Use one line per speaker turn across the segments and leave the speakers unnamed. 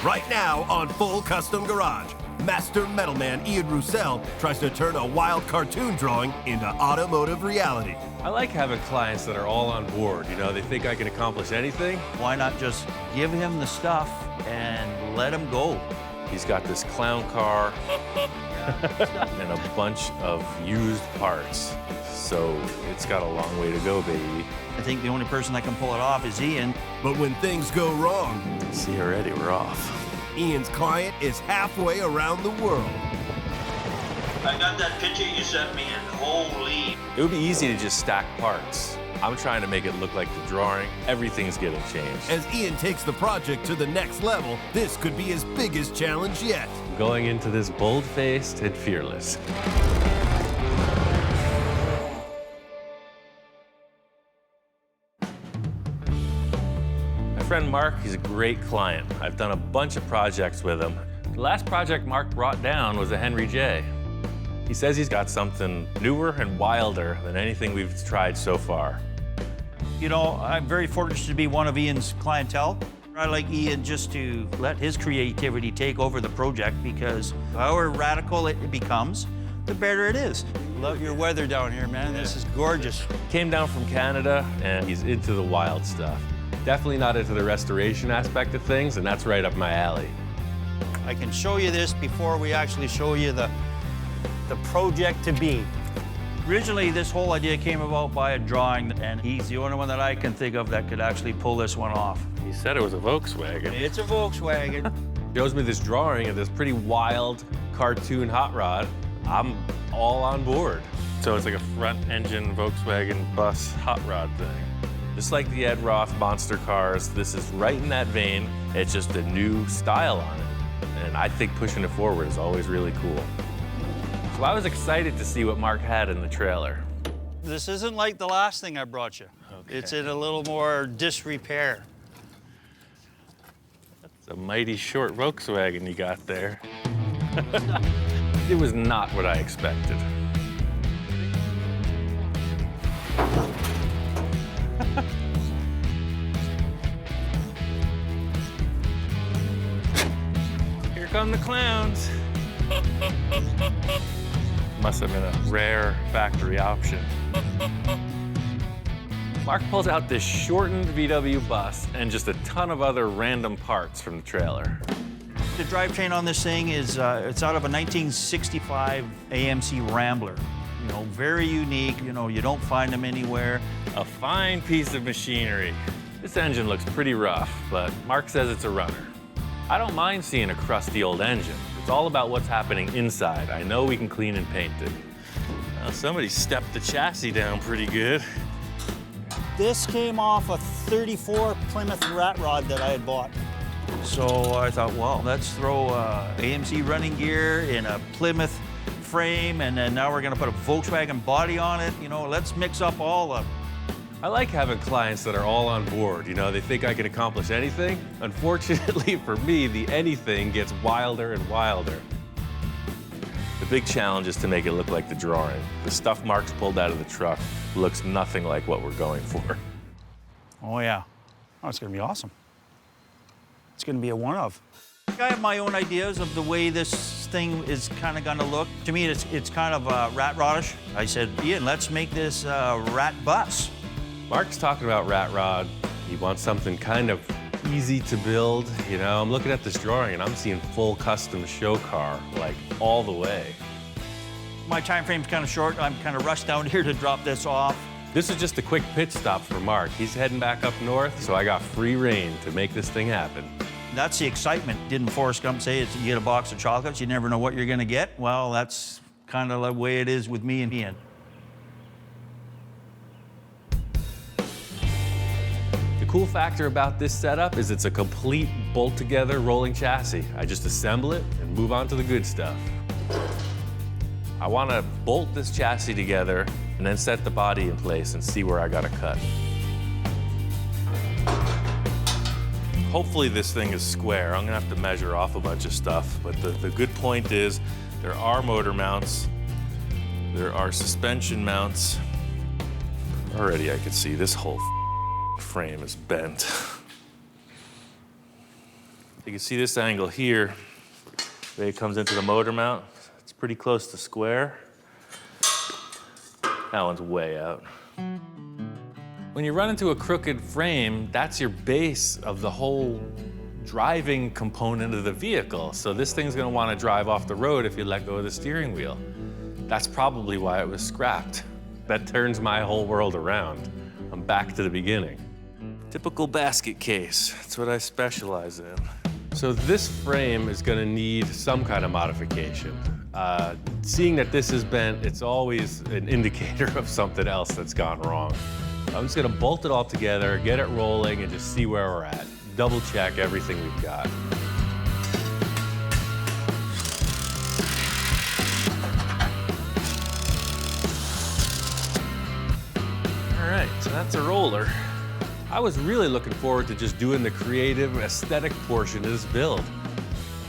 Right now on Full Custom Garage, Master Metalman Ian Roussel tries to turn a wild cartoon drawing into automotive reality.
I like having clients that are all on board. You know, they think I can accomplish anything.
Why not just give him the stuff and let him go?
He's got this clown car and a bunch of used parts. So it's got a long way to go, baby.
I think the only person that can pull it off is Ian.
But when things go wrong,
See already, we're off.
Ian's client is halfway around the world.
I got that picture you sent me, and holy.
It would be easy to just stack parts. I'm trying to make it look like the drawing. Everything's getting changed.
As Ian takes the project to the next level, this could be his biggest challenge yet.
Going into this bold-faced and fearless. My friend Mark, he's a great client. I've done a bunch of projects with him. The last project Mark brought down was a Henry J. He says he's got something newer and wilder than anything we've tried so far.
You know, I'm very fortunate to be one of Ian's clientele. I like Ian just to let his creativity take over the project because however radical it becomes, the better it is. Love your weather down here, man. This is gorgeous.
Came down from Canada, and he's into the wild stuff. Definitely not into the restoration aspect of things, and that's right up my alley.
I can show you this before we actually show you the project to be. Originally, this whole idea came about by a drawing, and he's the only one that I can think of that could actually pull this one off.
He said it was a Volkswagen.
It's a Volkswagen.
Shows me this drawing of this pretty wild cartoon hot rod. I'm all on board. So it's like a front-engine Volkswagen bus hot rod thing. Just like the Ed Roth monster cars, this is right in that vein. It's just a new style on it. And I think pushing it forward is always really cool. So I was excited to see what Mark had in the trailer.
This isn't like the last thing I brought you.
Okay.
It's in a little more disrepair.
It's a mighty short Volkswagen you got there. It was not what I expected. Here come the clowns. Must have been a rare factory option. Mark pulls out this shortened VW bus and just a ton of other random parts from the trailer.
The drivetrain on this thing is, it's out of a 1965 AMC Rambler. You know, very unique, you know, you don't find them anywhere.
A fine piece of machinery. This engine looks pretty rough, but Mark says it's a runner. I don't mind seeing a crusty old engine. It's all about what's happening inside. I know we can clean and paint it. Well, somebody stepped the chassis down pretty good.
This came off a 34 Plymouth rat rod that I had bought. So I thought, well, let's throw AMC running gear in a Plymouth frame, and then now we're gonna put a Volkswagen body on it. You know, let's mix up all the...
I like having clients that are all on board. You know, they think I can accomplish anything. Unfortunately for me, the anything gets wilder and wilder. The big challenge is to make it look like the drawing. The stuff Mark's pulled out of the truck looks nothing like what we're going for.
Oh, yeah. Oh, it's gonna be awesome. It's gonna be a one-of. I have my own ideas of the way this thing is kind of gonna look. To me, it's kind of rat rodish. I said, Ian, let's make this rat bus.
Mark's talking about rat rod. He wants something kind of easy to build. You know, I'm looking at this drawing and I'm seeing full custom show car, like all the way.
My time frame's kind of short. I'm kind of rushed down here to drop this off.
This is just a quick pit stop for Mark. He's heading back up north, so I got free reign to make this thing happen.
That's the excitement. Didn't Forrest Gump say it's, you get a box of chocolates, you never know what you're gonna get? Well, that's kind of the way it is with me and Ian.
The cool factor about this setup is it's a complete bolt-together rolling chassis. I just assemble it and move on to the good stuff. I want to bolt this chassis together and then set the body in place and see where I got to cut. Hopefully this thing is square. I'm gonna have to measure off a bunch of stuff, but the good point is there are motor mounts, there are suspension mounts. Already I can see this whole frame is bent. You can see this angle here, the way it comes into the motor mount. It's pretty close to square. That one's way out. When you run into a crooked frame, that's your base of the whole driving component of the vehicle. So this thing's gonna wanna drive off the road if you let go of the steering wheel. That's probably why it was scrapped. That turns my whole world around. I'm back to the beginning. Typical basket case, that's what I specialize in. So this frame is gonna need some kind of modification. Seeing that this is bent, it's always an indicator of something else that's gone wrong. I'm just gonna bolt it all together, get it rolling, and just see where we're at. Double check everything we've got. All right, so that's a roller. I was really looking forward to just doing the creative, aesthetic portion of this build.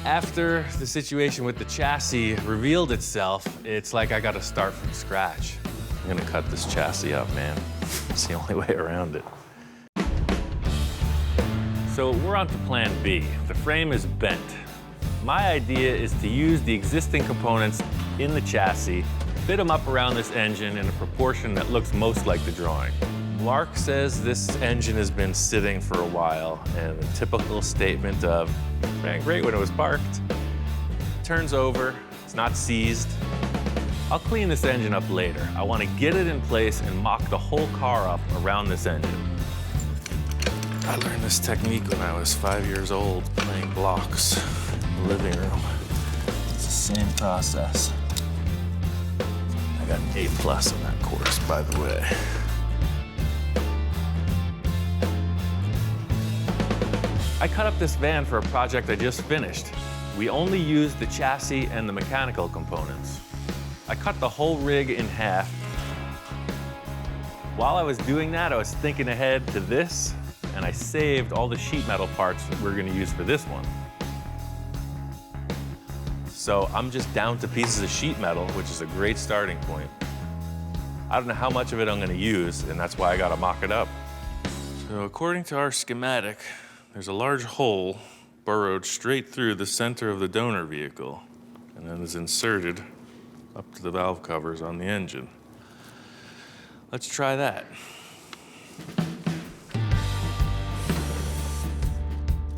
After the situation with the chassis revealed itself, it's like I gotta start from scratch. I'm gonna cut this chassis up, man. It's the only way around it. So we're on to plan B. The frame is bent. My idea is to use the existing components in the chassis, fit them up around this engine in a proportion that looks most like the drawing. Mark says this engine has been sitting for a while, and a typical statement of, ran great when it was parked, turns over, it's not seized. I'll clean this engine up later. I want to get it in place and mock the whole car up around this engine. I learned this technique when I was 5 years old, playing blocks in the living room. It's the same process. I got an A+ on that course, by the way. I cut up this van for a project I just finished. We only used the chassis and the mechanical components. I cut the whole rig in half. While I was doing that, I was thinking ahead to this, and I saved all the sheet metal parts that we're gonna use for this one. So I'm just down to pieces of sheet metal, which is a great starting point. I don't know how much of it I'm gonna use, and that's why I gotta mock it up. So according to our schematic, there's a large hole burrowed straight through the center of the donor vehicle, and then is inserted up to the valve covers on the engine. Let's try that.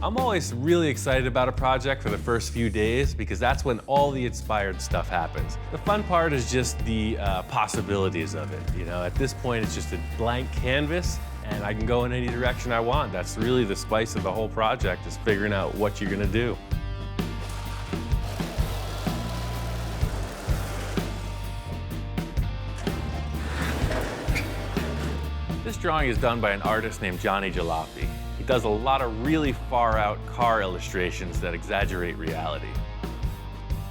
I'm always really excited about a project for the first few days because that's when all the inspired stuff happens. The fun part is just the possibilities of it. You know, at this point, it's just a blank canvas and I can go in any direction I want. That's really the spice of the whole project, is figuring out what you're gonna do. This drawing is done by an artist named Johnny Jalopy. He does a lot of really far-out car illustrations that exaggerate reality.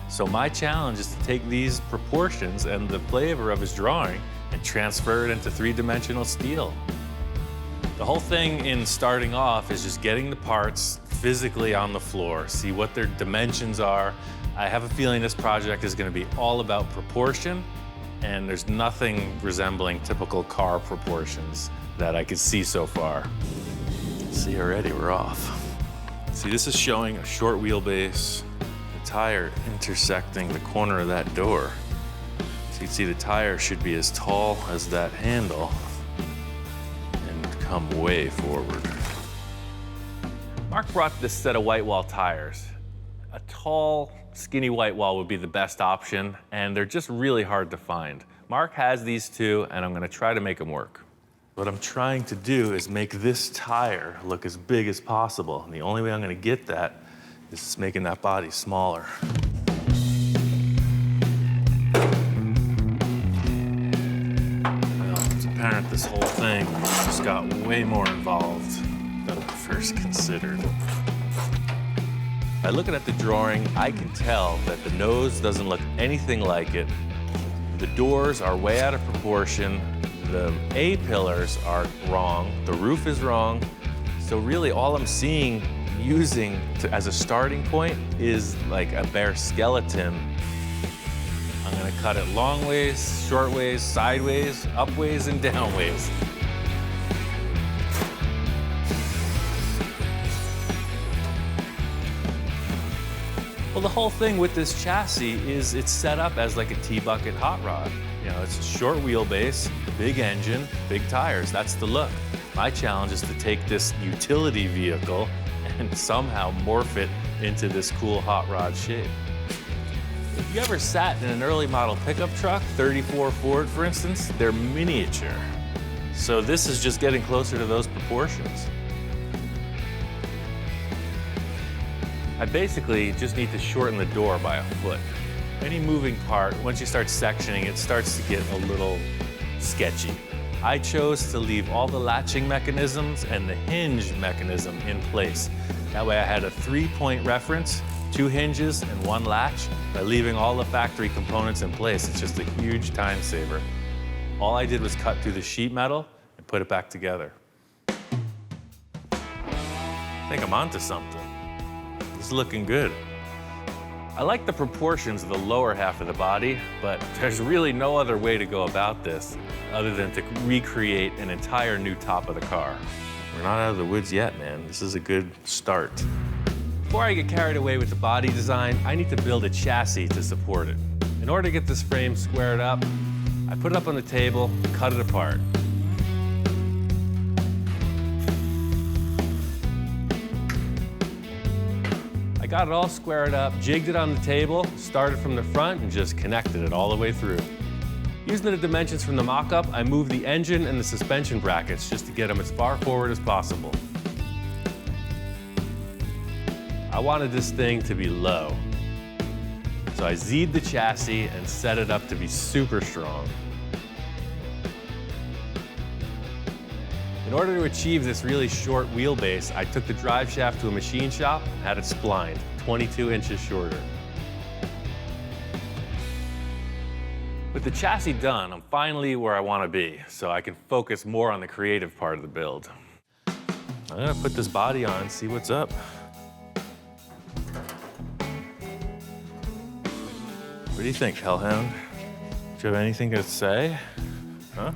So my challenge is to take these proportions and the flavor of his drawing and transfer it into three-dimensional steel. The whole thing in starting off is just getting the parts physically on the floor, see what their dimensions are. I have a feeling this project is going to be all about proportion, and there's nothing resembling typical car proportions that I could see so far. See already, we're off. See, this is showing a short wheelbase, the tire intersecting the corner of that door. So you can see the tire should be as tall as that handle and come way forward. Mark brought this set of white wall tires. A tall, skinny white wall would be the best option, and they're just really hard to find. Mark has these two, and I'm gonna try to make them work. What I'm trying to do is make this tire look as big as possible, and the only way I'm gonna get that is making that body smaller. Well, it's apparent this whole thing just got way more involved than I first considered. By looking at the drawing, I can tell that the nose doesn't look anything like it. The doors are way out of proportion. The A-pillars are wrong. The roof is wrong. So really all I'm seeing using as a starting point is like a bare skeleton. I'm gonna cut it long ways, short ways, sideways, up ways, and down ways. Well, the whole thing with this chassis is it's set up as like a T-bucket hot rod. You know, it's a short wheelbase, big engine, big tires. That's the look. My challenge is to take this utility vehicle and somehow morph it into this cool hot rod shape. If you ever sat in an early model pickup truck, 34 Ford for instance, they're miniature. So this is just getting closer to those proportions. I basically just need to shorten the door by a foot. Any moving part, once you start sectioning, it starts to get a little sketchy. I chose to leave all the latching mechanisms and the hinge mechanism in place. That way I had a 3-point reference, 2 hinges and 1 latch. By leaving all the factory components in place, it's just a huge time saver. All I did was cut through the sheet metal and put it back together. I think I'm onto something. This is looking good. I like the proportions of the lower half of the body, but there's really no other way to go about this other than to recreate an entire new top of the car. We're not out of the woods yet, man. This is a good start. Before I get carried away with the body design, I need to build a chassis to support it. In order to get this frame squared up, I put it up on the table, cut it apart. I got it all squared up, jigged it on the table, started from the front, and just connected it all the way through. Using the dimensions from the mock-up, I moved the engine and the suspension brackets just to get them as far forward as possible. I wanted this thing to be low. So I Z'd the chassis and set it up to be super strong. In order to achieve this really short wheelbase, I took the drive shaft to a machine shop and had it splined, 22 inches shorter. With the chassis done, I'm finally where I want to be, so I can focus more on the creative part of the build. I'm gonna put this body on and see what's up. What do you think, Hellhound? Do you have anything to say? Huh?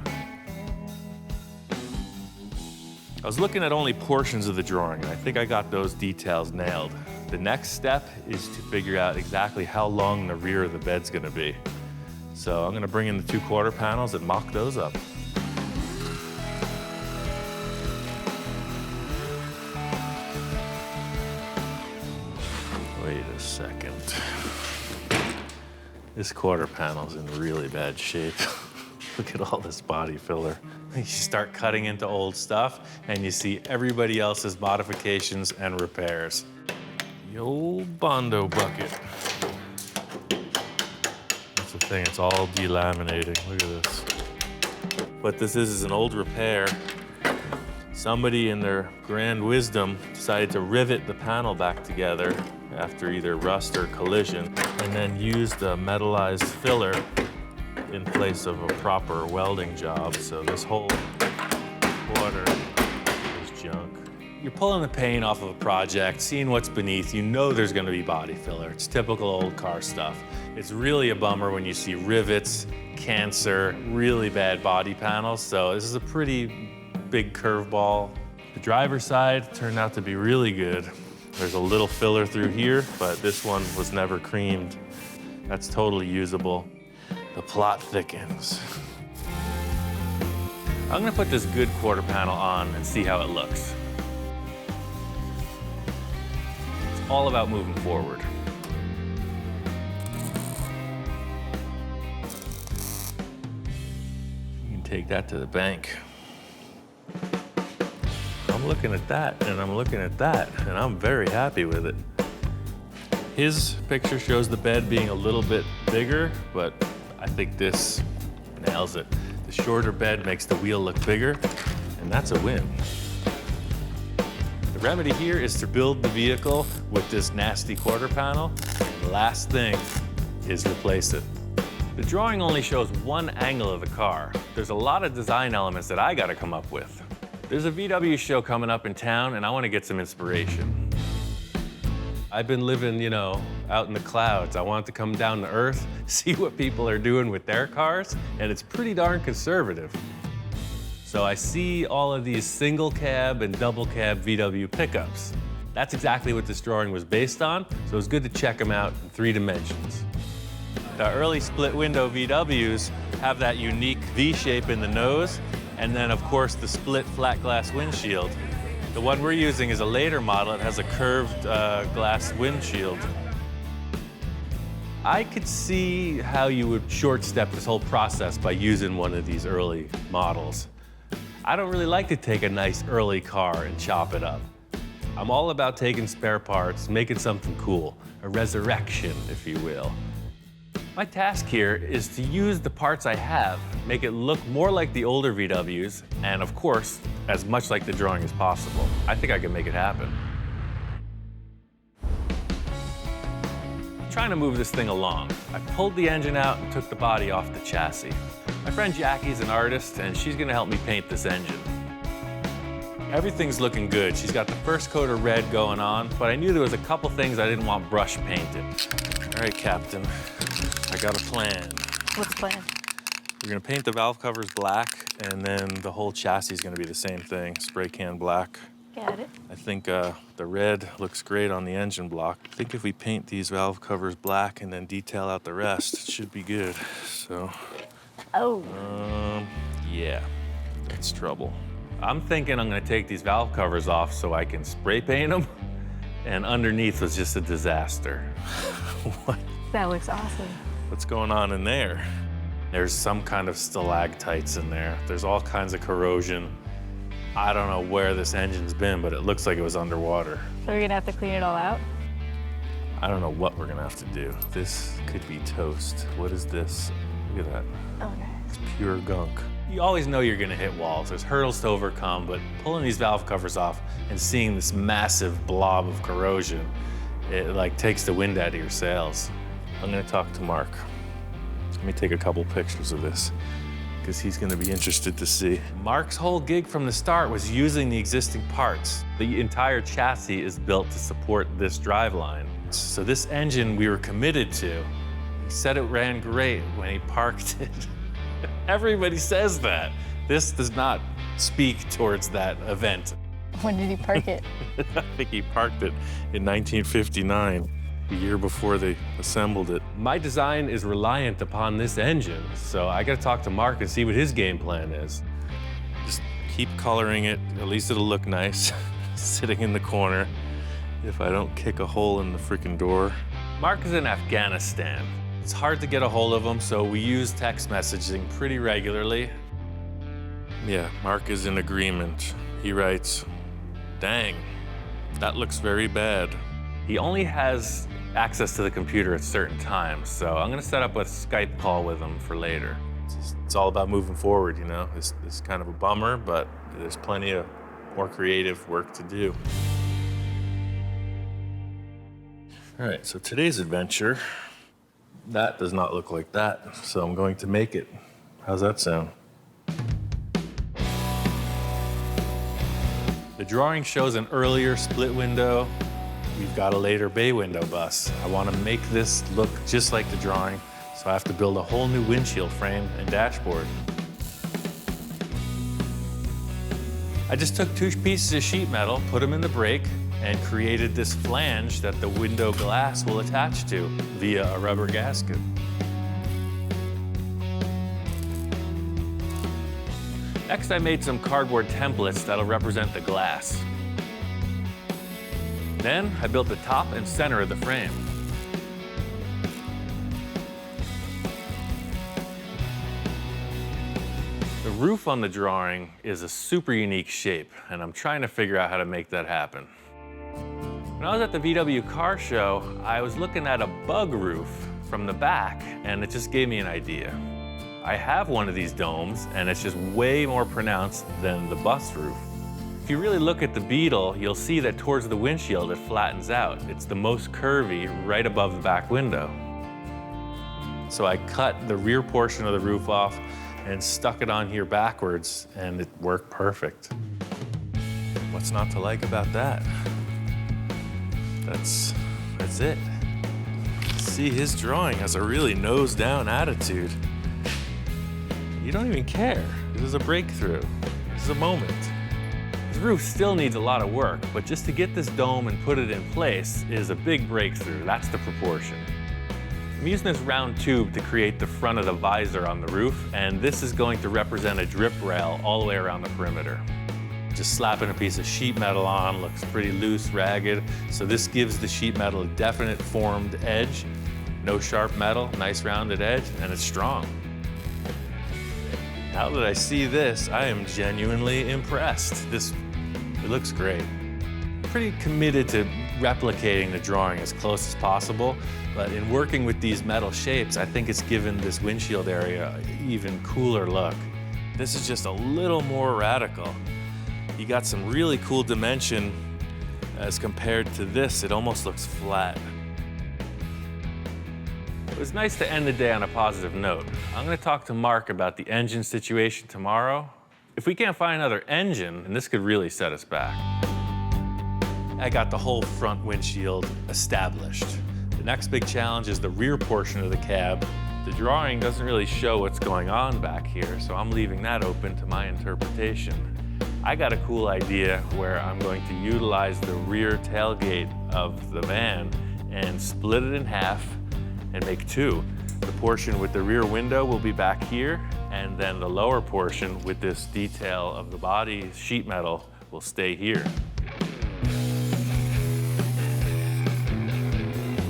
I was looking at only portions of the drawing, and I think I got those details nailed. The next step is to figure out exactly how long the rear of the bed's gonna be. So I'm gonna bring in the 2 quarter panels and mock those up. Wait a second. This quarter panel's in really bad shape. Look at all this body filler. You start cutting into old stuff and you see everybody else's modifications and repairs. The old Bondo bucket. That's the thing, it's all delaminating. Look at this. What this is an old repair. Somebody in their grand wisdom decided to rivet the panel back together after either rust or collision, and then used a metallized filler in place of a proper welding job. So this whole quarter is junk. You're pulling the paint off of a project, seeing what's beneath, you know there's gonna be body filler. It's typical old car stuff. It's really a bummer when you see rivets, cancer, really bad body panels. So this is a pretty big curveball. The driver's side turned out to be really good. There's a little filler through here, but this one was never creamed. That's totally usable. The plot thickens. I'm gonna put this good quarter panel on and see how it looks. It's all about moving forward. You can take that to the bank. I'm looking at that, and I'm looking at that, and I'm very happy with it. His picture shows the bed being a little bit bigger, but I think this nails it. The shorter bed makes the wheel look bigger, and that's a win. The remedy here is to build the vehicle with this nasty quarter panel, and the last thing is replace it. The drawing only shows one angle of the car. There's a lot of design elements that I gotta come up with. There's a VW show coming up in town, and I want to get some inspiration. I've been living, you know, out in the clouds. I want to come down to earth, see what people are doing with their cars, and it's pretty darn conservative. So I see all of these single cab and double cab VW pickups. That's exactly what this drawing was based on, so it's good to check them out in 3 dimensions. The early split window VWs have that unique V shape in the nose, and then of course the split flat glass windshield. The one we're using is a later model. It has a curved glass windshield. I could see how you would short step this whole process by using one of these early models. I don't really like to take a nice early car and chop it up. I'm all about taking spare parts, making something cool, a resurrection, if you will. My task here is to use the parts I have, make it look more like the older VWs, and of course, as much like the drawing as possible. I think I can make it happen. I'm trying to move this thing along. I pulled the engine out and took the body off the chassis. My friend Jackie's an artist, and she's gonna help me paint this engine. Everything's looking good. She's got the first coat of red going on, but I knew there was a couple things I didn't want brush painted. All right, Captain, I got a plan.
What's the plan?
We're gonna paint the valve covers black, and then the whole chassis is gonna be the same thing, spray can black.
Got it.
I think the red looks great on the engine block. I think if we paint these valve covers black and then detail out the rest, it should be good. So,
Oh.
yeah, that's trouble. I'm thinking I'm gonna take these valve covers off so I can spray paint them, and underneath was just a disaster. What?
That looks awesome.
What's going on in there? There's some kind of stalactites in there. There's all kinds of corrosion. I don't know where this engine's been, but it looks like it was underwater.
So we're gonna have to clean it all out?
I don't know what we're gonna have to do. This could be toast. What is this? Look at that.
Okay.
It's pure gunk. You always know you're gonna hit walls. There's hurdles to overcome, but pulling these valve covers off and seeing this massive blob of corrosion, it like takes the wind out of your sails. I'm gonna talk to Mark. Let me take a couple pictures of this, because he's gonna be interested to see. Mark's whole gig from the start was using the existing parts. The entire chassis is built to support this driveline. So this engine we were committed to, he said it ran great when he parked it. Everybody says that. This does not speak towards that event.
When did he park it?
I think he parked it in 1959, the year before they assembled it. My design is reliant upon this engine, so I gotta talk to Mark and see what his game plan is. Just keep coloring it, at least it'll look nice, sitting in the corner, if I don't kick a hole in the freaking door. Mark is in Afghanistan. It's hard to get a hold of him, so we use text messaging pretty regularly. Yeah, Mark is in agreement. He writes, "Dang, that looks very bad." He only has access to the computer at certain times, so I'm gonna set up a Skype call with him for later. It's all about moving forward, you know? It's kind of a bummer, but there's plenty of more creative work to do. All right, so today's adventure, that does not look like that, so I'm going to make it. How's that sound? The drawing shows an earlier split window. We've got a later bay window bus. I want to make this look just like the drawing, so I have to build a whole new windshield frame and dashboard. I just took 2 pieces of sheet metal, put them in the brake, and created this flange that the window glass will attach to via a rubber gasket. Next, I made some cardboard templates that'll represent the glass. Then, I built the top and center of the frame. The roof on the drawing is a super unique shape, and I'm trying to figure out how to make that happen. When I was at the VW car show, I was looking at a bug roof from the back, and it just gave me an idea. I have one of these domes, and it's just way more pronounced than the bus roof. If you really look at the Beetle, you'll see that towards the windshield, it flattens out. It's the most curvy right above the back window. So I cut the rear portion of the roof off and stuck it on here backwards, and it worked perfect. What's not to like about that? That's it. See, his drawing has a really nose-down attitude. You don't even care. This is a breakthrough. This is a moment. It's roof still needs a lot of work, but just to get this dome and put it in place is a big breakthrough. That's the proportion. I'm using this round tube to create the front of the visor on the roof, and this is going to represent a drip rail all the way around the perimeter. Just slapping a piece of sheet metal on, looks pretty loose, ragged, so this gives the sheet metal a definite formed edge. No sharp metal, nice rounded edge, and it's strong. Now that I see this, I am genuinely impressed. It looks great. Pretty committed to replicating the drawing as close as possible, but in working with these metal shapes, I think it's given this windshield area an even cooler look. This is just a little more radical. You got some really cool dimension as compared to this, it almost looks flat. It was nice to end the day on a positive note. I'm gonna talk to Mark about the engine situation tomorrow. If we can't find another engine, then this could really set us back. I got the whole front windshield established. The next big challenge is the rear portion of the cab. The drawing doesn't really show what's going on back here, so I'm leaving that open to my interpretation. I got a cool idea where I'm going to utilize the rear tailgate of the van and split it in half and make two. The portion with the rear window will be back here, and then the lower portion with this detail of the body sheet metal will stay here.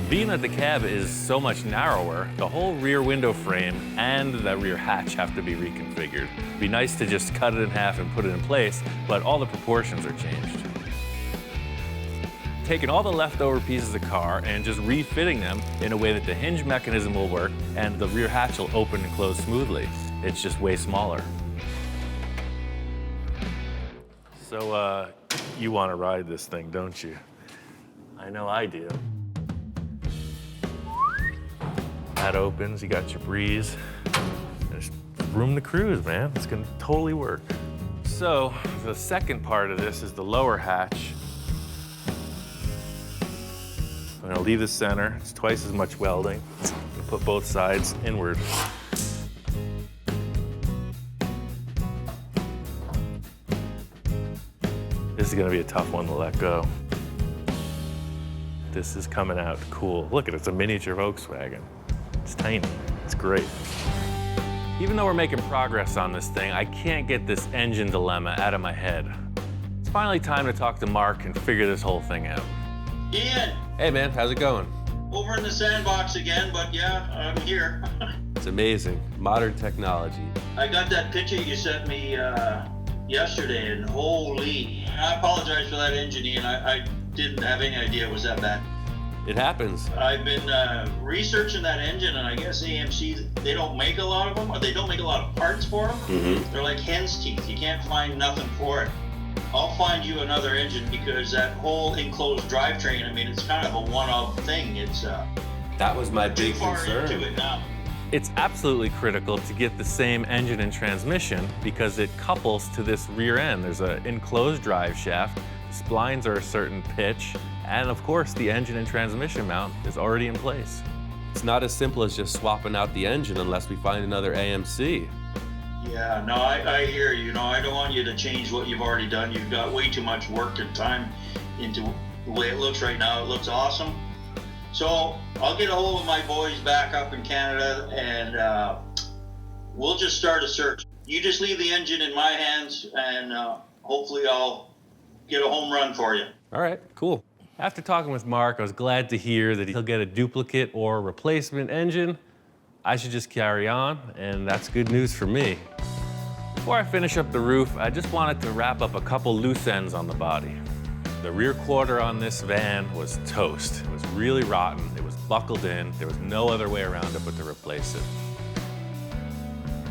Being that the cab is so much narrower, the whole rear window frame and the rear hatch have to be reconfigured. It'd be nice to just cut it in half and put it in place, but all the proportions are changed. Taking all the leftover pieces of the car and just refitting them in a way that the hinge mechanism will work and the rear hatch will open and close smoothly. It's just way smaller. So, you want to ride this thing, don't you? I know I do. That opens, you got your breeze. There's room to cruise, man. It's gonna totally work. So, the second part of this is the lower hatch. I'm gonna leave the center. It's twice as much welding. And put both sides inward. This is gonna be a tough one to let go. This is coming out cool. Look at it, it's a miniature Volkswagen. It's tiny, it's great. Even though we're making progress on this thing, I can't get this engine dilemma out of my head. It's finally time to talk to Mark and figure this whole thing out.
Ian,
Hey man, how's it going?
over in the sandbox again, but yeah, I'm here.
It's amazing, modern technology.
I got that picture you sent me yesterday, and holy, I apologize for that engine, Ian. I didn't have any idea it was that bad.
It happens.
I've been researching that engine, and I guess AMC, they don't make a lot of them, or they don't make a lot of parts for them.
Mm-hmm.
They're like hen's teeth. You can't find nothing for it. I'll find you another engine, because that whole enclosed drivetrain, I mean, it's kind of a one-off thing. It's
That was my
too
big
far
concern.
into it now.
It's absolutely critical to get the same engine and transmission because it couples to this rear end. There's an enclosed drive shaft, splines are a certain pitch, and of course the engine and transmission mount is already in place.
It's not as simple as just swapping out the engine unless we find another AMC.
Yeah, no, I hear you. No, I don't want you to change what you've already done. You've got way too much work and time into the way it looks right now. It looks awesome. So I'll get a hold of my boys back up in Canada, and we'll just start a search. You just leave the engine in my hands, and hopefully I'll get a home run for you.
All right, cool. After talking with Mark, I was glad to hear that he'll get a duplicate or replacement engine. I should just carry on, and that's good news for me. Before I finish up the roof, I just wanted to wrap up a couple loose ends on the body. The rear quarter on this van was toast. It was really rotten. It was buckled in. There was no other way around it but to replace it.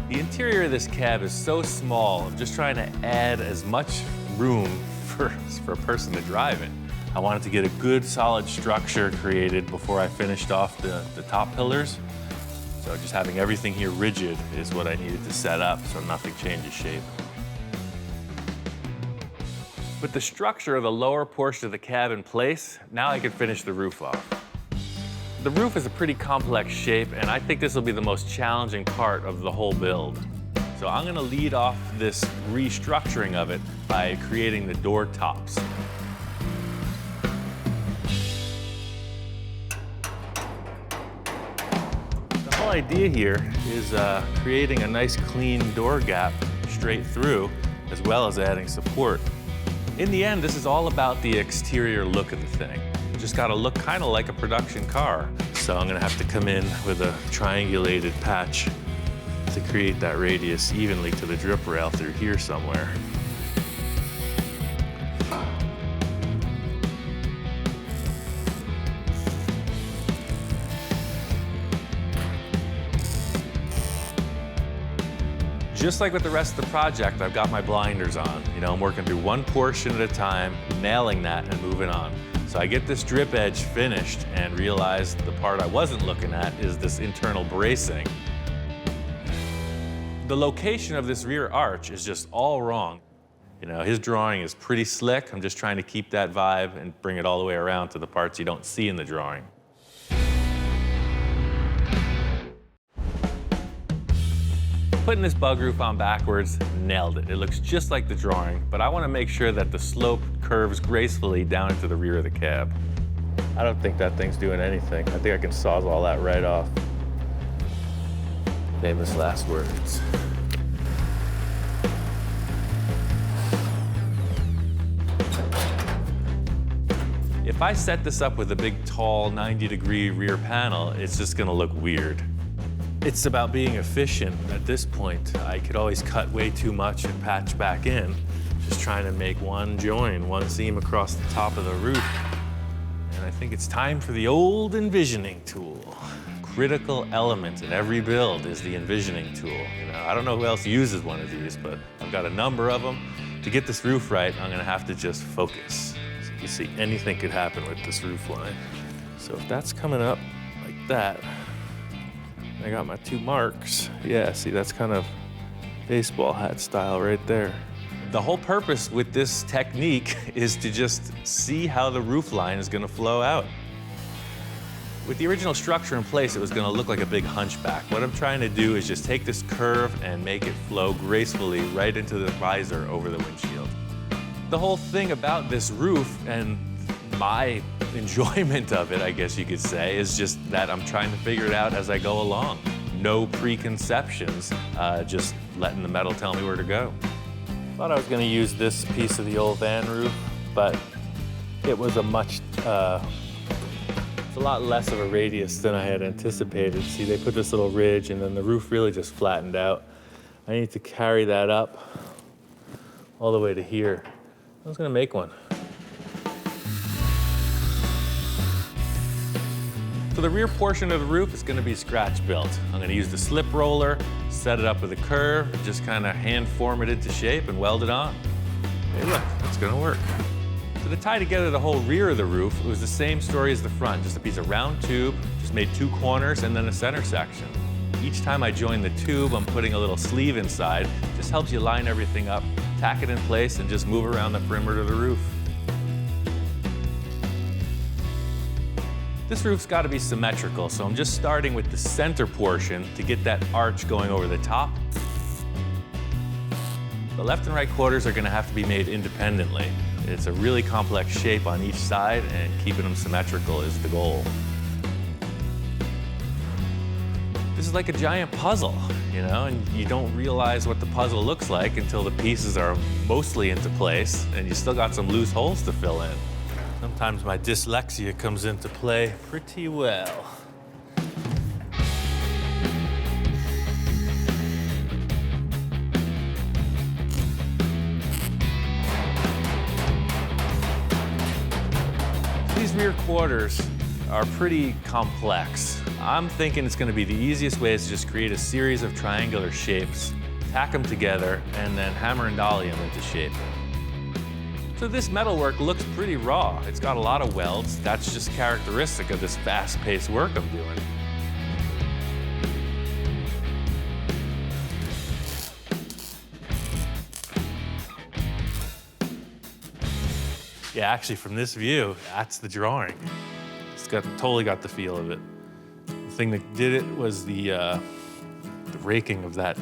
The interior of this cab is so small, I'm just trying to add as much room for a person to drive in. I wanted to get a good solid structure created before I finished off the top pillars. So just having everything here rigid is what I needed to set up so nothing changes shape. With the structure of the lower portion of the cab in place, now I can finish the roof off. The roof is a pretty complex shape, and I think this will be the most challenging part of the whole build. So I'm gonna lead off this restructuring of it by creating the door tops. The whole idea here is creating a nice clean door gap straight through, as well as adding support. In the end, this is all about the exterior look of the thing. You just gotta look kind of like a production car. So I'm gonna have to come in with a triangulated patch to create that radius evenly to the drip rail through here somewhere. Just like with the rest of the project, I've got my blinders on. You know, I'm working through one portion at a time, nailing that and moving on. So I get this drip edge finished and realize the part I wasn't looking at is this internal bracing. The location of this rear arch is just all wrong. You know, his drawing is pretty slick. I'm just trying to keep that vibe and bring it all the way around to the parts you don't see in the drawing. Putting this bug roof on backwards, nailed it. It looks just like the drawing, but I want to make sure that the slope curves gracefully down into the rear of the cab. I don't think that thing's doing anything. I think I can sawzall that right off. Famous last words. If I set this up with a big, tall, 90-degree rear panel, it's just gonna look weird. It's about being efficient. At this point, I could always cut way too much and patch back in, just trying to make one join, one seam across the top of the roof. And I think it's time for the old envisioning tool. Critical element in every build is the envisioning tool. You know, I don't know who else uses one of these, but I've got a number of them. To get this roof right, I'm gonna have to just focus. So you see, anything could happen with this roof line. So if that's coming up like that, I got my two marks. Yeah, see, that's kind of baseball hat style right there. The whole purpose with this technique is to just see how the roof line is gonna flow out. With the original structure in place, it was gonna look like a big hunchback. What I'm trying to do is just take this curve and make it flow gracefully right into the visor over the windshield. The whole thing about this roof and my enjoyment of it, I guess you could say, is just that I'm trying to figure it out as I go along. No preconceptions, just letting the metal tell me where to go. Thought I was gonna use this piece of the old van roof, but it was it's a lot less of a radius than I had anticipated. See, they put this little ridge and then the roof really just flattened out. I need to carry that up all the way to here. I was gonna make one. So the rear portion of the roof is gonna be scratch built. I'm gonna use the slip roller, set it up with a curve, just kind of hand form it into shape and weld it on. Hey look, it's gonna work. So to tie together the whole rear of the roof, it was the same story as the front, just a piece of round tube, just made two corners and then a center section. Each time I join the tube, I'm putting a little sleeve inside. Just helps you line everything up, tack it in place, and just move around the perimeter of the roof. This roof's got to be symmetrical, so I'm just starting with the center portion to get that arch going over the top. The left and right quarters are going to have to be made independently. It's a really complex shape on each side, and keeping them symmetrical is the goal. This is like a giant puzzle, you know, and you don't realize what the puzzle looks like until the pieces are mostly into place, and you still got some loose holes to fill in. Sometimes my dyslexia comes into play pretty well. These rear quarters are pretty complex. I'm thinking it's going to be the easiest way is to just create a series of triangular shapes, tack them together, and then hammer and dolly them into shape. So this metalwork looks pretty raw. It's got a lot of welds. That's just characteristic of this fast-paced work I'm doing. Yeah, actually from this view, that's the drawing. It's totally got the feel of it. The thing that did it was the raking of that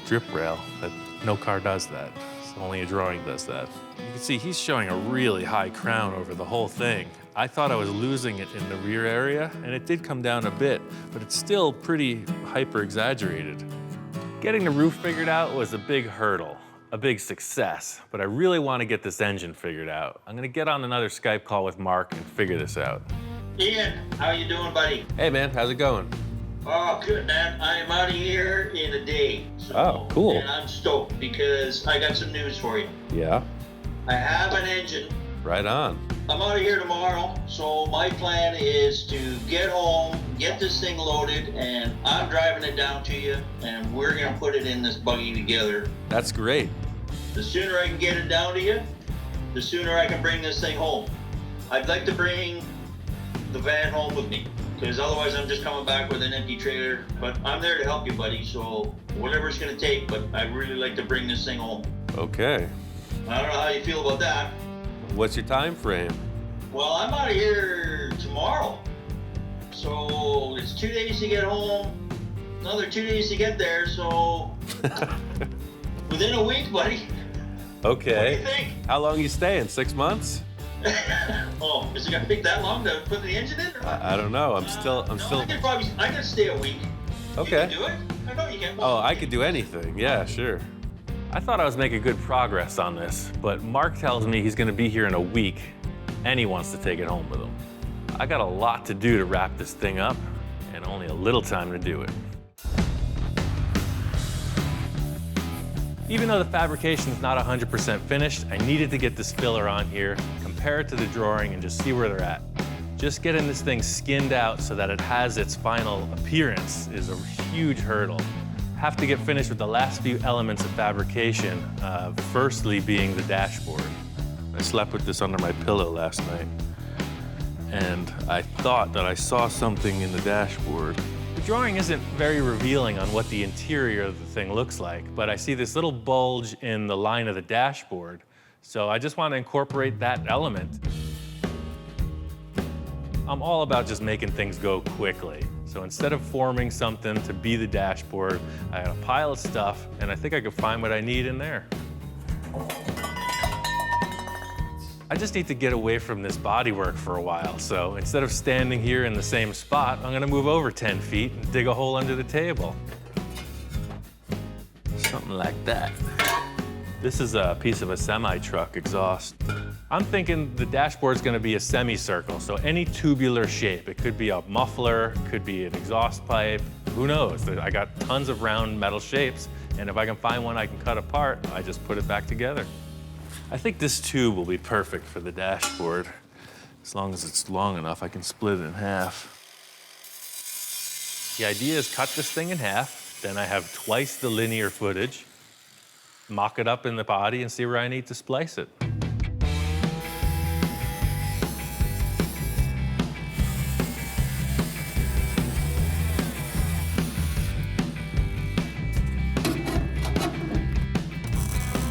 drip rail. That no car does that. So only a drawing does that. You can see he's showing a really high crown over the whole thing. I thought I was losing it in the rear area, and it did come down a bit, but it's still pretty hyper-exaggerated. Getting the roof figured out was a big hurdle, a big success, but I really want to get this engine figured out. I'm gonna get on another Skype call with Mark and figure this out.
Ian, how you doing, buddy?
Hey man, how's it going?
Oh, good, man. I am out of here in a day. So,
Oh, cool.
And I'm stoked because I got some news for you.
Yeah,
I have an engine.
right on.
I'm out of here tomorrow, so my plan is to get home, get this thing loaded, and I'm driving it down to you, and we're gonna put it in this buggy together.
That's great.
The sooner I can get it down to you, the sooner I can bring this thing home. I'd like to bring the van home with me, because otherwise I'm just coming back with an empty trailer. But I'm there to help you, buddy, so whatever it's gonna take, but I'd really like to bring this thing home.
Okay.
I don't know how you feel about that.
What's your time frame?
Well, I'm out of here tomorrow. So it's 2 days to get home, another 2 days to get there, so within a week, buddy.
Okay.
What do you think?
How long you staying? 6 months?
Oh, is it gonna take that long to put the engine in? Or what?
I don't know. I'm still.
I could stay a week.
Okay.
You can do it? I know you can.
Oh, I could do anything. Yeah, sure.
I thought I was making good progress on this, but Mark tells me he's gonna be here in a week, and he wants to take it home with him. I got a lot to do to wrap this thing up, and only a little time to do it. Even though the fabrication is not 100% finished, I needed to get this filler on here, compare it to the drawing, and just see where they're at. Just getting this thing skinned out so that it has its final appearance is a huge hurdle. Have to get finished with the last few elements of fabrication, firstly being the dashboard. I slept with this under my pillow last night, and I thought that I saw something in the dashboard. The drawing isn't very revealing on what the interior of the thing looks like, but I see this little bulge in the line of the dashboard, so I just want to incorporate that element. I'm all about just making things go quickly. So instead of forming something to be the dashboard, I got a pile of stuff, and I think I could find what I need in there. I just need to get away from this bodywork for a while. So instead of standing here in the same spot, I'm gonna move over 10 feet and dig a hole under the table. Something like that. This is a piece of a semi-truck exhaust. I'm thinking the dashboard's gonna be a semicircle, so any tubular shape. It could be a muffler, could be an exhaust pipe, who knows? I got tons of round metal shapes, and if I can find one I can cut apart, I just put it back together. I think this tube will be perfect for the dashboard. As long as it's long enough, I can split it in half. The idea is cut this thing in half, then I have twice the linear footage, mock it up in the body and see where I need to splice it.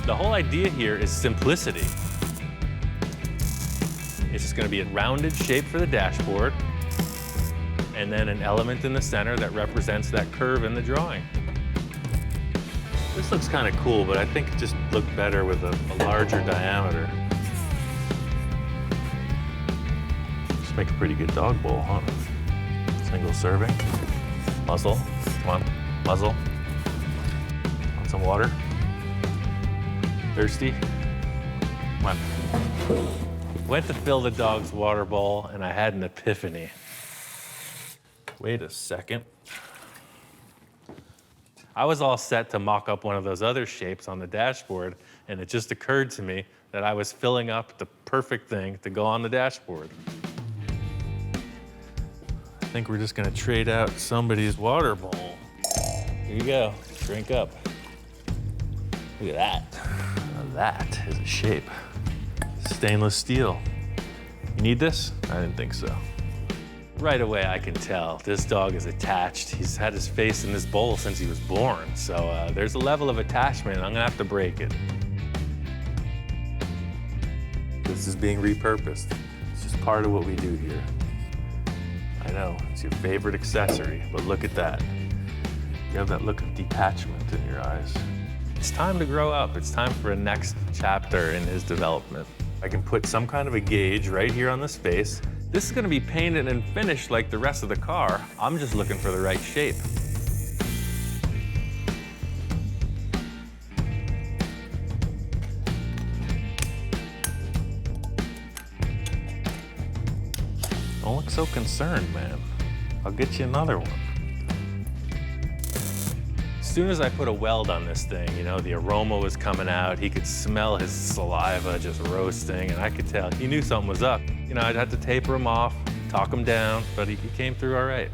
The whole idea here is simplicity. It's just gonna be a rounded shape for the dashboard, and then an element in the center that represents that curve in the drawing. This looks kind of cool, but I think it just looked better with a larger diameter. Just make a pretty good dog bowl, huh? Single serving. Muzzle, come on, muzzle. Want some water? Thirsty? Come on. Went to fill the dog's water bowl, and I had an epiphany. Wait a second. I was all set to mock up one of those other shapes on the dashboard, and it just occurred to me that I was filling up the perfect thing to go on the dashboard. I think we're just gonna trade out somebody's water bowl. Here you go, drink up. Look at that. Now that is a shape. Stainless steel. You need this? I didn't think so. Right away, I can tell this dog is attached. He's had his face in this bowl since he was born. So there's a level of attachment. I'm gonna have to break it. This is being repurposed. It's just part of what we do here. I know, it's your favorite accessory, but look at that. You have that look of detachment in your eyes. It's time to grow up. It's time for a next chapter in his development. I can put some kind of a gauge right here on this face. This is gonna be painted and finished like the rest of the car. I'm just looking for the right shape. Don't look so concerned, man. I'll get you another one. As soon as I put a weld on this thing, you know, the aroma was coming out. He could smell his saliva just roasting, and I could tell he knew something was up. You know, I'd have to taper him off, talk him down, but he came through all right.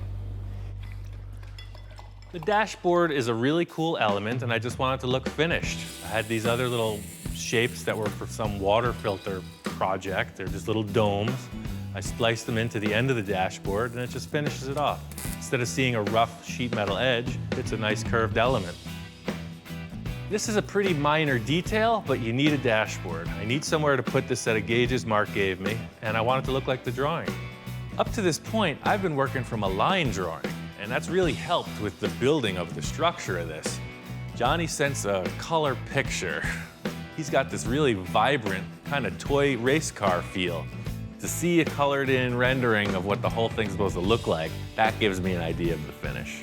The dashboard is a really cool element, and I just wanted to look finished. I had these other little shapes that were for some water filter project. They're just little domes. I spliced them into the end of the dashboard, and it just finishes it off. Instead of seeing a rough sheet metal edge, it's a nice curved element. This is a pretty minor detail, but you need a dashboard. I need somewhere to put this set of gauges Mark gave me, and I want it to look like the drawing. Up to this point, I've been working from a line drawing, and that's really helped with the building of the structure of this. Johnny sends a color picture. He's got this really vibrant, kind of toy race car feel. To see a colored in rendering of what the whole thing's supposed to look like, that gives me an idea of the finish.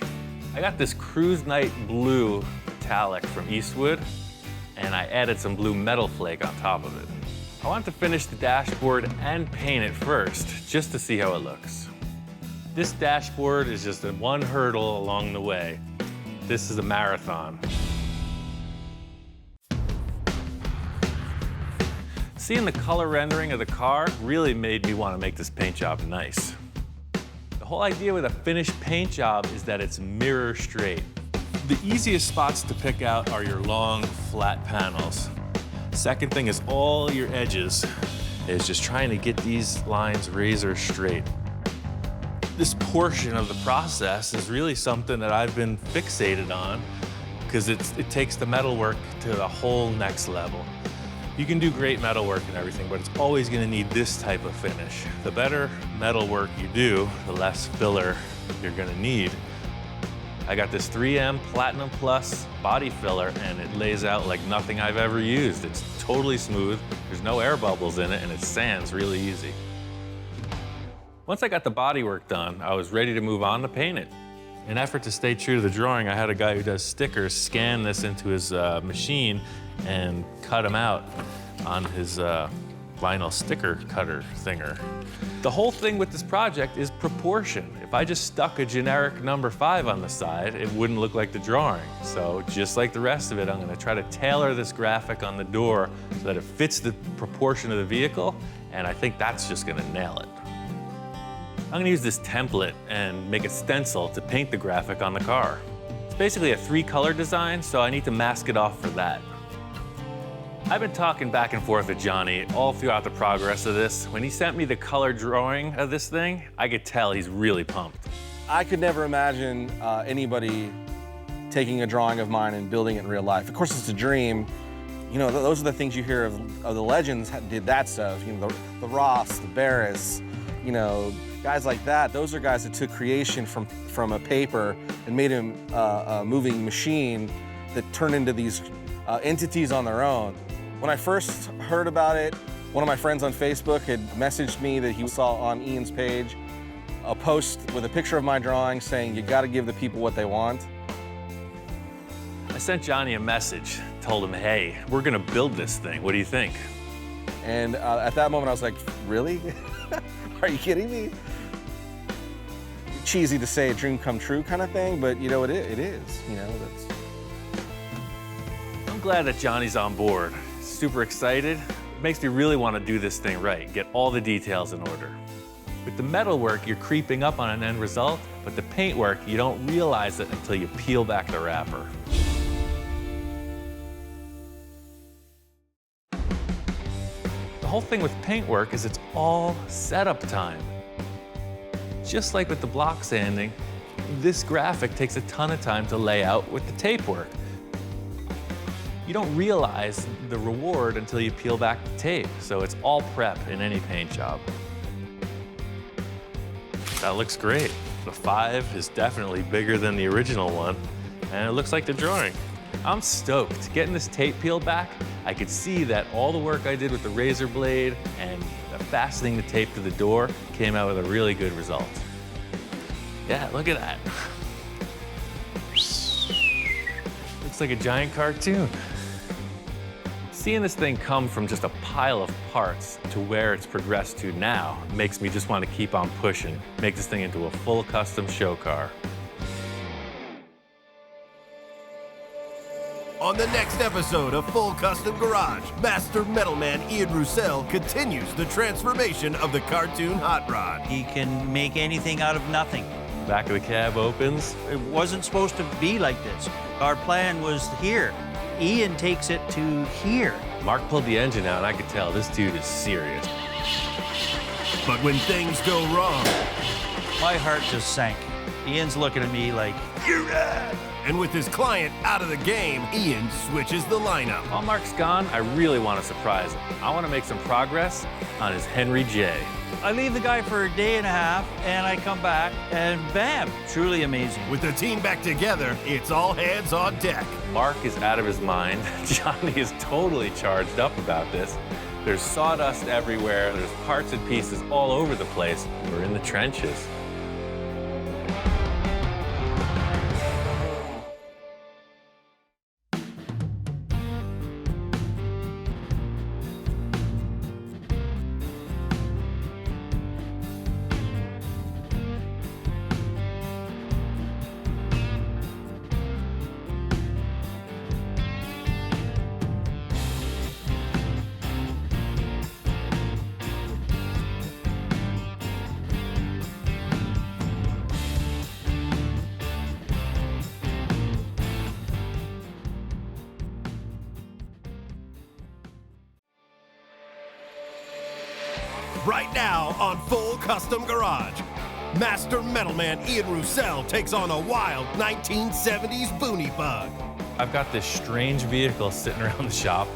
I got this Cruise Night blue metallic from Eastwood, and I added some blue metal flake on top of it. I want to finish the dashboard and paint it first, just to see how it looks. This dashboard is just one hurdle along the way. This is a marathon. Seeing the color rendering of the car really made me want to make this paint job nice. The whole idea with a finished paint job is that it's mirror straight. The easiest spots to pick out are your long, flat panels. Second thing is all your edges is just trying to get these lines razor straight. This portion of the process is really something that I've been fixated on because it takes the metalwork to the whole next level. You can do great metalwork and everything, but it's always gonna need this type of finish. The better metalwork you do, the less filler you're gonna need. I got this 3M Platinum Plus body filler, and it lays out like nothing I've ever used. It's totally smooth, there's no air bubbles in it, and it sands really easy. Once I got the body work done, I was ready to move on to paint it. In an effort to stay true to the drawing, I had a guy who does stickers scan this into his machine and cut them out on his vinyl sticker cutter thinger. The whole thing with this project is proportion. If I just stuck a generic number 5 on the side, it wouldn't look like the drawing. So just like the rest of it, I'm gonna try to tailor this graphic on the door so that it fits the proportion of the vehicle, and I think that's just gonna nail it. I'm gonna use this template and make a stencil to paint the graphic on the car. It's basically a 3-color design, so I need to mask it off for that. I've been talking back and forth with Johnny all throughout the progress of this. When he sent me the color drawing of this thing, I could tell he's really pumped.
I could never imagine anybody taking a drawing of mine and building it in real life. Of course, it's a dream. You know, those are the things you hear of the legends did that stuff. You know, the Ross, the Barris, you know, guys like that. Those are guys that took creation from a paper and made him a moving machine that turned into these entities on their own. When I first heard about it, one of my friends on Facebook had messaged me that he saw on Ian's page a post with a picture of my drawing saying, you gotta give the people what they want.
I sent Johnny a message, told him, hey, we're gonna build this thing, what do you think?
And at that moment I was like, really? Are you kidding me? Cheesy to say a dream come true kind of thing, but you know, it is, you know, that's.
I'm glad that Johnny's on board. Super excited. It makes me really want to do this thing right, get all the details in order. With the metal work, you're creeping up on an end result, but the paint work, you don't realize it until you peel back the wrapper. The whole thing with paint work is it's all setup time. Just like with the block sanding, this graphic takes a ton of time to lay out with the tape work. You don't realize the reward until you peel back the tape, so it's all prep in any paint job. That looks great. The 5 is definitely bigger than the original one, and it looks like the drawing. I'm stoked. Getting this tape peeled back, I could see that all the work I did with the razor blade and fastening the tape to the door came out with a really good result. Yeah, look at that. Looks like a giant cartoon. Seeing this thing come from just a pile of parts to where it's progressed to now makes me just want to keep on pushing, make this thing into a full custom show car.
On the next episode of Full Custom Garage, Master Metalman Ian Roussel continues the transformation of the cartoon hot rod.
He can make anything out of nothing.
Back of the cab opens.
It wasn't supposed to be like this. Our plan was here. Ian takes it to here.
Mark pulled the engine out, and I could tell this dude is serious.
But when things go wrong,
My heart just sank. Ian's looking at me like, you're right.
and with his client out of the game, Ian switches the lineup.
While Mark's gone, I really want to surprise him. I want to make some progress on his Henry J.
I leave the guy for a day and a half, and I come back, and bam, truly amazing.
With the team back together, it's all hands on deck.
Mark is out of his mind. Johnny is totally charged up about this. There's sawdust everywhere. There's parts and pieces all over the place. We're in the trenches.
Right now on Full Custom Garage, Master Metalman Ian Roussel takes on a wild 1970s Boonie Bug.
I've got this strange vehicle sitting around the shop.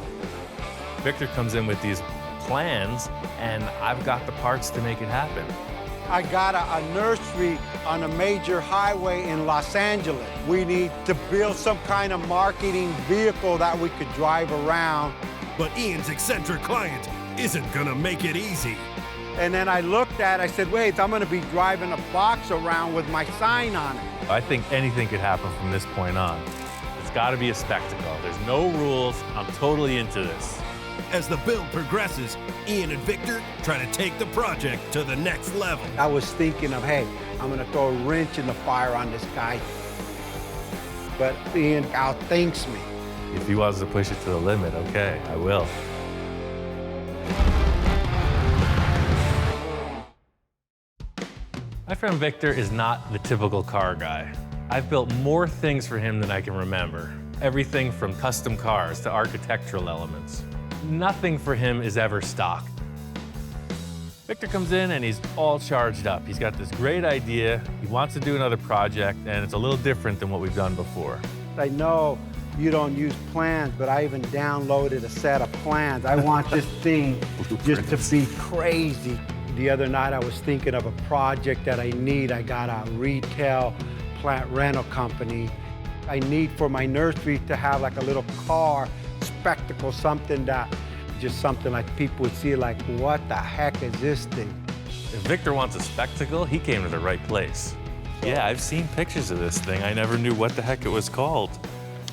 Victor comes in with these plans, and I've got the parts to make it happen.
I got a nursery on a major highway in Los Angeles. We need to build some kind of marketing vehicle that we could drive around.
But Ian's eccentric client isn't gonna make it easy.
And then I looked at it, I said, wait, I'm gonna be driving a box around with my sign on it.
I think anything could happen from this point on. It's got to be a spectacle. There's no rules. I'm totally into this.
As the build progresses, Ian and Victor try to take the project to the next level.
I was thinking of, hey, I'm gonna throw a wrench in the fire on this guy. But Ian outthinks me.
If he wants to push it to the limit, okay, I will. My friend Victor is not the typical car guy. I've built more things for him than I can remember. Everything from custom cars to architectural elements. Nothing for him is ever stock. Victor comes in and he's all charged up. He's got this great idea. He wants to do another project, and it's a little different than what we've done before.
I know you don't use plans, but I even downloaded a set of plans. I want this thing just to be crazy. The other night I was thinking of a project that I need. I got a retail plant rental company. I need for my nursery to have like a little car spectacle, something that, just something like people would see like, what the heck is this thing?
If Victor wants a spectacle, he came to the right place. Yeah, I've seen pictures of this thing. I never knew what the heck it was called.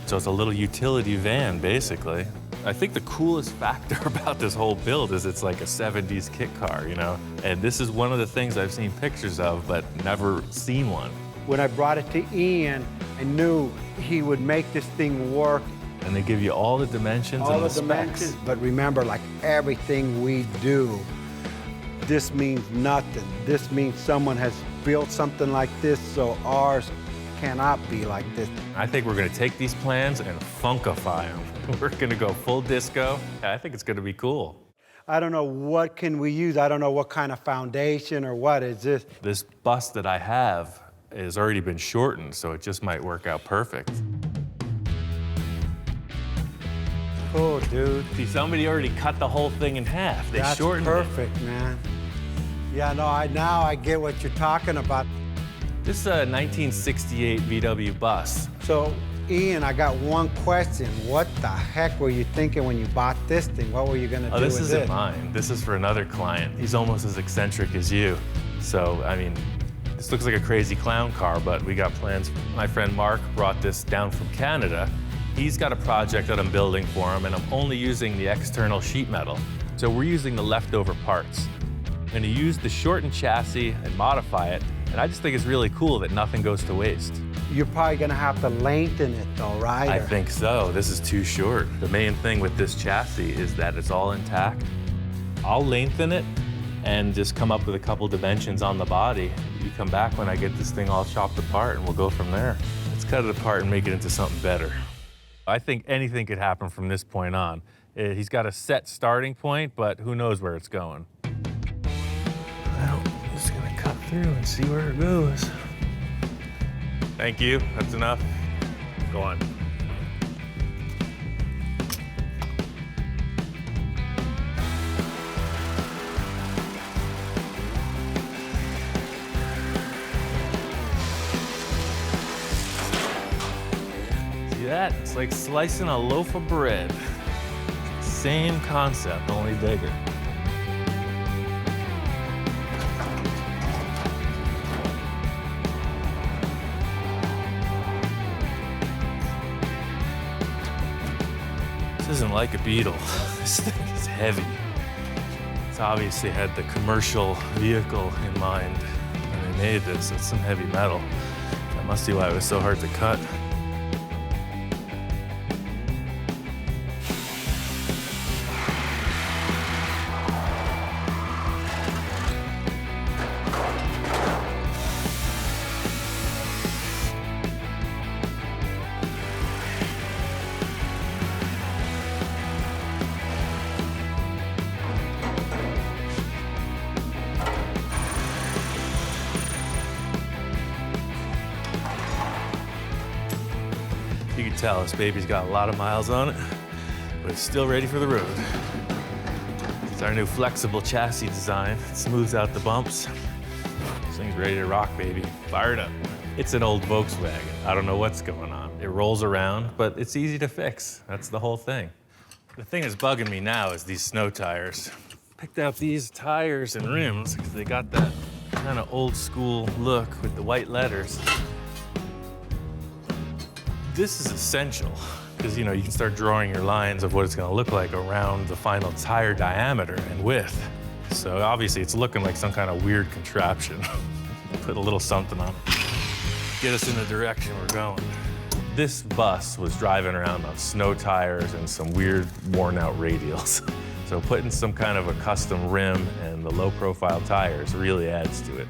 So it's a little utility van, basically. I think the coolest factor about this whole build is it's like a 70s kit car, you know? And this is one of the things I've seen pictures of, but never seen one.
When I brought it to Ian, I knew he would make this thing work.
And they give you all the dimensions
All
and
the
the
dimensions,
specs.
but remember, like everything we do, this means nothing. This means someone has built something like this, so ours cannot be like this.
I think we're gonna take these plans and funkify them. We're gonna go full disco. I think it's gonna be cool.
I don't know what can we use. I don't know what kind of foundation or what is this.
This bus that I have has already been shortened, so it just might work out perfect.
Oh, dude.
See, somebody already cut the whole thing in half. They
That's
shortened it.
perfect, man. Yeah, no, now I get what you're talking about.
This is a 1968 VW bus.
So Ian, I got one question. What the heck were you thinking when you bought this thing? What were you gonna do with it?
Oh, this isn't mine. This is for another client. He's almost as eccentric as you. So, I mean, this looks like a crazy clown car, but we got plans. My friend Mark brought this down from Canada. He's got a project that I'm building for him, and I'm only using the external sheet metal. So we're using the leftover parts. I'm gonna use the shortened chassis and modify it, and I just think it's really cool that nothing goes to waste.
You're probably gonna have to lengthen it though, right?
I
Or-
think so. This is too short. The main thing with this chassis is that it's all intact. I'll lengthen it and just come up with a couple dimensions on the body. You come back when I get this thing all chopped apart and we'll go from there. Let's cut it apart and make it into something better. I think anything could happen from this point on. He's got a set starting point, but who knows where it's going. Well, I'm just gonna cut through and see where it goes. Thank you, that's enough. Go on. See that? It's like slicing a loaf of bread. Same concept, only bigger. This isn't like a Beetle. This thing is heavy. It's obviously had the commercial vehicle in mind when they made this. It's some heavy metal. That must be why it was so hard to cut. You can tell this baby's got a lot of miles on it, but it's still ready for the road. It's our new flexible chassis design. It smooths out the bumps. This thing's ready to rock, baby. Fire it up. It's an old Volkswagen. I don't know what's going on. It rolls around, but it's easy to fix. That's the whole thing. The thing that's bugging me now is these snow tires. Picked out these tires and rims because they got that kind of old school look with the white letters. This is essential because, you know, you can start drawing your lines of what it's gonna look like around the final tire diameter and width. So obviously it's looking like some kind of weird contraption. Put a little something on it. Get us in the direction we're going. This bus was driving around on snow tires and some weird worn out radials. So putting some kind of a custom rim and the low profile tires really adds to it.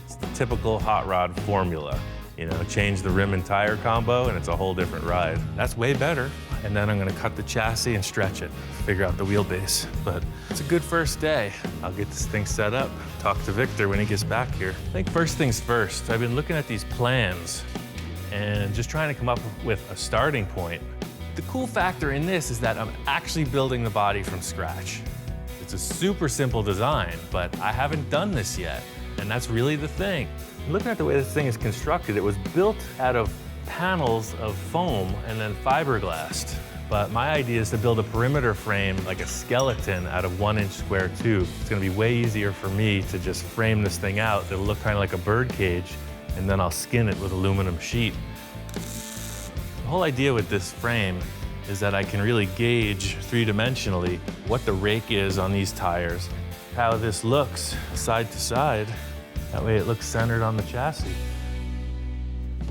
It's the typical hot rod formula. You know, change the rim and tire combo and it's a whole different ride. That's way better. And then I'm gonna cut the chassis and stretch it, figure out the wheelbase. But it's a good first day. I'll get this thing set up, talk to Victor when he gets back here. I think first things first, I've been looking at these plans and just trying to come up with a starting point. The cool factor in this is that I'm actually building the body from scratch. It's a super simple design, but I haven't done this yet. And that's really the thing. Looking at the way this thing is constructed, it was built out of panels of foam and then fiberglassed. But my idea is to build a perimeter frame, like a skeleton, out of 1-inch square tube. It's gonna be way easier for me to just frame this thing out. It'll look kind of like a bird cage, and then I'll skin it with aluminum sheet. The whole idea with this frame is that I can really gauge three-dimensionally what the rake is on these tires, how this looks side to side. That way it looks centered on the chassis.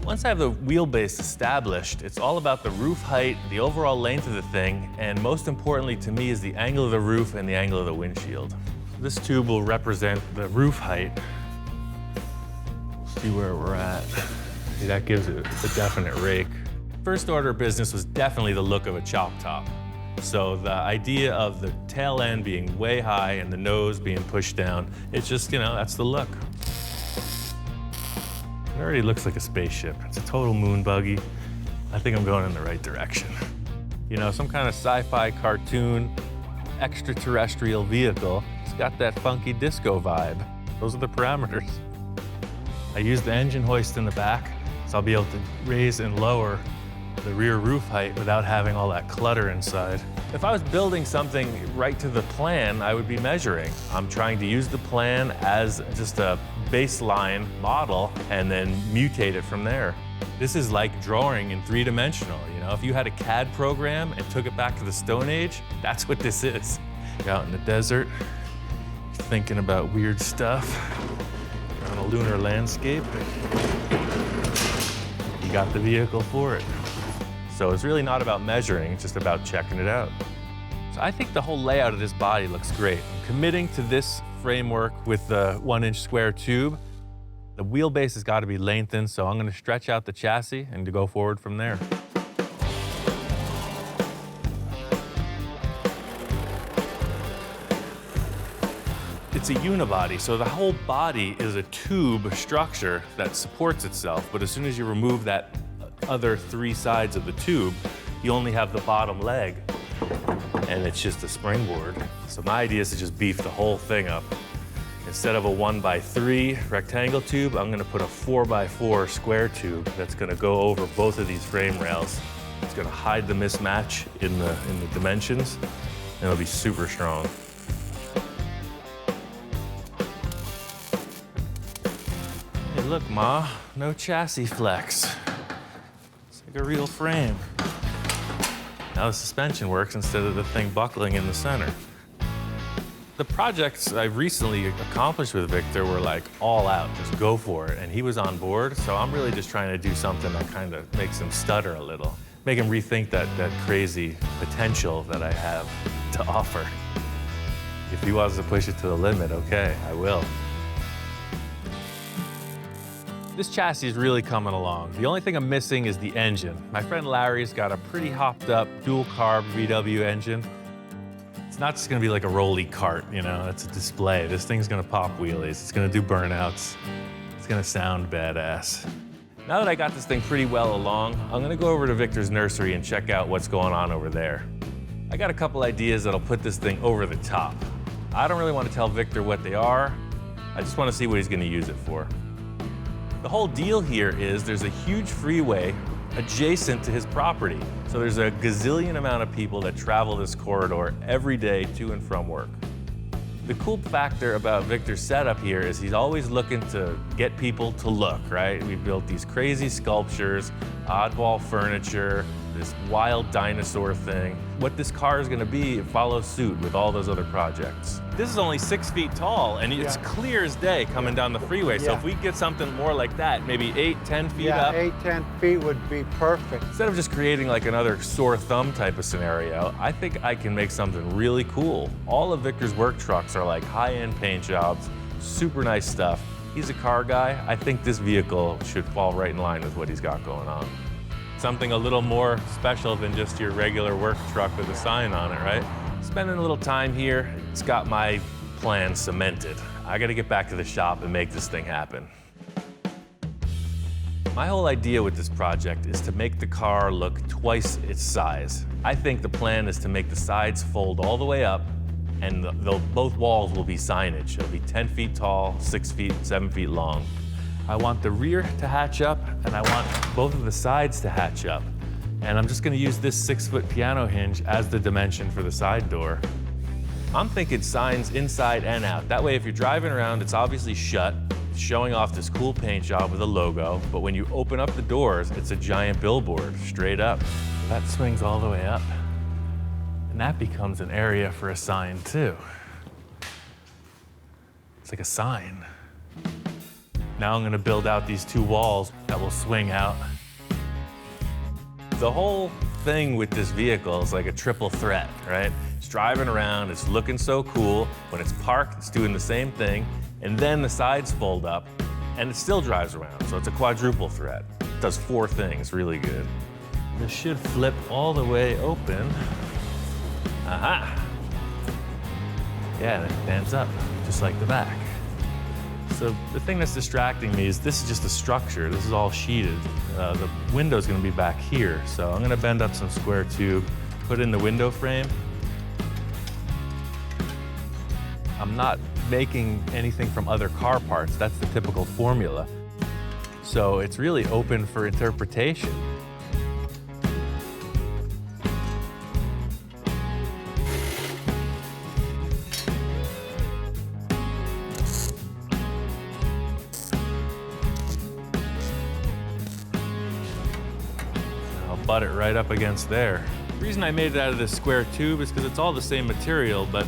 Once I have the wheelbase established, it's all about the roof height, the overall length of the thing, and most importantly to me is the angle of the roof and the angle of the windshield. This tube will represent the roof height. See where we're at. See, that gives it a definite rake. First order of business was definitely the look of a chop top. So the idea of the tail end being way high and the nose being pushed down, it's just, you know, that's the look. It already looks like a spaceship. It's a total moon buggy. I think I'm going in the right direction. You know, some kind of sci-fi cartoon, extraterrestrial vehicle. It's got that funky disco vibe. Those are the parameters. I used the engine hoist in the back, so I'll be able to raise and lower the rear roof height without having all that clutter inside. If I was building something right to the plan, I would be measuring. I'm trying to use the plan as just a baseline model and then mutate it from there. This is like drawing in three-dimensional, you know? If you had a CAD program and took it back to the Stone Age, that's what this is. You're out in the desert, you're thinking about weird stuff, you're on a lunar landscape, you got the vehicle for it. So it's really not about measuring, it's just about checking it out. So I think the whole layout of this body looks great. I'm committing to this framework with the 1-inch square tube. The wheelbase has got to be lengthened, so I'm going to stretch out the chassis and to go forward from there. It's a unibody, so the whole body is a tube structure that supports itself, but as soon as you remove that other 3 sides of the tube, you only have the bottom leg, and it's just a springboard. So my idea is to just beef the whole thing up. Instead of a 1x3 rectangle tube, I'm gonna put a 4x4 square tube that's gonna go over both of these frame rails. It's gonna hide the mismatch in the dimensions, and it'll be super strong. Hey, look, Ma, no chassis flex. It's like a real frame. Now the suspension works instead of the thing buckling in the center. The projects I've recently accomplished with Victor were like all out, just go for it. And he was on board, so I'm really just trying to do something that kind of makes him stutter a little. Make him rethink that crazy potential that I have to offer. If he wants to push it to the limit, okay, I will. This chassis is really coming along. The only thing I'm missing is the engine. My friend Larry's got a pretty hopped up dual carb VW engine. It's not just gonna be like a rolly cart, you know, it's a display. This thing's gonna pop wheelies, it's gonna do burnouts, it's gonna sound badass. Now that I got this thing pretty well along, I'm gonna go over to Victor's nursery and check out what's going on over there. I got a couple ideas that'll put this thing over the top. I don't really want to tell Victor what they are, I just want to see what he's gonna use it for. The whole deal here is there's a huge freeway adjacent to his property. So there's a gazillion amount of people that travel this corridor every day to and from work. The cool factor about Victor's setup here is he's always looking to get people to look, right? We built these crazy sculptures, oddball furniture, this wild dinosaur thing. What this car is gonna be, it follows suit with all those other projects. This is only 6 feet tall, and it's clear as day coming down the freeway. So if we get something more like that, maybe 8, 10 feet up.
8, 10 feet would be perfect.
Instead of just creating like another sore thumb type of scenario, I think I can make something really cool. All of Victor's work trucks are like high-end paint jobs, super nice stuff. He's a car guy. I think this vehicle should fall right in line with what he's got going on. Something a little more special than just your regular work truck with a sign on it, right? Spending a little time here, it's got my plan cemented. I gotta get back to the shop and make this thing happen. My whole idea with this project is to make the car look twice its size. I think the plan is to make the sides fold all the way up, and both walls will be signage. It'll be 10 feet tall, 6 feet, 7 feet long. I want the rear to hatch up, and I want both of the sides to hatch up. And I'm just gonna use this 6-foot piano hinge as the dimension for the side door. I'm thinking signs inside and out. That way, if you're driving around, it's obviously shut, showing off this cool paint job with a logo, but when you open up the doors, it's a giant billboard, straight up. That swings all the way up. And that becomes an area for a sign, too. It's like a sign. Now I'm gonna build out these 2 walls that will swing out. The whole thing with this vehicle is like a triple threat, right? It's driving around, it's looking so cool. When it's parked, it's doing the same thing. And then the sides fold up, and it still drives around. So it's a quadruple threat. It does 4 things really good. This should flip all the way open. Aha! Yeah, and it stands up, just like the back. So the thing that's distracting me is this is just a structure. This is all sheeted. The window's gonna be back here. So I'm gonna bend up some square tube, put in the window frame. I'm not making anything from other car parts. That's the typical formula. So it's really open for interpretation. butt it right up against there. The reason I made it out of this square tube is because it's all the same material, but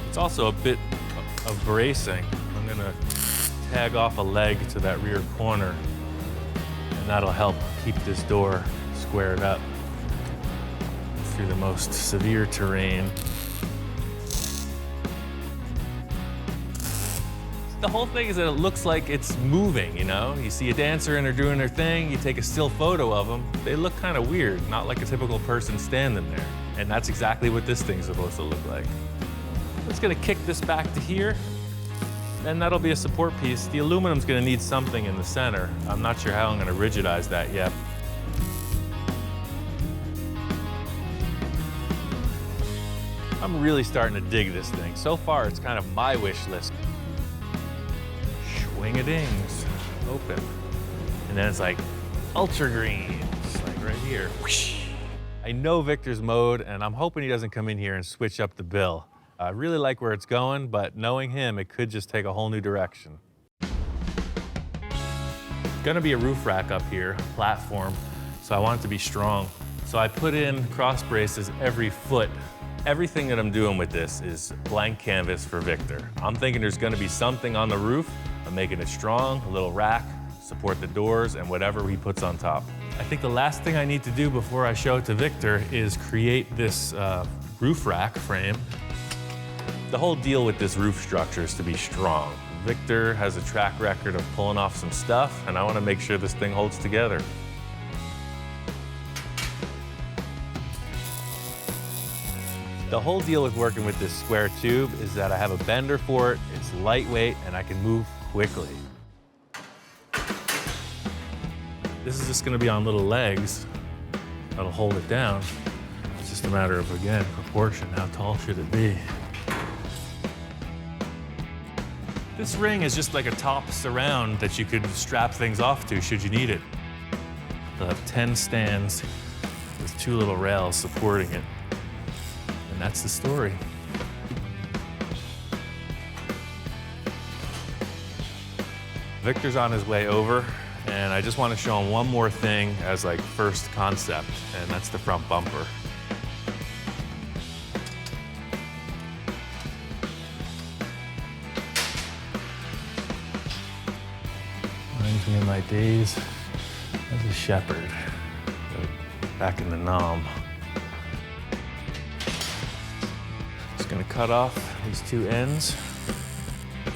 it's also a bit of bracing. I'm gonna tag off a leg to that rear corner, and that'll help keep this door squared up through the most severe terrain. The whole thing is that it looks like it's moving, you know? You see a dancer and they're doing their thing, you take a still photo of them, they look kind of weird, not like a typical person standing there. And that's exactly what this thing's supposed to look like. I'm just gonna kick this back to here, and that'll be a support piece. The aluminum's gonna need something in the center. I'm not sure how I'm gonna rigidize that yet. I'm really starting to dig this thing. So far, it's kind of my wish list. Swing-a-dings, open. And then it's like ultra green, just like right here. Whoosh. I know Victor's mode, and I'm hoping he doesn't come in here and switch up the bill. I really like where it's going, but knowing him, it could just take a whole new direction. It's gonna be a roof rack up here, platform, so I want it to be strong. So I put in cross braces every foot. Everything that I'm doing with this is blank canvas for Victor. I'm thinking there's gonna be something on the roof. I'm making it strong, a little rack, support the doors, and whatever he puts on top. I think the last thing I need to do before I show it to Victor is create this roof rack frame. The whole deal with this roof structure is to be strong. Victor has a track record of pulling off some stuff, and I want to make sure this thing holds together. The whole deal with working with this square tube is that I have a bender for it, it's lightweight, and I can move quickly. This is just gonna be on little legs that'll hold it down. It's just a matter of, again, proportion. How tall should it be? This ring is just like a top surround that you could strap things off to should you need it. They'll have 10 stands with 2 little rails supporting it. And that's the story. Victor's on his way over, and I just want to show him one more thing as like first concept, and that's the front bumper. Reminds me of my days as a shepherd back in the Nam. Just gonna cut off these 2 ends,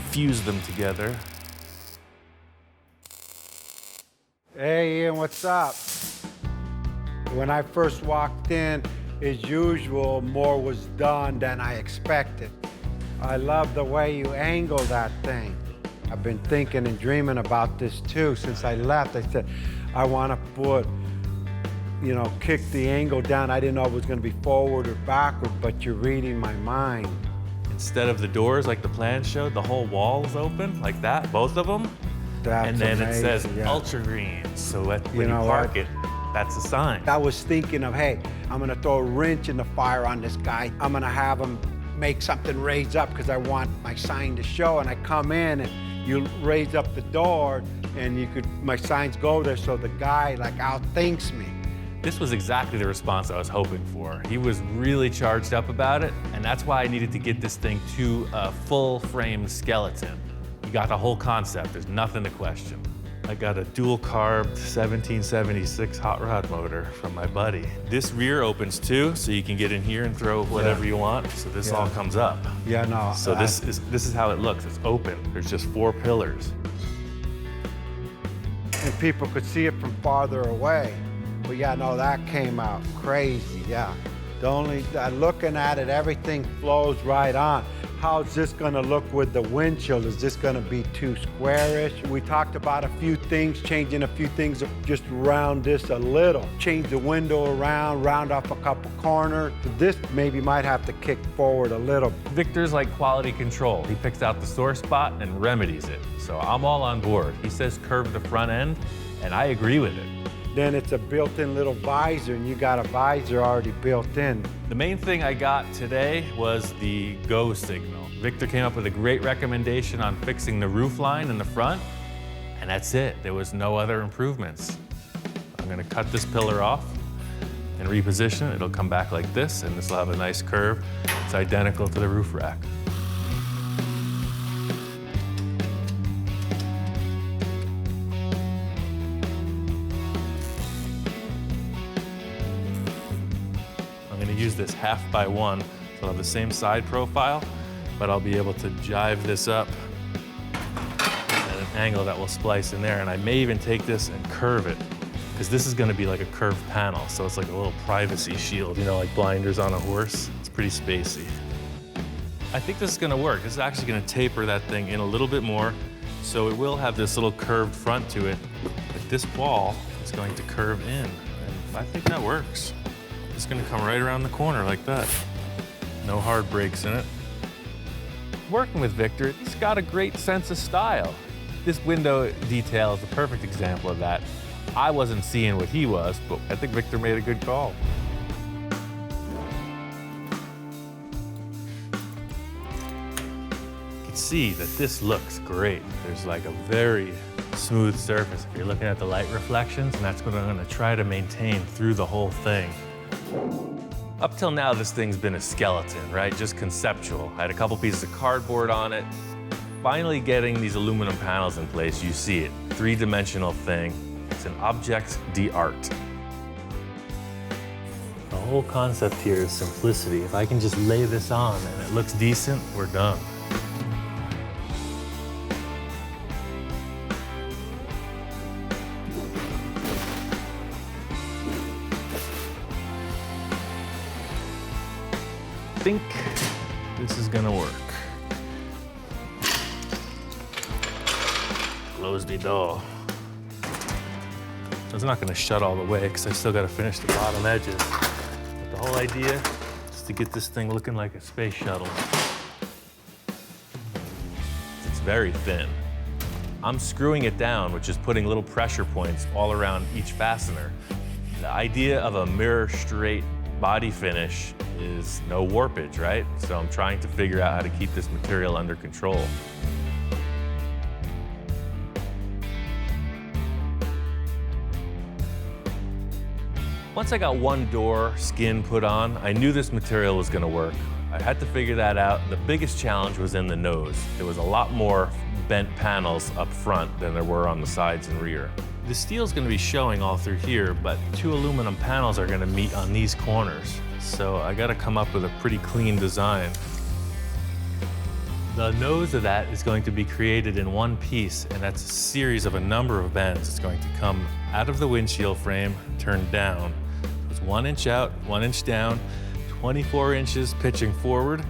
fuse them together.
Hey Ian, what's up? When I first walked in, as usual, more was done than I expected. I love the way you angle that thing. I've been thinking and dreaming about this too. Since I left, I said, I want to put, you know, kick the angle down. I didn't know it was going to be forward or backward, but you're reading my mind.
Instead of the doors like the plan showed, the whole wall's open like that, both of them.
That's
and then
amazing,
it says
yeah.
ultra green. So when you park it, that's a sign.
I was thinking of, hey, I'm gonna throw a wrench in the fire on this guy. I'm gonna have him make something raise up because I want my sign to show. And I come in and you raise up the door and my signs go there so the guy like outthinks me.
This was exactly the response I was hoping for. He was really charged up about it, and that's why I needed to get this thing to a full frame skeleton. You got the whole concept, there's nothing to question. I got a dual carbed 1776 hot rod motor from my buddy. This rear opens too, so you can get in here and throw whatever you want. So this all comes up.
Yeah, no.
So this is how it looks, it's open. There's just 4 pillars.
And people could see it from farther away. But yeah, no, that came out crazy, yeah. Looking at it, everything flows right on. How's this gonna look with the windshield? Is this gonna be too squarish? We talked about a few things, changing a few things, just round this a little. Change the window around, round off a couple corners. This maybe might have to kick forward a little.
Victor's like quality control. He picks out the sore spot and remedies it. So I'm all on board. He says curve the front end, and I agree with it.
Then it's a built-in little visor, and you got a visor already built in.
The main thing I got today was the go signal. Victor came up with a great recommendation on fixing the roof line in the front, and that's it. There was no other improvements. I'm gonna cut this pillar off, and reposition it, it'll come back like this, and this will have a nice curve. It's identical to the roof rack. I'm gonna use this 1/2x1, so it'll have the same side profile, but I'll be able to jive this up at an angle that will splice in there. And I may even take this and curve it, because this is gonna be like a curved panel, so it's like a little privacy shield, you know, like blinders on a horse. It's pretty spacey. I think this is gonna work. This is actually gonna taper that thing in a little bit more, so it will have this little curved front to it, but this wall is going to curve in, and I think that works. It's gonna come right around the corner like that. No hard breaks in it. Working with Victor, he's got a great sense of style. This window detail is a perfect example of that. I wasn't seeing what he was, but I think Victor made a good call. You can see that this looks great. There's like a very smooth surface if you're looking at the light reflections, and that's what I'm gonna try to maintain through the whole thing. Up till now, this thing's been a skeleton, right? Just conceptual. I had a couple pieces of cardboard on it. Finally getting these aluminum panels in place, you see it. Three-dimensional thing. It's an object d'art. The whole concept here is simplicity. If I can just lay this on and it looks decent, we're done. I think this is gonna work. Close the door. It's not gonna shut all the way because I still gotta finish the bottom edges. But the whole idea is to get this thing looking like a space shuttle. It's very thin. I'm screwing it down, which is putting little pressure points all around each fastener. The idea of a mirror straight body finish is no warpage, right? So I'm trying to figure out how to keep this material under control. Once I got one door skin put on, I knew this material was gonna work. I had to figure that out. The biggest challenge was in the nose. There was a lot more bent panels up front than there were on the sides and rear. The steel's gonna be showing all through here, but 2 aluminum panels are gonna meet on these corners. So I gotta come up with a pretty clean design. The nose of that is going to be created in one piece, and that's a series of a number of bends. It's going to come out of the windshield frame, turn down. It's 1 inch out, 1 inch down, 24 inches pitching forward,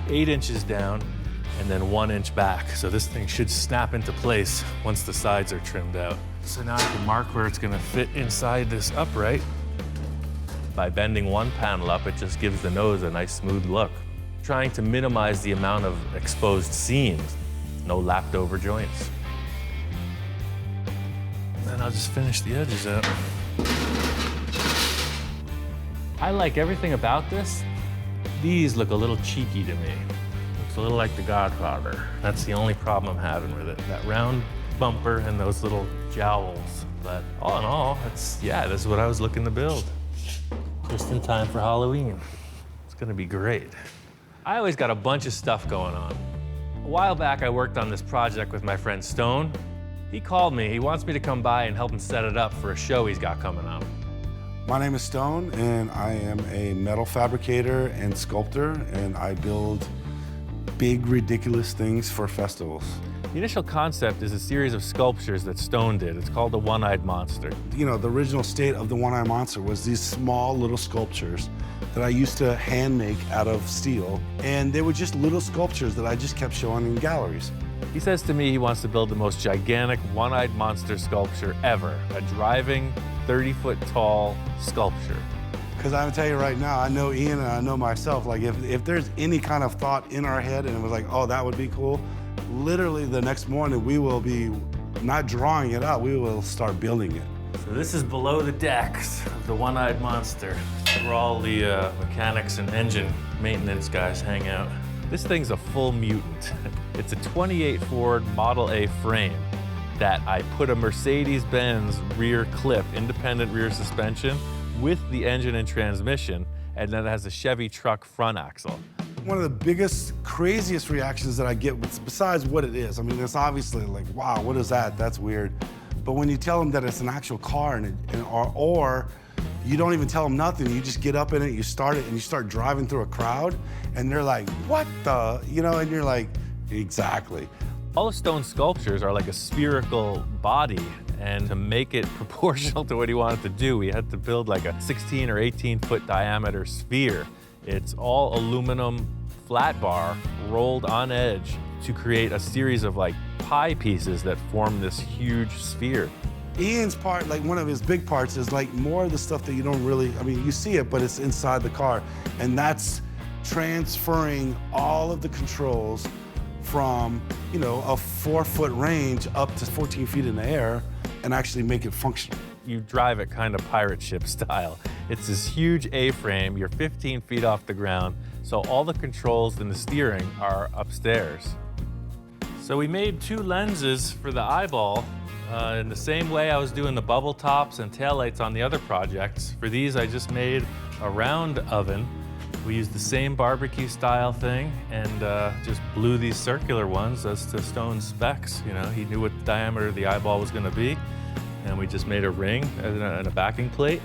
8 inches down, and then 1 inch back. So this thing should snap into place once the sides are trimmed out. So now I can mark where it's gonna fit inside this upright. By bending one panel up, it just gives the nose a nice smooth look. Trying to minimize the amount of exposed seams, no lapped over joints. Then I'll just finish the edges out. I like everything about this. These look a little cheeky to me. Looks a little like The Godfather. That's the only problem I'm having with it. That round bumper and those little jowls. But all in all, this is what I was looking to build. Just in time for Halloween. It's gonna be great. I always got a bunch of stuff going on. A while back, I worked on this project with my friend Stone. He called me. He wants me to come by and help him set it up for a show he's got coming up.
My name is Stone, and I am a metal fabricator and sculptor, and I build big, ridiculous things for festivals.
The initial concept is a series of sculptures that Stone did. It's called the One-Eyed Monster.
You know, the original state of the One-Eyed Monster was these small little sculptures that I used to hand make out of steel, and they were just little sculptures that I just kept showing in galleries.
He says to me he wants to build the most gigantic one-eyed monster sculpture ever, a driving 30-foot tall sculpture.
Because I'm gonna tell you right now, I know Ian and I know myself, like if there's any kind of thought in our head and it was like, oh, that would be cool, literally the next morning we will be not drawing it out, we will start building it.
So this is below the decks of the One-Eyed Monster, where all the mechanics and engine maintenance guys hang out. This thing's a full mutant. It's a 28 Ford Model A frame that I put a Mercedes-Benz rear clip, independent rear suspension, with the engine and transmission, and then it has a Chevy truck front axle.
One of the biggest, craziest reactions that I get, besides what it is, I mean, it's obviously like, wow, what is that? That's weird. But when you tell them that it's an actual car, or you don't even tell them nothing, you just get up in it, you start it, and you start driving through a crowd, and they're like, what the, you know, and you're like, exactly.
All the stone sculptures are like a spherical body, and to make it proportional to what he wanted to do, we had to build like a 16 or 18-foot diameter sphere. It's all aluminum flat bar rolled on edge to create a series of like pie pieces that form this huge sphere.
Ian's part, like one of his big parts, is like more of the stuff that you don't really, I mean, you see it, but it's inside the car. And that's transferring all of the controls from, you know, a 4-foot range up to 14 feet in the air and actually make it functional.
You drive it kind of pirate ship style. It's this huge A-frame, you're 15 feet off the ground, so all the controls and the steering are upstairs. So we made 2 lenses for the eyeball. In the same way I was doing the bubble tops and taillights on the other projects. For these, I just made a round oven. We used the same barbecue style thing and just blew these circular ones as to Stone's specs. You know, he knew what the diameter of the eyeball was gonna be. And we just made a ring and a backing plate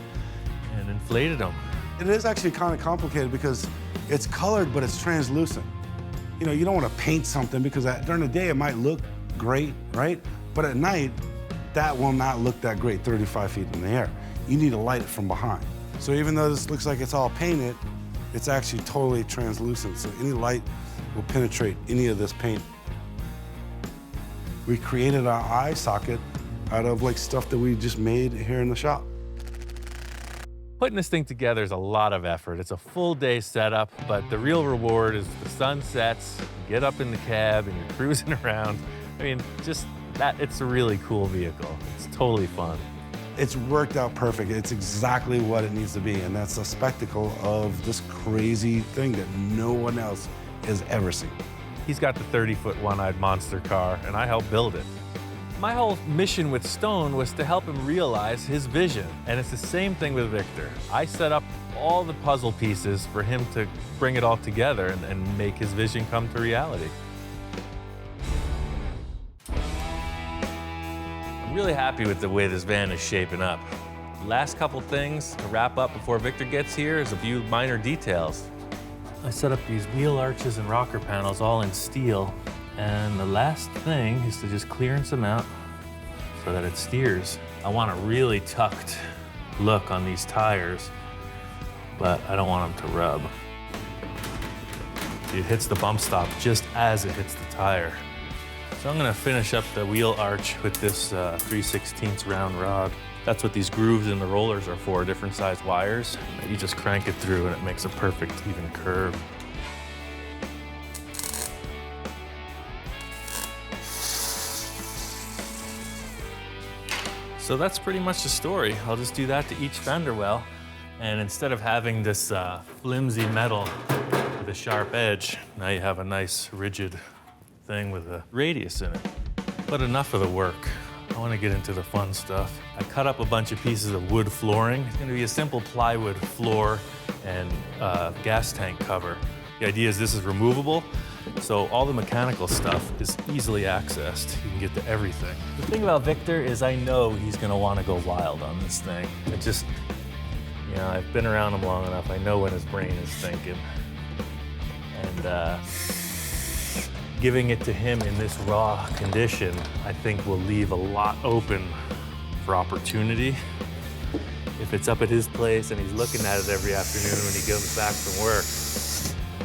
and inflated them.
It is actually kind of complicated because it's colored, but it's translucent. You know, you don't want to paint something because during the day it might look great, right? But at night, that will not look that great 35 feet in the air. You need to light it from behind. So even though this looks like it's all painted, it's actually totally translucent. So any light will penetrate any of this paint. We created our eye socket out of like stuff that we just made here in the shop.
Putting this thing together is a lot of effort. It's a full day setup, but the real reward is the sun sets, you get up in the cab and you're cruising around. I mean, just that, it's a really cool vehicle. It's totally fun.
It's worked out perfect. It's exactly what it needs to be, and that's a spectacle of this crazy thing that no one else has ever seen.
He's got the 30-foot one-eyed monster car, and I helped build it. My whole mission with Stone was to help him realize his vision, and it's the same thing with Victor. I set up all the puzzle pieces for him to bring it all together and make his vision come to reality. I'm really happy with the way this van is shaping up. Last couple things to wrap up before Victor gets here is a few minor details. I set up these wheel arches and rocker panels all in steel. And the last thing is to just clearance them out so that it steers. I want a really tucked look on these tires, but I don't want them to rub. It hits the bump stop just as it hits the tire. So I'm gonna finish up the wheel arch with this 3/16 round rod. That's what these grooves in the rollers are for, different size wires. You just crank it through and it makes a perfect even curve. So that's pretty much the story. I'll just do that to each fender well. And instead of having this flimsy metal with a sharp edge, now you have a nice rigid thing with a radius in it. But enough of the work. I want to get into the fun stuff. I cut up a bunch of pieces of wood flooring. It's going to be a simple plywood floor and gas tank cover. The idea is this is removable, so all the mechanical stuff is easily accessed. You can get to everything. The thing about Victor is I know he's going to want to go wild on this thing. It just, you know, I've been around him long enough. I know when his brain is thinking. And giving it to him in this raw condition, I think will leave a lot open for opportunity. If it's up at his place and he's looking at it every afternoon when he comes back from work,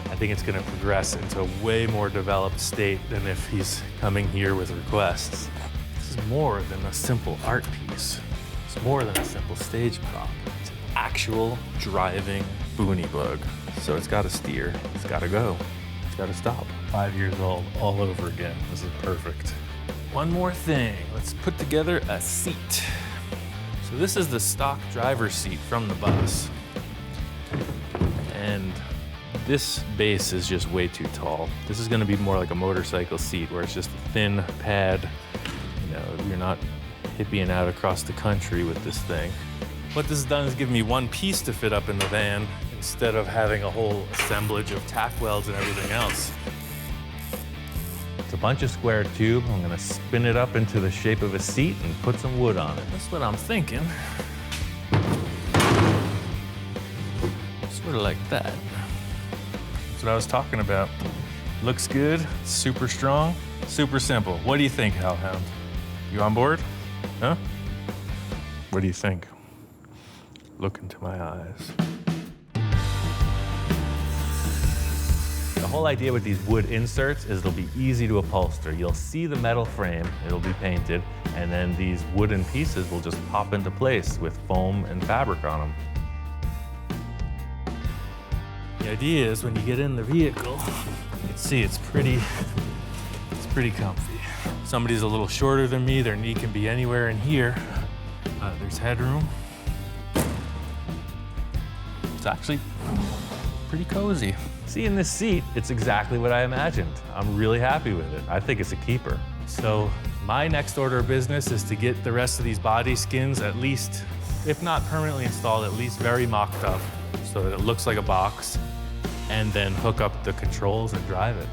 I think it's gonna progress into a way more developed state than if he's coming here with requests. This is more than a simple art piece. It's more than a simple stage prop. It's an actual driving Boonie Bug. So it's gotta steer, it's gotta go, it's gotta stop. 5 years old, all over again. This is perfect. One more thing, let's put together a seat. So this is the stock driver's seat from the bus. And this base is just way too tall. This is gonna be more like a motorcycle seat where it's just a thin pad. You know, you're not hippieing out across the country with this thing. What this has done is give me one piece to fit up in the van instead of having a whole assemblage of tack welds and everything else. It's a bunch of square tube. I'm gonna spin it up into the shape of a seat and put some wood on it. That's what I'm thinking. Sort of like that. That's what I was talking about. Looks good, super strong, super simple. What do you think, Hellhound? You on board? Huh? What do you think? Look into my eyes. The whole idea with these wood inserts is they'll be easy to upholster. You'll see the metal frame, it'll be painted, and then these wooden pieces will just pop into place with foam and fabric on them. The idea is when you get in the vehicle, you can see it's pretty comfy. Somebody's a little shorter than me, their knee can be anywhere in here. There's headroom. It's actually pretty cozy. See, in this seat, it's exactly what I imagined. I'm really happy with it. I think it's a keeper. So my next order of business is to get the rest of these body skins at least, if not permanently installed, at least very mocked up so that it looks like a box, and then hook up the controls and drive it.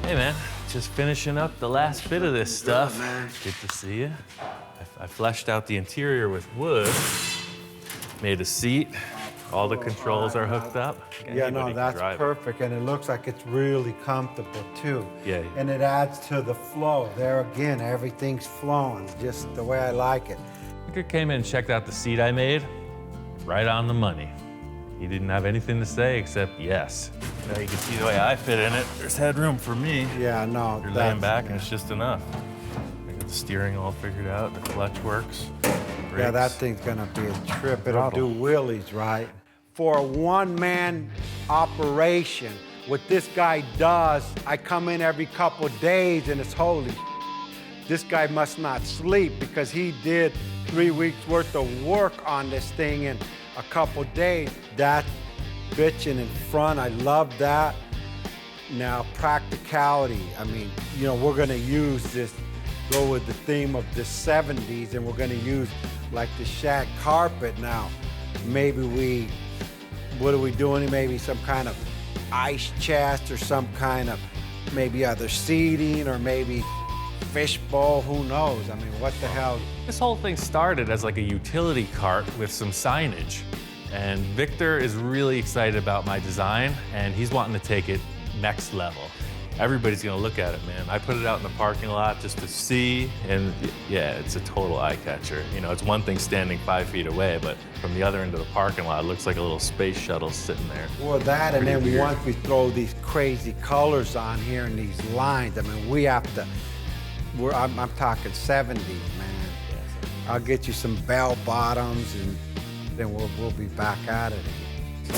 Hey man, just finishing up the last bit of this stuff. Good to see you. I fleshed out the interior with wood, made a seat, all the controls are hooked up.
Yeah, no, that's perfect, and it looks like it's really comfortable too.
Yeah.
And it adds to the flow. There again, everything's flowing just the way I like it.
Victor came in and checked out the seat I made, right on the money. He didn't have anything to say except yes. Now you can see the way I fit in it. There's headroom for me.
Yeah, no.
You're laying back and it's just enough. I got the steering all figured out, the clutch works. Brakes.
Yeah, that thing's gonna be a trip. It'll do wheelies, right? For a one-man operation, what this guy does, I come in every couple days and it's holy. This guy must not sleep because he did 3 weeks worth of work on this thing in a couple days. That bitching in front, I love that. Now, practicality. I mean, you know, we're gonna use this, go with the theme of the 70s, and we're gonna use like the shag carpet now. Maybe what are we doing? Maybe some kind of ice chest or some kind of maybe other seating or maybe fishbowl, who knows? I mean, what the hell?
This whole thing started as like a utility cart with some signage. And Victor is really excited about my design and he's wanting to take it next level. Everybody's gonna look at it, man. I put it out in the parking lot just to see, and yeah, it's a total eye catcher. You know, it's one thing standing 5 feet away, but from the other end of the parking lot, it looks like a little space shuttle sitting there.
Well, that, and then
weird.
Once we throw these crazy colors on here and these lines, I mean, we have to, I'm talking 70s, man. I'll get you some bell bottoms and then we'll be back at it again.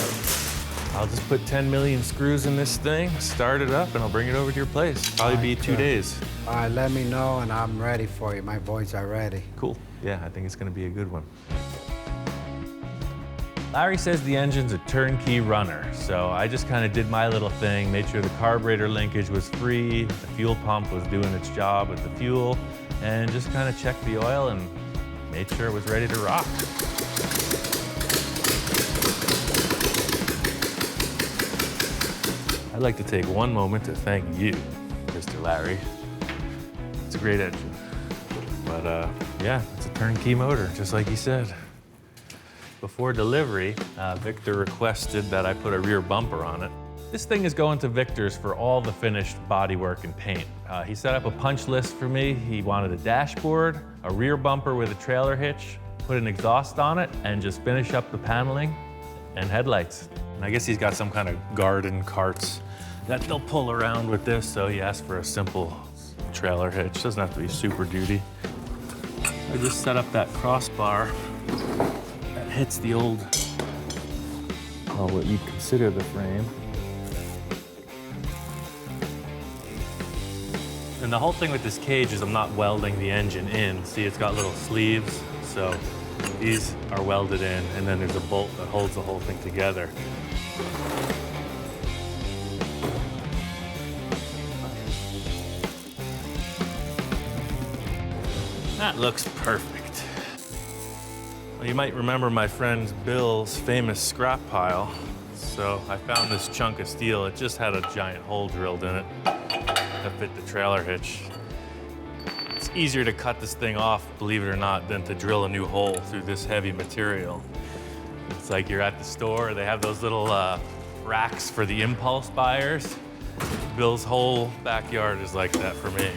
I'll just put 10 million screws in this thing, start it up, and I'll bring it over to your place. Probably be 2 days.
All right, let me know, and I'm ready for you. My boys are ready.
Cool. Yeah, I think it's gonna be a good one. Larry says the engine's a turnkey runner, so I just kind of did my little thing, made sure the carburetor linkage was free, the fuel pump was doing its job with the fuel, and just kind of checked the oil and made sure it was ready to rock. I'd like to take one moment to thank you, Mr. Larry. It's a great engine. But yeah, it's a turnkey motor, just like he said. Before delivery, Victor requested that I put a rear bumper on it. This thing is going to Victor's for all the finished bodywork and paint. He set up a punch list for me. He wanted a dashboard, a rear bumper with a trailer hitch, put an exhaust on it, and just finish up the paneling and headlights. And I guess he's got some kind of garden carts that they'll pull around with this, so he asked for a simple trailer hitch. Doesn't have to be super duty. I just set up that crossbar that hits the old, well, what you'd consider the frame. And the whole thing with this cage is I'm not welding the engine in. See, it's got little sleeves, so these are welded in, and then there's a bolt that holds the whole thing together. That looks perfect. Well, you might remember my friend Bill's famous scrap pile. So I found this chunk of steel. It just had a giant hole drilled in it that fit the trailer hitch. It's easier to cut this thing off, believe it or not, than to drill a new hole through this heavy material. It's like you're at the store, they have those little racks for the impulse buyers. Bill's whole backyard is like that for me.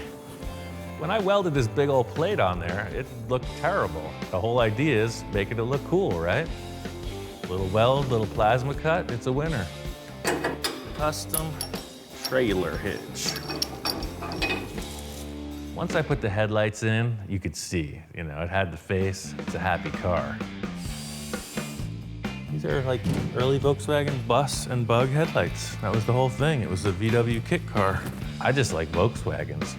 When I welded this big old plate on there, it looked terrible. The whole idea is making it look cool, right? Little weld, little plasma cut, it's a winner. Custom trailer hitch. Once I put the headlights in, you could see, you know, it had the face, it's a happy car. These are like early Volkswagen bus and bug headlights. That was the whole thing. It was a VW kit car. I just like Volkswagens.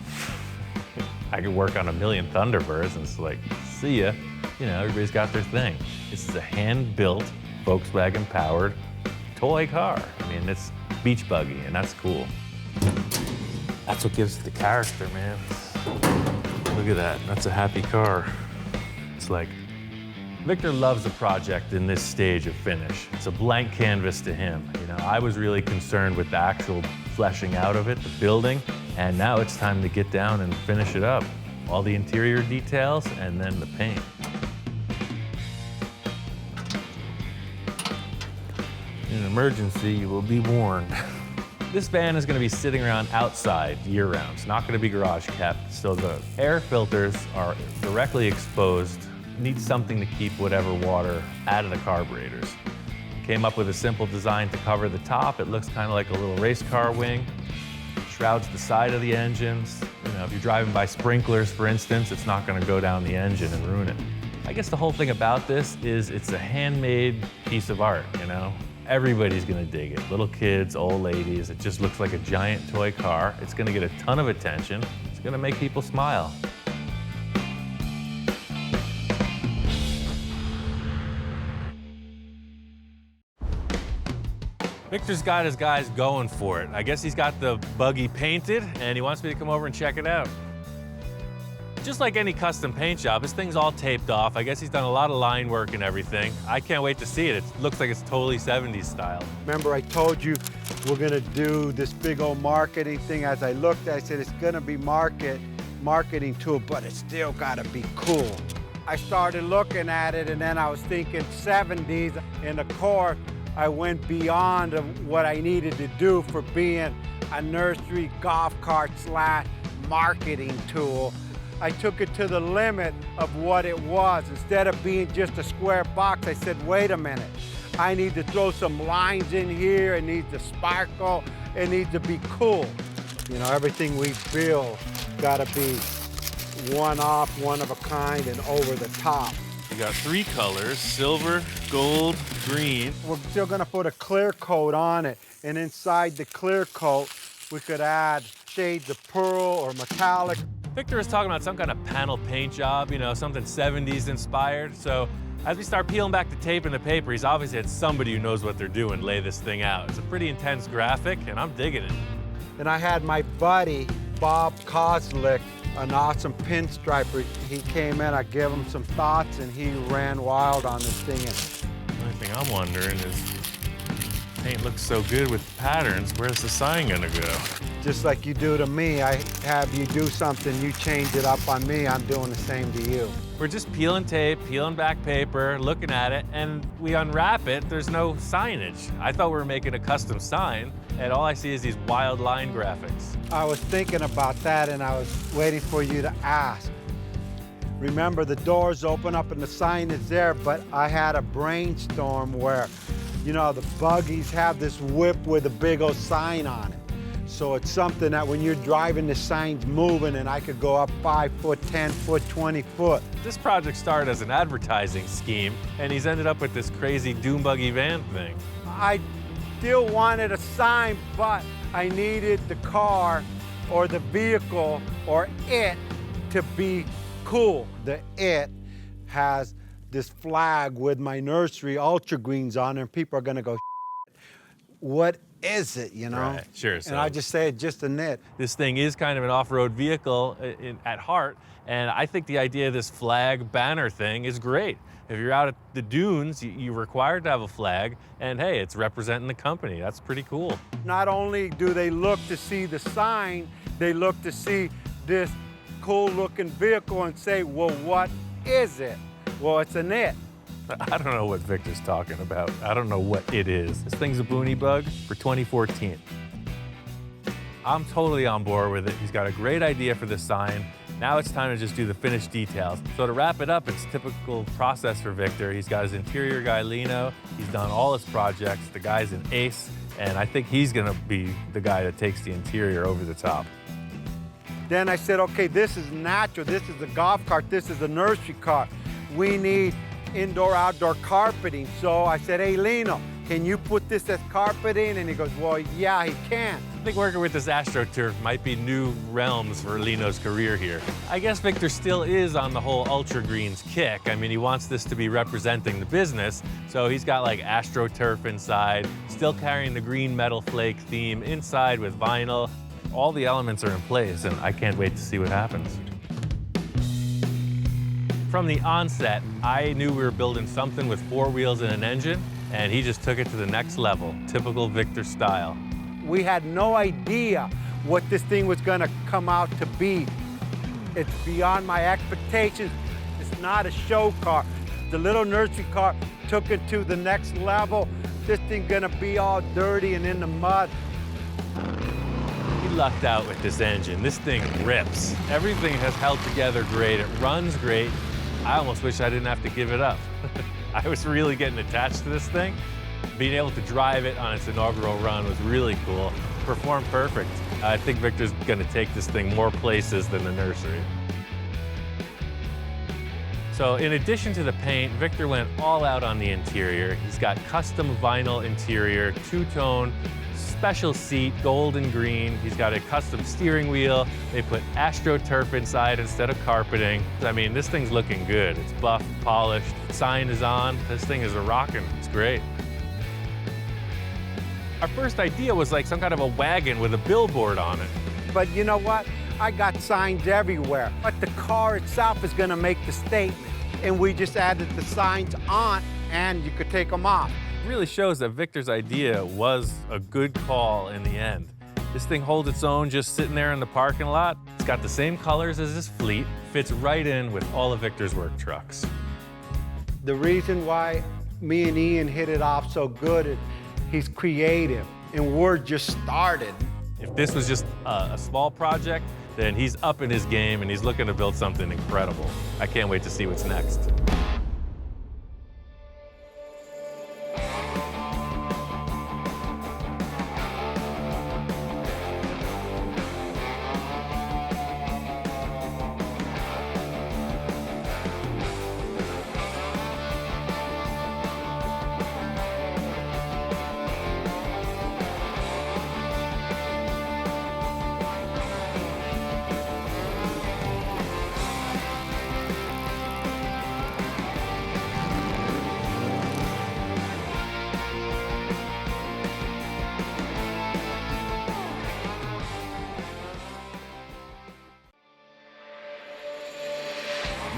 I could work on a million Thunderbirds and it's like, see ya. You know, everybody's got their thing. This is a hand-built Volkswagen-powered toy car. I mean, it's beach buggy, and that's cool. That's what gives it the character, man. Look at that, that's a happy car. It's like, Victor loves the project in this stage of finish. It's a blank canvas to him. You know, I was really concerned with the actual fleshing out of it, the building, and now it's time to get down and finish it up. All the interior details and then the paint. In an emergency, you will be warned. This van is going to be sitting around outside year-round. It's not going to be garage kept, so the air filters are directly exposed. Need something to keep whatever water out of the carburetors. Came up with a simple design to cover the top. It looks kind of like a little race car wing. Shrouds the side of the engines. You know, if you're driving by sprinklers, for instance, it's not going to go down the engine and ruin it. I guess the whole thing about this is it's a handmade piece of art, you know? Everybody's gonna dig it. Little kids, old ladies. It just looks like a giant toy car. It's gonna get a ton of attention. It's gonna make people smile. Victor's got his guys going for it. I guess he's got the buggy painted and he wants me to come over and check it out. Just like any custom paint job, this thing's all taped off. I guess he's done a lot of line work and everything. I can't wait to see it. It looks like it's totally 70s style.
Remember I told you we're gonna do this big old marketing thing. As I looked, I said it's gonna be marketing tool, but it's still gotta be cool. I started looking at it and then I was thinking 70s. In the core, I went beyond of what I needed to do for being a nursery golf cart / marketing tool. I took it to the limit of what it was. Instead of being just a square box, I said, wait a minute. I need to throw some lines in here. It needs to sparkle. It needs to be cool. You know, everything we build gotta be one-off, one of a kind, and over the top.
You got 3 colors, silver, gold, green.
We're still gonna put a clear coat on it. And inside the clear coat, we could add shades of pearl or metallic.
Victor was talking about some kind of panel paint job, you know, something 70s inspired. So as we start peeling back the tape and the paper, he's obviously had somebody who knows what they're doing lay this thing out. It's a pretty intense graphic, and I'm digging it.
And I had my buddy, Bob Kozlik, an awesome pinstriper. He came in, I gave him some thoughts, and he ran wild on this thing.
The only thing I'm wondering is, paint looks so good with patterns, where's the sign gonna go?
Just like you do to me, I have you do something, you change it up on me, I'm doing the same to you.
We're just peeling tape, peeling back paper, looking at it, and we unwrap it, there's no signage. I thought we were making a custom sign, and all I see is these wild line graphics.
I was thinking about that, and I was waiting for you to ask. Remember, the doors open up and the sign is there, but I had a brainstorm where, you know, the buggies have this whip with a big old sign on it. So it's something that when you're driving, the sign's moving, and I could go up 5 foot, 10 foot, 20 foot.
This project started as an advertising scheme, and he's ended up with this crazy dune buggy van thing.
I still wanted a sign, but I needed the car or the vehicle or it to be cool. The it has this flag with my nursery ultra greens on it, and people are gonna go, what is it, you know?
Right, sure.
And I just say it's just a knit.
This thing is kind of an off-road vehicle at heart, and I think the idea of this flag banner thing is great. If you're out at the dunes, you're required to have a flag, and hey, it's representing the company. That's pretty cool.
Not only do they look to see the sign, they look to see this cool-looking vehicle and say, well, what is it? Well, it's a knit.
I don't know what Victor's talking about. I don't know what it is. This thing's a Boonie Bug for 2014. I'm totally on board with it. He's got a great idea for this sign. Now it's time to just do the finished details. So to wrap it up, it's typical process for Victor. He's got his interior guy, Lino. He's done all his projects. The guy's an ace, and I think he's gonna be the guy that takes the interior over the top.
Then I said, okay, this is natural. This is a golf cart. This is a nursery cart. We need indoor-outdoor carpeting. So I said, hey, Lino, can you put this as carpeting? And he goes, well, yeah, he can.
I think working with this AstroTurf might be new realms for Lino's career here. I guess Victor still is on the whole Ultra Greens kick. I mean, he wants this to be representing the business, so he's got like AstroTurf inside, still carrying the green metal flake theme inside with vinyl. All the elements are in place, and I can't wait to see what happens. From the onset, I knew we were building something with 4 wheels and an engine, and he just took it to the next level, typical Victor style.
We had no idea what this thing was gonna come out to be. It's beyond my expectations. It's not a show car. The little nursery car took it to the next level. This thing gonna be all dirty and in the mud.
He lucked out with this engine. This thing rips. Everything has held together great. It runs great. I almost wish I didn't have to give it up. I was really getting attached to this thing. Being able to drive it on its inaugural run was really cool. Performed perfect. I think Victor's gonna take this thing more places than the nursery. So in addition to the paint, Victor went all out on the interior. He's got custom vinyl interior, two-tone, special seat, gold and green. He's got a custom steering wheel. They put AstroTurf inside instead of carpeting. I mean, this thing's looking good. It's buffed, polished, sign is on. This thing is a rockin'. It's great. Our first idea was like some kind of a wagon with a billboard on it.
But you know what? I got signs everywhere. But the car itself is gonna make the statement. And we just added the signs on, and you could take them off.
It really shows that Victor's idea was a good call in the end. This thing holds its own just sitting there in the parking lot. It's got the same colors as his fleet, fits right in with all of Victor's work trucks.
The reason why me and Ian hit it off so good is he's creative, and we're just started.
If this was just a small project, then he's up in his game and he's looking to build something incredible. I can't wait to see what's next.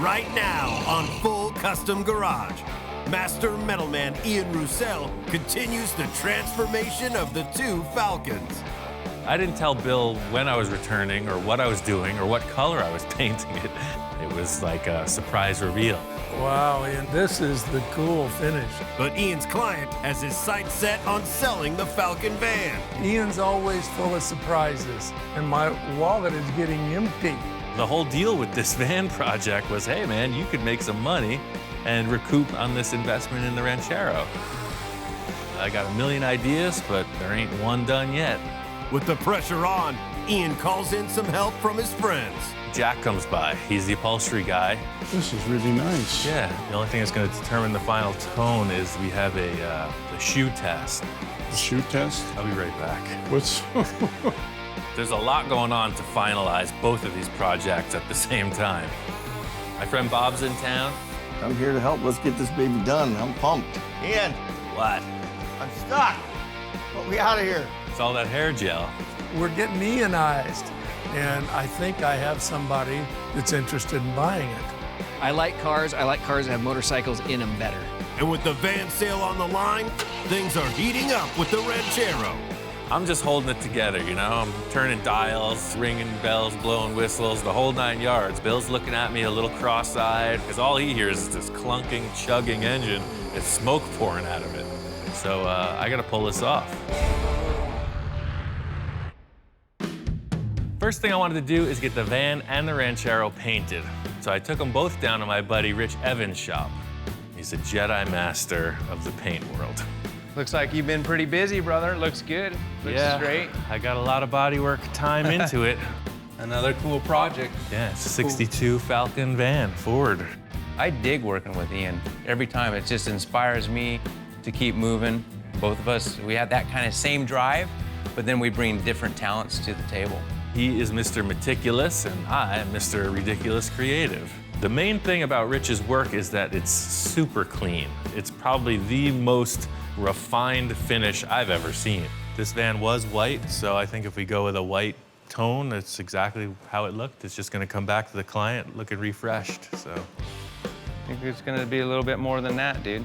Right now on Full Custom Garage, Master Metalman Ian Roussel continues the transformation of the 2 Falcons.
I didn't tell Bill when I was returning or what I was doing or what color I was painting it. It was like a surprise reveal.
Wow, Ian, this is the cool finish.
But Ian's client has his sights set on selling the Falcon van.
Ian's always full of surprises, and my wallet is getting empty.
The whole deal with this van project was, hey man, you could make some money and recoup on this investment in the Ranchero. I got a million ideas, but there ain't one done yet.
With the pressure on, Ian calls in some help from his friends.
Jack comes by. He's the upholstery guy.
This is really nice.
Yeah, the only thing that's going to determine the final tone is we have the shoe test.
The shoe test?
I'll be right back.
What's...
There's a lot going on to finalize both of these projects at the same time. My friend Bob's in town.
I'm here to help. Let's get this baby done. I'm pumped.
Ian,
What?
I'm stuck.
Put me out of here.
It's all that hair gel.
We're getting Ianized, and I think I have somebody that's interested in buying it.
I like cars. I like cars that have motorcycles in them better.
And with the van sale on the line, things are heating up with the Ranchero.
I'm just holding it together, you know? I'm turning dials, ringing bells, blowing whistles, the whole 9 yards. Bill's looking at me a little cross-eyed, because all he hears is this clunking, chugging engine and smoke pouring out of it. So I gotta pull this off. First thing I wanted to do is get the van and the Ranchero painted. So I took them both down to my buddy Rich Evans' shop. He's a Jedi master of the paint world.
Looks like you've been pretty busy, brother. Looks good. Looks straight.
I got a lot of bodywork time into it.
Another cool project.
Yeah, it's a 62 Falcon van, Ford.
I dig working with Ian. Every time it just inspires me to keep moving. Both of us, we have that kind of same drive, but then we bring different talents to the table.
He is Mr. Meticulous, and I am Mr. Ridiculous Creative. The main thing about Rich's work is that it's super clean. It's probably the most refined finish I've ever seen. This van was white, so I think if we go with a white tone, it's exactly how it looked. It's just gonna come back to the client looking refreshed, so.
I think it's gonna be a little bit more than that, dude.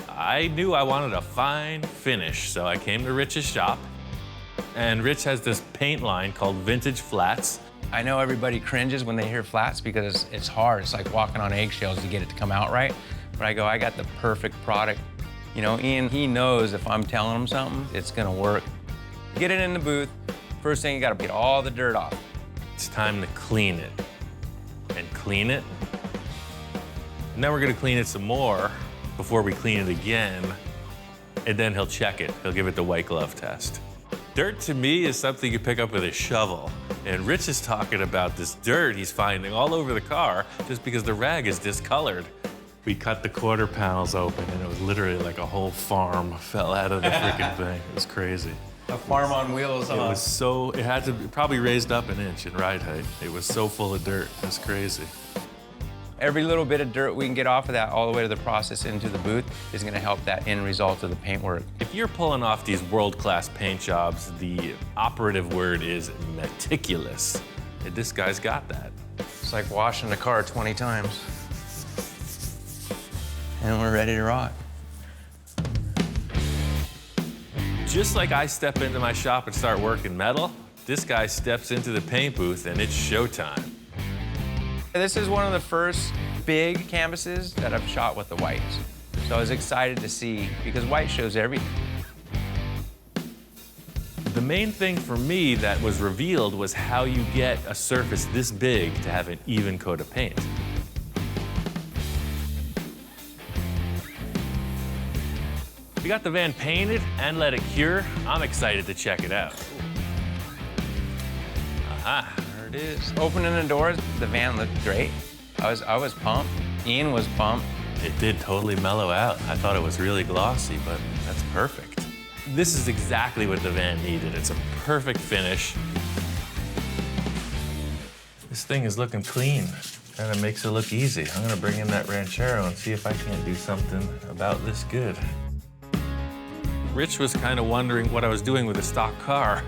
I knew I wanted a fine finish, so I came to Rich's shop, and Rich has this paint line called Vintage Flats.
I know everybody cringes when they hear flats because it's hard. It's like walking on eggshells to get it to come out right. But I go, I got the perfect product. You know, Ian, he knows if I'm telling him something, it's gonna work. Get it in the booth. First thing, you gotta get all the dirt off.
It's time to clean it, and clean it. And then we're gonna clean it some more before we clean it again, and then he'll check it. He'll give it the white glove test. Dirt to me is something you pick up with a shovel. And Rich is talking about this dirt he's finding all over the car just because the rag is discolored. We cut the quarter panels open, and it was literally like a whole farm fell out of the freaking thing. It was crazy.
A farm on wheels,
It was so, it had to be probably raised up an inch in ride height. It was so full of dirt. It was crazy.
Every little bit of dirt we can get off of that all the way to the process into the booth is gonna help that end result of the paintwork.
If you're pulling off these world-class paint jobs, the operative word is meticulous. And this guy's got that.
It's like washing the car 20 times. And we're ready to rock.
Just like I step into my shop and start working metal, this guy steps into the paint booth and it's showtime.
This is one of the first big canvases that I've shot with the whites. So I was excited to see, because white shows everything.
The main thing for me that was revealed was how you get a surface this big to have an even coat of paint. We got the van painted and let it cure. I'm excited to check it out. Aha.
There it is. Opening the doors, the van looked great. I was pumped. Ian was pumped.
It did totally mellow out. I thought it was really glossy, but that's perfect. This is exactly what the van needed. It's a perfect finish. This thing is looking clean, and it makes it look easy. I'm gonna bring in that Ranchero and see if I can't do something about this good. Rich was kind of wondering what I was doing with a stock car,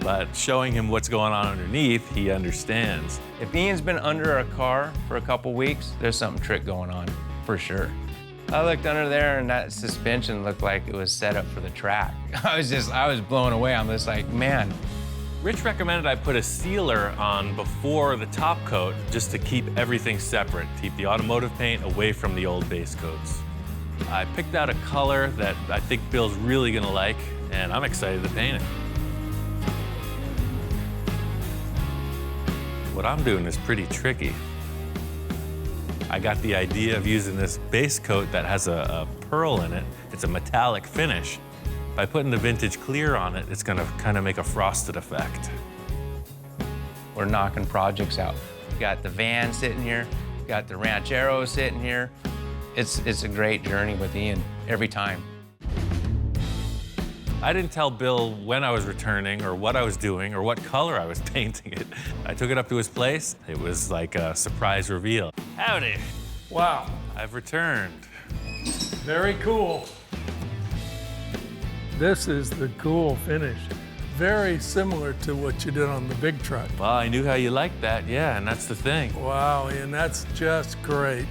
but showing him what's going on underneath, he understands.
If Ian's been under a car for a couple weeks, there's something trick going on, for sure. I looked under there and that suspension looked like it was set up for the track. I was blown away. I'm just like, man.
Rich recommended I put a sealer on before the top coat just to keep everything separate, keep the automotive paint away from the old base coats. I picked out a color that I think Bill's really gonna like, and I'm excited to paint it. What I'm doing is pretty tricky. I got the idea of using this base coat that has a pearl in it. It's a metallic finish. By putting the vintage clear on it, it's gonna kind of make a frosted effect.
We're knocking projects out. We got the van sitting here, got the Ranchero sitting here. It's a great journey with Ian every time.
I didn't tell Bill when I was returning or what I was doing or what color I was painting it. I took it up to his place. It was like a surprise reveal. Howdy.
Wow,
I've returned.
very cool. This is the cool finish. Very similar to what you did on the big truck.
Well, I knew how you liked that, yeah, and that's the thing.
Wow, Ian, that's just great.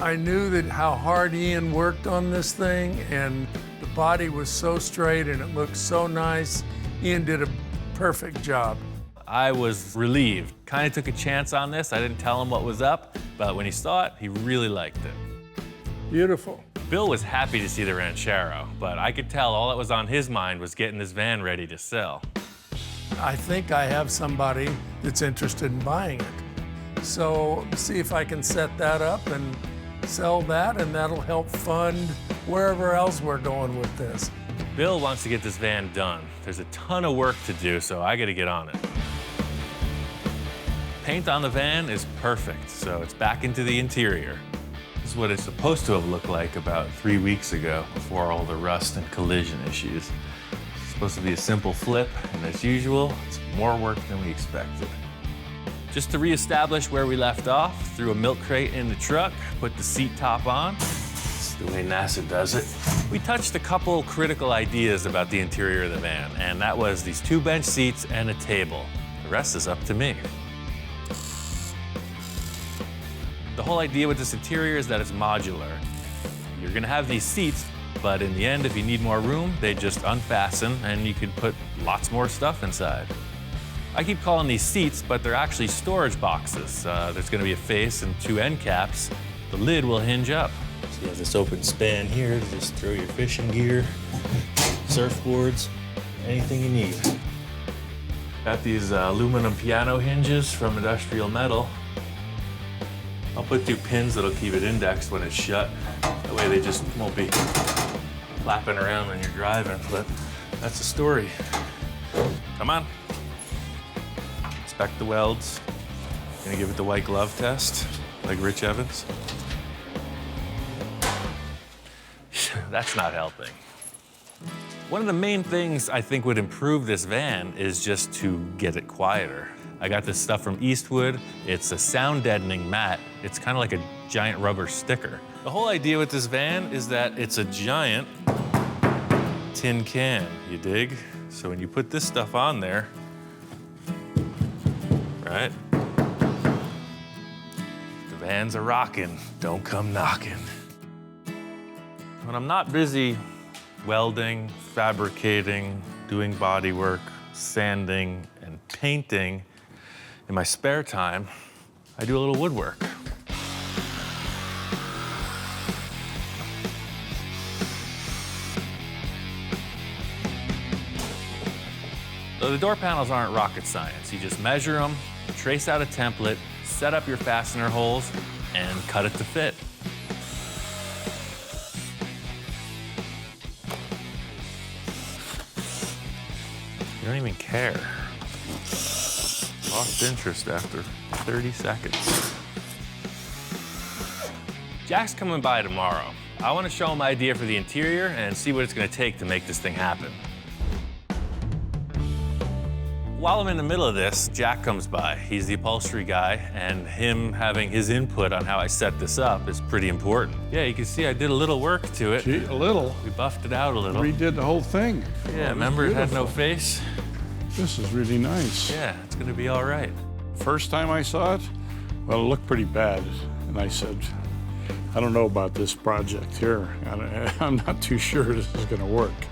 I knew that how hard Ian worked on this thing, and the body was so straight and it looked so nice. Ian did a perfect job.
I was relieved. Kind of took a chance on this. I didn't tell him what was up, but when he saw it, he really liked it.
Beautiful.
Bill was happy to see the Ranchero, but I could tell all that was on his mind was getting his van ready to sell.
I think I have somebody that's interested in buying it. So see if I can set that up and sell that, and that'll help fund wherever else we're going with this.
Bill wants to get this van done. There's a ton of work to do, so I gotta get on it. Paint on the van is perfect, so it's back into the interior. This is what it's supposed to have looked like about 3 weeks ago, before all the rust and collision issues. It's supposed to be a simple flip, and as usual, it's more work than we expected. Just to reestablish where we left off, threw a milk crate in the truck, put the seat top on. It's the way NASA does it. We touched a couple critical ideas about the interior of the van, and that was these 2 bench seats and a table. The rest is up to me. The whole idea with this interior is that it's modular. You're gonna have these seats, but in the end, if you need more room, they just unfasten and you can put lots more stuff inside. I keep calling these seats, but they're actually storage boxes. There's gonna be a face and 2 end caps. The lid will hinge up.
So you have this open span here to just throw your fishing gear, surfboards, anything you need.
Got these aluminum piano hinges from Industrial Metal. I'll put 2 pins that'll keep it indexed when it's shut. That way they just won't be flapping around when you're driving, but that's the story. Come on. Inspect the welds. Gonna give it the white glove test, like Rich Evans. That's not helping. One of the main things I think would improve this van is just to get it quieter. I got this stuff from Eastwood. It's a sound deadening mat. It's kind of like a giant rubber sticker. The whole idea with this van is that it's a giant tin can, you dig? So when you put this stuff on there, right? The van's a rockin', don't come knocking. When I'm not busy welding, fabricating, doing body work, sanding, and painting, in my spare time, I do a little woodwork. So the door panels aren't rocket science. You just measure them, trace out a template, set up your fastener holes, and cut it to fit. You don't even care. Lost interest after 30 seconds. Jack's coming by tomorrow. I want to show him my idea for the interior and see what it's going to take to make this thing happen. While I'm in the middle of this, Jack comes by. He's the upholstery guy, and him having his input on how I set this up is pretty important. Yeah, you can see I did a little work to it.
Gee, a little?
We buffed it out a little.
Redid the whole thing.
Yeah, remember it had no face?
This is really nice.
Yeah, it's gonna be all right.
First time I saw it, well, it looked pretty bad. And I said, I don't know about this project here. I'm not too sure this is gonna work.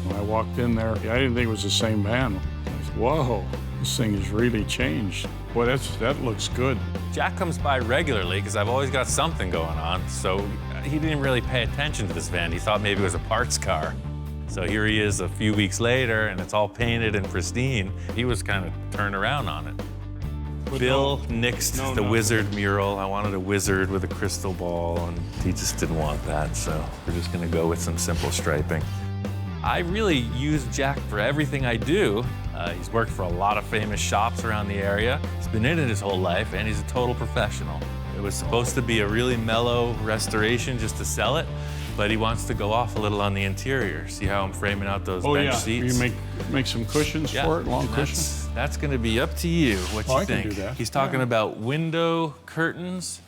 When I walked in there, I didn't think it was the same van. I said, whoa, this thing has really changed. Boy, that looks good.
Jack comes by regularly because I've always got something going on, so he didn't really pay attention to this van. He thought maybe it was a parts car. So here he is a few weeks later, and it's all painted and pristine. He was kind of turned around on it.
But
Bill nixed the wizard mural. I wanted a wizard with a crystal ball, and he just didn't want that, so we're just gonna go with some simple striping. I really use Jack for everything I do. He's worked for a lot of famous shops around the area. He's been in it his whole life, and he's a total professional. It was supposed to be a really mellow restoration just to sell it, but he wants to go off a little on the interior. See how I'm framing out those bench seats?
You make some cushions for it, long cushions?
That's gonna be up to you, what you think.
I can do that.
He's talking about window curtains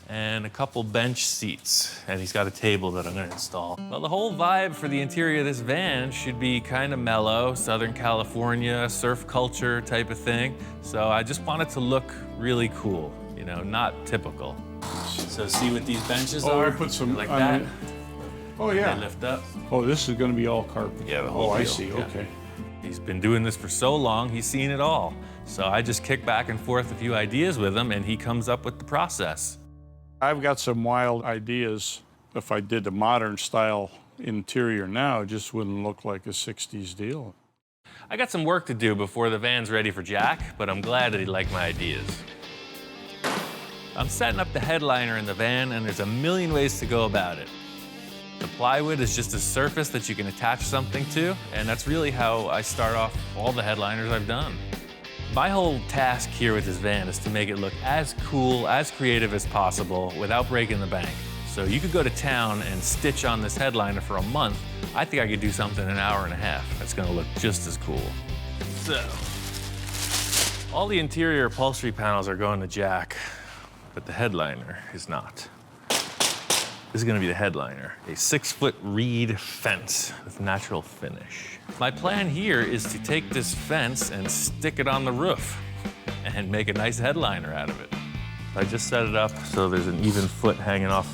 and a couple bench seats. And he's got a table that I'm gonna install. Well, the whole vibe for the interior of this van should be kind of mellow, Southern California, surf culture type of thing. So I just want it to look really cool, you know, not typical. So see what these benches are?
We put some
like that.
Oh, yeah.
They lift up.
Oh, this is gonna be all carpet.
Yeah, the whole
Oh, I
deal,
see,
yeah.
okay.
He's been doing this for so long, he's seen it all. So I just kick back and forth a few ideas with him, and he comes up with the process.
I've got some wild ideas. If I did a modern style interior now, it just wouldn't look like a 60s deal.
I got some work to do before the van's ready for Jack, but I'm glad that he liked my ideas. I'm setting up the headliner in the van, and there's a million ways to go about it. The plywood is just a surface that you can attach something to, and that's really how I start off all the headliners I've done. My whole task here with this van is to make it look as cool, as creative as possible without breaking the bank. So you could go to town and stitch on this headliner for a month. I think I could do something in an hour and a half that's gonna look just as cool. So, all the interior upholstery panels are going to Jack, but the headliner is not. This is gonna be the headliner, a 6-foot reed fence with natural finish. My plan here is to take this fence and stick it on the roof and make a nice headliner out of it. I just set it up so there's an even foot hanging off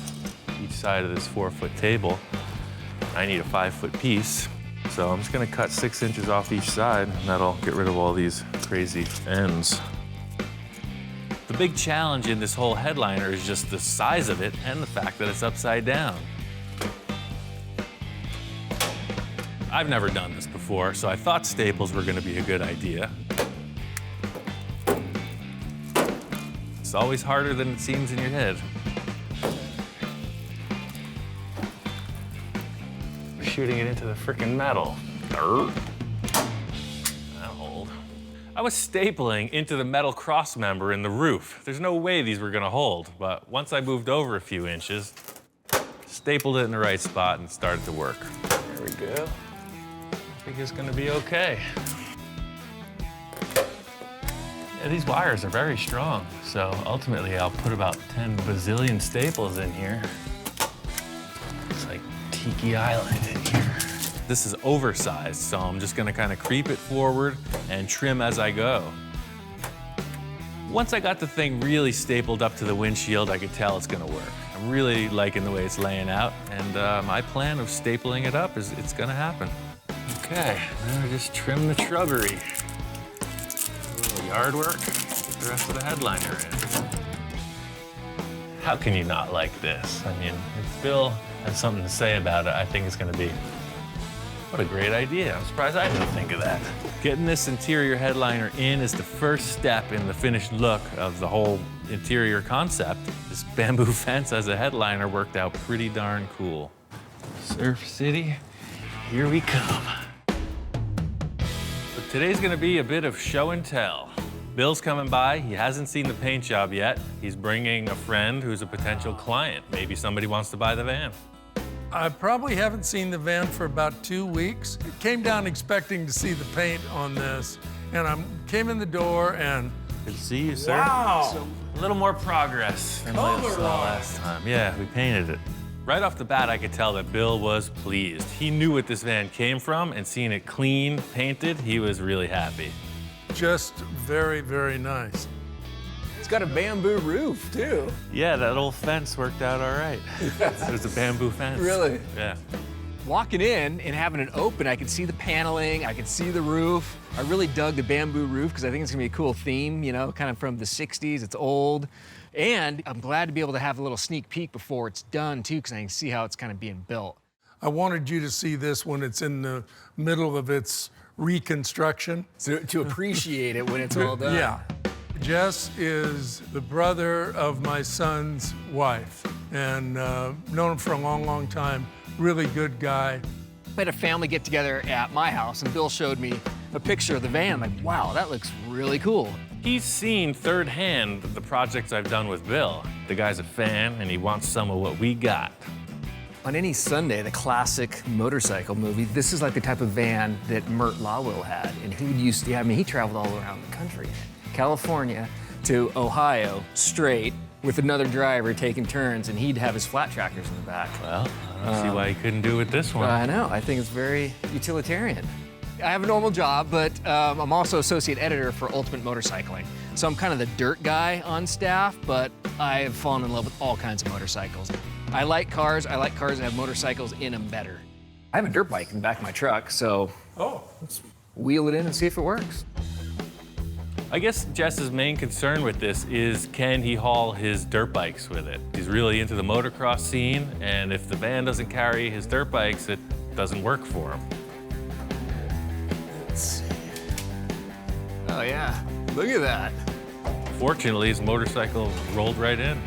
each side of this 4-foot table. I need a 5-foot piece, so I'm just gonna cut 6 inches off each side, and that'll get rid of all these crazy ends. The big challenge in this whole headliner is just the size of it and the fact that it's upside down. I've never done this before, so I thought staples were gonna be a good idea. It's always harder than it seems in your head. We're shooting it into the frickin' metal. That'll hold. I was stapling into the metal cross member in the roof. There's no way these were gonna hold, but once I moved over a few inches, stapled it in the right spot and started to work. There we go. I think it's gonna be okay. Yeah, these wires are very strong, so ultimately I'll put about 10 bazillion staples in here. It's like Tiki Island in here. This is oversized, so I'm just gonna kind of creep it forward and trim as I go. Once I got the thing really stapled up to the windshield, I could tell it's gonna work. I'm really liking the way it's laying out, and my plan of stapling it up is it's gonna happen. Okay, now I just trim the shrubbery. A little yard work, get the rest of the headliner in. How can you not like this? I mean, if Bill has something to say about it, I think it's gonna be, what a great idea. I'm surprised I didn't think of that. Getting this interior headliner in is the first step in the finished look of the whole interior concept. This bamboo fence as a headliner worked out pretty darn cool. Surf City, here we come. But today's gonna be a bit of show and tell. Bill's coming by, he hasn't seen the paint job yet. He's bringing a friend who's a potential client. Maybe somebody wants to buy the van.
I probably haven't seen the van for about 2 weeks. Came down expecting to see the paint on this, and I came in the door and...
Good to see you, sir.
Wow!
A little more progress than what we saw last time. Yeah, we painted it. Right off the bat, I could tell that Bill was pleased. He knew what this van came from, and seeing it clean, painted, he was really happy.
Just very, very nice.
It's got a bamboo roof, too.
Yeah, that old fence worked out all right. There's a bamboo fence.
Really?
Yeah.
Walking in and having it open, I could see the paneling, I could see the roof. I really dug the bamboo roof because I think it's gonna be a cool theme, you know, kind of from the 60s, it's old. And I'm glad to be able to have a little sneak peek before it's done too, because I can see how it's kind of being built.
I wanted you to see this when it's in the middle of its reconstruction.
So to appreciate it when it's all done.
Yeah. Jess is the brother of my son's wife, and known him for a long, long time. Really good guy.
We had a family get together at my house, and Bill showed me a picture of the van. Like, wow, that looks really cool.
He's seen firsthand the projects I've done with Bill. The guy's a fan, and he wants some of what we got.
On any Sunday, the classic motorcycle movie, this is like the type of van that Mert Lawwill had, and he used to, I mean, he traveled all around the country. California to Ohio, straight, with another driver taking turns, and he'd have his flat trackers in the back.
Well, I don't see why you couldn't do it with this one.
I know. I think it's very utilitarian. I have a normal job, but I'm also associate editor for Ultimate Motorcycling. So I'm kind of the dirt guy on staff, but I've fallen in love with all kinds of motorcycles. I like cars. I like cars that have motorcycles in them better. I have a dirt bike in the back of my truck, so let's wheel it in and see if it works.
I guess Jess's main concern with this is, can he haul his dirt bikes with it? He's really into the motocross scene, and if the van doesn't carry his dirt bikes, it doesn't work for him.
Let's see. Oh yeah, look at that.
Fortunately, his motorcycle rolled right in.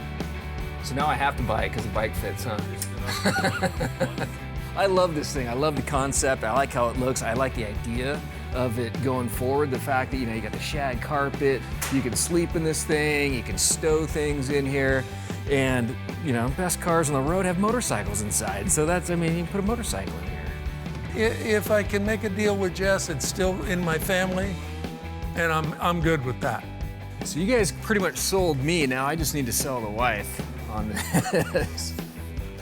So now I have to buy it because the bike fits, huh? I love this thing. I love the concept. I like how it looks. I like the idea of it going forward. The fact that, you know, you got the shag carpet, you can sleep in this thing, you can stow things in here, and, you know, best cars on the road have motorcycles inside. So that's, I mean, you can put a motorcycle in here.
If I can make a deal with Jess, it's still in my family, and I'm good with that.
So you guys pretty much sold me. Now I just need to sell the wife on this.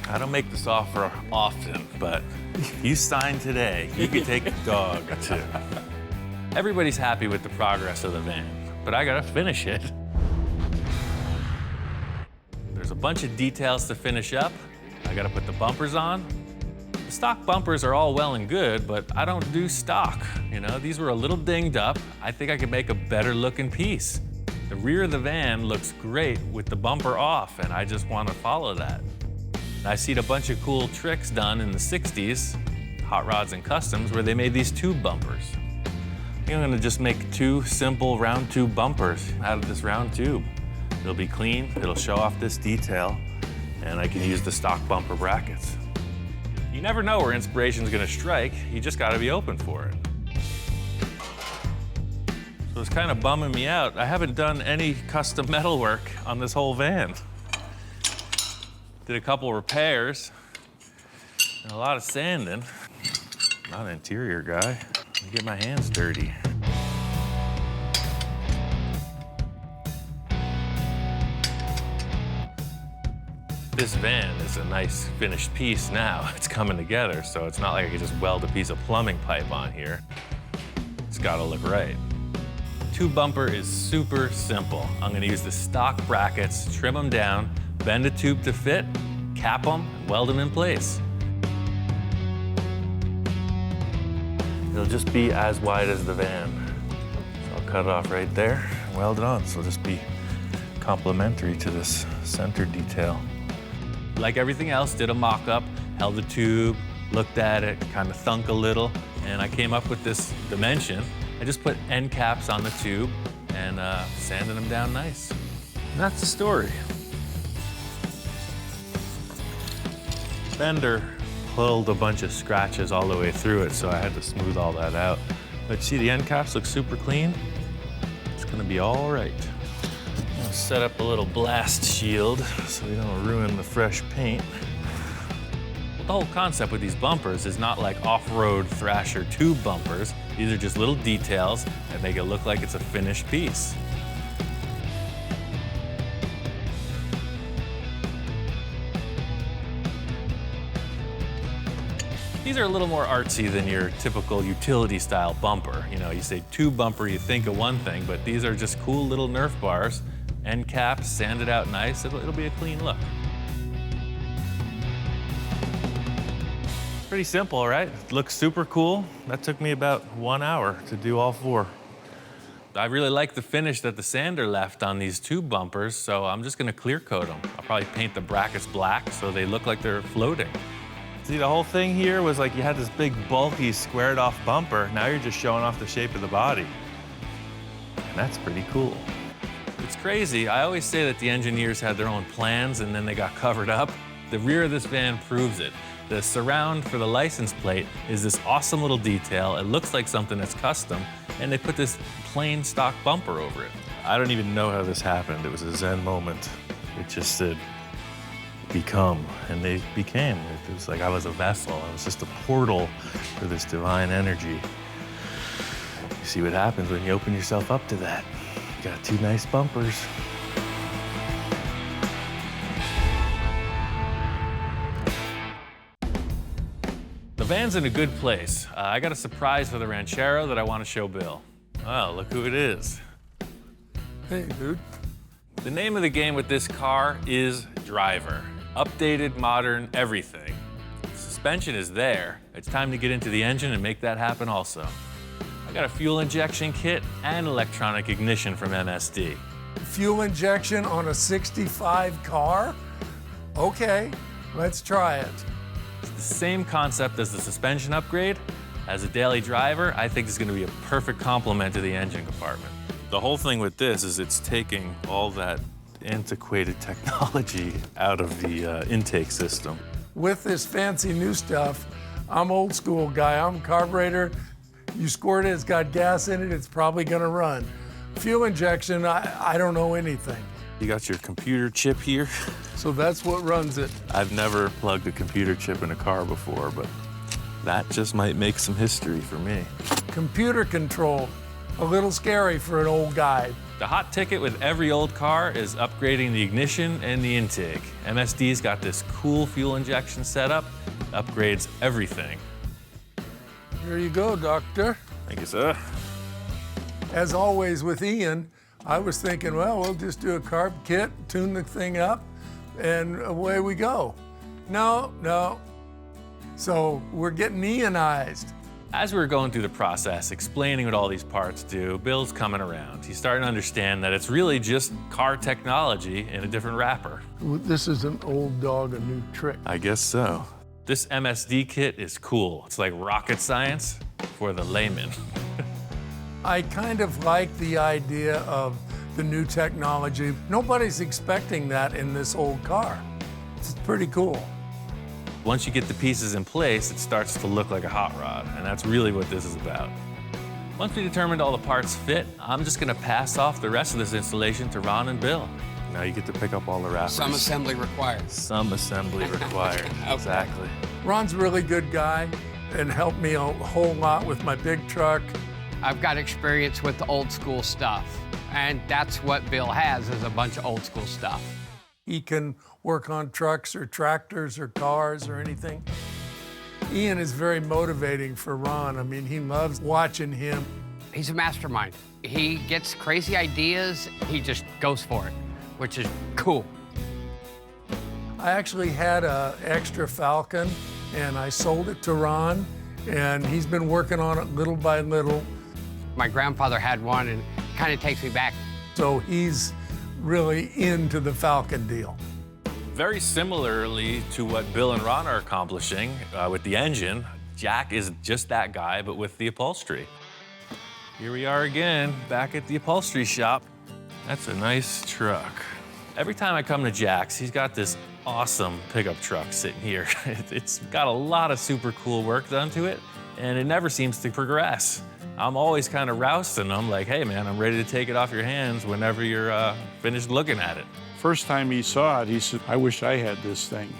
I don't make this offer often, but you sign today, you can take the dog too. Everybody's happy with the progress of the van, but I gotta finish it. There's a bunch of details to finish up. I gotta put the bumpers on. The stock bumpers are all well and good, but I don't do stock. You know, these were a little dinged up. I think I could make a better looking piece. The rear of the van looks great with the bumper off, and I just want to follow that. I've seen a bunch of cool tricks done in the 60s, Hot Rods and Customs, where they made these tube bumpers. I think I'm gonna just make 2 simple round tube bumpers out of this round tube. It'll be clean, it'll show off this detail, and I can use the stock bumper brackets. You never know where inspiration's gonna strike, you just gotta be open for it. So it's kind of bumming me out. I haven't done any custom metal work on this whole van. Did a couple repairs and a lot of sanding. Not an interior guy. I get my hands dirty. This van is a nice finished piece now. It's coming together, so it's not like I could just weld a piece of plumbing pipe on here. It's gotta look right. Tube bumper is super simple. I'm gonna use the stock brackets, trim them down, bend a tube to fit, cap them, and weld them in place. It'll just be as wide as the van. So I'll cut it off right there and weld it on. So it'll just be complementary to this center detail. Like everything else, did a mock-up, held the tube, looked at it, kind of thunk a little, and I came up with this dimension. I just put end caps on the tube and sanded them down nice. And that's the story. Fender pulled a bunch of scratches all the way through it, so I had to smooth all that out. But see, the end caps look super clean. It's gonna be all right. I'll set up a little blast shield so we don't ruin the fresh paint. The whole concept with these bumpers is not like off-road Thrasher tube bumpers. These are just little details that make it look like it's a finished piece. These are a little more artsy than your typical utility style bumper. You know, you say tube bumper, you think of one thing, but these are just cool little Nerf bars, end caps, sanded out nice. It'll be a clean look. Pretty simple, right? It looks super cool. That took me about 1 hour to do all 4. I really like the finish that the sander left on these tube bumpers, so I'm just gonna clear coat them. I'll probably paint the brackets black so they look like they're floating. See, the whole thing here was like you had this big, bulky, squared off bumper. Now you're just showing off the shape of the body. And that's pretty cool. It's crazy. I always say that the engineers had their own plans and then they got covered up. The rear of this van proves it. The surround for the license plate is this awesome little detail. It looks like something that's custom, and they put this plain stock bumper over it. I don't even know how this happened. It was a Zen moment. It just said, become, and they became. It was like I was a vessel. I was just a portal for this divine energy. You see what happens when you open yourself up to that. You got 2 nice bumpers. van's in a good place. I got a surprise for the Ranchero that I want to show Bill. Oh, look who it is.
Hey, dude.
The name of the game with this car is driver. Updated, modern, everything. The suspension is there. It's time to get into the engine and make that happen also. I got a fuel injection kit and electronic ignition from MSD.
Fuel injection on a 65 car? Okay, let's try it.
It's the same concept as the suspension upgrade. As a daily driver, I think it's going to be a perfect complement to the engine compartment. The whole thing with this is it's taking all that antiquated technology out of the intake system.
With this fancy new stuff, I'm old school guy. I'm carburetor. You squirt it, it's got gas in it, it's probably gonna run. Fuel injection, I don't know anything.
You got your computer chip here.
So that's what runs it.
I've never plugged a computer chip in a car before, but that just might make some history for me.
Computer control, a little scary for an old guy.
The hot ticket with every old car is upgrading the ignition and the intake. MSD's got this cool fuel injection setup, upgrades everything.
Here you go, Doctor.
Thank you, sir.
As always with Ian, I was thinking, well, we'll just do a carb kit, tune the thing up, and away we go. No. So we're getting Ianized.
As we were going through the process, explaining what all these parts do, Bill's coming around. He's starting to understand that it's really just car technology in a different wrapper.
This is an old dog, a new trick.
I guess so. This MSD kit is cool. It's like rocket science for the layman.
I kind of like the idea of the new technology. Nobody's expecting that in this old car. It's pretty cool.
Once you get the pieces in place, it starts to look like a hot rod, and that's really what this is about. Once we determined all the parts fit, I'm just gonna pass off the rest of this installation to Ron and Bill. Now you get to pick up all the wrappers.
Some assembly required.
Some assembly required, exactly.
Ron's a really good guy and helped me a whole lot with my big truck.
I've got experience with the old school stuff, and that's what Bill has, is a bunch of old school stuff.
He can work on trucks or tractors or cars or anything. Ian is very motivating for Ron. I mean, he loves watching him.
He's a mastermind. He gets crazy ideas, he just goes for it, which is cool.
I actually had an extra Falcon, and I sold it to Ron, and he's been working on it little by little.
My grandfather had one, and it kind of takes me back.
So he's really into the Falcon deal.
Very similarly to what Bill and Ron are accomplishing with the engine, Jack is just that guy, but with the upholstery. Here we are again, back at the upholstery shop. That's a nice truck. Every time I come to Jack's, he's got this awesome pickup truck sitting here. It's got a lot of super cool work done to it, and it never seems to progress. I'm always kind of rousting him, like, hey man, I'm ready to take it off your hands whenever you're finished looking at it.
First time he saw it, he said, I wish I had this thing.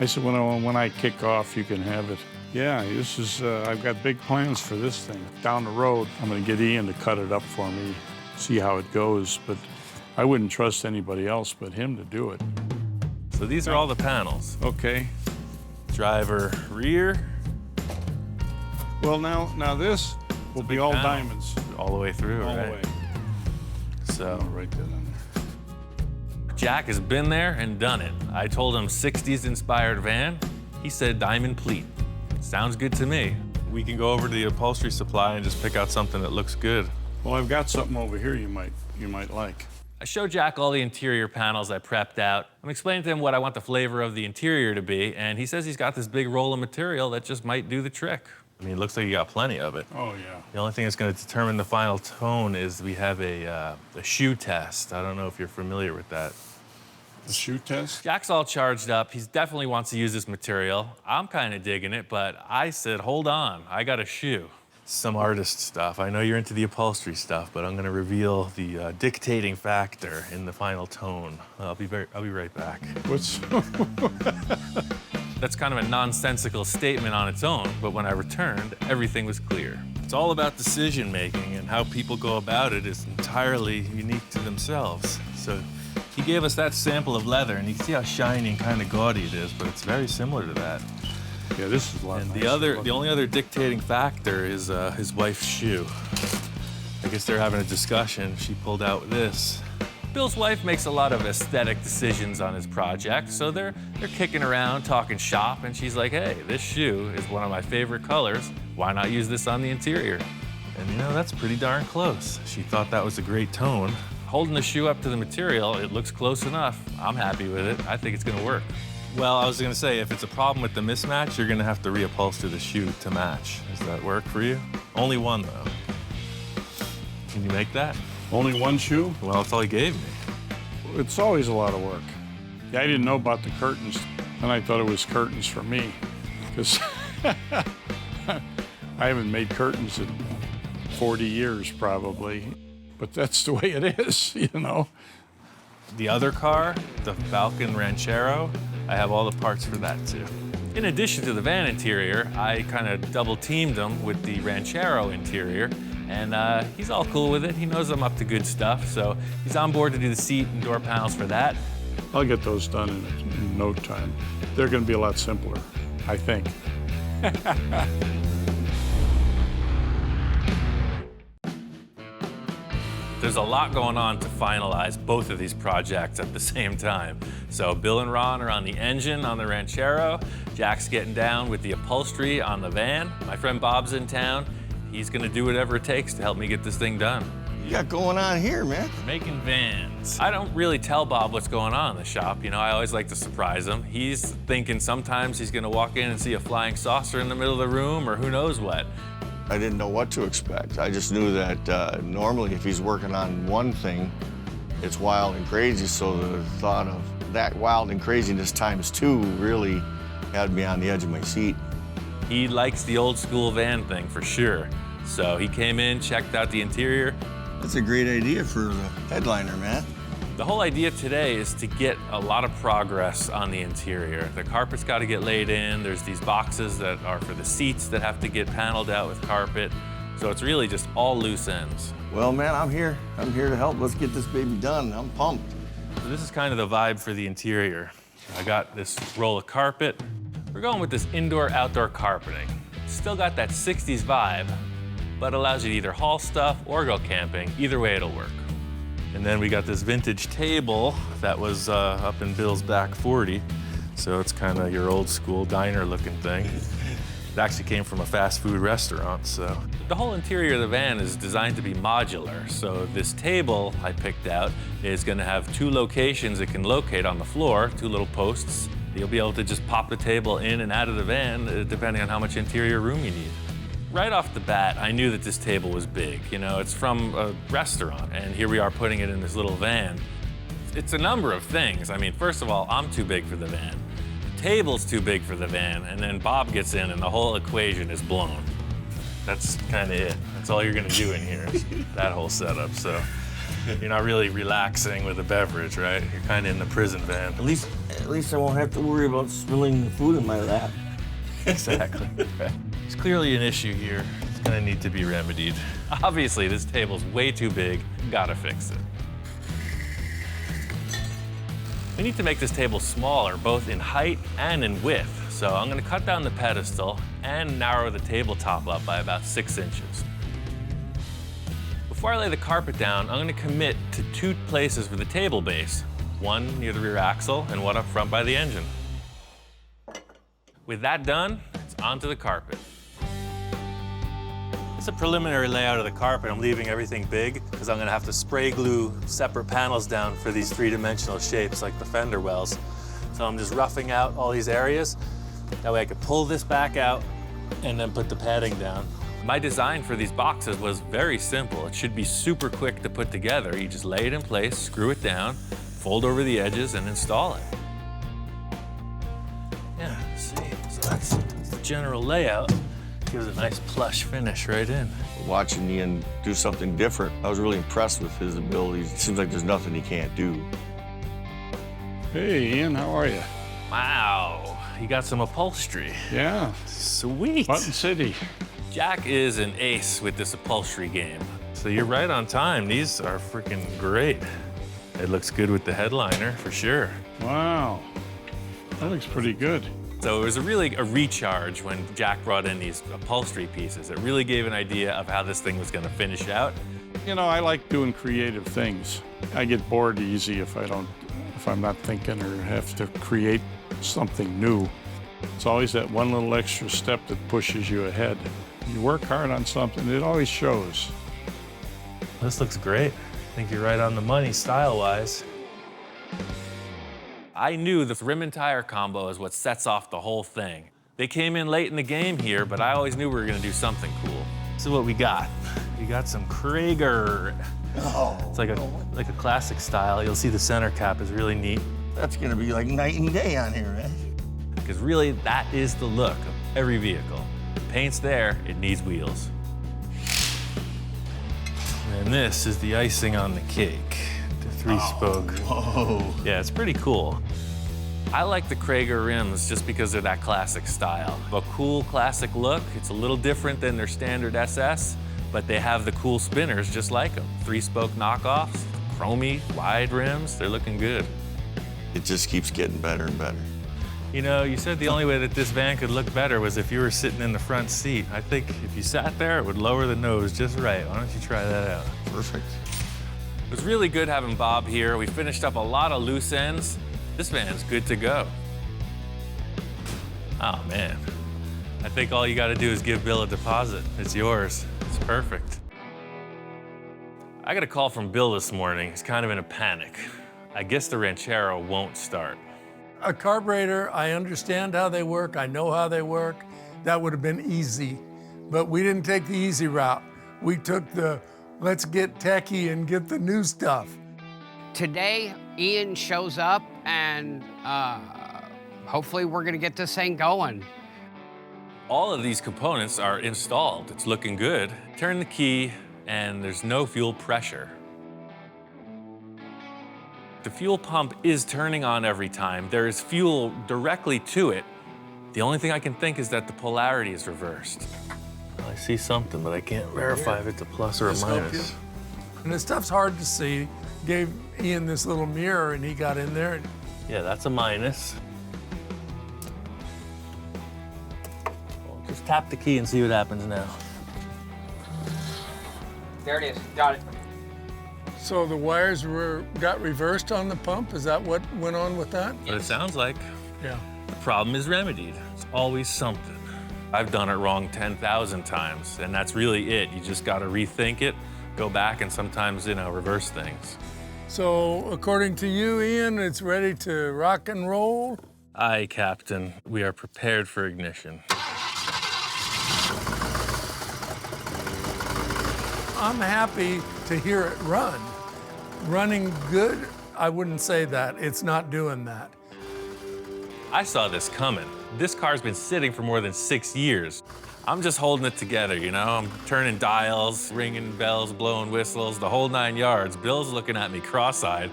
I said, when I kick off, you can have it. Yeah, this is, I've got big plans for this thing. Down the road, I'm gonna get Ian to cut it up for me, see how it goes, but I wouldn't trust anybody else but him to do it.
So these are all the panels.
Okay.
Driver rear.
Well, now this will be all diamonds.
All the way through,
all
right?
the way.
So
Right there.
Jack has been there and done it. I told him 60s inspired van. He said diamond pleat. Sounds good to me. We can go over to the upholstery supply and just pick out something that looks good.
Well, I've got something over here you might like.
I showed Jack all the interior panels I prepped out. I'm explaining to him what I want the flavor of the interior to be, and he says he's got this big roll of material that just might do the trick. I mean, it looks like you got plenty of it.
Oh, yeah.
The only thing that's going to determine the final tone is we have a shoe test. I don't know if you're familiar with that.
The shoe test?
Jack's all charged up. He definitely wants to use this material. I'm kind of digging it, but I said, hold on, I got a shoe. Some artist stuff. I know you're into the upholstery stuff, but I'm going to reveal the dictating factor in the final tone. I'll be right back.
What's...
That's kind of a nonsensical statement on its own, but when I returned, everything was clear. It's all about decision making, and how people go about it is entirely unique to themselves. So he gave us that sample of leather, and you can see how shiny and kind of gaudy it is, but it's very similar to that.
Yeah, this is a lot
And
nicer
the only other dictating factor is his wife's shoe. I guess they're having a discussion. She pulled out this. Bill's wife makes a lot of aesthetic decisions on his project, so they're kicking around, talking shop, and she's like, hey, this shoe is one of my favorite colors. Why not use this on the interior? And you know, that's pretty darn close. She thought that was a great tone. Holding the shoe up to the material, it looks close enough. I'm happy with it. I think it's gonna work. Well, I was gonna say, if it's a problem with the mismatch, you're gonna have to reupholster the shoe to match. Does that work for you? Only one, though. Can you make that?
Only one shoe?
Well, that's all he gave me.
It's always a lot of work. Yeah, I didn't know about the curtains, and I thought it was curtains for me, because I haven't made curtains in 40 years, probably. But that's the way it is, you know?
The other car, the Falcon Ranchero, I have all the parts for that too. In addition to the van interior, I kind of double teamed him with the Ranchero interior, and he's all cool with it. He knows I'm up to good stuff, so he's on board to do the seat and door panels for that.
I'll get those done in no time. They're gonna be a lot simpler, I think.
There's a lot going on to finalize both of these projects at the same time. So Bill and Ron are on the engine on the Ranchero. Jack's getting down with the upholstery on the van. My friend Bob's in town. He's gonna do whatever it takes to help me get this thing done.
You got going on here, man?
We're making vans. I don't really tell Bob what's going on in the shop. You know, I always like to surprise him. He's thinking sometimes he's gonna walk in and see a flying saucer in the middle of the room or who knows what.
I didn't know what to expect. I just knew that normally if he's working on one thing, it's wild and crazy, so the thought of that wild and craziness times two really had me on the edge of my seat.
He likes the old school van thing for sure. So he came in, checked out the interior.
That's a great idea for the headliner, man.
The whole idea today is to get a lot of progress on the interior. The carpet's got to get laid in. There's these boxes that are for the seats that have to get paneled out with carpet. So it's really just all loose ends.
Well, man, I'm here. I'm here to help. Let's get this baby done. I'm pumped.
So this is kind of the vibe for the interior. I got this roll of carpet. We're going with this indoor-outdoor carpeting. Still got that 60s vibe, but allows you to either haul stuff or go camping. Either way, it'll work. And then we got this vintage table that was up in Bill's back 40. So it's kind of your old school diner looking thing. It actually came from a fast food restaurant, so. The whole interior of the van is designed to be modular. So this table I picked out is gonna have 2 locations it can locate on the floor, 2 little posts. You'll be able to just pop the table in and out of the van depending on how much interior room you need. Right off the bat, I knew that this table was big. You know, it's from a restaurant, and here we are putting it in this little van. It's a number of things. I mean, first of all, I'm too big for the van. The table's too big for the van, and then Bob gets in, and the whole equation is blown. That's kind of it. That's all you're gonna do in here, is that whole setup. So you're not really relaxing with a beverage, right? You're kind of in the prison van.
At least I won't have to worry about spilling the food in my lap.
Exactly. There's clearly an issue here. It's gonna need to be remedied. Obviously, this table's way too big. Gotta fix it. We need to make this table smaller, both in height and in width. So I'm gonna cut down the pedestal and narrow the tabletop up by about 6 inches. Before I lay the carpet down, I'm gonna commit to 2 places for the table base. One near the rear axle and one up front by the engine. With that done, it's onto the carpet. It's a preliminary layout of the carpet. I'm leaving everything big because I'm gonna have to spray glue separate panels down for these 3-dimensional shapes like the fender wells. So I'm just roughing out all these areas. That way I could pull this back out and then put the padding down. My design for these boxes was very simple. It should be super quick to put together. You just lay it in place, screw it down, fold over the edges, and install it. Yeah, see, so that's the general layout. Gives a nice plush finish right in.
Watching Ian do something different, I was really impressed with his abilities. It seems like there's nothing he can't do.
Hey, Ian, how are you?
Wow, you got some upholstery.
Yeah.
Sweet.
Button City.
Jack is an ace with this upholstery game. So you're right on time. These are freaking great. It looks good with the headliner, for sure.
Wow, that looks pretty good.
So it was really a recharge when Jack brought in these upholstery pieces. It really gave an idea of how this thing was going to finish out.
You know, I like doing creative things. I get bored easy if I'm not thinking or have to create something new. It's always that one little extra step that pushes you ahead. You work hard on something, it always shows.
This looks great. I think you're right on the money style-wise.
I knew the rim and tire combo is what sets off the whole thing. They came in late in the game here, but I always knew we were going to do something cool.
This is what we got. We got some Krager.
Oh,
it's like a classic style. You'll see the center cap is really neat.
That's gonna be like night and day on here, man.
Because really, that is the look of every vehicle. The paint's there, it needs wheels.
And this is the icing on the cake, the three-spoke.
Whoa.
Yeah, it's pretty cool. I like the Krager rims just because they're that classic style. A cool classic look. It's a little different than their standard SS, but they have the cool spinners just like them. Three-spoke knockoffs, chromy, wide rims, they're looking good.
It just keeps getting better and better.
You know, you said the only way that this van could look better was if you were sitting in the front seat. I think if you sat there, it would lower the nose just right. Why don't you try that out?
Perfect.
It was really good having Bob here. We finished up a lot of loose ends. This van's good to go. Oh, man. I think all you got to do is give Bill a deposit. It's yours. It's perfect. I got a call from Bill this morning. He's kind of in a panic. I guess the Ranchero won't start.
A carburetor, I understand how they work. I know how they work. That would have been easy. But we didn't take the easy route. We took the let's get techie and get the new stuff.
Today, Ian shows up and hopefully we're gonna get this thing going.
All of these components are installed. It's looking good. Turn the key and there's no fuel pressure. The fuel pump is turning on every time. There is fuel directly to it. The only thing I can think is that the polarity is reversed.
I see something, but I can't verify if it's a plus or a minus.
And the stuff's hard to see. Gave Ian this little mirror and he got in there. And
Yeah, that's a minus. Well, just tap the key and see what happens now.
There it is, got it.
so the wires got reversed on the pump? Is that what went on with that?
But it sounds like
Yeah.
the problem is remedied. It's always something. I've done it wrong 10,000 times, and that's really it. You just got to rethink it, go back, and sometimes, reverse things.
So according to you, Ian, it's ready to rock and roll?
Aye, Captain. We are prepared for ignition.
I'm happy to hear it run. Running good, I wouldn't say that. It's not doing that.
I saw this coming. This car's been sitting for more than 6 years. I'm just holding it together, I'm turning dials, ringing bells, blowing whistles, the whole 9 yards. Bill's looking at me cross-eyed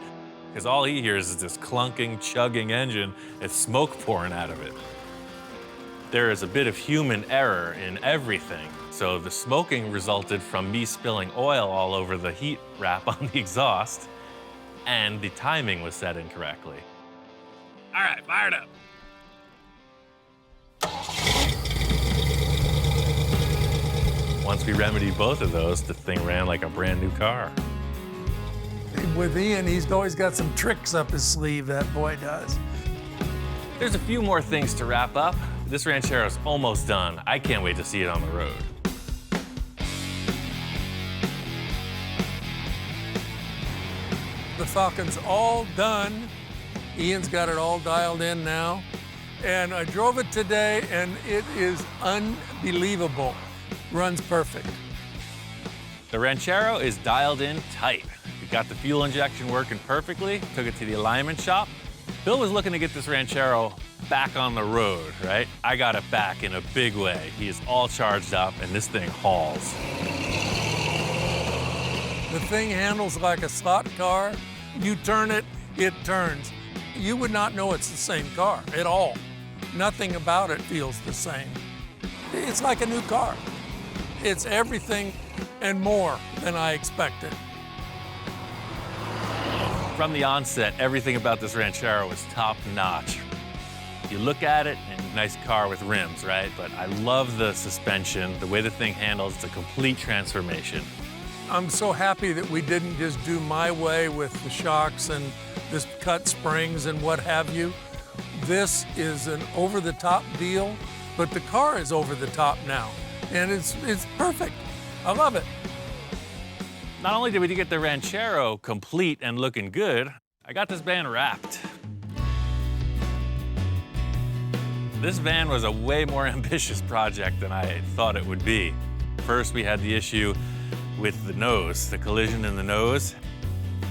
because all he hears is this clunking, chugging engine and smoke pouring out of it. There is a bit of human error in everything. So the smoking resulted from me spilling oil all over the heat wrap on the exhaust, and the timing was set incorrectly. All right, fired up. Once we remedied both of those, the thing ran like a brand new car.
With Ian, he's always got some tricks up his sleeve, that boy does.
There's a few more things to wrap up. This Ranchero's almost done. I can't wait to see it on the road.
The Falcon's all done. Ian's got it all dialed in now. And I drove it today, and it is unbelievable. Runs perfect.
The Ranchero is dialed in tight. We got the fuel injection working perfectly, took it to the alignment shop. Bill was looking to get this Ranchero back on the road, right? I got it back in a big way. He is all charged up, and this thing hauls.
The thing handles like a slot car. You turn it, it turns. You would not know it's the same car at all. Nothing about it feels the same. It's like a new car. It's everything and more than I expected.
From the onset, everything about this Ranchero was top notch. You look at it and nice car with rims, right? But I love the suspension, the way the thing handles. It's a complete transformation.
I'm so happy that we didn't just do my way with the shocks and this cut springs and what have you. This is an over-the-top deal, but the car is over the top now, and it's perfect. I love it.
Not only did we get the Ranchero complete and looking good, I got this van wrapped. This van was a way more ambitious project than I thought it would be. First, we had the issue with the nose, the collision in the nose.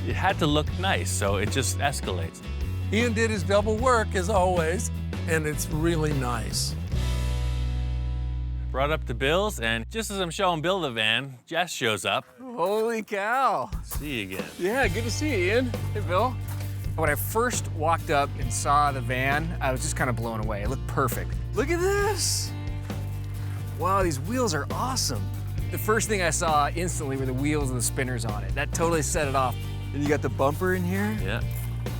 It had to look nice, so it just escalates.
Ian did his double work, as always, and it's really nice.
Brought up to Bill's, and just as I'm showing Bill the van, Jess shows up.
Holy cow.
See you again.
Yeah, good to see you, Ian. Hey, Bill. When I first walked up and saw the van, I was just kind of blown away. It looked perfect. Look at this. Wow, these wheels are awesome. The first thing I saw instantly were the wheels and the spinners on it. That totally set it off. And you got the bumper in here?
Yeah.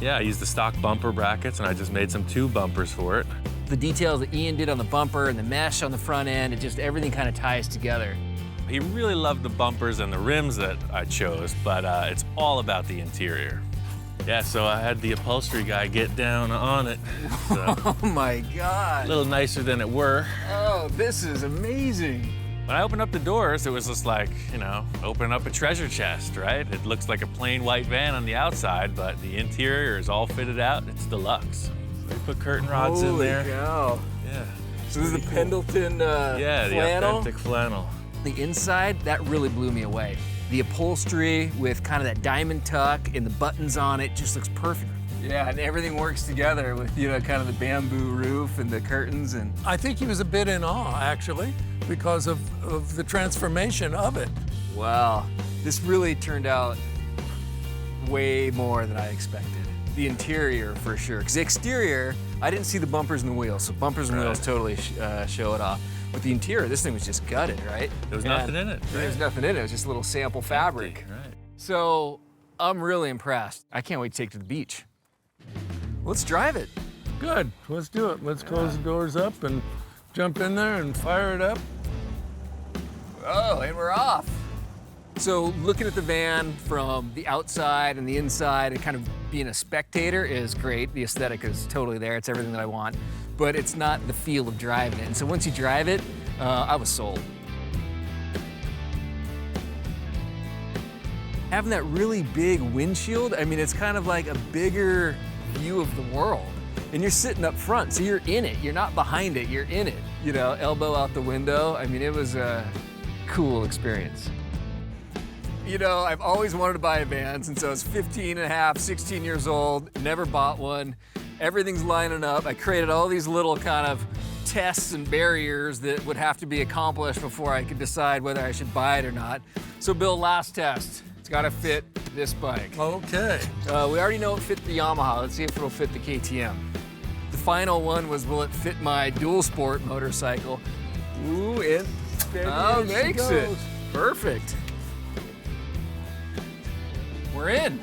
Yeah, I used the stock bumper brackets, and I just made some tube bumpers for it.
The details that Ian did on the bumper and the mesh on the front end, it just, everything kind of ties together.
He really loved the bumpers and the rims that I chose, but it's all about the interior. Yeah, so I had the upholstery guy get down on it. So
Oh my God.
a little nicer than it were.
Oh, this is amazing.
When I opened up the doors, it was just like, you know, opening up a treasure chest, right? It looks like a plain white van on the outside, but the interior is all fitted out. It's deluxe. We put curtain rods in there.
Holy cow.
Yeah.
So this is the Pendleton
Yeah, the
flannel?
authentic flannel.
The inside, that really blew me away. The upholstery with kind of that diamond tuck and the buttons on it just looks perfect. Yeah, and everything works together with, you know, kind of the bamboo roof and the curtains. And
I think he was a bit in awe, actually, because of the transformation of it.
wow, this really turned out way more than I expected. The interior, for sure. Because the exterior, I didn't see the bumpers and the wheels, so bumpers and wheels totally show it off. But the interior, this thing was just gutted, right?
There was nothing in it.
There was nothing in it. It was just a little sample fabric.
Right.
So I'm really impressed. I can't wait to take it to the beach. Let's drive it.
Good, let's do it. Let's close the doors up and jump in there and fire it up.
Oh, and we're off. So looking at the van from the outside and the inside and kind of being a spectator is great. The aesthetic is totally there. It's everything that I want. But it's not the feel of driving it. And so once you drive it, I was sold. Having that really big windshield, I mean, it's kind of like a bigger view of the world. And you're sitting up front, so you're in it. You're not behind it, you're in it. You know, elbow out the window. I mean, it was a cool experience. You know, I've always wanted to buy a van since I was 15 and a half, 16 years old, never bought one. Everything's lining up. I created all these little kind of tests and barriers that would have to be accomplished before I could decide whether I should buy it or not. So Bill, last test. It's gotta fit this bike.
Okay.
We already know it fit the Yamaha. Let's see if it'll fit the KTM. The final one was, will it fit my dual sport motorcycle? Ooh, it makes it. Perfect. We're in.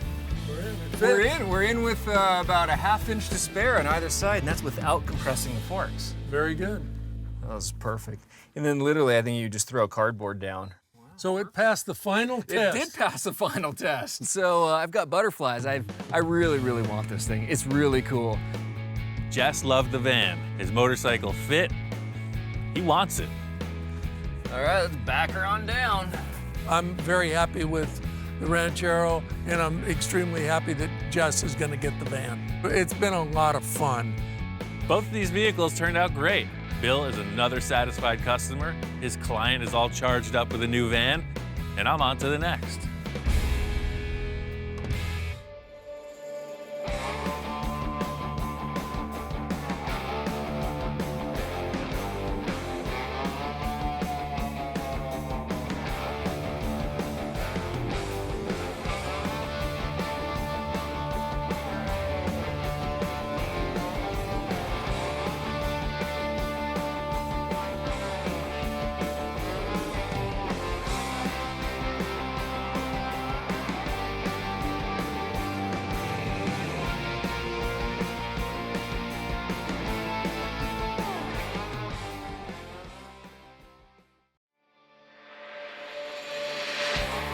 We're in with about a ½ inch to spare on either side, and that's without compressing the forks.
Very good.
That was perfect. And then literally, I think you just throw cardboard down.
So it passed the final test.
It did pass the final test. So I've got butterflies. I really, really want this thing. It's really cool.
Jess loved the van. His motorcycle fit. He wants it.
All right, let's back her on down.
I'm very happy with the Ranchero, and I'm extremely happy that Jess is going to get the van. It's been a lot of fun.
Both of these vehicles turned out great. Bill is another satisfied customer. His client is all charged up with a new van, and I'm on to the next.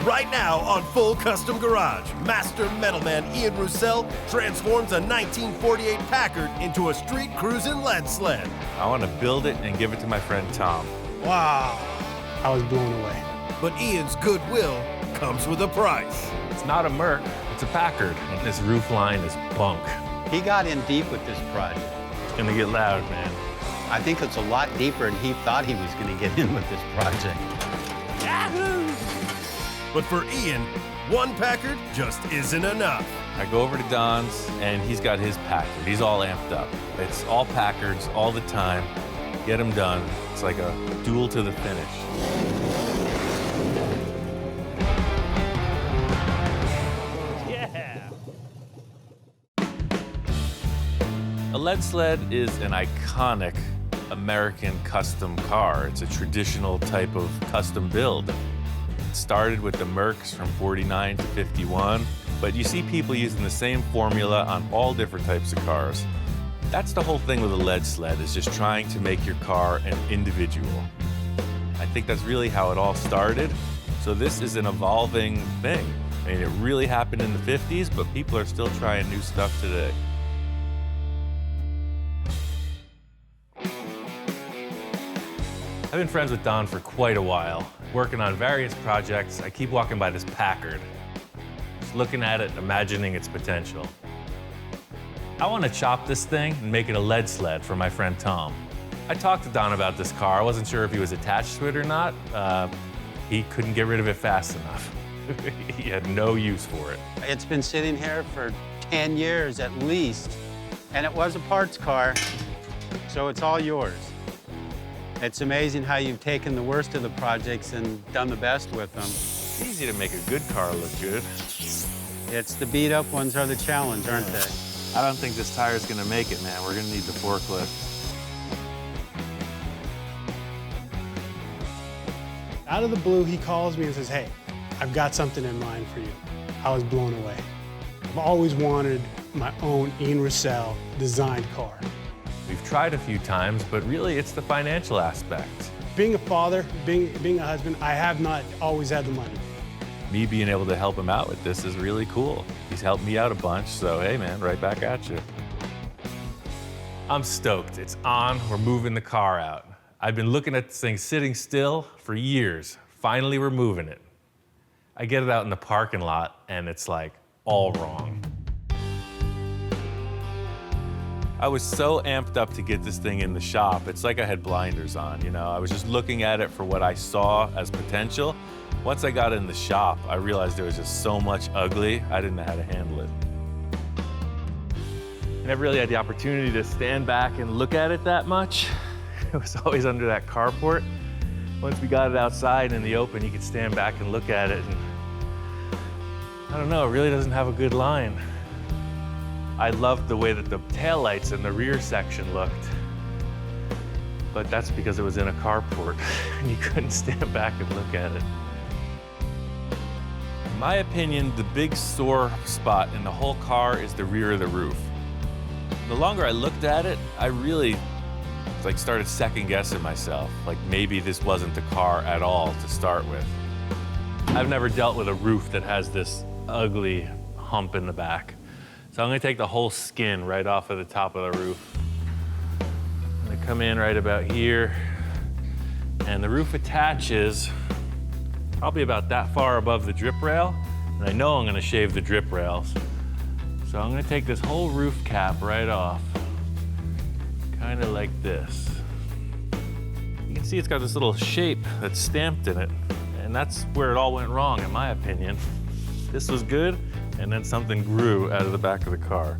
Right now on Full Custom Garage, Master Metalman Ian Roussel transforms a 1948 Packard into a street cruising lead sled.
I want to build it and give it to my friend Tom.
Wow. I was blown away.
But Ian's goodwill comes with a price.
It's not a Merc, it's a Packard. And this roof line is bunk.
He got in deep with this project.
It's gonna get loud, man.
I think it's a lot deeper than he thought he was gonna get in with this project.
Yahoo! But for Ian, one Packard just isn't enough.
I go over to Don's and he's got his Packard. He's all amped up. It's all Packards all the time. Get them done. It's like a duel to the finish. Yeah! A lead sled is an iconic American custom car. It's a traditional type of custom build. It started with the Mercs from 49 to 51, but you see people using the same formula on all different types of cars. That's the whole thing with a lead sled, is just trying to make your car an individual. I think that's really how it all started. So this is an evolving thing. I mean, it really happened in the 50s, but people are still trying new stuff today. I've been friends with Don for quite a while, working on various projects. I keep walking by this Packard, just looking at it, imagining its potential. I want to chop this thing and make it a lead sled for my friend Tom. I talked to Don about this car. I wasn't sure if he was attached to it or not. He couldn't get rid of it fast enough. He had no use for it.
It's been sitting here for 10 years at least, and it was a parts car, so it's all yours. It's amazing how you've taken the worst of the projects and done the best with them.
It's easy to make a good car look good.
It's the beat-up ones are the challenge, aren't they?
I don't think this tire's gonna make it, man. We're gonna need the forklift.
Out of the blue, he calls me and says, hey, I've got something in mind for you. I was blown away. I've always wanted my own Ian Roussel designed car.
We've tried a few times, but really it's the financial aspect.
Being a father, being a husband, I have not always had the money.
Me being able to help him out with this is really cool. He's helped me out a bunch, so hey man, right back at you. I'm stoked. It's on, we're moving the car out. I've been looking at this thing sitting still for years. Finally, we're moving it. I get it out in the parking lot and it's like all wrong. I was so amped up to get this thing in the shop. It's like I had blinders on, you know? I was just looking at it for what I saw as potential. Once I got in the shop, I realized there was just so much ugly, I didn't know how to handle it. I never really had the opportunity to stand back and look at it that much. It was always under that carport. Once we got it outside in the open, you could stand back and look at it, and I don't know, it really doesn't have a good line. I loved the way that the taillights in the rear section looked, but that's because it was in a carport and you couldn't stand back and look at it. In my opinion, the big sore spot in the whole car is the rear of the roof. The longer I looked at it, I really started second guessing myself. Like maybe this wasn't the car at all to start with. I've never dealt with a roof that has this ugly hump in the back. So I'm gonna take the whole skin right off of the top of the roof. I'm gonna come in right about here, and the roof attaches probably about that far above the drip rail, and I know I'm gonna shave the drip rails. So I'm gonna take this whole roof cap right off, kind of like this. You can see it's got this little shape that's stamped in it, and that's where it all went wrong, in my opinion. This was good, and then something grew out of the back of the car.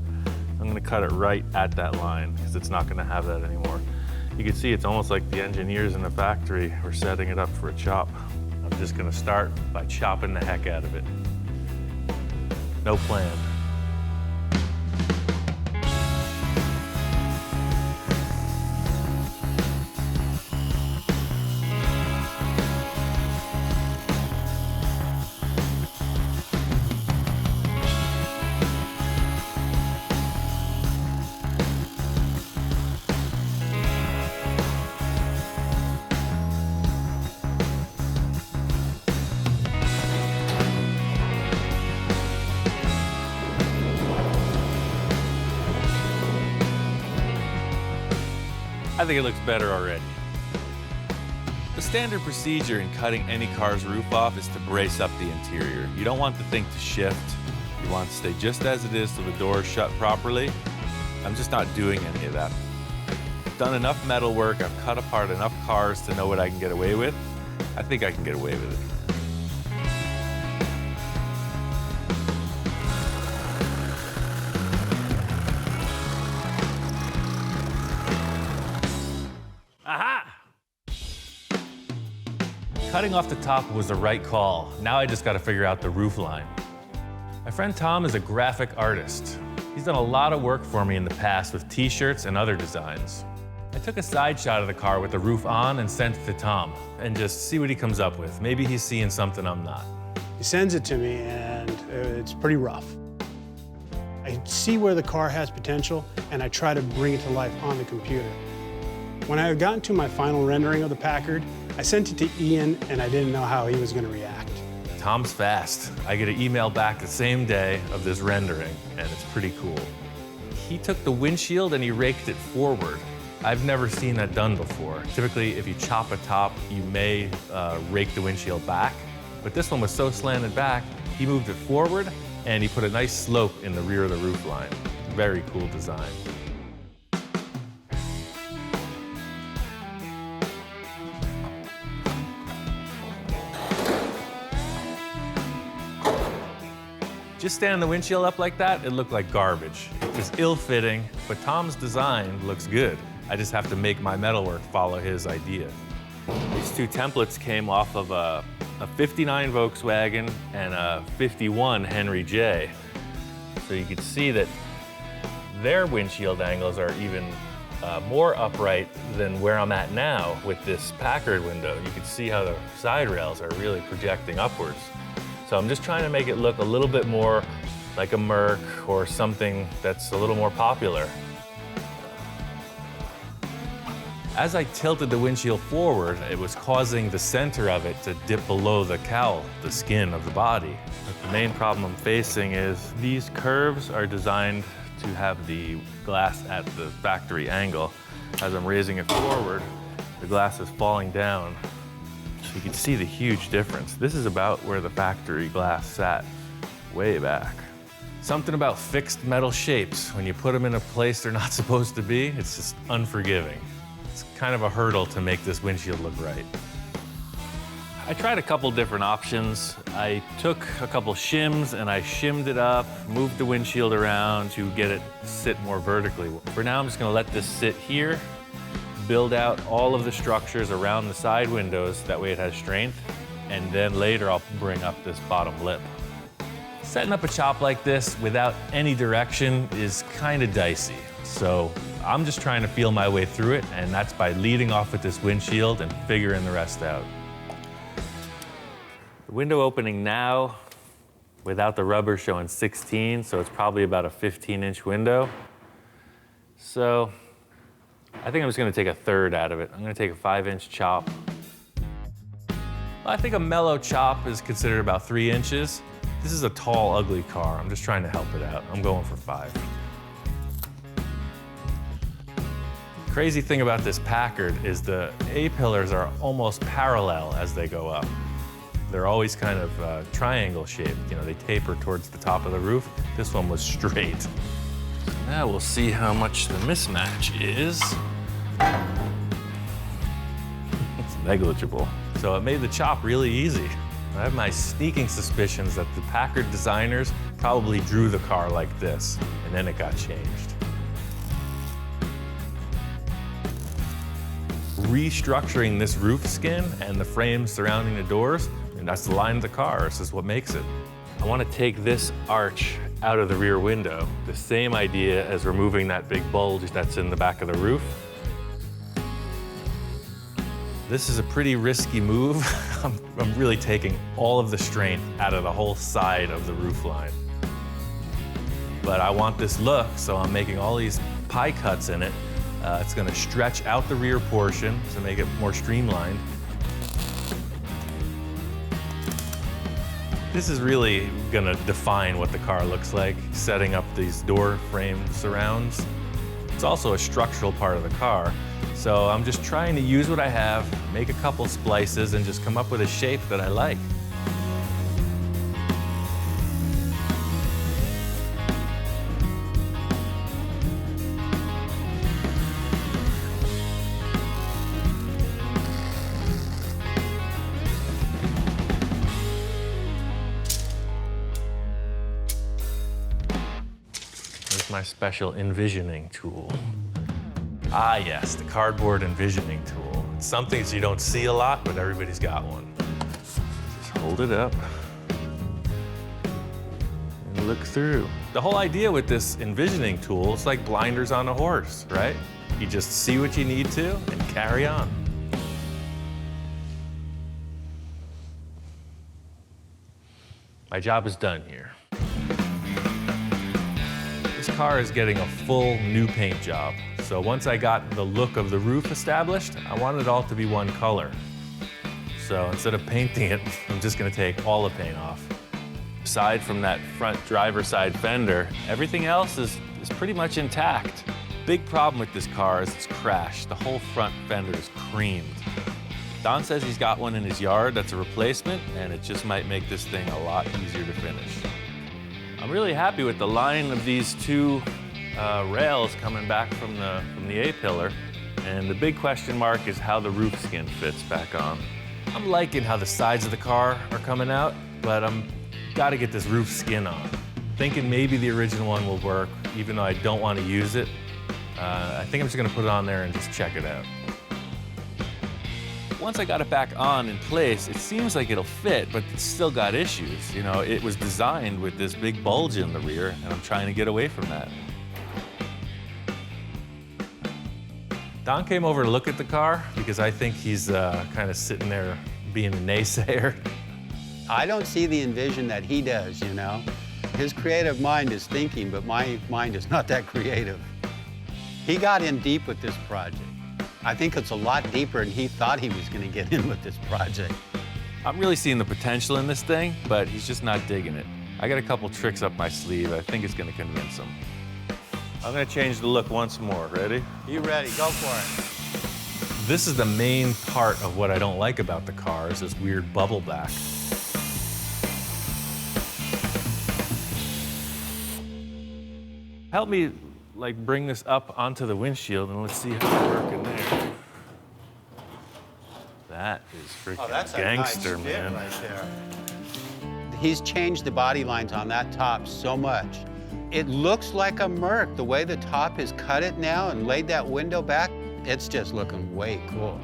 I'm gonna cut it right at that line, because it's not gonna have that anymore. You can see it's almost like the engineers in the factory were setting it up for a chop. I'm just gonna start by chopping the heck out of it. No plan. I think it looks better already. The standard procedure in cutting any car's roof off is to brace up the interior. You don't want the thing to shift. You want it to stay just as it is so the door is shut properly. I'm just not doing any of that. I've done enough metal work, I've cut apart enough cars to know what I can get away with. I think I can get away with it. Aha! Cutting off the top was the right call. Now I just got to figure out the roof line. My friend Tom is a graphic artist. He's done a lot of work for me in the past with t-shirts and other designs. I took a side shot of the car with the roof on and sent it to Tom and just see what he comes up with. Maybe he's seeing something I'm not.
He sends it to me and it's pretty rough. I see where the car has potential and I try to bring it to life on the computer. When I had gotten to my final rendering of the Packard, I sent it to Ian and I didn't know how he was going to react.
Tom's fast. I get an email back the same day of this rendering, and it's pretty cool. He took the windshield and he raked it forward. I've never seen that done before. Typically, if you chop a top, you may rake the windshield back, but this one was so slanted back, he moved it forward and he put a nice slope in the rear of the roof line. Very cool design. Just stand the windshield up like that, it looked like garbage. It was ill-fitting, but Tom's design looks good. I just have to make my metalwork follow his idea. These two templates came off of a 59 Volkswagen and a 51 Henry J. So you can see that their windshield angles are even more upright than where I'm at now with this Packard window. You can see how the side rails are really projecting upwards. So I'm just trying to make it look a little bit more like a Merc or something that's a little more popular. As I tilted the windshield forward, it was causing the center of it to dip below the cowl, the skin of the body. But the main problem I'm facing is these curves are designed to have the glass at the factory angle. As I'm raising it forward, the glass is falling down. So you can see the huge difference. This is about where the factory glass sat, way back. Something about fixed metal shapes. When you put them in a place they're not supposed to be, it's just unforgiving. It's kind of a hurdle to make this windshield look right. I tried a couple different options. I took a couple shims and I shimmed it up, moved the windshield around to get it sit more vertically. For now, I'm just gonna let this sit here, build out all of the structures around the side windows, that way it has strength, and then later I'll bring up this bottom lip. Setting up a chop like this without any direction is kind of dicey, so I'm just trying to feel my way through it, and that's by leading off with this windshield and figuring the rest out. The window opening now, without the rubber, showing 16, so it's probably about a 15-inch window. So I think I'm just gonna take a third out of it. I'm gonna take a 5-inch chop. I think a mellow chop is considered about 3 inches. This is a tall, ugly car. I'm just trying to help it out. I'm going for 5. Crazy thing about this Packard is the A-pillars are almost parallel as they go up. They're always kind of triangle shaped. You know, they taper towards the top of the roof. This one was straight. Now we'll see how much the mismatch is. It's negligible. So it made the chop really easy. I have my sneaking suspicions that the Packard designers probably drew the car like this, and then it got changed. Restructuring this roof skin and the frames surrounding the doors, and that's the line of the car. This is what makes it. I want to take this arch out of the rear window. The same idea as removing that big bulge that's in the back of the roof. This is a pretty risky move. I'm really taking all of the strength out of the whole side of the roof line. But I want this look, so I'm making all these pie cuts in it. It's gonna stretch out the rear portion to make it more streamlined. This is really gonna define what the car looks like, setting up these door frame surrounds. it's also a structural part of the car. So I'm just trying to use what I have, make a couple splices, and just come up with a shape that I like. My special envisioning tool. Ah yes, the cardboard envisioning tool. It's something that you don't see a lot, but everybody's got one. Just hold it up and look through. The whole idea with this envisioning tool, it's like blinders on a horse, right? You just see what you need to and carry on. My job is done here. This car is getting a full new paint job. So once I got the look of the roof established, I wanted it all to be one color. So instead of painting it, I'm just gonna take all the paint off. Aside from that front driver's side fender, everything else is pretty much intact. Big problem with this car is it's crashed. The whole front fender is creamed. Don says he's got one in his yard that's a replacement, and it just might make this thing a lot easier to finish. I'm really happy with the line of these two rails coming back from the A-pillar, and the big question mark is how the roof skin fits back on. I'm liking how the sides of the car are coming out, but I'm gotta get this roof skin on. Thinking maybe the original one will work, even though I don't want to use it. I think I'm just gonna put it on there and just check it out. Once I got it back on in place, it seems like it'll fit, but it's still got issues. You know, it was designed with this big bulge in the rear, and I'm trying to get away from that. Don came over to look at the car because I think he's kind of sitting there being a naysayer.
I don't see the envision that he does, you know? His creative mind is thinking, but my mind is not that creative. He got in deep with this project. I think it's a lot deeper than he thought he was going to get in with this project.
I'm really seeing the potential in this thing, but he's just not digging it. I got a couple tricks up my sleeve. I think it's going to convince him. I'm going to change the look once more. Ready?
You ready? Go for
it. This is the main part of what I don't like about the car, is this weird bubble back. Help me bring this up onto the windshield, and let's see how it's working there. That is freaking gangster,
nice
man.
Right there. He's changed the body lines on that top so much. It looks like a Merc. The way the top has cut it now and laid that window back, it's just looking way cool.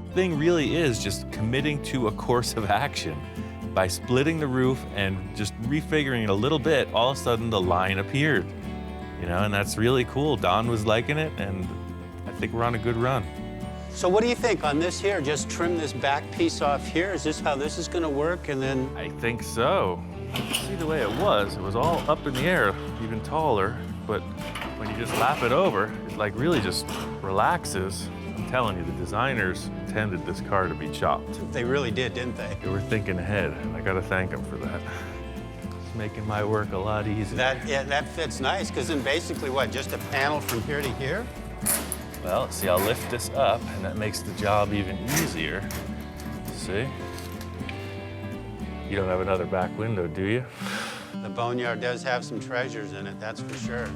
The thing really is just committing to a course of action. By splitting the roof and just refiguring it a little bit, all of a sudden the line appeared. You know, and that's really cool. Don was liking it, and I think we're on a good run.
So what do you think on this here? Just trim this back piece off here? Is this how this is going to work? And then
I think so. See the way it was all up in the air, even taller, but when you just lap it over, it really just relaxes. I'm telling you, the designers intended this car to be chopped.
They really did, didn't they?
They were thinking ahead, and I gotta thank them for that. It's making my work a lot easier.
That fits nice, because then basically what, just a panel from here to here?
Well, see, I'll lift this up, and that makes the job even easier. See? You don't have another back window, do you?
The Boneyard does have some treasures in it, that's for sure.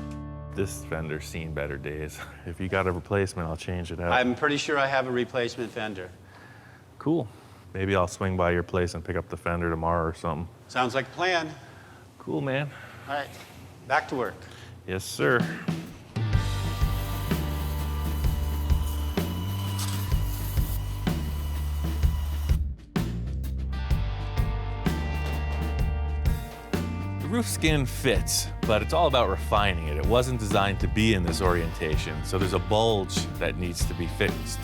This fender's seen better days. If you got a replacement, I'll change it out.
I'm pretty sure I have a replacement fender.
Cool. Maybe I'll swing by your place and pick up the fender tomorrow or something.
Sounds like a plan.
Cool, man.
All right, back to work.
Yes, sir. The roof skin fits, but it's all about refining it. It wasn't designed to be in this orientation, so there's a bulge that needs to be fixed.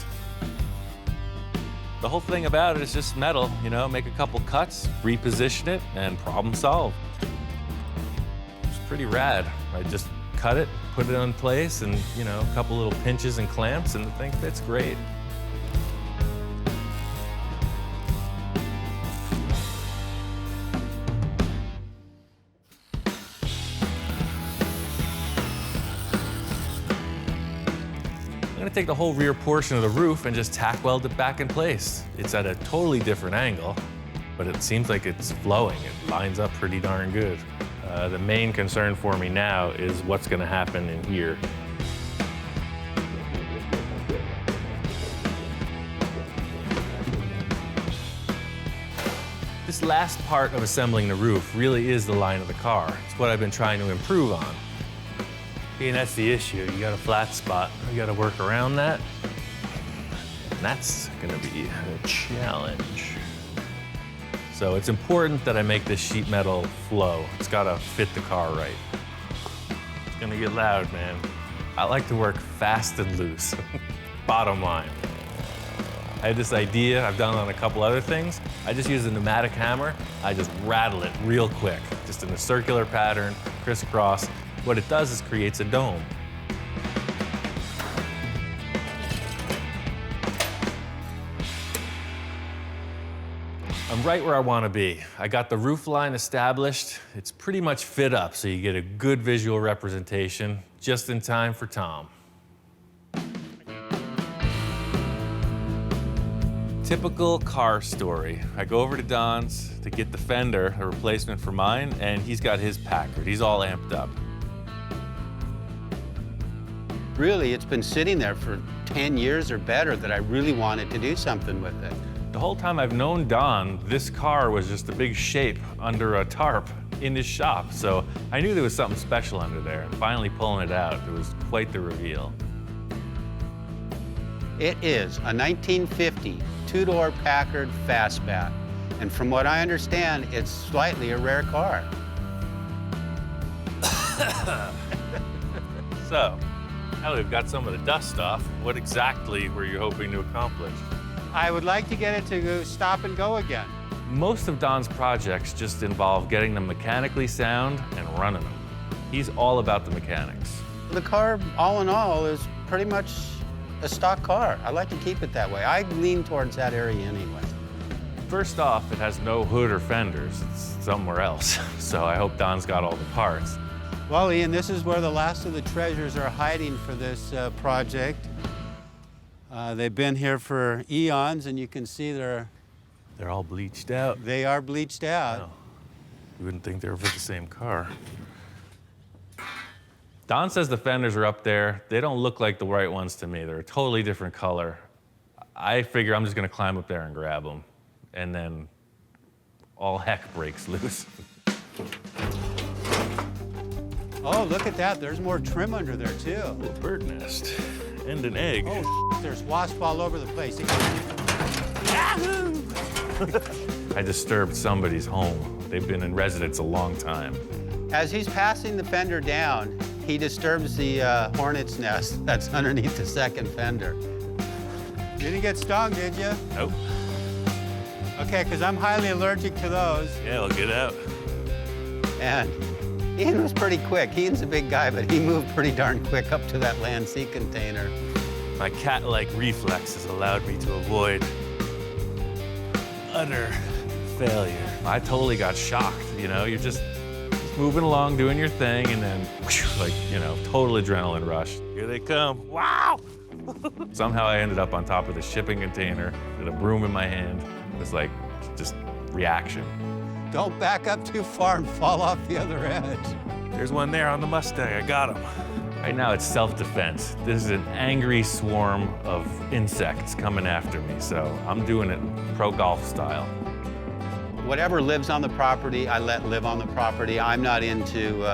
The whole thing about it is just metal, you know, make a couple cuts, reposition it, and problem solved. It's pretty rad. I just cut it, put it in place, and, you know, a couple little pinches and clamps, and the thing fits great. take the whole rear portion of the roof and just tack weld it back in place. It's at a totally different angle, but it seems like it's flowing. It lines up pretty darn good. The main concern for me now is what's gonna happen in here. This last part of assembling the roof really is the line of the car. It's what I've been trying to improve on. And that's the issue. You got a flat spot. You got to work around that. And that's gonna be a challenge. So it's important that I make this sheet metal flow. It's gotta fit the car right. It's gonna get loud, man. I like to work fast and loose. Bottom line. I had this idea, I've done it on a couple other things. I just use a pneumatic hammer. I just rattle it real quick, just in a circular pattern, crisscross. What it does is creates a dome. I'm right where I want to be. I got the roof line established. It's pretty much fit up, so you get a good visual representation just in time for Tom. Typical car story. I go over to Don's to get the fender, a replacement for mine, and he's got his Packard. He's all amped up.
Really, it's been sitting there for 10 years or better that I really wanted to do something with it.
The whole time I've known Don, this car was just a big shape under a tarp in his shop. So I knew there was something special under there. And finally pulling it out, it was quite the reveal.
It is a 1950 two-door Packard fastback. And from what I understand, it's slightly a rare car.
So, now that we've got some of the dust off, what exactly were you hoping to accomplish?
I would like to get it to go stop and go again.
Most of Don's projects just involve getting them mechanically sound and running them. He's all about the mechanics.
The car, all in all, is pretty much a stock car. I like to keep it that way. I lean towards that area anyway.
First off, it has no hood or fenders. It's somewhere else. So I hope Don's got all the parts.
Well, Ian, this is where the last of the treasures are hiding for this project. They've been here for eons, and you can see they're
all bleached out.
They are bleached out.
Wow. You wouldn't think they were for the same car. Don says the fenders are up there. They don't look like the right ones to me. They're a totally different color. I figure I'm just gonna climb up there and grab them, and then all heck breaks loose.
Oh, look at that. There's more trim under there, too.
A little bird nest and an egg.
Oh, there's wasp all over the place.
I disturbed somebody's home. They've been in residence a long time.
As he's passing the fender down, he disturbs the hornet's nest that's underneath the second fender. You didn't get stung, did you?
Nope.
Okay, because I'm highly allergic to those.
Yeah, well, get out.
And Ian was pretty quick. Ian's a big guy, but he moved pretty darn quick up to that land sea container.
My cat-like reflexes allowed me to avoid utter failure. I totally got shocked, you know? You're just moving along, doing your thing, and then, like, you know, total adrenaline rush. Here they come. Wow! Somehow I ended up on top of the shipping container with a broom in my hand. It was like, just reaction.
Don't back up too far and fall off the other edge.
There's one there on the Mustang. I got him. Right now it's self-defense. This is an angry swarm of insects coming after me, so I'm doing it pro golf style.
Whatever lives on the property, I let live on the property. I'm not into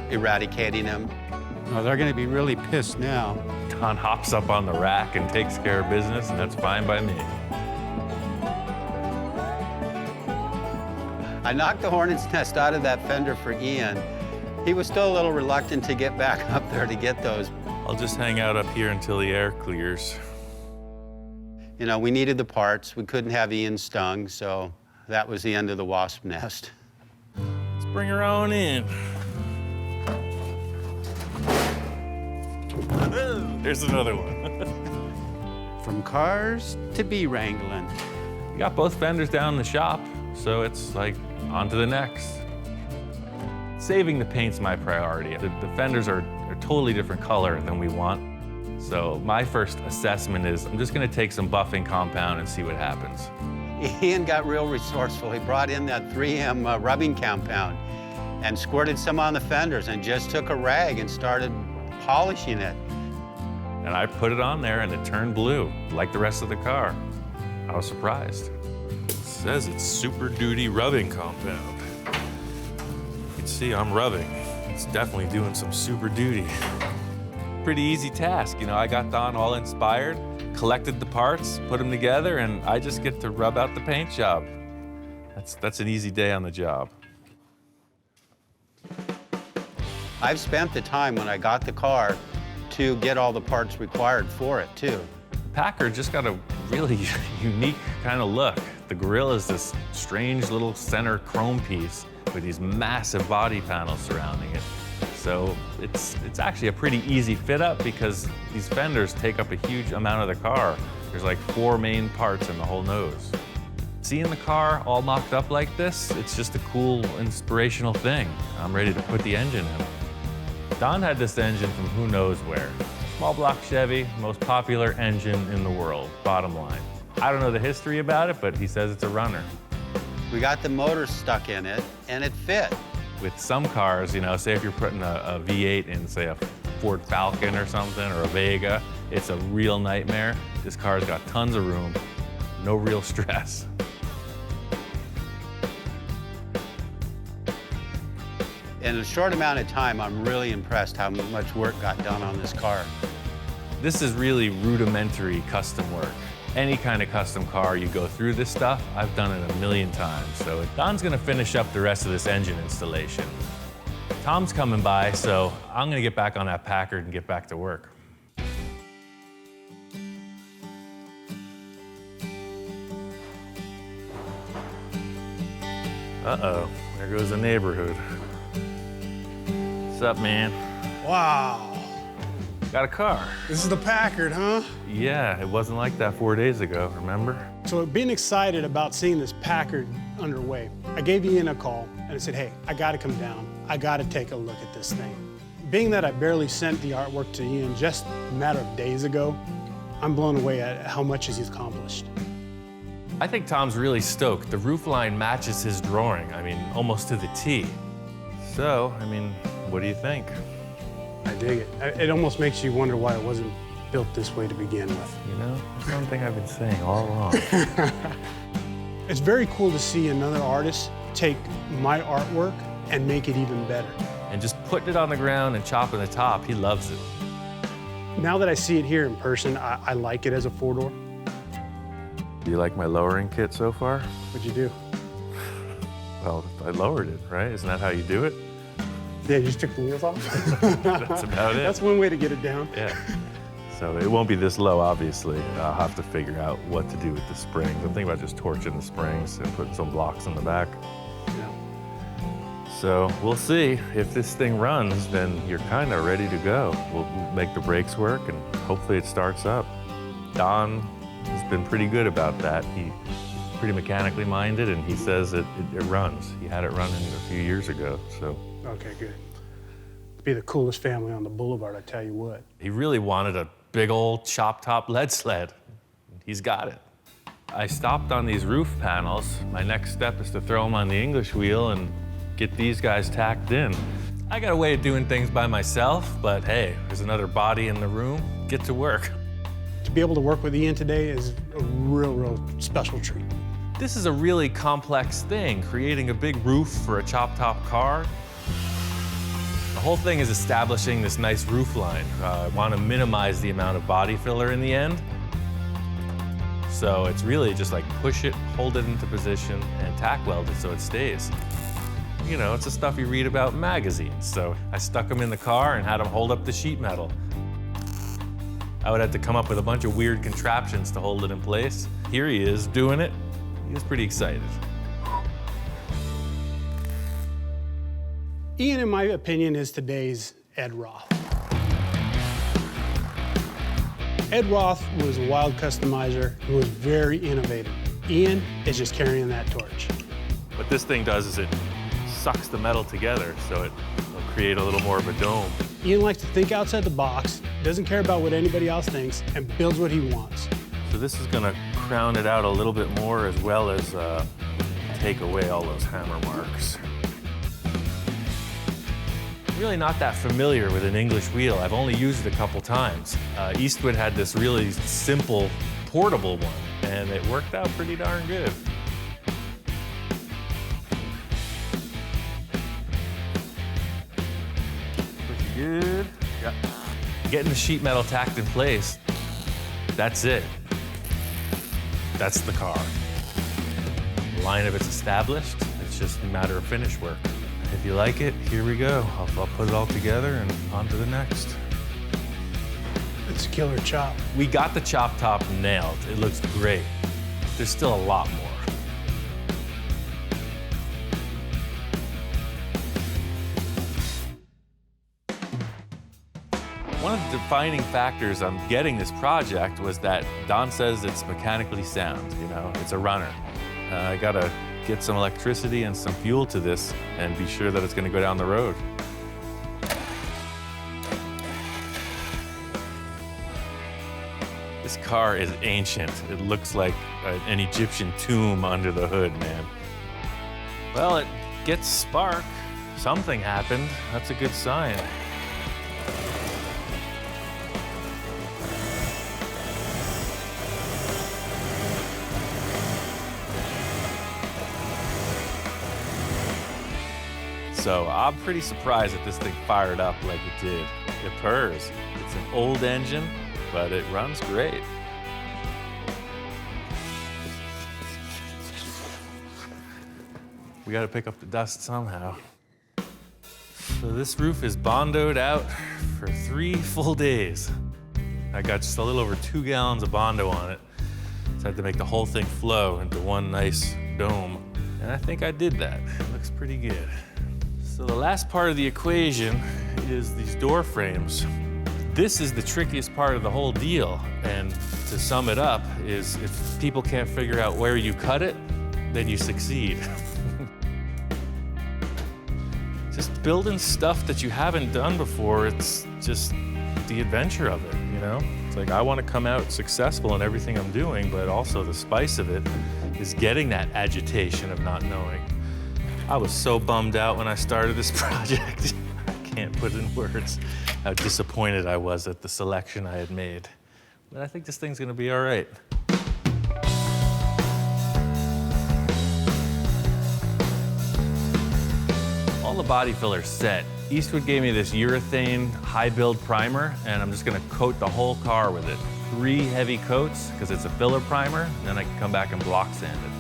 eradicating them. Oh, they're gonna be really pissed now.
Don hops up on the rack and takes care of business, and that's fine by me.
I knocked the hornet's nest out of that fender for Ian. He was still a little reluctant to get back up there to get those.
I'll just hang out up here until the air clears.
You know, we needed the parts. We couldn't have Ian stung, so that was the end of the wasp nest.
Let's bring her on in. There's another one.
From cars to bee wrangling.
We got both fenders down in the shop, so it's like on to the next. Saving the paint's my priority. The fenders are a totally different color than we want. So my first assessment is I'm just gonna take some buffing compound and see what happens.
Ian got real resourceful. He brought in that 3M rubbing compound and squirted some on the fenders and just took a rag and started polishing it.
And I put it on there and it turned blue, like the rest of the car. I was surprised. It says it's Super Duty rubbing compound. You can see I'm rubbing. It's definitely doing some super duty. Pretty easy task, you know, I got Don all inspired, collected the parts, put them together, and I just get to rub out the paint job. That's an easy day on the job.
I've spent the time when I got the car to get all the parts required for it, too.
Packard just got a really unique kind of look. The grille is this strange little center chrome piece with these massive body panels surrounding it. So it's actually a pretty easy fit up because these fenders take up a huge amount of the car. There's like 4 main parts in the whole nose. Seeing the car all mocked up like this, it's just a cool, inspirational thing. I'm ready to put the engine in. Don had this engine from who knows where. Small block Chevy, most popular engine in the world, bottom line. I don't know the history about it, but he says it's a runner.
We got the motor stuck in it, and it fit.
With some cars, you know, say if you're putting a V8 in, say, a Ford Falcon or something, or a Vega, it's a real nightmare. This car's got tons of room, no real stress.
In a short amount of time, I'm really impressed how much work got done on this car.
This is really rudimentary custom work. Any kind of custom car, you go through this stuff. I've done it a million times. So Don's gonna finish up the rest of this engine installation. Tom's coming by, so I'm gonna get back on that Packard and get back to work. Uh-oh, there goes the neighborhood. What's up, man?
Wow.
Got a car.
This is the Packard, huh?
Yeah, it wasn't like that 4 days ago, remember?
So being excited about seeing this Packard underway, I gave Ian a call and I said, hey, I gotta come down. I gotta take a look at this thing. Being that I barely sent the artwork to Ian just a matter of days ago, I'm blown away at how much he's accomplished.
I think Tom's really stoked. The roof line matches his drawing, I mean, almost to the T. So, I mean, what do you think?
I dig it. It almost makes you wonder why it wasn't built this way to begin with.
You know, that's one thing I've been saying all along.
It's very cool to see another artist take my artwork and make it even better.
And just putting it on the ground and chopping the top, he loves it.
Now that I see it here in person, I like it as a four-door.
Do you like my lowering kit so far?
What'd you do?
Well, I lowered it, right? Isn't that how you do it?
Yeah, you just took the wheels off?
That's about it.
That's one way to get it down.
Yeah. So it won't be this low, obviously. I'll have to figure out what to do with the springs. I'm thinking about just torching the springs and putting some blocks in the back.
Yeah.
So we'll see. If this thing runs, then you're kind of ready to go. We'll make the brakes work and hopefully it starts up. Don has been pretty good about that. He's pretty mechanically minded and he says it runs. He had it running a few years ago, so.
Okay, good. Be the coolest family on the boulevard, I tell you what.
He really wanted a big old chop top lead sled. He's got it. I stopped on these roof panels. My next step is to throw them on the English wheel and get these guys tacked in. I got a way of doing things by myself, but hey, there's another body in the room. Get to work.
To be able to work with Ian today is a real special treat.
This is a really complex thing, creating a big roof for a chop top car. The whole thing is establishing this nice roof line. I want to minimize the amount of body filler in the end. So it's really just like push it, hold it into position, and tack weld it so it stays. You know, it's the stuff you read about in magazines. So I stuck them in the car and had them hold up the sheet metal. I would have to come up with a bunch of weird contraptions to hold it in place. Here he is doing it. He was pretty excited.
Ian, in my opinion, is today's Ed Roth. Ed Roth was a wild customizer who was very innovative. Ian is just carrying that torch.
What this thing does is it sucks the metal together so it'll create a little more of a dome.
Ian likes to think outside the box, doesn't care about what anybody else thinks, and builds what he wants.
So this is gonna crown it out a little bit more, as well as take away all those hammer marks. I'm really not that familiar with an English wheel. I've only used it a couple times. Eastwood had this really simple, portable one, and it worked out pretty darn good. Pretty good. Yeah. Getting the sheet metal tacked in place, that's it. That's the car. The line of it's established. It's just a matter of finish work. If you like it, here we go. I'll put it all together and on to the next.
It's a killer chop.
We got the chop top nailed. It looks great. There's still a lot more. One of the defining factors on getting this project was that Don says it's mechanically sound, you know, it's a runner. I gotta get some electricity and some fuel to this and be sure that it's gonna go down the road. This car is ancient. It looks like an Egyptian tomb under the hood, man. Well, it gets spark. Something happened. That's a good sign. So I'm pretty surprised that this thing fired up like it did. It purrs. It's an old engine, but it runs great. We gotta pick up the dust somehow. So this roof is bondoed out for 3 full days. I got just a little over 2 gallons of Bondo on it. So I had to make the whole thing flow into one nice dome. And I think I did that. It looks pretty good. So the last part of the equation is these door frames. This is the trickiest part of the whole deal. And to sum it up is if people can't figure out where you cut it, then you succeed. Just building stuff that you haven't done before, it's just the adventure of it, you know? It's like I want to come out successful in everything I'm doing, but also the spice of it is getting that agitation of not knowing. I was so bummed out when I started this project. I can't put in words how disappointed I was at the selection I had made. But I think this thing's gonna be all right. All the body fillers set. Eastwood gave me this urethane high build primer, and I'm just gonna coat the whole car with it. 3 heavy coats, because it's a filler primer, and then I can come back and block sand it.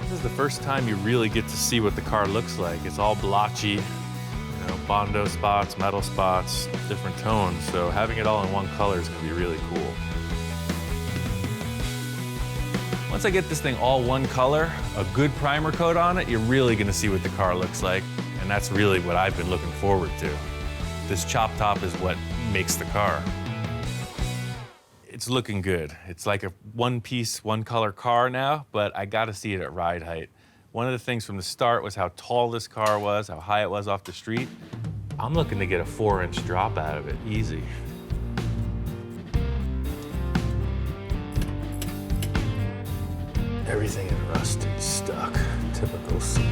This is the first time you really get to see what the car looks like. It's all blotchy, you know, Bondo spots, metal spots, different tones. So having it all in one color is gonna be really cool. Once I get this thing all one color, a good primer coat on it, you're really gonna see what the car looks like. And that's really what I've been looking forward to. This chop top is what makes the car. It's looking good. It's like a one-piece, one-color car now, but I gotta see it at ride height. One of the things from the start was how tall this car was, how high it was off the street. I'm looking to get a 4-inch drop out of it, easy. Everything in rusted, stuck, typical scene.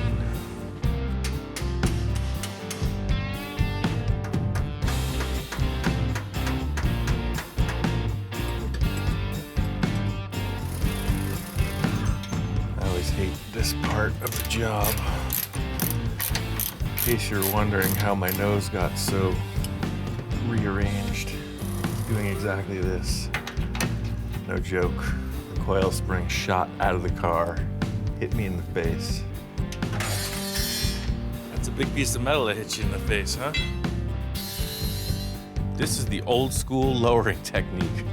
Hate this part of the job. In case you're wondering how my nose got so rearranged, doing exactly this. No joke. The coil spring shot out of the car, hit me in the face. That's a big piece of metal that hits you in the face, huh? This is the old school lowering technique.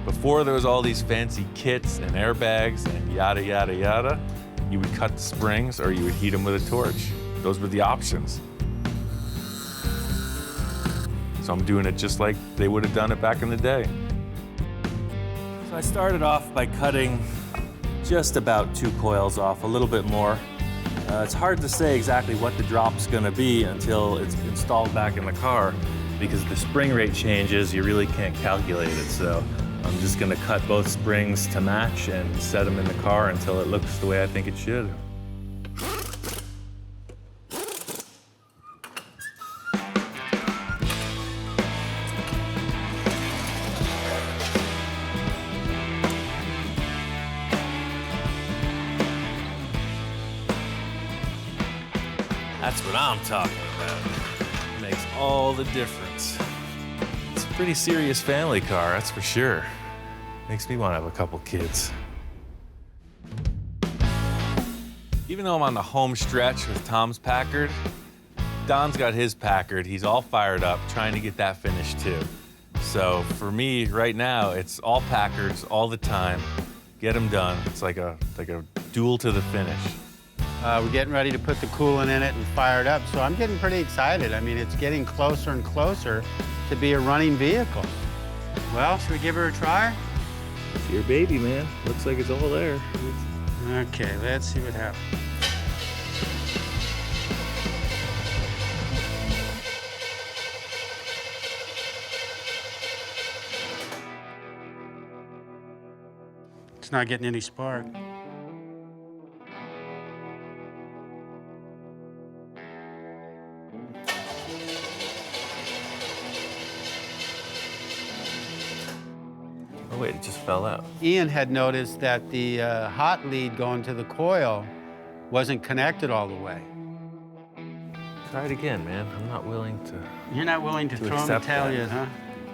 Before there was all these fancy kits and airbags and yada, yada, yada, you would cut the springs or you would heat them with a torch. Those were the options. So I'm doing it just like they would have done it back in the day. So I started off by cutting just about 2 coils off, a little bit more.
It's hard to say exactly what the drop's gonna be until it's installed back in the car, because the spring rate changes, you really can't calculate it. So I'm just gonna cut both springs to match and set them in the car until it looks the way I think it should. That's what I'm talking about. It makes all the difference. It's a pretty serious family car, that's for sure. Makes me want to have a couple kids. Even though I'm on the home stretch with Tom's Packard, Don's got his Packard. He's all fired up, trying to get that finished too. So for me, right now, it's all Packards all the time. Get them done. It's like a duel to the finish.
We're getting ready to put the coolant in it and fire it up, so I'm getting pretty excited. I mean, it's getting closer and closer to be a running vehicle. Well, should we give her a try?
It's your baby, man. Looks like it's all there.
Okay, let's see what happens. It's not getting any spark.
Oh wait, it just fell out.
Ian had noticed that the hot lead going to the coil wasn't connected all the way.
Try it again, man. I'm not willing to.
You're not willing to throw in the
accept
towel
that.
yet, huh?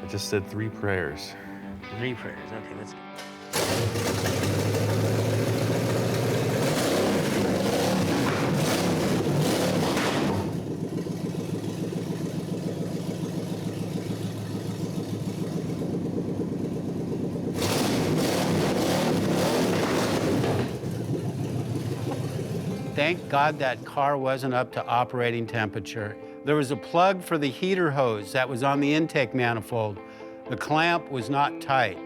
I just said 3 prayers.
3 prayers. Okay, let's. Thank God that car wasn't up to operating temperature. There was a plug for the heater hose that was on the intake manifold. The clamp was not tight.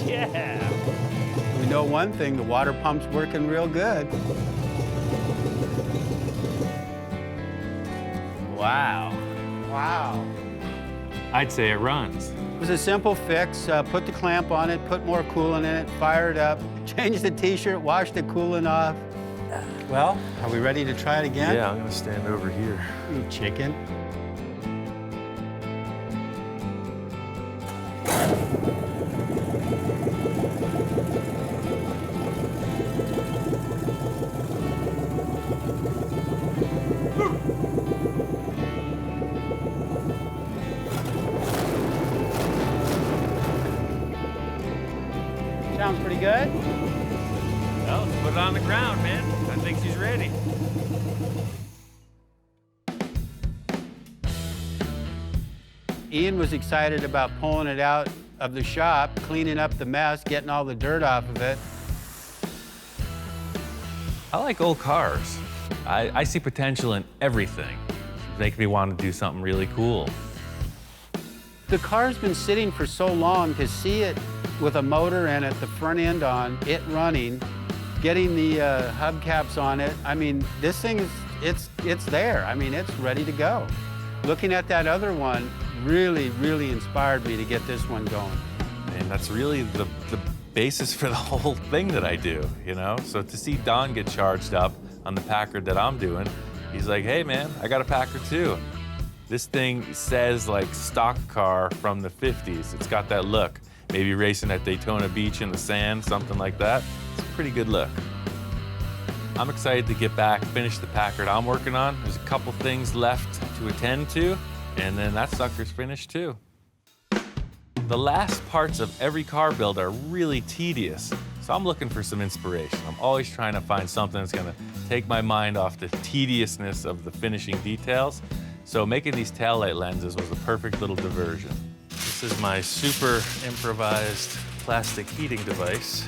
Yeah. We know one thing, the water pump's working real good.
Wow.
Wow.
I'd say it runs.
It was a simple fix. Put the clamp on it, put more coolant in it, fire it up, change the t-shirt, wash the coolant off. Well, are we ready to try it again?
Yeah, I'm gonna stand over here.
You chicken. Sounds pretty good.
Well, let's put it on the ground, man. I think she's ready.
Ian was excited about pulling it out of the shop, cleaning up the mess, getting all the dirt off of it.
I like old cars. I see potential in everything. It makes me want to do something really cool.
The car's been sitting for so long, to see it with a motor in it, the front end on, it running, getting the hubcaps on it. I mean, this thing is, it's there. I mean, it's ready to go. Looking at that other one really, really inspired me to get this one going.
And that's really the basis for the whole thing that I do, you know? So to see Don get charged up on the Packard that I'm doing, he's like, hey man, I got a Packard too. This thing says like stock car from the 50s. It's got that look. Maybe racing at Daytona Beach in the sand, something like that. It's a pretty good look. I'm excited to get back, finish the Packard I'm working on. There's a couple things left to attend to, and then that sucker's finished too. The last parts of every car build are really tedious, so I'm looking for some inspiration. I'm always trying to find something that's gonna take my mind off the tediousness of the finishing details. So making these taillight lenses was a perfect little diversion. This is my super improvised plastic heating device.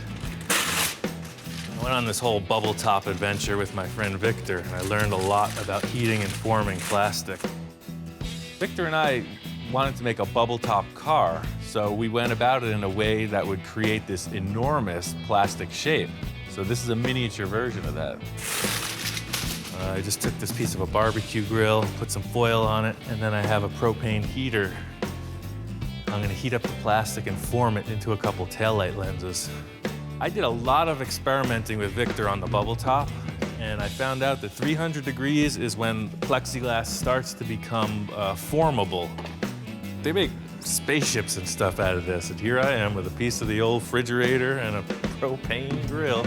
I went on this whole bubble top adventure with my friend Victor, and I learned a lot about heating and forming plastic. Victor and I wanted to make a bubble top car, So we went about it in a way that would create this enormous plastic shape. So this is a miniature version of that. I just took this piece of a barbecue grill, put some foil on it, and then I have a propane heater. I'm gonna heat up the plastic and form it into a couple taillight lenses. I did a lot of experimenting with Victor on the bubble top, and I found out that 300 degrees is when plexiglass starts to become formable. They make spaceships and stuff out of this, and here I am with a piece of the old refrigerator and a propane grill.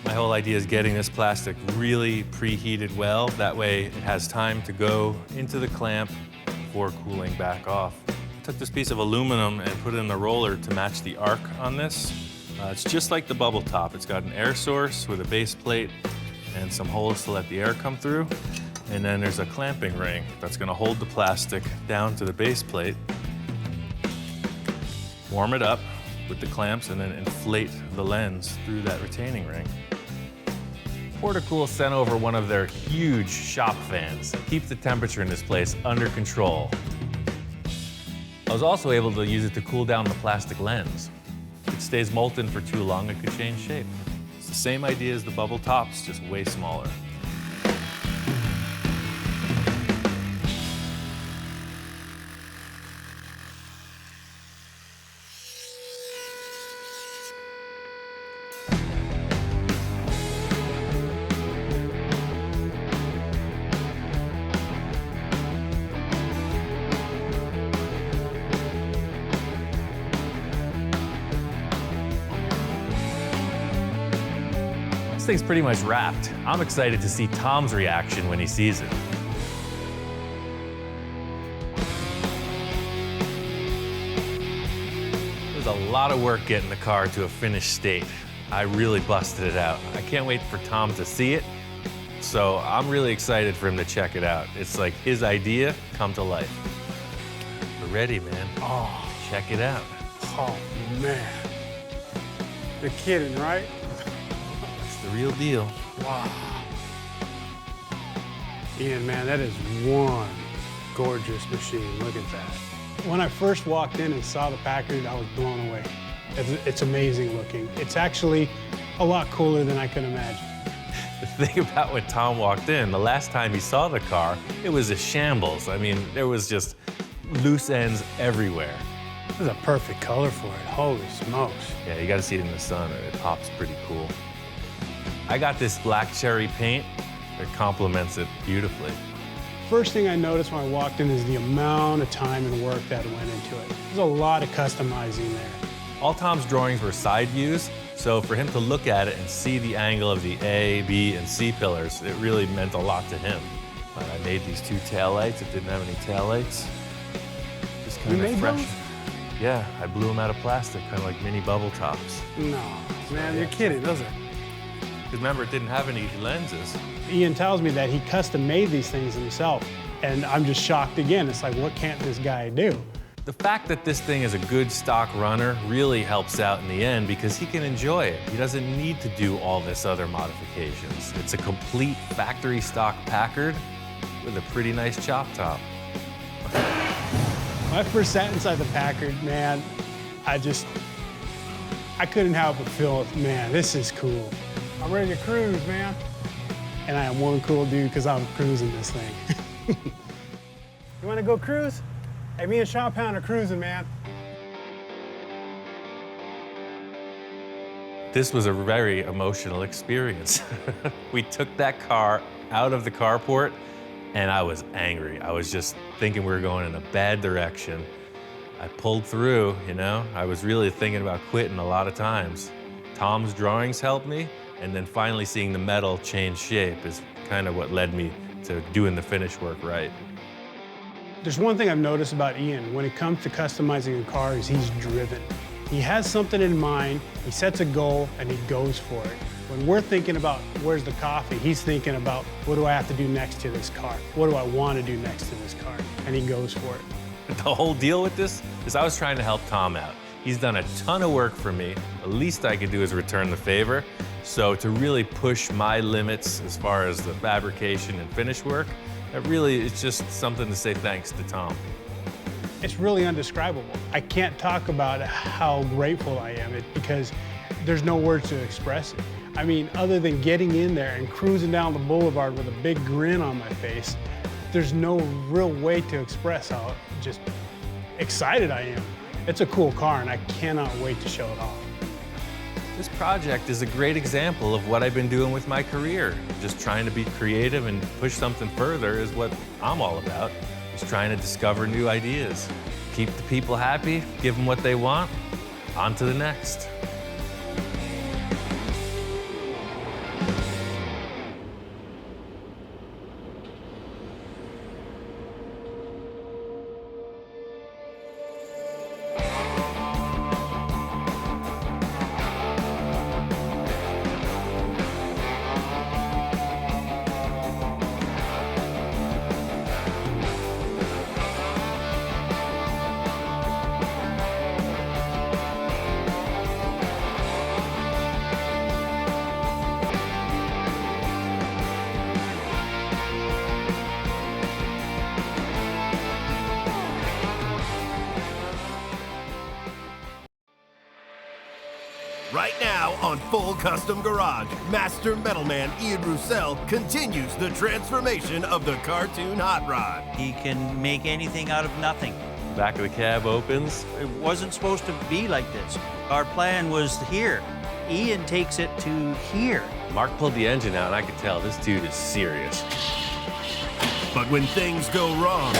My whole idea is getting this plastic really preheated well. That way it has time to go into the clamp before cooling back off. I took this piece of aluminum and put it in the roller to match the arc on this. It's just like the bubble top. It's got an air source with a base plate and some holes to let the air come through. And then there's a clamping ring that's gonna hold the plastic down to the base plate. Warm it up with the clamps and then inflate the lens through that retaining ring. Portacool sent over one of their huge shop fans to keep the temperature in this place under control. I was also able to use it to cool down the plastic lens. If it stays molten for too long, it could change shape. It's the same idea as the bubble tops, just way smaller. This thing's pretty much wrapped. I'm excited to see Tom's reaction when he sees it. There's a lot of work getting the car to a finished state. I really busted it out. I can't wait for Tom to see it. So I'm really excited for him to check it out. It's like his idea come to life. We're ready, man.
Oh,
check it out.
Oh, man. You're kidding, right?
The real deal.
Wow. Ian, man, that is one gorgeous machine. Look at that. When I first walked in and saw the Packard, I was blown away. It's amazing looking. It's actually a lot cooler than I could imagine.
The thing about when Tom walked in, the last time he saw the car, it was a shambles. I mean, there was just loose ends everywhere.
This is a perfect color for it. Holy smokes.
Yeah, you gotta see it in the sun. It pops pretty cool. I got this black cherry paint that complements it beautifully.
First thing I noticed when I walked in is the amount of time and work that went into it. There's a lot of customizing there.
All Tom's drawings were side views, so for him to look at it and see the angle of the A, B, and C pillars, it really meant a lot to him. I made these two taillights. It didn't have any taillights. Just kind of fresh.
Those?
Yeah, I blew them out of plastic, kind of like mini bubble tops.
No, man, you're kidding, those are.
Because remember, it didn't have any lenses.
Ian tells me that he custom made these things himself, and I'm just shocked again. It's like, what can't this guy do?
The fact that this thing is a good stock runner really helps out in the end because he can enjoy it. He doesn't need to do all this other modifications. It's a complete factory stock Packard with a pretty nice chop top.
When I first sat inside the Packard, man, I couldn't help but feel, man, this is cool. I'm ready to cruise, man. And I am one cool dude because I'm cruising this thing. You want to go cruise? Hey, me and Shop Hound are cruising, man.
This was a very emotional experience. We took that car out of the carport and I was angry. I was just thinking we were going in a bad direction. I pulled through, you know? I was really thinking about quitting a lot of times. Tom's drawings helped me, and then finally seeing the metal change shape is kind of what led me to doing the finish work right.
There's one thing I've noticed about Ian. When it comes to customizing a car, is he's driven. He has something in mind, he sets a goal, and he goes for it. When we're thinking about where's the coffee, he's thinking about what do I have to do next to this car? What do I want to do next to this car? And he goes for it.
The whole deal with this is I was trying to help Tom out. He's done a ton of work for me. The least I could do is return the favor. So to really push my limits as far as the fabrication and finish work, it's just something to say thanks to Tom.
It's really indescribable. I can't talk about how grateful I am because there's no words to express it. I mean, other than getting in there and cruising down the boulevard with a big grin on my face, there's no real way to express how just excited I am. It's a cool car and I cannot wait to show it off.
This project is a great example of what I've been doing with my career. Just trying to be creative and push something further is what I'm all about. Just trying to discover new ideas. Keep the people happy, give them what they want, on to the next.
Right now on Full Custom Garage, Master Metalman Ian Roussel continues the transformation of the cartoon hot rod.
He can make anything out of nothing.
Back of the cab opens.
It wasn't supposed to be like this. Our plan was here. Ian takes it to here.
Mark pulled the engine out and I could tell this dude is serious.
But when things go wrong,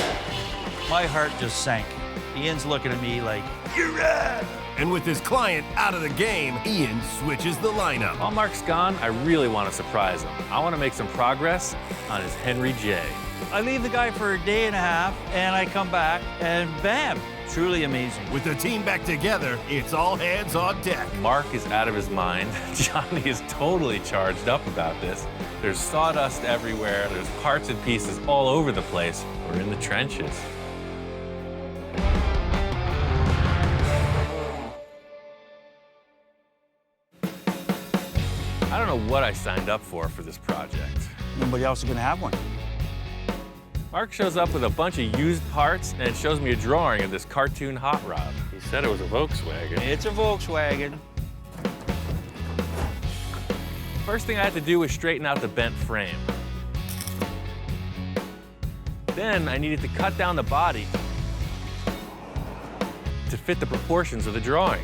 my heart just sank. Ian's looking at me like, you're right.
And with his client out of the game, Ian switches the lineup.
While Mark's gone, I really want to surprise him. I want to make some progress on his Henry J.
I leave the guy for a day and a half, and I come back, and bam, truly amazing.
With the team back together, it's all hands on deck.
Mark is out of his mind. Johnny is totally charged up about this. There's sawdust everywhere. There's parts and pieces all over the place. We're in the trenches. I don't know what I signed up for this project.
Nobody else is gonna have one.
Mark shows up with a bunch of used parts and shows me a drawing of this cartoon hot rod. He said it was a Volkswagen.
It's a Volkswagen.
First thing I had to do was straighten out the bent frame. Then I needed to cut down the body to fit the proportions of the drawing.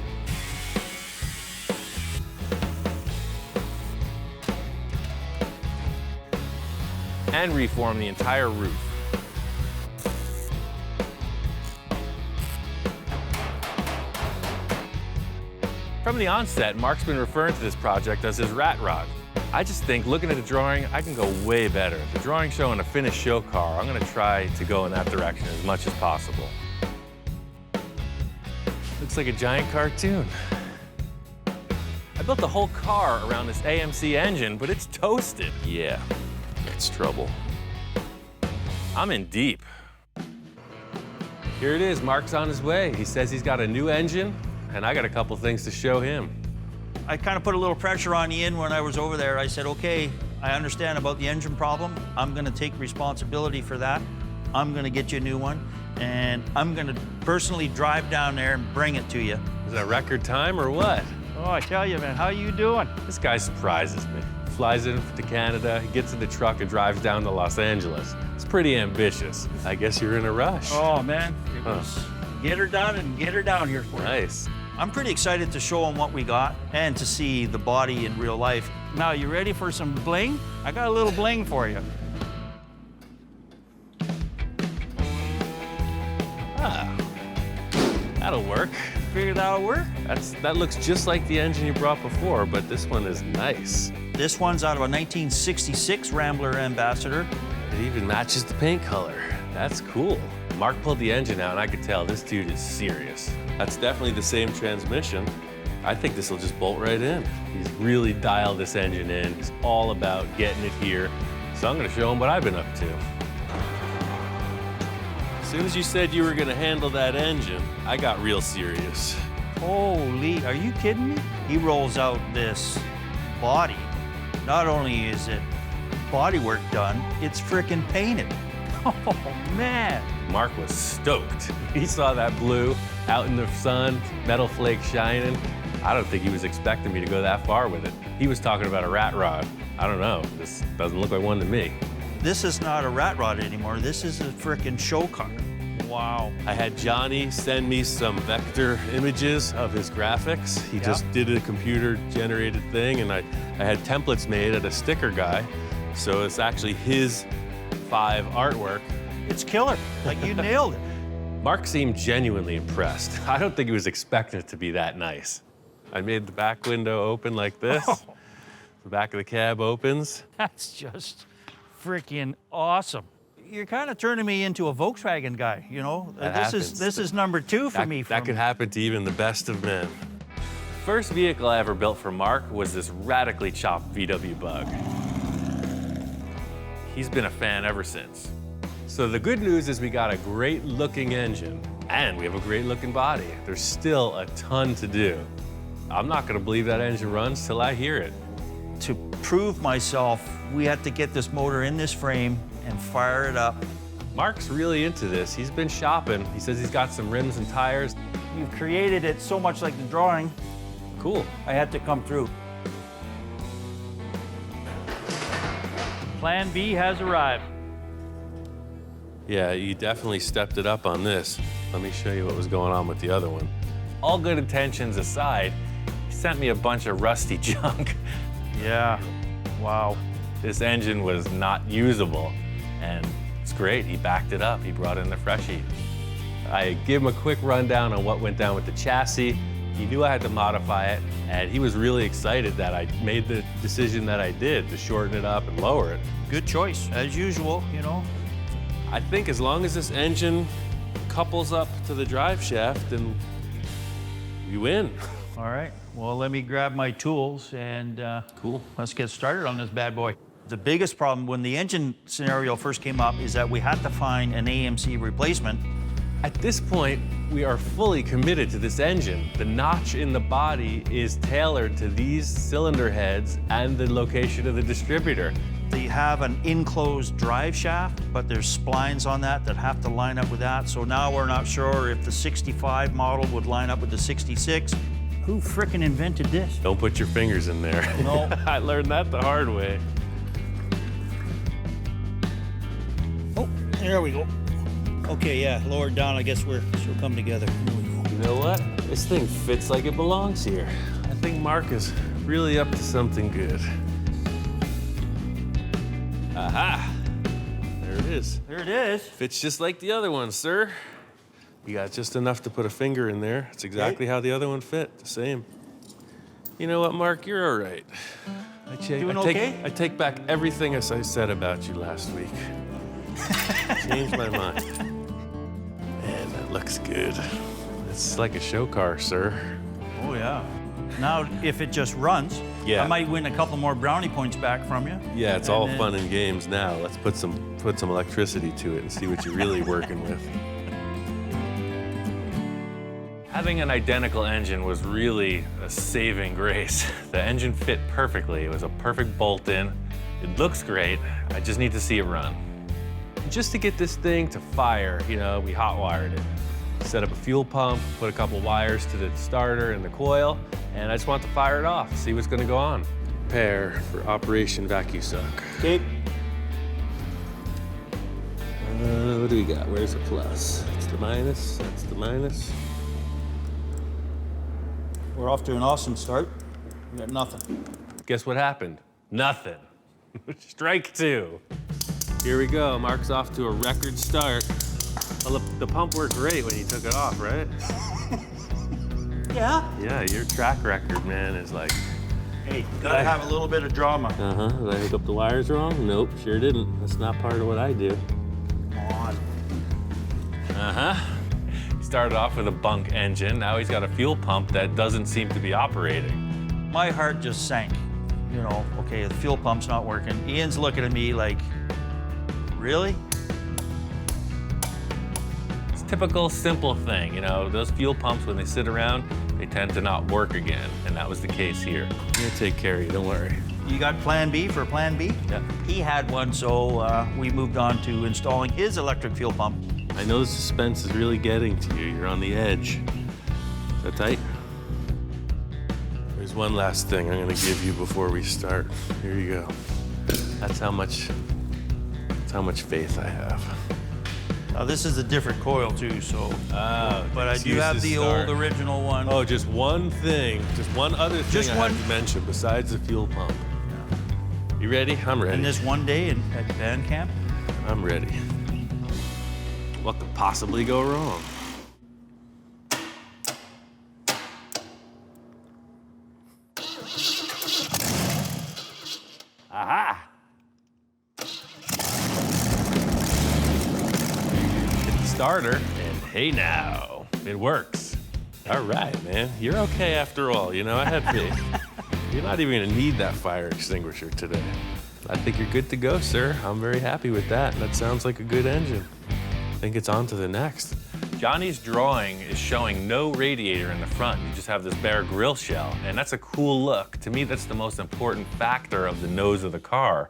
And reform the entire roof. From the onset, Mark's been referring to this project as his rat rod. I just think, looking at the drawing, I can go way better. The drawing showing a finished show car, I'm gonna try to go in that direction as much as possible. Looks like a giant cartoon. I built the whole car around this AMC engine, but it's toasted. Yeah. It's trouble. I'm in deep. Here it is, Mark's on his way. He says he's got a new engine, and I got a couple things to show him.
I kind of put a little pressure on Ian when I was over there. I said, okay, I understand about the engine problem. I'm gonna take responsibility for that. I'm gonna get you a new one, and I'm gonna personally drive down there and bring it to you.
Is that record time or what?
Oh, I tell you, man, how you doing?
This guy surprises me. Flies in to Canada, he gets in the truck and drives down to Los Angeles. It's pretty ambitious. I guess you're in a rush.
Oh, man, it was get her done and get her down here for you.
Nice.
I'm pretty excited to show him what we got and to see the body in real life. Now, you ready for some bling? I got a little bling for you.
Ah, that'll work.
Figure that'll work?
That looks just like the engine you brought before, but this one is nice.
This one's out of a 1966 Rambler Ambassador.
It even matches the paint color. That's cool. Mark pulled the engine out and I could tell this dude is serious. That's definitely the same transmission. I think this will just bolt right in. He's really dialed this engine in. He's all about getting it here. So I'm gonna show him what I've been up to. As soon as you said you were gonna handle that engine, I got real serious.
Holy, are you kidding me? He rolls out this body. Not only is it bodywork done, it's frickin' painted. Oh, man.
Mark was stoked. He saw that blue out in the sun, metal flake shining. I don't think he was expecting me to go that far with it. He was talking about a rat rod. I don't know, this doesn't look like one to me.
This is not a rat rod anymore. This is a frickin' show car. Wow.
I had Johnny send me some vector images of his graphics. He just did a computer-generated thing, and I had templates made at a sticker guy. So it's actually his 5 artwork.
It's killer. Like, you nailed it.
Mark seemed genuinely impressed. I don't think he was expecting it to be that nice. I made the back window open like this.
Oh.
The back of the cab opens.
That's just freaking awesome. You're kind of turning me into a Volkswagen guy, you know? This is number 2 for me.
That could happen to even the best of men. First vehicle I ever built for Mark was this radically chopped VW Bug. He's been a fan ever since. So the good news is we got a great looking engine and we have a great looking body. There's still a ton to do. I'm not gonna believe that engine runs till I hear it.
To prove myself, we had to get this motor in this frame and fire it up.
Mark's really into this. He's been shopping. He says he's got some rims and tires.
You've created it so much like the drawing.
Cool.
I had to come through. Plan B has arrived.
Yeah, you definitely stepped it up on this. Let me show you what was going on with the other one. All good intentions aside, he sent me a bunch of rusty junk.
Yeah, wow.
This engine was not usable, and it's great. He backed it up. He brought in the freshie. I gave him a quick rundown on what went down with the chassis. He knew I had to modify it, and he was really excited that I made the decision that I did to shorten it up and lower it.
Good choice, as usual, you know.
I think as long as this engine couples up to the drive shaft, then you win.
All right, well, let me grab my tools and
cool.
Let's get started on this bad boy. The biggest problem when the engine scenario first came up is that we had to find an AMC replacement.
At this point, we are fully committed to this engine. The notch in the body is tailored to these cylinder heads and the location of the distributor.
They have an enclosed drive shaft, but there's splines on that have to line up with that. So now we're not sure if the 65 model would line up with the 66. Who frickin' invented this?
Don't put your fingers in there.
No.
I learned that the hard way.
Oh, there we go. Okay, yeah, lowered down, I guess she'll come together.
You know what? This thing fits like it belongs here. I think Mark is really up to something good. Aha! There it is.
There it is.
Fits just like the other one, sir. You got just enough to put a finger in there. It's exactly how the other one fit, the same. You know what, Mark? You're all right. I take back everything I said about you last week. Changed my mind. Man, that looks good. It's like a show car, sir.
Oh, yeah. Now, if it just runs, I might win a couple more brownie points back from you.
Yeah, it's all fun and games now. Let's put some electricity to it and see what you're really working with. Having an identical engine was really a saving grace. The engine fit perfectly. It was a perfect bolt-in. It looks great. I just need to see it run. Just to get this thing to fire, you know, we hot wired it. Set up a fuel pump, put a couple wires to the starter and the coil, and I just want to fire it off, see what's gonna go on. Prepare for Operation Vacuum Suck.
Okay.
What do we got? Where's the plus? That's the minus, that's the minus.
We're off to an awesome start. We got nothing.
Guess what happened? Nothing. Strike 2. Here we go. Mark's off to a record start. Well, the pump worked great when you took it off, right?
Yeah.
Yeah, your track record, man, is like...
Hey, gotta have a little bit of drama.
Uh-huh. Did I hook up the wires wrong? Nope, sure didn't. That's not part of what I do.
Come on.
Uh-huh. He started off with a bunk engine. Now he's got a fuel pump that doesn't seem to be operating.
My heart just sank. You know, okay, the fuel pump's not working. Ian's looking at me like, really?
It's a typical simple thing, you know, those fuel pumps when they sit around, they tend to not work again, and that was the case here. I'm gonna take care of you, don't worry.
You got plan B for plan B?
Yeah.
He had one, so we moved on to installing his electric fuel pump.
I know the suspense is really getting to you. You're on the edge. Is that tight? There's one last thing I'm gonna give you before we start. Here you go. That's how much faith I have.
Now this is a different coil too, so. but I do
excuse
have
to
the
start.
old original one.
Oh, just one thing, just one other thing
Just
I
one-
have to mention besides the fuel pump. You ready? I'm ready.
In this one day at band camp?
I'm ready. What could possibly go wrong? Aha! Hit the starter, and hey now, it works. All right, man, you're okay after all. You know, I had faith. You're not even gonna need that fire extinguisher today. I think you're good to go, sir. I'm very happy with that. That sounds like a good engine. I think it's on to the next. Johnny's drawing is showing no radiator in the front. You just have this bare grill shell, and that's a cool look. To me, that's the most important factor of the nose of the car.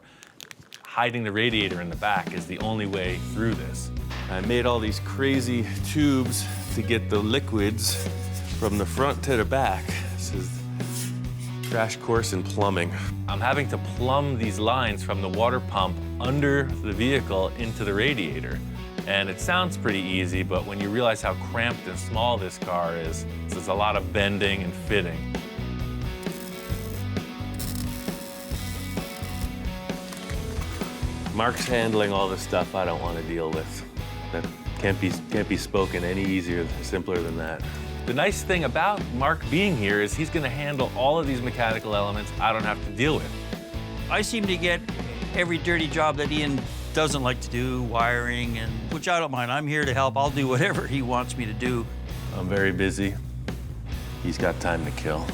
Hiding the radiator in the back is the only way through this. I made all these crazy tubes to get the liquids from the front to the back. This is crash course in plumbing. I'm having to plumb these lines from the water pump under the vehicle into the radiator. And it sounds pretty easy, but when you realize how cramped and small this car is, there's a lot of bending and fitting. Mark's handling all the stuff I don't want to deal with. That can't be spoken any easier, simpler than that. The nice thing about Mark being here is he's going to handle all of these mechanical elements I don't have to deal with.
I seem to get every dirty job that Ian doesn't like to do, wiring, and which I don't mind. I'm here to help. I'll do whatever he wants me to do.
I'm very busy. He's got time to kill.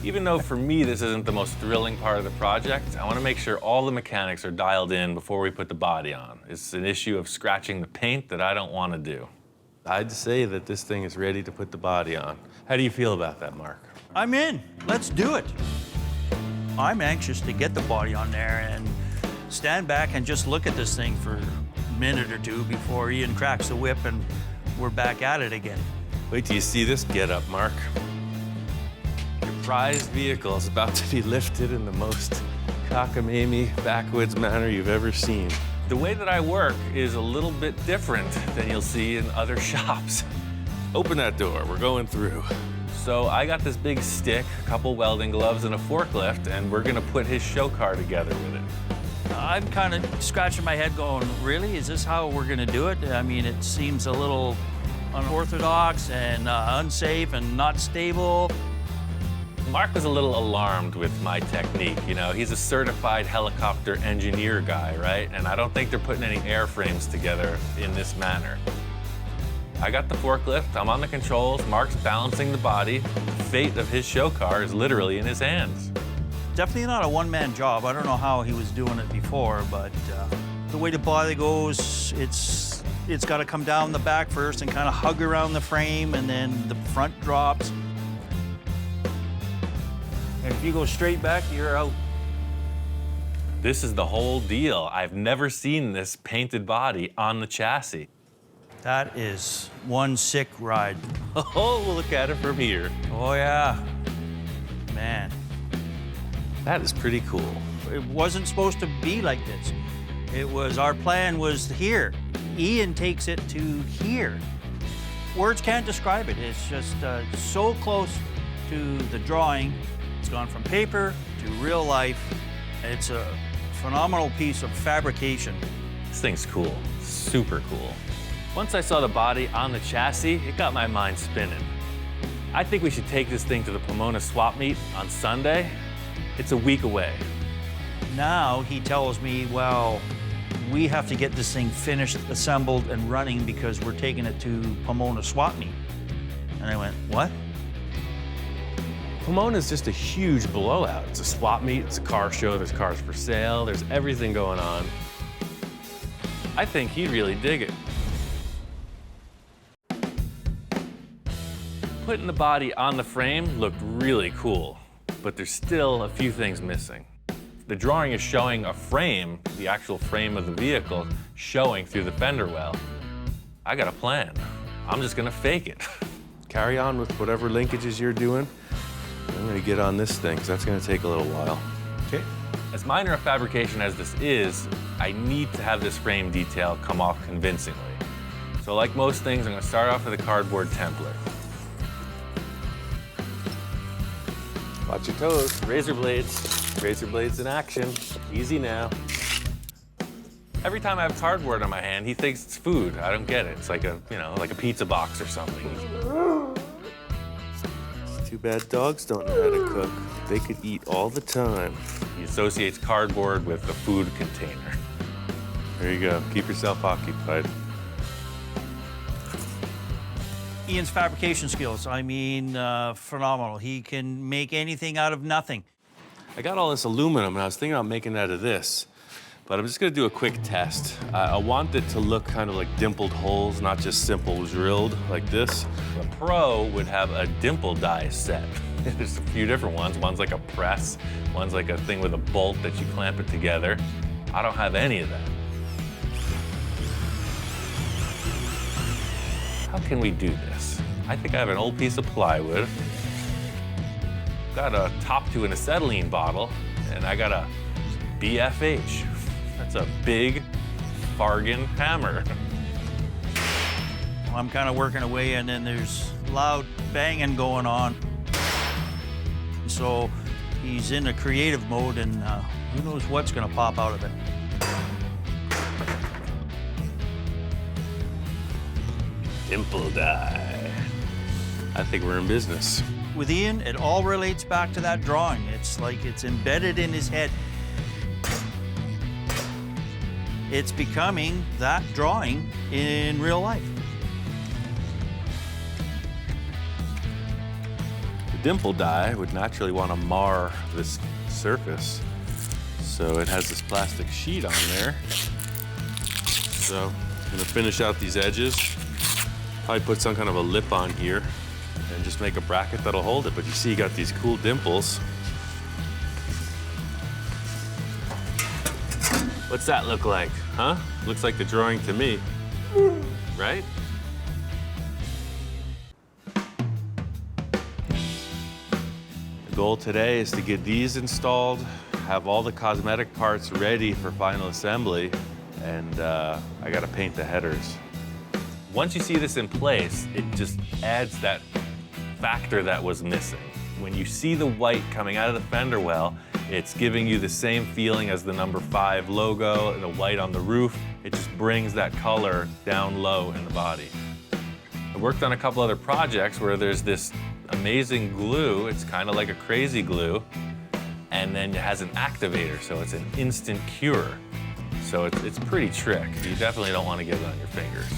Even though for me this isn't the most thrilling part of the project, I want to make sure all the mechanics are dialed in before we put the body on. It's an issue of scratching the paint that I don't want to do. I'd say that this thing is ready to put the body on. How do you feel about that, Mark?
I'm in. Let's do it. I'm anxious to get the body on there and stand back and just look at this thing for a minute or two before Ian cracks the whip and we're back at it again.
Wait till you see this getup, Mark. Your prized vehicle is about to be lifted in the most cockamamie, backwoods manner you've ever seen. The way that I work is a little bit different than you'll see in other shops. Open that door, we're going through. So I got this big stick, a couple welding gloves, and a forklift, and we're gonna put his show car together with it.
I'm kind of scratching my head going, really? Is this how we're going to do it? I mean, it seems a little unorthodox and unsafe and not stable.
Mark was a little alarmed with my technique. You know, he's a certified helicopter engineer guy, right? And I don't think they're putting any airframes together in this manner. I got the forklift, I'm on the controls, Mark's balancing the body. The fate of his show car is literally in his hands.
Definitely not a one-man job. I don't know how he was doing it before, but the way the body goes, it's got to come down the back first and kind of hug around the frame, and then the front drops. And if you go straight back, you're out.
This is the whole deal. I've never seen this painted body on the chassis.
That is one sick ride.
Oh, we'll look at it from here.
Oh, yeah. Man.
That is pretty cool.
It wasn't supposed to be like this. Our plan was here. Ian takes it to here. Words can't describe it. It's just so close to the drawing. It's gone from paper to real life. It's a phenomenal piece of fabrication.
This thing's cool, super cool. Once I saw the body on the chassis, it got my mind spinning. I think we should take this thing to the Pomona swap meet on Sunday. It's a week away.
Now he tells me, well, we have to get this thing finished, assembled, and running because we're taking it to Pomona swap meet. And I went, what?
Pomona's just a huge blowout. It's a swap meet, it's a car show, there's cars for sale, there's everything going on. I think he'd really dig it. Putting the body on the frame looked really cool, but there's still a few things missing. The drawing is showing a frame, the actual frame of the vehicle, showing through the fender well. I got a plan. I'm just gonna fake it.
Carry on with whatever linkages you're doing. I'm gonna get on this thing, because that's gonna take a little while.
Okay. As minor a fabrication as this is, I need to have this frame detail come off convincingly. So like most things, I'm gonna start off with a cardboard template. Watch your toes, razor blades. Razor blades in action, easy now. Every time I have cardboard on my hand, he thinks it's food. I don't get it. It's like a, you know, like a pizza box or something.
It's too bad dogs don't know how to cook. They could eat all the time.
He associates cardboard with the food container.
There you go, keep yourself occupied.
Ian's fabrication skills, I mean, phenomenal. He can make anything out of nothing.
I got all this aluminum, and I was thinking about making that out of this, but I'm just gonna do a quick test. I want it to look kind of like dimpled holes, not just simple drilled like this.
A pro would have a dimple die set. There's a few different ones. One's like a press, one's like a thing with a bolt that you clamp it together. I don't have any of that. How can we do this? I think I have an old piece of plywood. Got a top to an acetylene bottle, and I got a BFH. That's a big bargain hammer.
I'm kind of working away, and then there's loud banging going on. So he's in a creative mode, and who knows what's going to pop out of it.
Dimple die. I think we're in business.
With Ian, it all relates back to that drawing. It's like it's embedded in his head. It's becoming that drawing in real life.
The dimple die would naturally want to mar this surface, so it has this plastic sheet on there. So I'm gonna finish out these edges. Probably put some kind of a lip on here, and just make a bracket that'll hold it. But you see you got these cool dimples.
What's that look like, huh? Looks like the drawing to me, right?
The goal today is to get these installed, have all the cosmetic parts ready for final assembly, and I gotta paint the headers.
Once you see this in place, it just adds that factor that was missing. When you see the white coming out of the fender well, it's giving you the same feeling as the number 5 logo and the white on the roof. It just brings that color down low in the body. I worked on a couple other projects where there's this amazing glue. It's kind of like a crazy glue, and then it has an activator, so it's an instant cure. So it's pretty trick. You definitely don't want to get it on your fingers.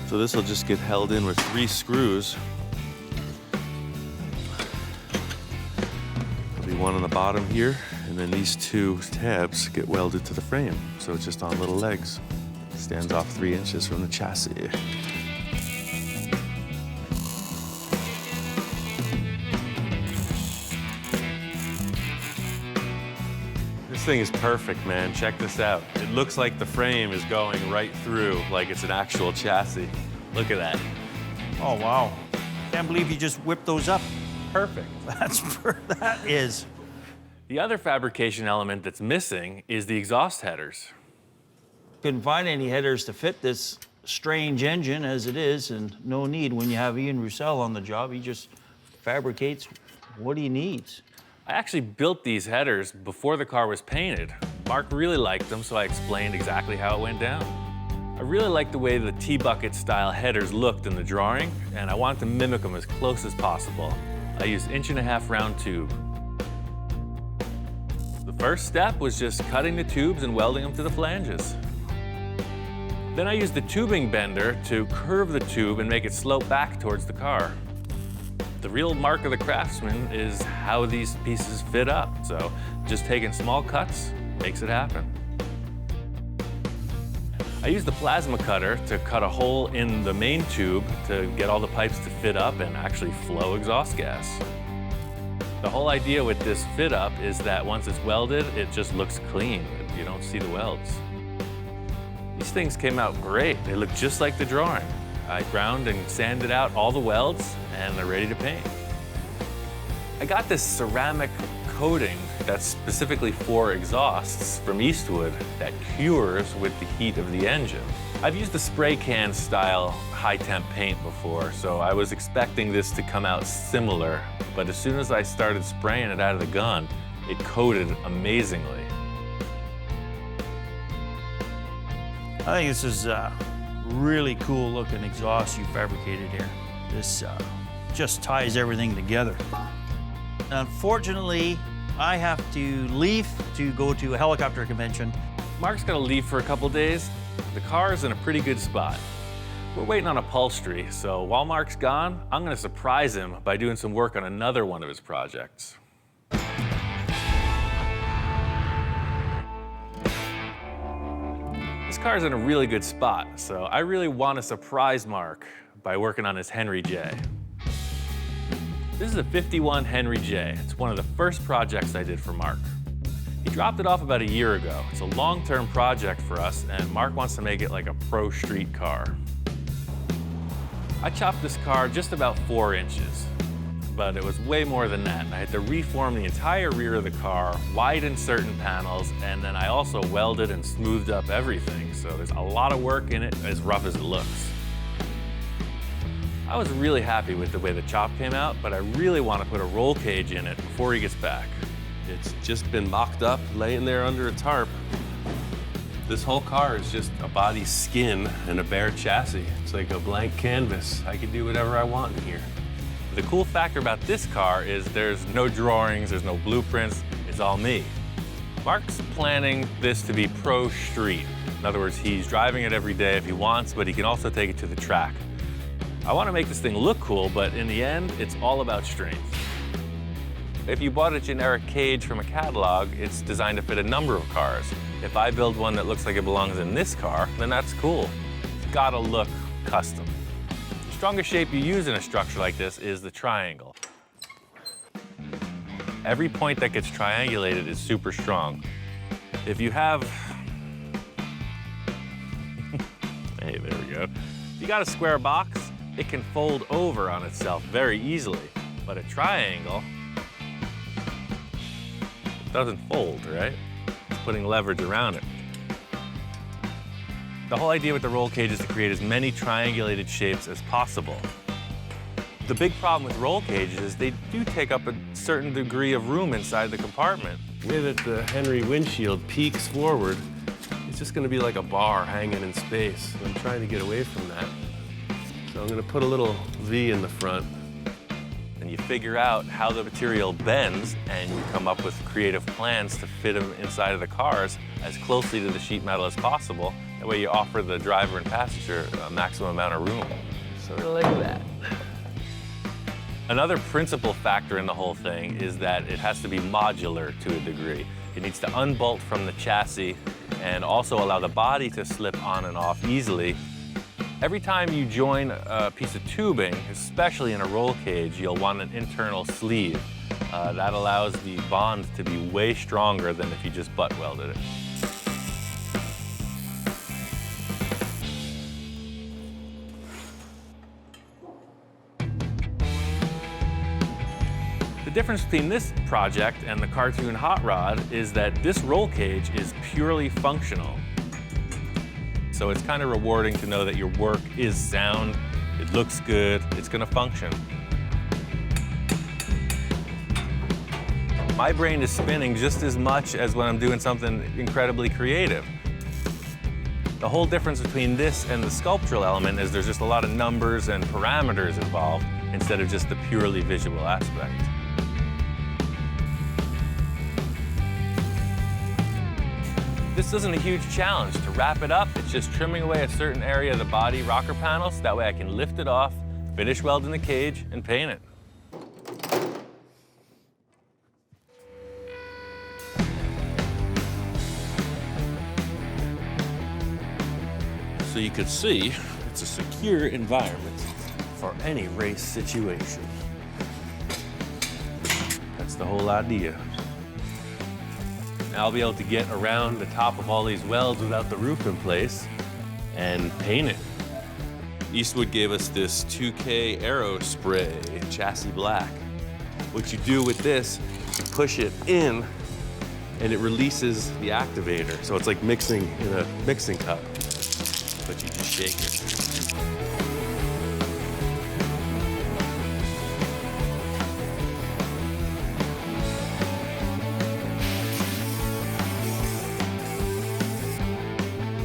So this will just get held in with 3 screws. There'll be one on the bottom here, and then these 2 tabs get welded to the frame. So it's just on little legs. Stands off 3 inches from the chassis.
This thing is perfect, man. Check this out. It looks like the frame is going right through, like it's an actual chassis. Look at that.
Oh, wow. Can't believe you just whipped those up.
Perfect.
That is.
The other fabrication element that's missing is the exhaust headers.
Couldn't find any headers to fit this strange engine as it is, and no need when you have Ian Roussel on the job. He just fabricates what he needs.
I actually built these headers before the car was painted. Mark really liked them, so I explained exactly how it went down. I really liked the way the T-bucket style headers looked in the drawing, and I wanted to mimic them as close as possible. I used 1.5-inch round tube. The first step was just cutting the tubes and welding them to the flanges. Then I used the tubing bender to curve the tube and make it slope back towards the car. The real mark of the craftsman is how these pieces fit up. So just taking small cuts makes it happen. I used the plasma cutter to cut a hole in the main tube to get all the pipes to fit up and actually flow exhaust gas. The whole idea with this fit up is that once it's welded, it just looks clean. You don't see the welds. These things came out great. They look just like the drawing. I ground and sanded out all the welds and they're ready to paint. I got this ceramic coating that's specifically for exhausts from Eastwood that cures with the heat of the engine. I've used the spray can style high temp paint before, so I was expecting this to come out similar, but as soon as I started spraying it out of the gun, it coated amazingly.
I think this is a really cool looking exhaust you fabricated here. This just ties everything together. Unfortunately, I have to leave to go to a helicopter convention.
Mark's gonna leave for a couple days. The car's in a pretty good spot. We're waiting on upholstery, so while Mark's gone, I'm gonna surprise him by doing some work on another one of his projects. This car's in a really good spot, so I really want to surprise Mark by working on his Henry J. This is a 51 Henry J. It's one of the first projects I did for Mark. He dropped it off about a year ago. It's a long-term project for us, and Mark wants to make it like a pro street car. I chopped this car just about 4 inches, but it was way more than that. I had to reform the entire rear of the car, widen certain panels, and then I also welded and smoothed up everything. So there's a lot of work in it, as rough as it looks. I was really happy with the way the chop came out, but I really want to put a roll cage in it before he gets back.
It's just been mocked up, laying there under a tarp. This whole car is just a body skin and a bare chassis. It's like a blank canvas. I can do whatever I want in here.
The cool factor about this car is there's no drawings, there's no blueprints, it's all me. Mark's planning this to be pro street. In other words, he's driving it every day if he wants, but he can also take it to the track. I want to make this thing look cool, but in the end, it's all about strength. If you bought a generic cage from a catalog, it's designed to fit a number of cars. If I build one that looks like it belongs in this car, then that's cool. It's gotta look custom. The strongest shape you use in a structure like this is the triangle. Every point that gets triangulated is super strong. If you have, hey, there we go. If you got a square box, it can fold over on itself very easily, but a triangle, it doesn't fold, right? It's putting leverage around it. The whole idea with the roll cage is to create as many triangulated shapes as possible. The big problem with roll cages is they do take up a certain degree of room inside the compartment.
The way that the Henry windshield peaks forward, it's just gonna be like a bar hanging in space. I'm trying to get away from that. So I'm gonna put a little V in the front.
And you figure out how the material bends, and you come up with creative plans to fit them inside of the cars as closely to the sheet metal as possible. That way you offer the driver and passenger a maximum amount of room. So look at that. Another principal factor in the whole thing is that it has to be modular to a degree. It needs to unbolt from the chassis and also allow the body to slip on and off easily. Every time you join a piece of tubing, especially in a roll cage, you'll want an internal sleeve. That allows the bond to be way stronger than if you just butt welded it. The difference between this project and the cartoon hot rod is that this roll cage is purely functional. So it's kind of rewarding to know that your work is sound, it looks good, it's gonna function. My brain is spinning just as much as when I'm doing something incredibly creative. The whole difference between this and the sculptural element is there's just a lot of numbers and parameters involved instead of just the purely visual aspect. This isn't a huge challenge. To wrap it up, it's just trimming away a certain area of the body rocker panels. That way I can lift it off, finish welding the cage, and paint it.
So you could see it's a secure environment for any race situation. That's the whole idea. Now I'll be able to get around the top of all these welds without the roof in place and paint it. Eastwood gave us this 2K Aero Spray in chassis black. What you do with this, you push it in and it releases the activator. So it's like mixing in a mixing cup, but you just shake it.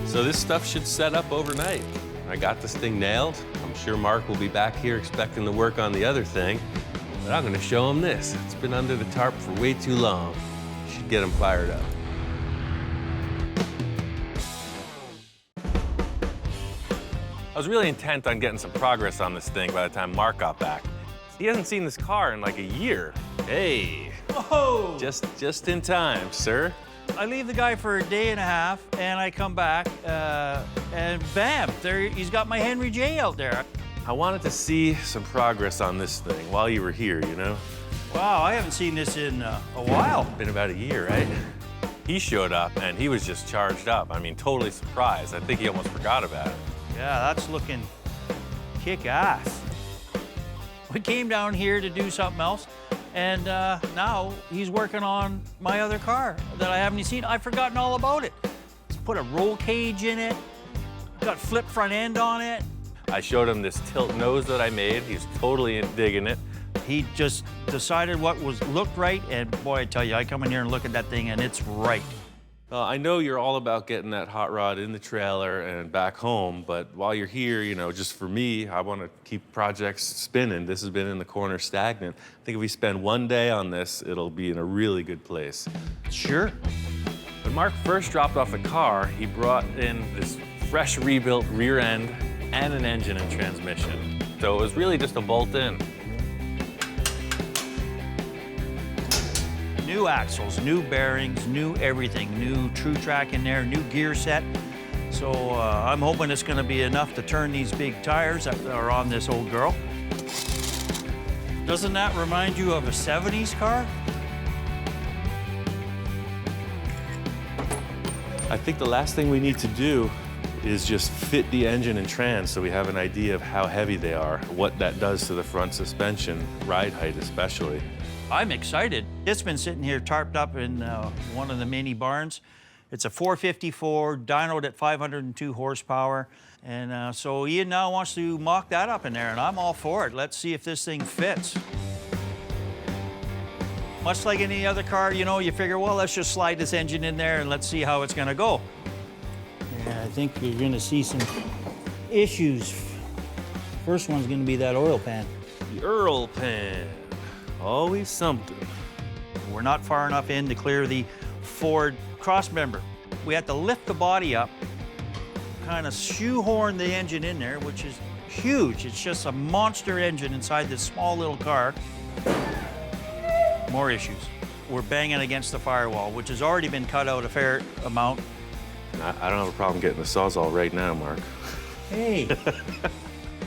So this stuff should set up overnight. I got this thing nailed. I'm sure Mark will be back here expecting to work on the other thing, but I'm gonna show him this. It's been under the tarp for way too long. Should get him fired up. I was really intent on getting some progress on this thing by the time Mark got back. He hasn't seen this car in like a year. Hey.
Whoa!
Just in time, sir.
I leave the guy for a day and a half, and I come back, and bam, there he's got my Henry J out there.
I wanted to see some progress on this thing while you were here, you know?
Wow, I haven't seen this in a while.
Been about a year, right? He showed up, and he was just charged up. I mean, totally surprised. I think he almost forgot about it.
Yeah, that's looking kick-ass. We came down here to do something else, and now he's working on my other car that I haven't seen. I've forgotten all about it. He's put a roll cage in it, got flip front end on it.
I showed him this tilt nose that I made. He's totally digging it.
He just decided what looked right, and boy, I tell you, I come in here and look at that thing, and it's right.
I know you're all about getting that hot rod in the trailer and back home, but while you're here, you know, just for me, I want to keep projects spinning. This has been in the corner stagnant. I think if we spend one day on this, it'll be in a really good place.
Sure.
When Mark first dropped off the car, he brought in this fresh rebuilt rear end and an engine and transmission. So it was really just a bolt in.
New axles, new bearings, new everything, new true track in there, new gear set. So I'm hoping it's gonna be enough to turn these big tires that are on this old girl. Doesn't that remind you of a 70s car?
I think the last thing we need to do is just fit the engine and trans so we have an idea of how heavy they are, what that does to the front suspension, ride height especially.
I'm excited. It's been sitting here tarped up in one of the mini barns. It's a 454, dynoed at 502 horsepower. And so Ian now wants to mock that up in there, and I'm all for it. Let's see if this thing fits. Much like any other car, you know, you figure, well, let's just slide this engine in there and let's see how it's gonna go. Yeah, I think you're gonna see some issues. First one's gonna be that oil pan.
The oil pan. Always something.
We're not far enough in to clear the Ford crossmember. We had to lift the body up, kind of shoehorn the engine in there, which is huge. It's just a monster engine inside this small little car. More issues. We're banging against the firewall, which has already been cut out a fair amount.
I don't have a problem getting the Sawzall right now, Mark.
Hey.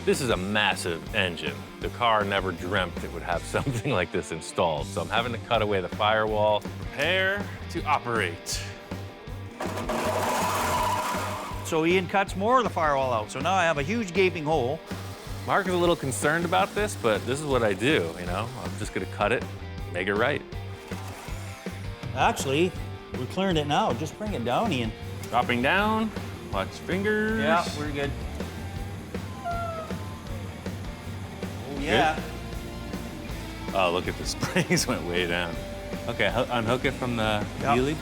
This is a massive engine. The car never dreamt it would have something like this installed, so I'm having to cut away the firewall. Prepare to operate.
So Ian cuts more of the firewall out, so now I have a huge gaping hole.
Mark is a little concerned about this, but this is what I do, you know? I'm just gonna cut it, make it right.
Actually, we're clearing it now. Just bring it down, Ian.
Dropping down, watch fingers.
Yeah, we're good. Yeah.
Oh, look at the springs went way down. Okay, unhook it from the wheelie.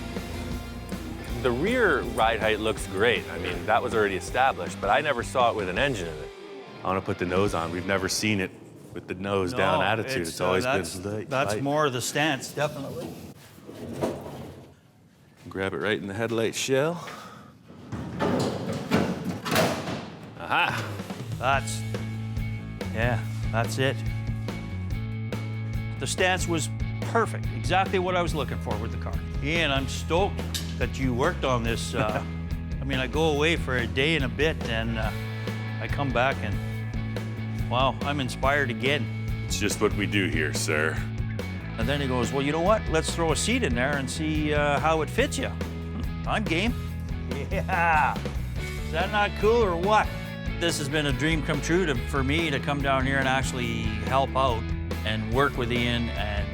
The rear ride height looks great. I mean, that was already established, but I never saw it with an engine in it. I want to put the nose on. We've never seen it with the nose down attitude. It's always been light.
That's more of the stance, definitely.
Grab it right in the headlight shell. Aha!
That's it. The stance was perfect, exactly what I was looking for with the car. Ian, I'm stoked that you worked on this I mean, I go away for a day and a bit, and I come back and, wow, I'm inspired again.
It's just what we do here, sir.
And then he goes, well, you know what? Let's throw a seat in there and see how it fits you. I'm game. Yeah. Is that not cool or what? This has been a dream come true for me to come down here and actually help out and work with Ian and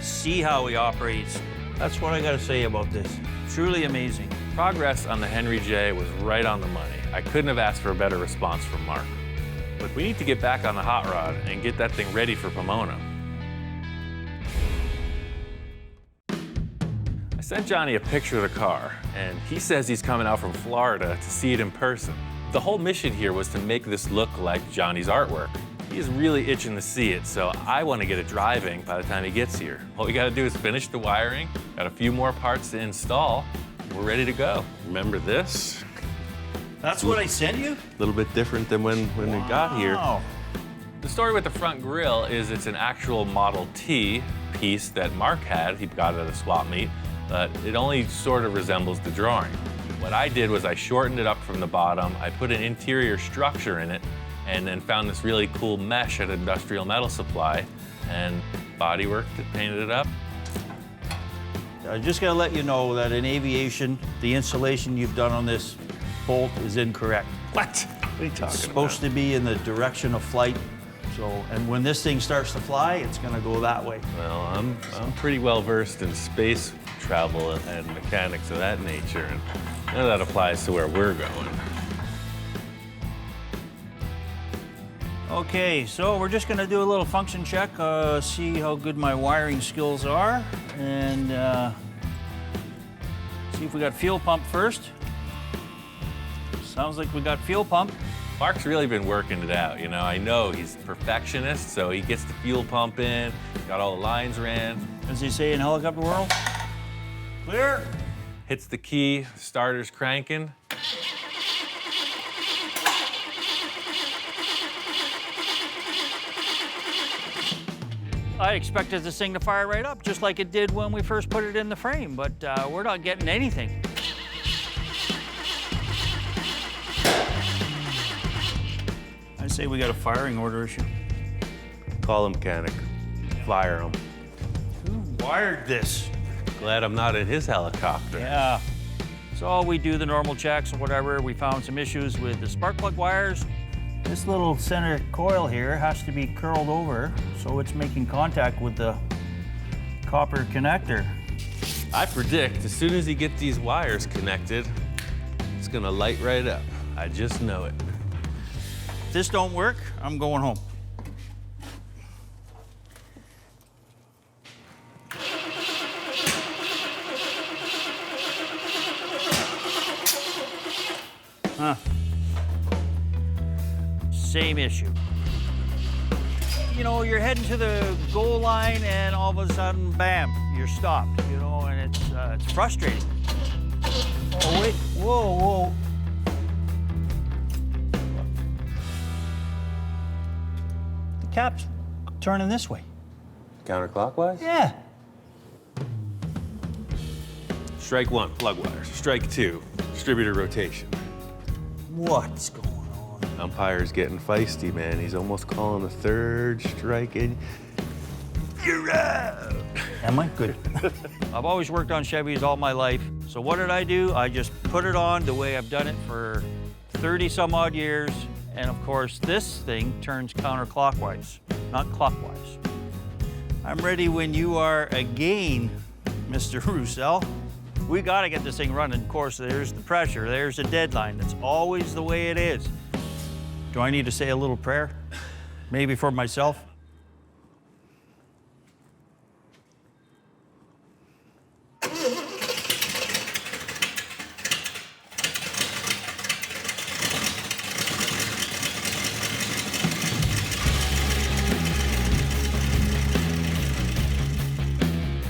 see how he operates. That's what I got to say about this. Truly amazing.
Progress on the Henry J was right on the money. I couldn't have asked for a better response from Mark. But we need to get back on the hot rod and get that thing ready for Pomona. I sent Johnny a picture of the car, and he says he's coming out from Florida to see it in person. The whole mission here was to make this look like Johnny's artwork. He's really itching to see it, so I want to get it driving by the time he gets here. All we got to do is finish the wiring, got a few more parts to install, and we're ready to go. Remember this?
That's what I sent you?
A little bit different than when we got here.
The story with the front grille is it's an actual Model T piece that Mark had. He got it at a swap meet, but it only sort of resembles the drawing. What I did was I shortened it up from the bottom, I put an interior structure in it, and then found this really cool mesh at Industrial Metal Supply, and bodyworked it, painted it up.
I just gotta let you know that in aviation, the insulation you've done on this bolt is incorrect.
What? What are you talking about?
It's supposed to be in the direction of flight. So, and when this thing starts to fly, it's gonna go that way.
Well, I'm pretty well versed in space travel and mechanics of that nature, and none of that applies to where we're going.
Okay, so we're just gonna do a little function check, see how good my wiring skills are, and see if we got fuel pump first. Sounds like we got fuel pump.
Mark's really been working it out, you know. I know he's a perfectionist, so he gets the fuel pump in, got all the lines ran.
As they say in helicopter world, clear.
Hits the key, starter's cranking.
I expected this thing to fire right up, just like it did when we first put it in the frame, but we're not getting anything. I say we got a firing order issue.
Call a mechanic, fire him.
Who wired this?
Glad I'm not in his helicopter.
Yeah. So we do the normal checks or whatever. We found some issues with the spark plug wires. This little center coil here has to be curled over, so it's making contact with the copper connector.
I predict as soon as he gets these wires connected, it's gonna light right up. I just know it.
If this don't work, I'm going home. Huh. Same issue. You know, you're heading to the goal line and all of a sudden, bam, you're stopped, you know, and it's frustrating. Oh, wait, whoa. The cap's turning this way.
Counterclockwise?
Yeah.
Strike one, plug wires. Strike two, distributor rotation.
What's going on?
Umpire's getting feisty, man. He's almost calling the third strike in. You're out.
Am I? Good. I've always worked on Chevys all my life. So what did I do? I just put it on the way I've done it for 30 some odd years. And of course, this thing turns counterclockwise, not clockwise. I'm ready when you are again, Mr. Roussel. We gotta get this thing running. Of course, there's the pressure, there's the deadline. That's always the way it is. Do I need to say a little prayer? Maybe for myself?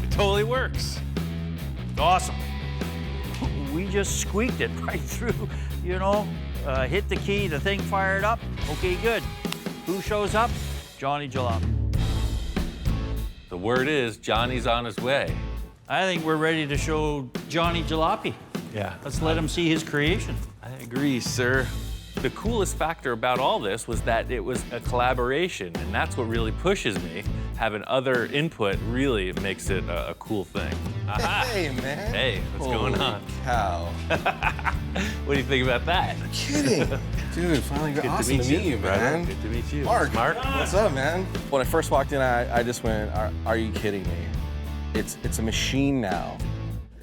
It totally works.
Awesome. We just squeaked it right through, you know. Hit the key, the thing fired up. Okay, good. Who shows up? Johnny Jalopy.
The word is Johnny's on his way.
I think we're ready to show Johnny Jalopy.
Yeah.
Let's let him see his creation.
I agree, sir. The coolest factor about all this was that it was a collaboration, and that's what really pushes me. Having other input really makes it a cool thing. Aha.
Hey, man.
Hey, what's going on?
Cow.
What do you think about that?
Kidding. Dude, finally got awesome to meet you,
brother.
man.
Good to meet you.
Mark.
Mark.
What's up, man? When I first walked in, I just went, are you kidding me? It's a machine now.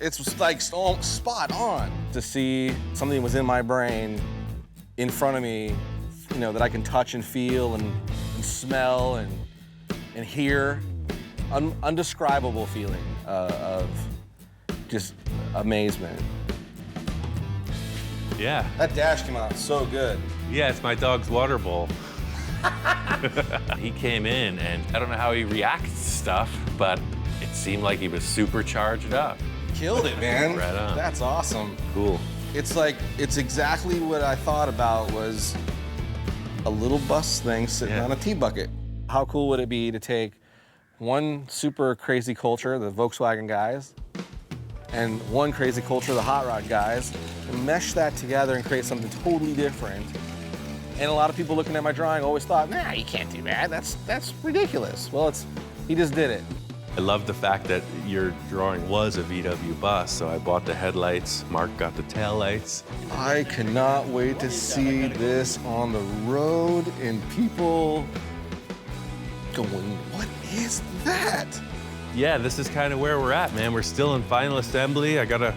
It's like spot on. To see something that was in my brain in front of me, you know, that I can touch and feel and smell and hear. Undescribable feeling of just amazement.
Yeah.
That dash came out so good.
Yeah, it's my dog's water bowl. He came in, and I don't know how he reacts to stuff, but it seemed like he was super charged up.
Killed it, man.
Right on.
That's awesome.
Cool.
It's exactly what I thought about was a little bus thing sitting on a tea bucket. How cool would it be to take one super crazy culture, the Volkswagen guys, and one crazy culture, the hot rod guys, and mesh that together and create something totally different. And a lot of people looking at my drawing always thought, nah, you can't do that. That's ridiculous. Well, he just did it.
I love the fact that your drawing was a VW bus, so I bought the headlights, Mark got the taillights.
I cannot wait to see this on the road and people going, what is that?
Yeah, this is kind of where we're at, man. We're still in final assembly. I gotta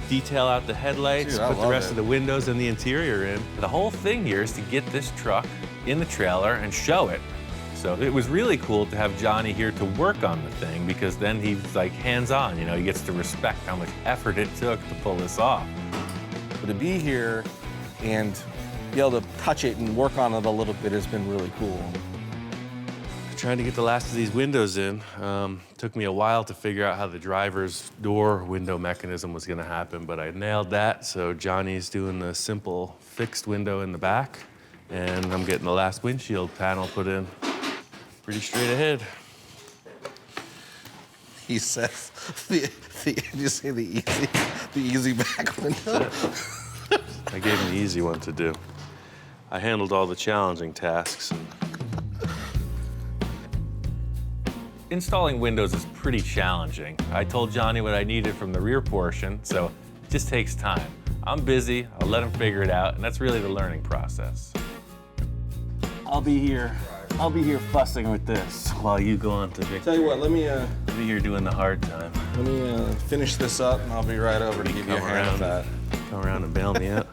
detail out the headlights,
Dude, I
put the
love
rest
it.
of the windows and the interior in. The whole thing here is to get this truck in the trailer and show it. So it was really cool to have Johnny here to work on the thing, because then he's like hands-on, you know, he gets to respect how much effort it took to pull this off.
But to be here and be able to touch it and work on it a little bit has been really cool.
Trying to get the last of these windows in. Took me a while to figure out how the driver's door window mechanism was gonna happen, but I nailed that. So Johnny's doing the simple fixed window in the back, and I'm getting the last windshield panel put in. Pretty straight ahead.
He says, did you say the easy back window?
I gave him the easy one to do. I handled all the challenging tasks. And installing windows is pretty challenging. I told Johnny what I needed from the rear portion, so it just takes time. I'm busy, I'll let him figure it out, and that's really the learning process.
I'll be here fussing with this while you go on to Victory.
Tell you what, let me
be here doing the hard time.
Let me finish this up, and I'll be right over to give you a hand with that.
Come around and bail me out.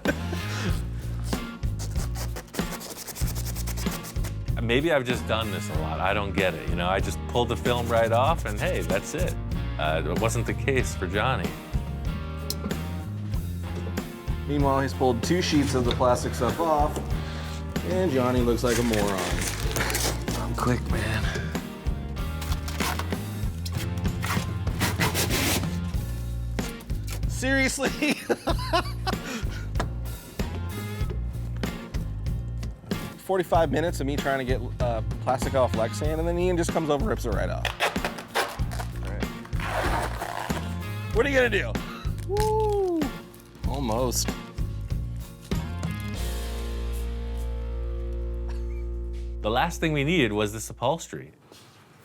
Maybe I've just done this a lot. I don't get it. You know, I just pulled the film right off, and hey, that's it. It wasn't the case for Johnny.
Meanwhile, he's pulled 2 sheets of the plastic stuff off, and Johnny looks like a moron.
I'm quick, man.
Seriously? 45 minutes of me trying to get plastic off Lexan, and then Ian just comes over and rips it right off. Right. What are you gonna do? Woo! Almost.
The last thing we needed was this upholstery.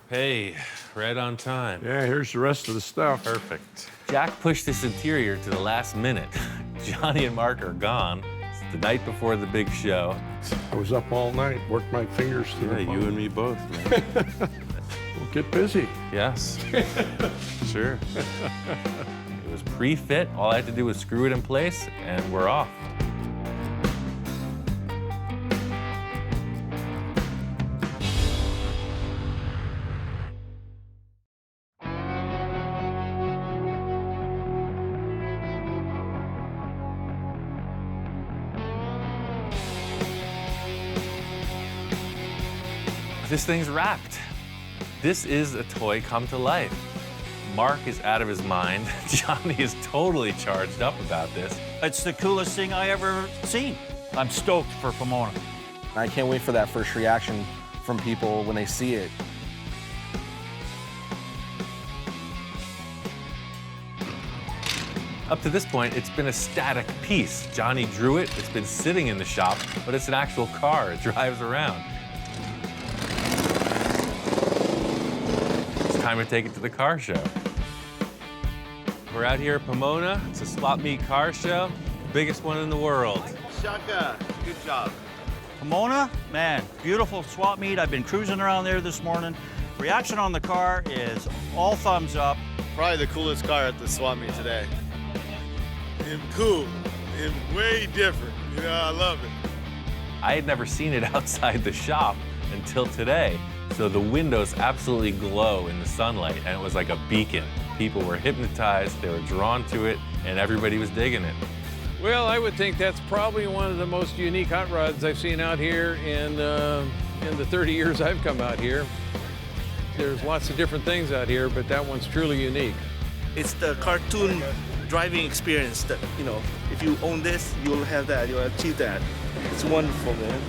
Hey, right on time.
Yeah, here's the rest of the stuff.
Perfect. Jack pushed this interior to the last minute. Johnny and Mark are gone. It's the night before the big show.
I was up all night, worked my fingers to the
Yeah,
bone.
you and me both, man.
We'll get busy.
Yes. Sure. It was pre-fit. All I had to do was screw it in place, and we're off. This thing's wrapped. This is a toy come to life. Mark is out of his mind. Johnny is totally charged up about this.
It's the coolest thing I ever seen. I'm stoked for Pomona.
I can't wait for that first reaction from people when they see it.
Up to this point, it's been a static piece. Johnny drew it, it's been sitting in the shop, but it's an actual car, it drives around. It's time to take it to the car show. We're out here at Pomona. It's a swap meet car show, the biggest one in the world.
Shaka, good job.
Pomona, man, beautiful swap meet. I've been cruising around there this morning. Reaction on the car is all thumbs up.
Probably the coolest car at the swap meet today. It's cool. It's way different. You know, I love it.
I had never seen it outside the shop until today. So the windows absolutely glow in the sunlight, and it was like a beacon. People were hypnotized, they were drawn to it, and everybody was digging it.
Well, I would think that's probably one of the most unique hot rods I've seen out here in the 30 years I've come out here. There's lots of different things out here, but that one's truly unique.
It's the cartoon driving experience that, you know, if you own this, you'll have that, you'll achieve that. It's wonderful, man.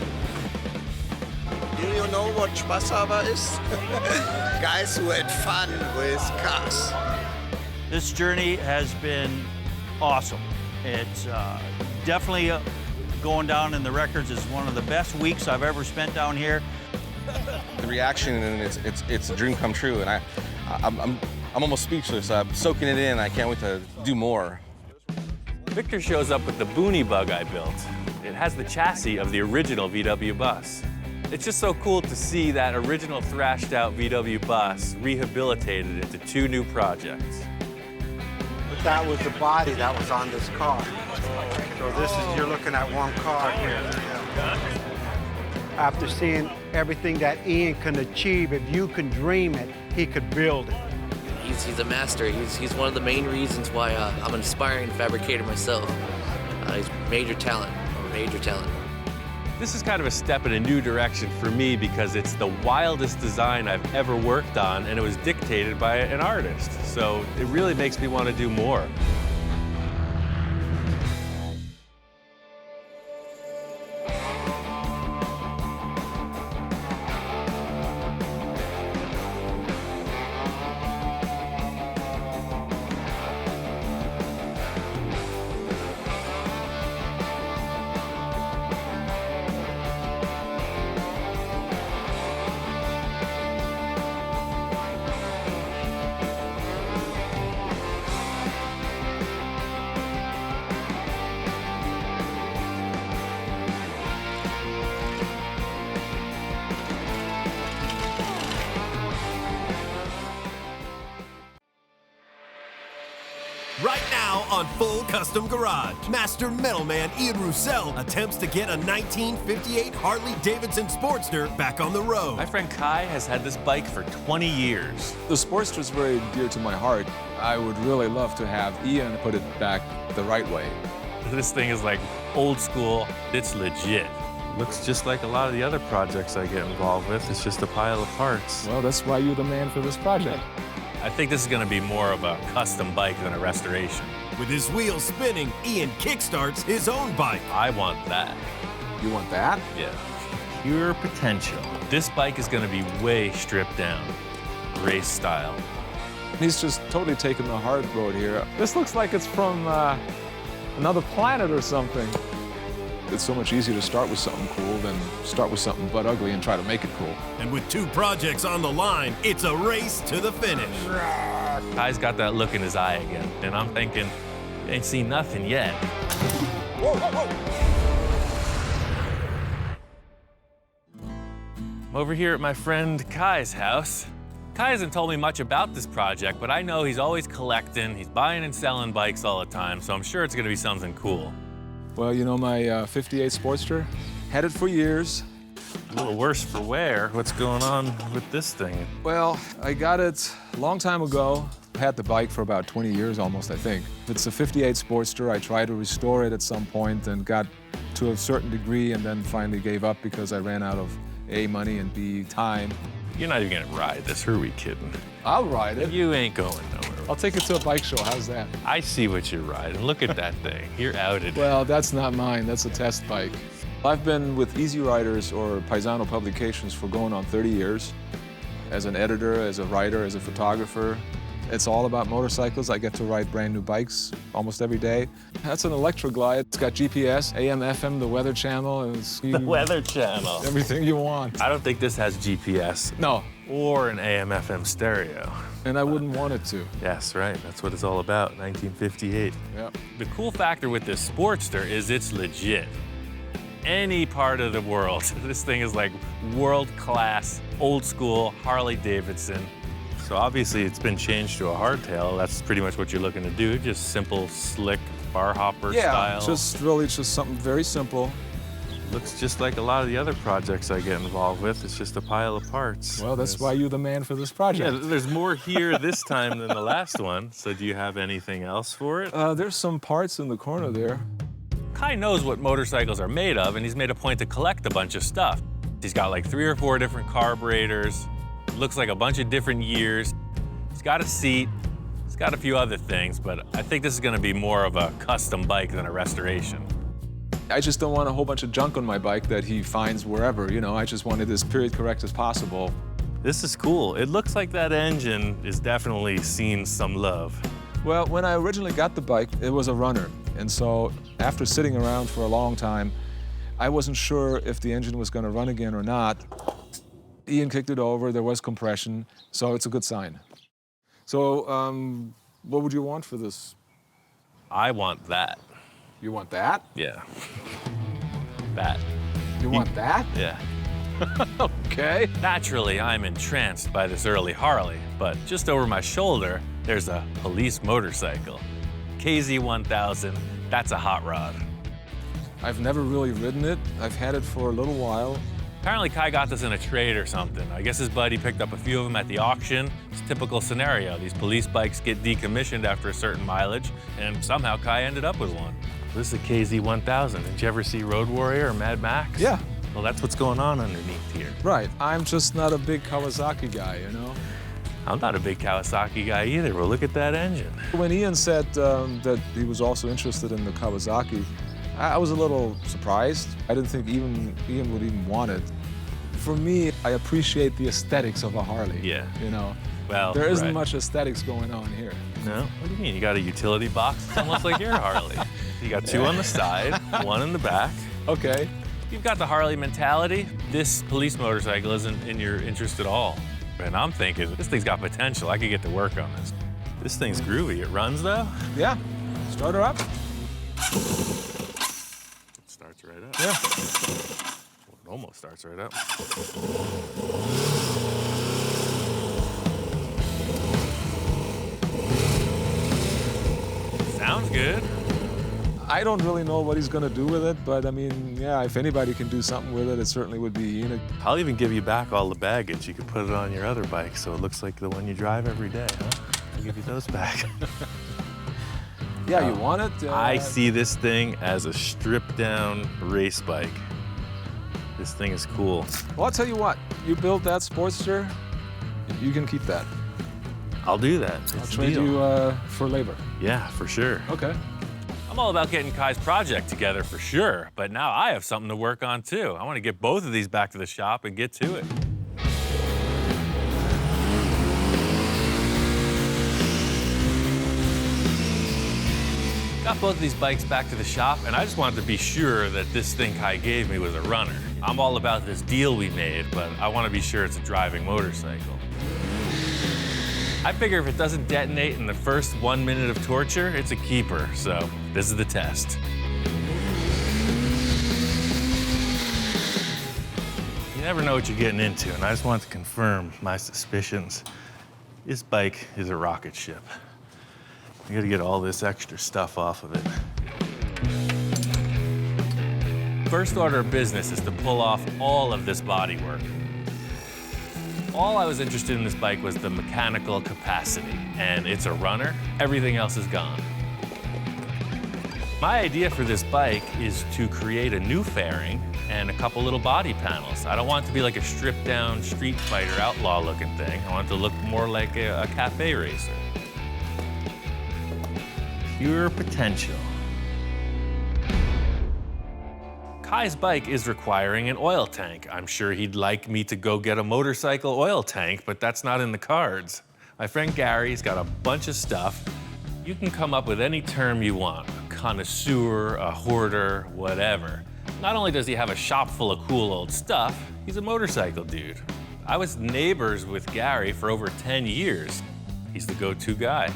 Do you know what Spaßhaber is? Guys who had fun with cars.
This journey has been awesome. It's definitely going down in the records as one of the best weeks I've ever spent down here.
The reaction, and it's a dream come true, and I'm almost speechless. I'm soaking it in. I can't wait to do more.
Victor shows up with the Boonie Bug I built. It has the chassis of the original VW bus. It's just so cool to see that original thrashed out VW bus rehabilitated into 2 new projects.
But that was the body that was on this car. So this is, you're looking at one car here. After seeing everything that Ian can achieve, if you can dream it, he could build it.
He's a master. He's one of the main reasons why I'm an aspiring fabricator myself. He's major talent.
This is kind of a step in a new direction for me because it's the wildest design I've ever worked on, and it was dictated by an artist. So it really makes me want to do more.
Right now on Full Custom Garage, Master Metalman Ian Roussel attempts to get a 1958 Harley-Davidson Sportster back on the road.
My friend Kai has had this bike for 20 years.
The Sportster is very dear to my heart. I would really love to have Ian put it back the right way.
This thing is like old school, it's legit. Looks just like a lot of the other projects I get involved with. It's just a pile of parts.
Well, that's why you're the man for this project.
I think this is going to be more of a custom bike than a restoration.
With his wheels spinning, Ian kickstarts his own bike.
I want that.
You want that?
Yeah. Pure potential. This bike is going to be way stripped down, race style.
He's just totally taken the hard road here. This looks like it's from another planet or something. It's so much easier to start with something cool than start with something butt ugly and try to make it cool.
And with 2 projects on the line, it's a race to the finish.
Kai's got that look in his eye again, and I'm thinking, ain't seen nothing yet.
Whoa, whoa, whoa.
I'm over here at my friend Kai's house. Kai hasn't told me much about this project, but I know he's always collecting, he's buying and selling bikes all the time, so I'm sure it's gonna be something cool.
Well, you know, my 58 Sportster, had it for years.
A little worse for wear. What's going on with this thing?
Well, I got it a long time ago. I had the bike for about 20 years almost, I think. It's a 58 Sportster. I tried to restore it at some point and got to a certain degree and then finally gave up because I ran out of A, money, and B, time.
You're not even gonna ride this, or are we kidding?
I'll ride it.
You ain't going nowhere.
I'll take it to a bike show, how's that?
I see what you're riding. Look at that thing. You're outed.
Well, that's not mine, that's a test bike. I've been with Easy Riders or Paisano Publications for going on 30 years. As an editor, as a writer, as a photographer. It's all about motorcycles. I get to ride brand new bikes almost every day. That's an Electroglide. It's got GPS, AM, FM, the Weather Channel. And
The Weather Channel.
Everything you want.
I don't think this has GPS.
No.
Or an AM, FM stereo.
And I wouldn't want it to.
Yes, right. That's what it's all about, 1958.
Yep.
The cool factor with this Sportster is it's legit. Any part of the world, this thing is like world-class, old-school Harley-Davidson. So obviously it's been changed to a hardtail. That's pretty much what you're looking to do. Just simple, slick, bar hopper style.
Just something very simple.
Looks just like a lot of the other projects I get involved with. It's just a pile of parts.
Well, that's why you're the man for this project.
Yeah, there's more here this time than the last one. So do you have anything else for it?
There's some parts in the corner there.
Kai knows what motorcycles are made of, and he's made a point to collect a bunch of stuff. He's got like 3 or 4 different carburetors. Looks like a bunch of different years. He's got a seat. He's got a few other things, but I think this is gonna be more of a custom bike than a restoration.
I just don't want a whole bunch of junk on my bike that he finds wherever, you know. I just wanted as period correct as possible.
This is cool. It looks like that engine is definitely seen some love.
Well, when I originally got the bike, it was a runner. And so after sitting around for a long time, I wasn't sure if the engine was gonna run again or not. Ian kicked it over, there was compression, so it's a good sign. So, what would you want for this?
I want that.
You want that?
Yeah. That.
You want that?
Yeah.
Okay.
Naturally, I'm entranced by this early Harley, but just over my shoulder, there's a police motorcycle. KZ1000, that's a hot rod.
I've never really ridden it. I've had it for a little while.
Apparently Kai got this in a trade or something. I guess his buddy picked up a few of them at the auction. It's a typical scenario. These police bikes get decommissioned after a certain mileage, and somehow Kai ended up with one. This is a KZ1000. Did you ever see Road Warrior or Mad Max?
Yeah.
Well, that's what's going on underneath here.
Right. I'm just not a big Kawasaki guy, you know?
I'm not a big Kawasaki guy either, but look at that engine.
When Ian said that he was also interested in the Kawasaki, I was a little surprised. I didn't think Ian would even want it. For me, I appreciate the aesthetics of a Harley.
Yeah.
You know?
Well,
there isn't
right.
much aesthetics going on here.
No? What do you mean? You got a utility box? It's almost like your Harley. You got 2 on the side, 1 in the back.
Okay.
You've got the Harley mentality. This police motorcycle isn't in your interest at all. And I'm thinking, this thing's got potential. I could get to work on this. This thing's groovy. It runs, though?
Yeah. Start her up.
It starts right up.
Yeah.
Well, it almost starts right up. Sounds good.
I don't really know what he's gonna do with it, but I mean, yeah, if anybody can do something with it, it certainly would be Ian.
I'll even give you back all the baggage. You could put it on your other bike so it looks like the one you drive every day, huh? I'll give you those back.
Yeah, you want it?
I see this thing as a stripped-down race bike. This thing is cool.
Well, I'll tell you what. You build that Sportster, you can keep that.
I'll do that.
I'll
It's a
trade
deal.
you for labor.
Yeah, for sure.
Okay.
I'm all about getting Kai's project together for sure, but now I have something to work on too. I want to get both of these back to the shop and get to it. Got both of these bikes back to the shop, and I just wanted to be sure that this thing Kai gave me was a runner. I'm all about this deal we made, but I want to be sure it's a driving motorcycle. I figure if it doesn't detonate in the first 1 minute of torture, it's a keeper, so this is the test. You never know what you're getting into, and I just want to confirm my suspicions. This bike is a rocket ship. I gotta get all this extra stuff off of it. First order of business is to pull off all of this bodywork. All I was interested in this bike was the mechanical capacity, and it's a runner. Everything else is gone. My idea for this bike is to create a new fairing and a couple little body panels. I don't want it to be like a stripped down Street Fighter outlaw looking thing. I want it to look more like a cafe racer. Pure potential. Kai's bike is requiring an oil tank. I'm sure he'd like me to go get a motorcycle oil tank, but that's not in the cards. My friend Gary's got a bunch of stuff. You can come up with any term you want, a connoisseur, a hoarder, whatever. Not only does he have a shop full of cool old stuff, he's a motorcycle dude. I was neighbors with Gary for over 10 years. He's the go-to guy.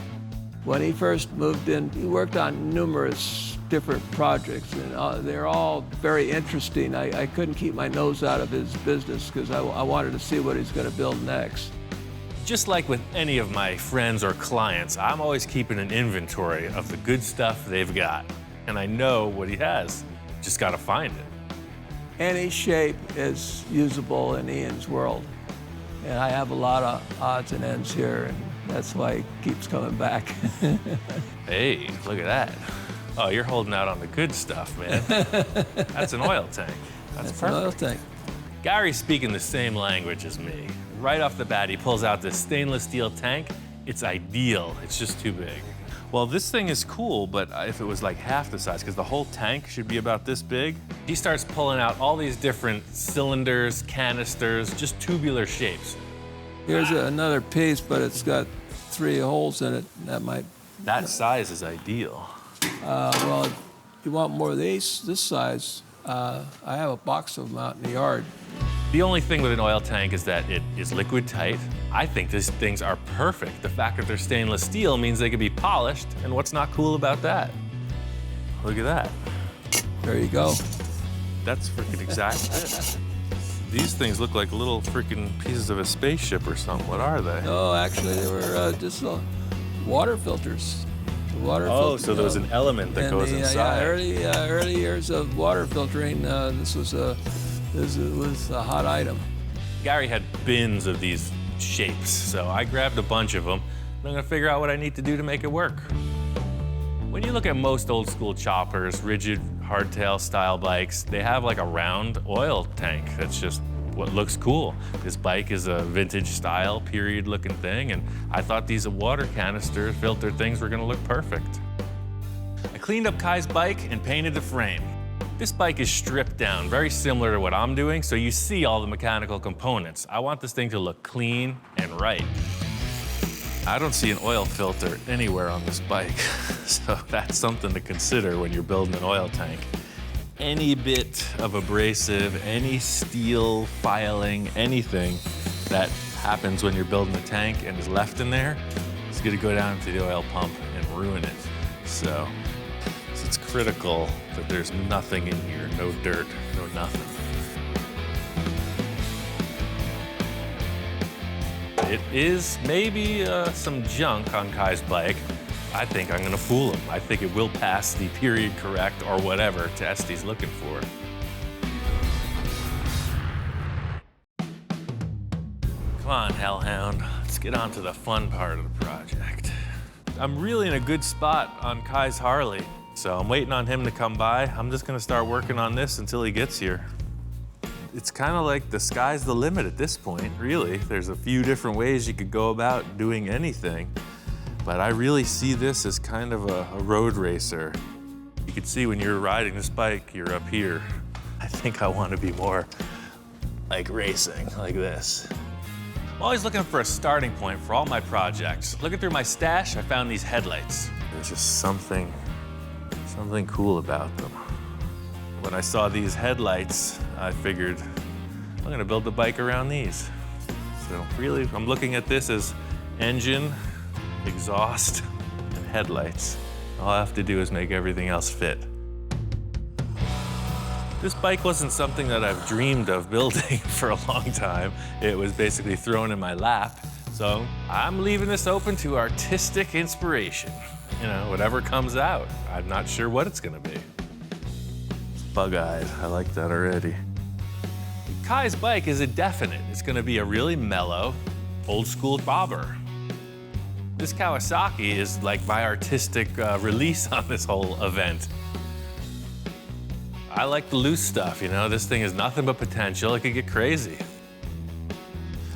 When he first moved in, he worked on numerous different projects, and they're all very interesting. I couldn't keep my nose out of his business because I wanted to see what he's going to build next.
Just like with any of my friends or clients, I'm always keeping an inventory of the good stuff they've got. And I know what he has. Just gotta find it.
Any shape is usable in Ian's world. And I have a lot of odds and ends here, and that's why he keeps coming back.
Hey, look at that. Oh, you're holding out on the good stuff, man. That's an oil tank. That's perfect.
An oil tank.
Gary's speaking the same language as me. Right off the bat, he pulls out this stainless steel tank. It's ideal. It's just too big.
Well, this thing is cool, but if it was like half the size, because the whole tank should be about this big.
He starts pulling out all these different cylinders, canisters, just tubular shapes.
Here's another piece, but it's got 3 holes in it.
That size is ideal.
Well, if you want more of these, this size, I have a box of them out in the yard.
The only thing with an oil tank is that it is liquid tight. I think these things are perfect. The fact that they're stainless steel means they can be polished, and what's not cool about that? Look at that.
There you go.
That's freaking exact. These things look like little freaking pieces of a spaceship or something. What are they?
No, actually, they were just water filters.
So there was an element that goes inside.
Yeah, early years of water filtering. This was a hot item.
Gary had bins of these shapes, so I grabbed a bunch of them, and I'm gonna figure out what I need to do to make it work. When you look at most old school choppers, rigid hardtail style bikes, they have like a round oil tank. That's just what looks cool. This bike is a vintage style, period looking thing, and I thought these water canister filter things were gonna look perfect. I cleaned up Kai's bike and painted the frame. This bike is stripped down, very similar to what I'm doing, so you see all the mechanical components. I want this thing to look clean and right.
I don't see an oil filter anywhere on this bike, so that's something to consider when you're building an oil tank. Any bit of abrasive, any steel filing, anything that happens when you're building a tank and is left in there, it's gonna go down to the oil pump and ruin it. So it's critical that there's nothing in here, no dirt, no nothing. It is maybe some junk on Kai's bike. I think I'm gonna fool him. I think it will pass the period correct or whatever test he's looking for. Come on, Hellhound. Let's get on to the fun part of the project. I'm really in a good spot on Kai's Harley, so I'm waiting on him to come by. I'm just gonna start working on this until he gets here. It's kind of like the sky's the limit at this point, really. There's a few different ways you could go about doing anything, but I really see this as kind of a road racer. You can see when you're riding this bike, you're up here. I think I want to be more like racing, like this. I'm always looking for a starting point for all my projects. Looking through my stash, I found these headlights. There's just something cool about them. When I saw these headlights, I figured I'm gonna build the bike around these. So really, I'm looking at this as engine, exhaust, and headlights. All I have to do is make everything else fit. This bike wasn't something that I've dreamed of building for a long time. It was basically thrown in my lap. So I'm leaving this open to artistic inspiration. You know, whatever comes out. I'm not sure what it's gonna be. Bug-eyed, I like that already. Kai's bike is a definite. It's gonna be a really mellow, old school bobber. This Kawasaki is like my artistic release on this whole event. I like the loose stuff, you know? This thing is nothing but potential. It could get crazy.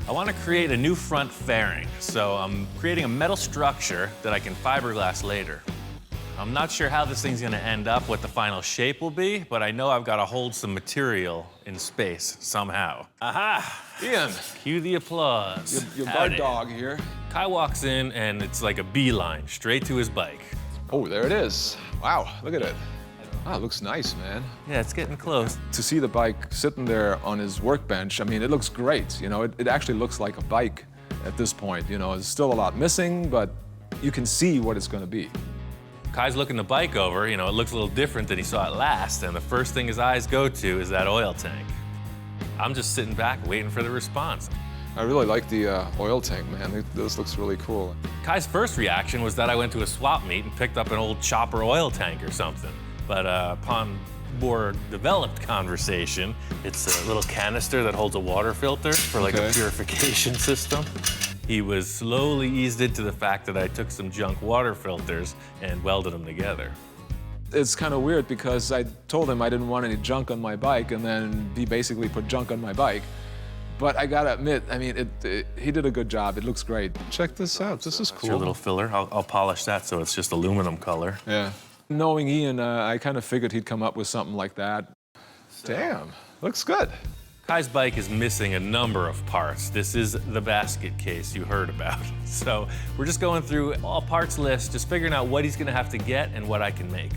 I want to create a new front fairing, so I'm creating a metal structure that I can fiberglass later.
I'm not sure how this thing's gonna end up, what the final shape will be, but I know I've gotta hold some material in space somehow. Aha!
Ian.
Cue the applause.
Your guard
Howdy.
dog here.
Kai walks in and it's like a beeline straight to his bike.
Oh, there it is. Wow, look at it. Wow, it looks nice, man.
Yeah, it's getting close.
To see the bike sitting there on his workbench, I mean, it looks great. You know, it actually looks like a bike at this point. You know, there's still a lot missing, but you can see what it's gonna be.
Kai's looking the bike over, you know, it looks a little different than he saw it last, and the first thing his eyes go to is that oil tank. I'm just sitting back waiting for the response.
I really like the oil tank, man. This looks really cool.
Kai's first reaction was that I went to a swap meet and picked up an old chopper oil tank or something. But upon more developed conversation, it's a little canister that holds a water filter for like a purification system. He was slowly eased into the fact that I took some junk water filters and welded them together.
It's kind of weird because I told him I didn't want any junk on my bike, and then he basically put junk on my bike. But I gotta admit, I mean, he did a good job. It looks great. Check this out. This is
That's
cool.
your little filler. I'll polish that so it's just aluminum color.
Yeah. Knowing Ian, I kind of figured he'd come up with something like that. Damn, looks good.
Kai's bike is missing a number of parts. This is the basket case you heard about. So we're just going through all parts list, just figuring out what he's gonna have to get and what I can make.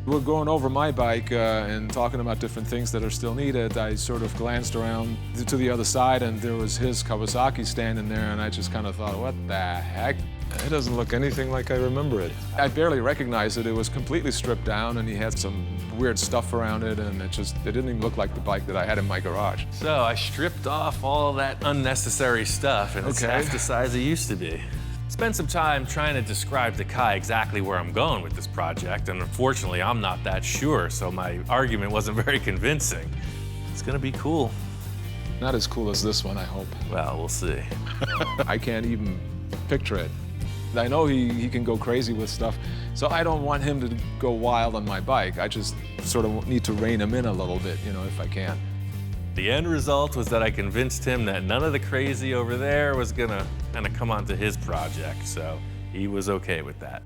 We're going over my bike and talking about different things that are still needed. I sort of glanced around to the other side, and there was his Kawasaki standing there, and I just kind of thought, what the heck? It doesn't look anything like I remember it. I barely recognized it. It was completely stripped down, and he had some weird stuff around it, and it didn't even look like the bike that I had in my garage.
So I stripped off all that unnecessary stuff, and it's half the size it used to be. Spent some time trying to describe to Kai exactly where I'm going with this project, and unfortunately, I'm not that sure, so my argument wasn't very convincing. It's gonna be cool.
Not as cool as this one, I hope.
Well, we'll see.
I can't even picture it. I know he can go crazy with stuff, so I don't want him to go wild on my bike. I just sort of need to rein him in a little bit, you know, if I can.
The end result was that I convinced him that none of the crazy over there was gonna kind of come onto his project, so he was okay with that.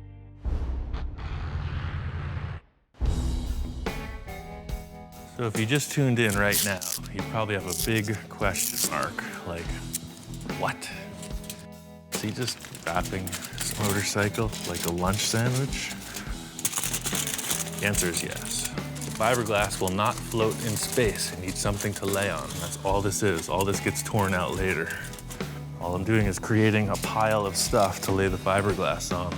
So if you just tuned in right now, you probably have a big question mark, like, what? Is he just wrapping his motorcycle like a lunch sandwich? The answer is yes. Fiberglass will not float in space. It needs something to lay on. That's all this is. All this gets torn out later. All I'm doing is creating a pile of stuff to lay the fiberglass on.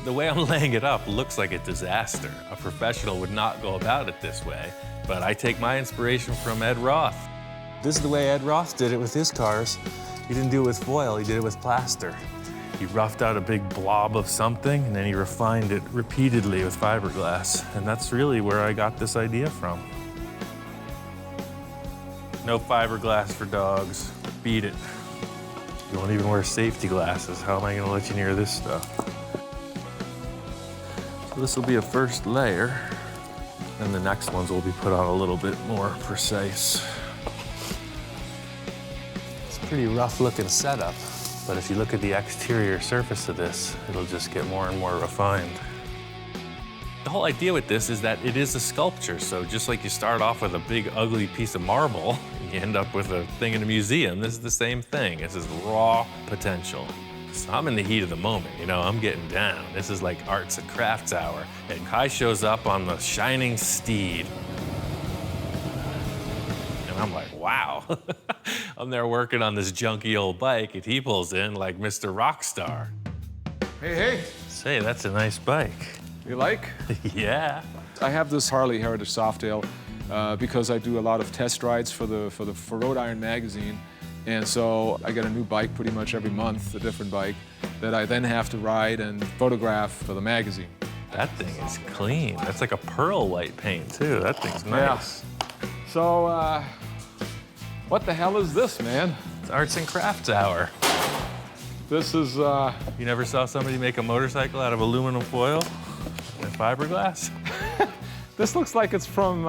The way I'm laying it up looks like a disaster. A professional would not go about it this way, but I take my inspiration from Ed Roth. This is the way Ed Roth did it with his cars. He didn't do it with foil, he did it with plaster. He roughed out a big blob of something, and then he refined it repeatedly with fiberglass. And that's really where I got this idea from. No fiberglass for dogs. Beat it. You won't even wear safety glasses. How am I gonna let you near this stuff? So this will be a first layer, and the next ones will be put on a little bit more precise. It's a pretty rough looking setup. But if you look at the exterior surface of this, it'll just get more and more refined. The whole idea with this is that it is a sculpture, so just like you start off with a big ugly piece of marble, you end up with a thing in a museum. This is the same thing. This is raw potential. So I'm in the heat of the moment, you know, I'm getting down. This is like arts and crafts hour, and Kai shows up on the shining steed. And I'm like, wow. I'm there working on this junky old bike, and he pulls in like Mr. Rockstar.
Hey, hey.
Say, that's a nice bike.
You like?
Yeah.
I have this Harley Heritage Softail because I do a lot of test rides for Rhode Iron magazine. And so I get a new bike pretty much every month, a different bike, that I then have to ride and photograph for the magazine.
That thing is clean. That's like a pearl white paint, too. That thing's nice.
Yeah. So, what the hell is this, man?
It's arts and crafts hour.
This is,
You never saw somebody make a motorcycle out of aluminum foil and fiberglass?
This looks like it's from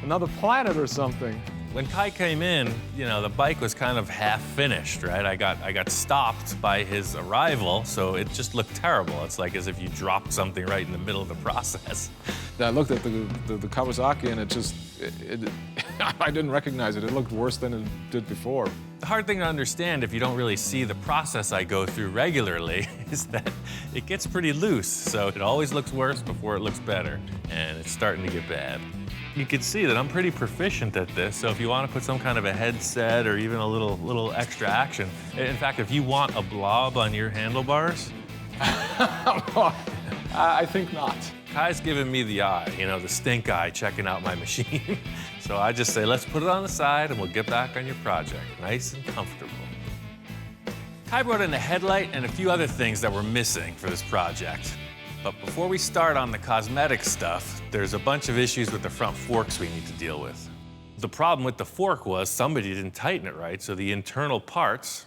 another planet or something.
When Kai came in, you know, the bike was kind of half finished, right? I got stopped by his arrival, so it just looked terrible. It's like as if you dropped something right in the middle of the process.
I looked at the Kawasaki and I didn't recognize it. It looked worse than it did before.
The hard thing to understand if you don't really see the process I go through regularly is that it gets pretty loose, so it always looks worse before it looks better, and it's starting to get bad. You can see that I'm pretty proficient at this, so if you want to put some kind of a headset or even a little extra action, in fact, if you want a blob on your handlebars,
I think not.
Kai's giving me the eye, you know, the stink eye, checking out my machine. So I just say, let's put it on the side and we'll get back on your project, nice and comfortable. Kai brought in a headlight and a few other things that were missing for this project. But before we start on the cosmetic stuff, there's a bunch of issues with the front forks we need to deal with. The problem with the fork was somebody didn't tighten it right, so the internal parts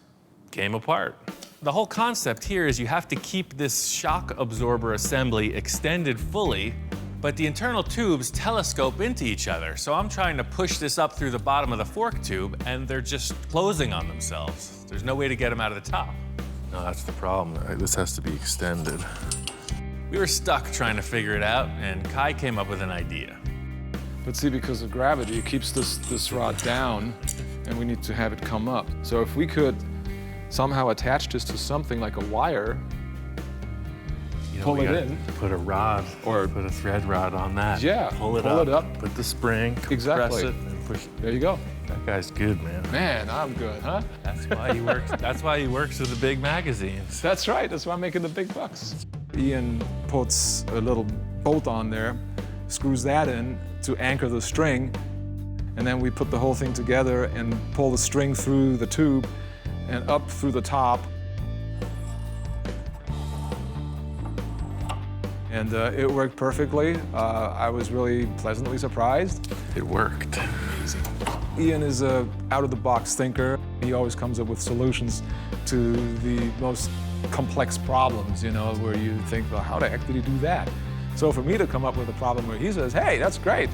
came apart. The whole concept here is you have to keep this shock absorber assembly extended fully, but the internal tubes telescope into each other. So I'm trying to push this up through the bottom of the fork tube, and they're just closing on themselves. There's no way to get them out of the top. No, that's the problem. This has to be extended. We were stuck trying to figure it out, and Kai came up with an idea.
But see, because of gravity, it keeps this rod down, and we need to have it come up. So if we could somehow attach this to something like a wire, pull it in.
Put a rod or put a thread rod on that.
Yeah,
pull it up. Put the spring,
exactly.
Press it, and push it.
There you go.
That guy's good, man.
Man, I'm good, huh?
That's why he works. That's why he works with the big magazines.
That's right. That's why I'm making the big bucks. Ian puts a little bolt on there, screws that in to anchor the string, and then we put the whole thing together and pull the string through the tube and up through the top. And it worked perfectly. I was really pleasantly surprised.
It worked.
Amazing. Ian is a out-of-the-box thinker. He always comes up with solutions to the most complex problems, you know, where you think, well, how the heck did he do that? So for me to come up with a problem where he says, hey, that's great,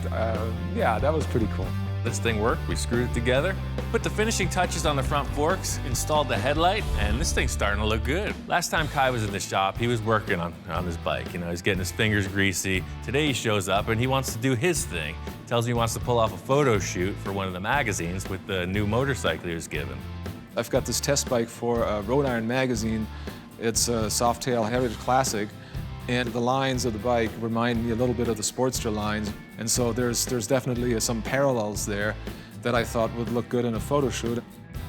yeah, that was pretty cool.
This thing worked, we screwed it together, put the finishing touches on the front forks, installed the headlight, and this thing's starting to look good. Last time Kai was in the shop, he was working on his bike. You know, he's getting his fingers greasy. Today he shows up and he wants to do his thing. Tells me he wants to pull off a photo shoot for one of the magazines with the new motorcycle he was given.
I've got this test bike for Road Iron magazine. It's a Softail Heritage Classic, and the lines of the bike remind me a little bit of the Sportster lines, and so there's definitely some parallels there that I thought would look good in a photo shoot.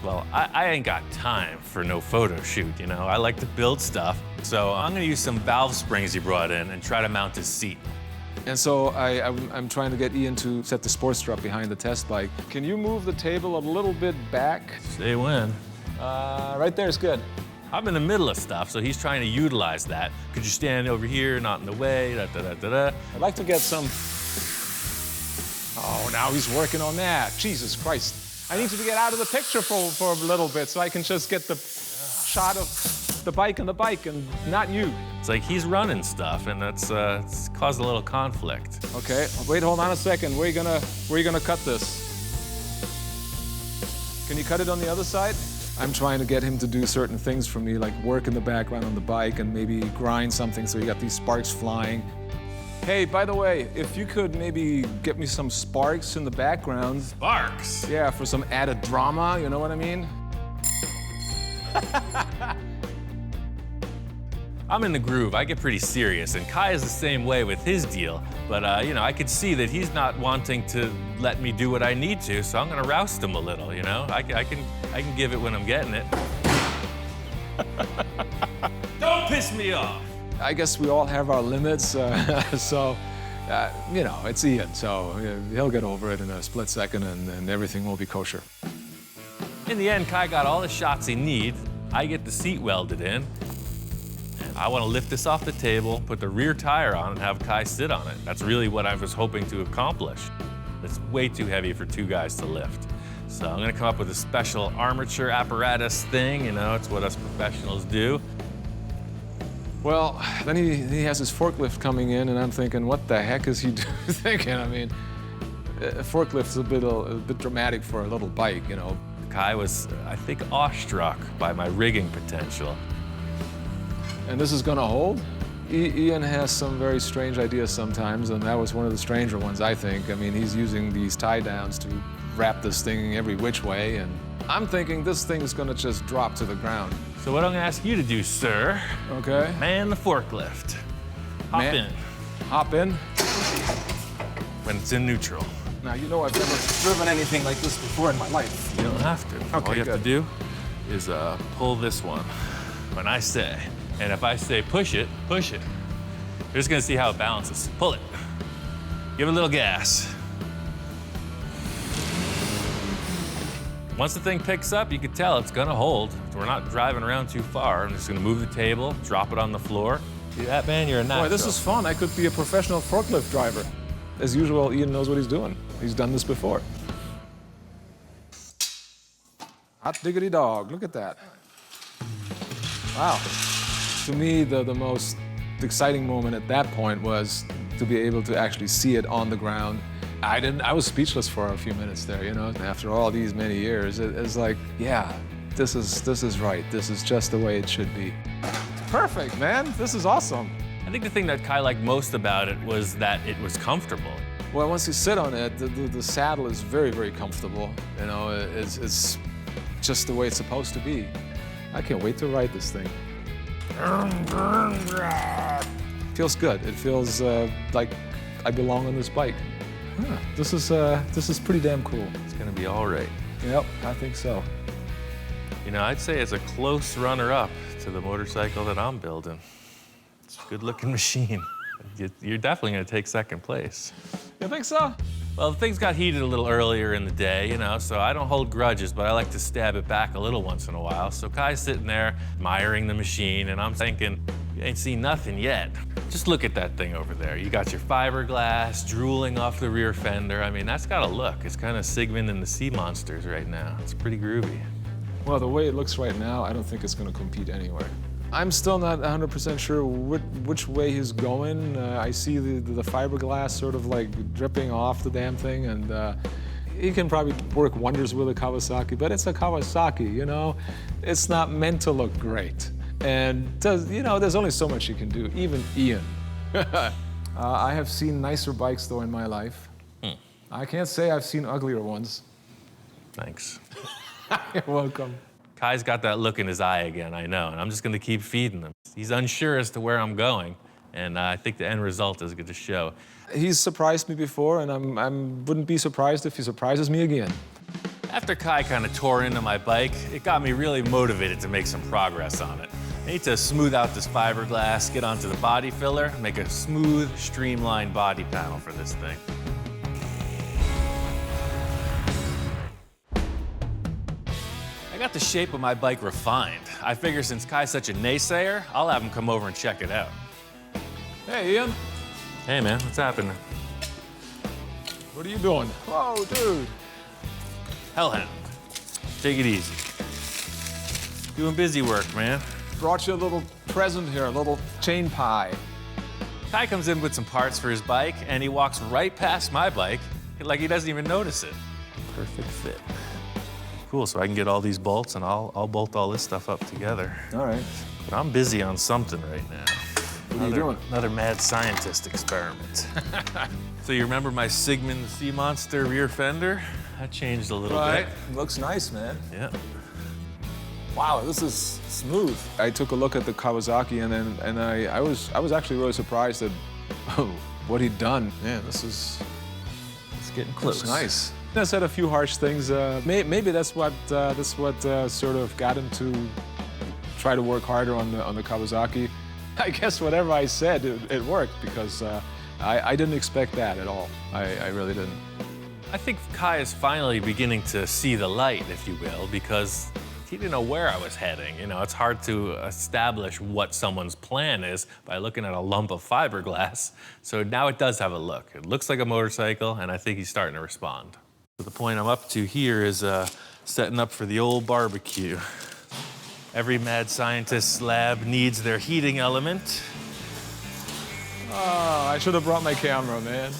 Well, I ain't got time for no photo shoot, you know? I like to build stuff, so I'm gonna use some valve springs he brought in and try to mount his seat.
And so I'm trying to get Ian to set the Sportster up behind the test bike. Can you move the table a little bit back?
Say when.
Right there is good.
I'm in the middle of stuff, so he's trying to utilize that. Could you stand over here, not in the way, da-da-da-da-da.
I'd like to get some... Oh, now he's working on that. Jesus Christ. I need you to get out of the picture for a little bit so I can just get the shot of the bike and not you.
It's like he's running stuff, and that's it's caused a little conflict.
Okay, wait, hold on a second. Where are you gonna cut this? Can you cut it on the other side? I'm trying to get him to do certain things for me, like work in the background on the bike and maybe grind something so you got these sparks flying. Hey, by the way, if you could maybe get me some sparks in the background.
Sparks?
Yeah, for some added drama, you know what I mean?
I'm in the groove. I get pretty serious, and Kai is the same way with his deal. But, you know, I could see that he's not wanting to let me do what I need to, so I'm gonna roust him a little, you know? I can give it when I'm getting it. Don't piss me off!
I guess we all have our limits, so, you know, it's Ian, so he'll get over it in a split second and everything will be kosher.
In the end, Kai got all the shots he needs. I get the seat welded in. I want to lift this off the table, put the rear tire on, and have Kai sit on it. That's really what I was hoping to accomplish. It's way too heavy for two guys to lift. So I'm going to come up with a special armature apparatus thing. You know, it's what us professionals do.
Well, then he has his forklift coming in, and I'm thinking, what the heck is he thinking? I mean, A forklift is a bit dramatic for a little bike, you know.
Kai was, I think, awestruck by my rigging potential.
And this is gonna hold? Ian has some very strange ideas sometimes, and that was one of the stranger ones, I think. I mean, he's using these tie downs to wrap this thing every which way, and I'm thinking this thing is gonna just drop to the ground.
So what I'm gonna ask you to do, sir,
okay,
man the forklift. Hop in.
Hop in?
When it's in neutral.
Now, you know I've never driven anything like this before in my life.
You don't have to.
Okay,
All you have
good.
to do is pull this one when I say. And if I say push it, push it. You're just gonna see how it balances. Pull it. Give it a little gas. Once the thing picks up, you can tell it's gonna hold. So we're not driving around too far. I'm just gonna move the table, drop it on the floor. See that, man? You're a natural.
Boy, this is fun. I could be a professional forklift driver. As usual, Ian knows what he's doing. He's done this before. Hot diggity dog, look at that. Wow. To me, the most exciting moment at that point was to be able to actually see it on the ground. I was speechless for a few minutes there, you know. After all these many years, it's like, yeah, this is right. This is just the way it should be. Perfect, man. This is awesome.
I think the thing that Kai liked most about it was that it was comfortable.
Well, once you sit on it, the saddle is very, very comfortable. You know, it's just the way it's supposed to be. I can't wait to ride this thing. Feels good. It feels like I belong on this bike. Huh, this is pretty damn cool.
It's gonna be all right.
Yep, I think so.
You know, I'd say it's a close runner-up to the motorcycle that I'm building. It's a good-looking machine. You're definitely gonna take second place.
You think so?
Well, things got heated a little earlier in the day, you know, so I don't hold grudges, but I like to stab it back a little once in a while. So Kai's sitting there admiring the machine, and I'm thinking, you ain't seen nothing yet. Just look at that thing over there. You got your fiberglass drooling off the rear fender. I mean, that's got a look. It's kind of Sigmund and the Sea Monsters right now. It's pretty groovy.
Well, the way it looks right now, I don't think it's going to compete anywhere. I'm still not 100% sure which way he's going. I see the fiberglass sort of like dripping off the damn thing, and he can probably work wonders with a Kawasaki, but it's a Kawasaki, you know? It's not meant to look great. And, you know, there's only so much you can do, even Ian. I have seen nicer bikes, though, in my life. I can't say I've seen uglier ones.
Thanks.
You're welcome.
Kai's got that look in his eye again, I know, and I'm just gonna keep feeding him. He's unsure as to where I'm going, and I think the end result is gonna show.
He's surprised me before, and I wouldn't be surprised if he surprises me again.
After Kai kind of tore into my bike, it got me really motivated to make some progress on it. I need to smooth out this fiberglass, get onto the body filler, make a smooth, streamlined body panel for this thing. I got the shape of my bike refined. I figure since Kai's such a naysayer, I'll have him come over and check it out.
Hey, Ian.
Hey, man, what's happening?
What are you doing? Whoa, dude.
Hellhound, take it easy. Doing busy work, man.
Brought you a little present here, a little chain pie.
Kai comes in with some parts for his bike, and he walks right past my bike like he doesn't even notice it. Perfect fit. Cool, so I can get all these bolts, and I'll bolt all this stuff up together.
All right.
But I'm busy on something right now.
What are you doing?
Another mad scientist experiment. So you remember my Sigmund the Sea Monster rear fender? That changed a little bit.
Looks nice, man.
Yeah.
Wow, this is smooth. I took a look at the Kawasaki, and I was actually really surprised at what he'd done. Man, it's
getting close.
Looks nice. I said a few harsh things. Maybe that's what sort of got him to try to work harder on the Kawasaki. I guess whatever I said, it worked, because I didn't expect that at all. I really didn't.
I think Kai is finally beginning to see the light, if you will, because he didn't know where I was heading. You know, it's hard to establish what someone's plan is by looking at a lump of fiberglass. So now it does have a look. It looks like a motorcycle, and I think he's starting to respond. So the point I'm up to here is setting up for the old barbecue. Every mad scientist's lab needs their heating element.
Oh, I should have brought my camera, man.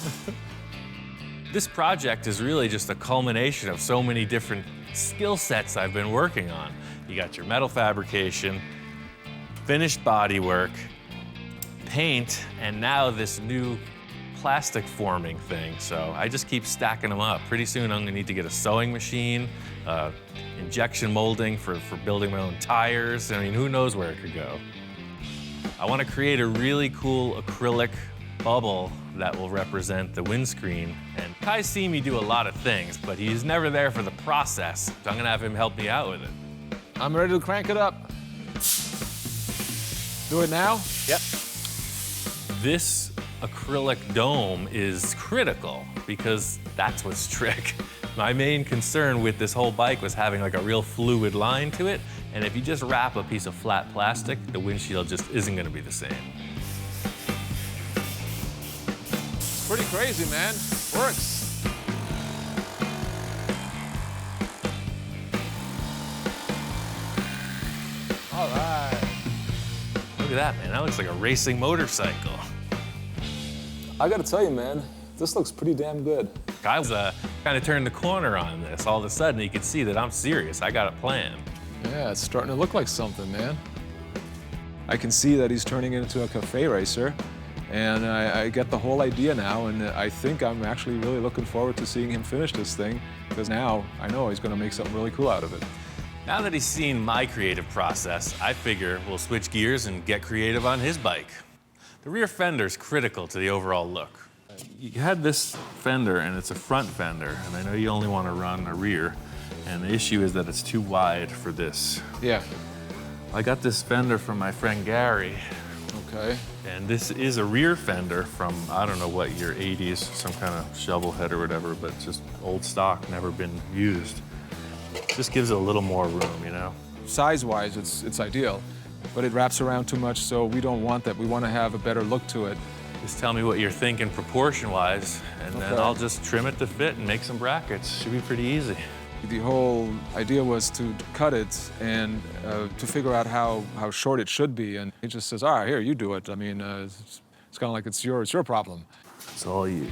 This project is really just a culmination of so many different skill sets I've been working on. You got your metal fabrication, finished bodywork, paint, and now this new plastic forming thing. So I just keep stacking them up. Pretty soon I'm gonna need to get a sewing machine, injection molding for building my own tires. I mean, who knows where it could go. I wanna create a really cool acrylic bubble that will represent the windscreen. And Kai's seen me do a lot of things, but he's never there for the process. So I'm gonna have him help me out with it.
I'm ready to crank it up. Do it now?
Yep.
This acrylic dome is critical because that's what's trick. My main concern with this whole bike was having like a real fluid line to it. And if you just wrap a piece of flat plastic, the windshield just isn't gonna be the same.
It's pretty crazy, man. Works.
All right. Look at that, man. That looks like a racing motorcycle.
I gotta tell you, man, this looks pretty damn good.
I was kind of turned the corner on this. All of a sudden, you could see that I'm serious. I got a plan.
Yeah, it's starting to look like something, man. I can see that he's turning it into a cafe racer, and I get the whole idea now, and I think I'm actually really looking forward to seeing him finish this thing, because now I know he's gonna make something really cool out of it.
Now that he's seen my creative process, I figure we'll switch gears and get creative on his bike. The rear fender's critical to the overall look. You had this fender, and it's a front fender, and I know you only want to run a rear, and the issue is that it's too wide for this.
Yeah.
I got this fender from my friend Gary.
Okay.
And this is a rear fender from, I don't know what year, 80s, some kind of shovel head or whatever, but just old stock, never been used. Just gives it a little more room, you know?
Size-wise, it's ideal, but it wraps around too much, so we don't want that. We want to have a better look to it.
Just tell me what you're thinking proportion-wise, and then
Okay.
I'll just trim it to fit and make some brackets. Should be pretty easy.
The whole idea was to cut it and to figure out how short it should be, and he just says, all right, here, you do it. I mean, it's kind of like it's your problem.
It's all you.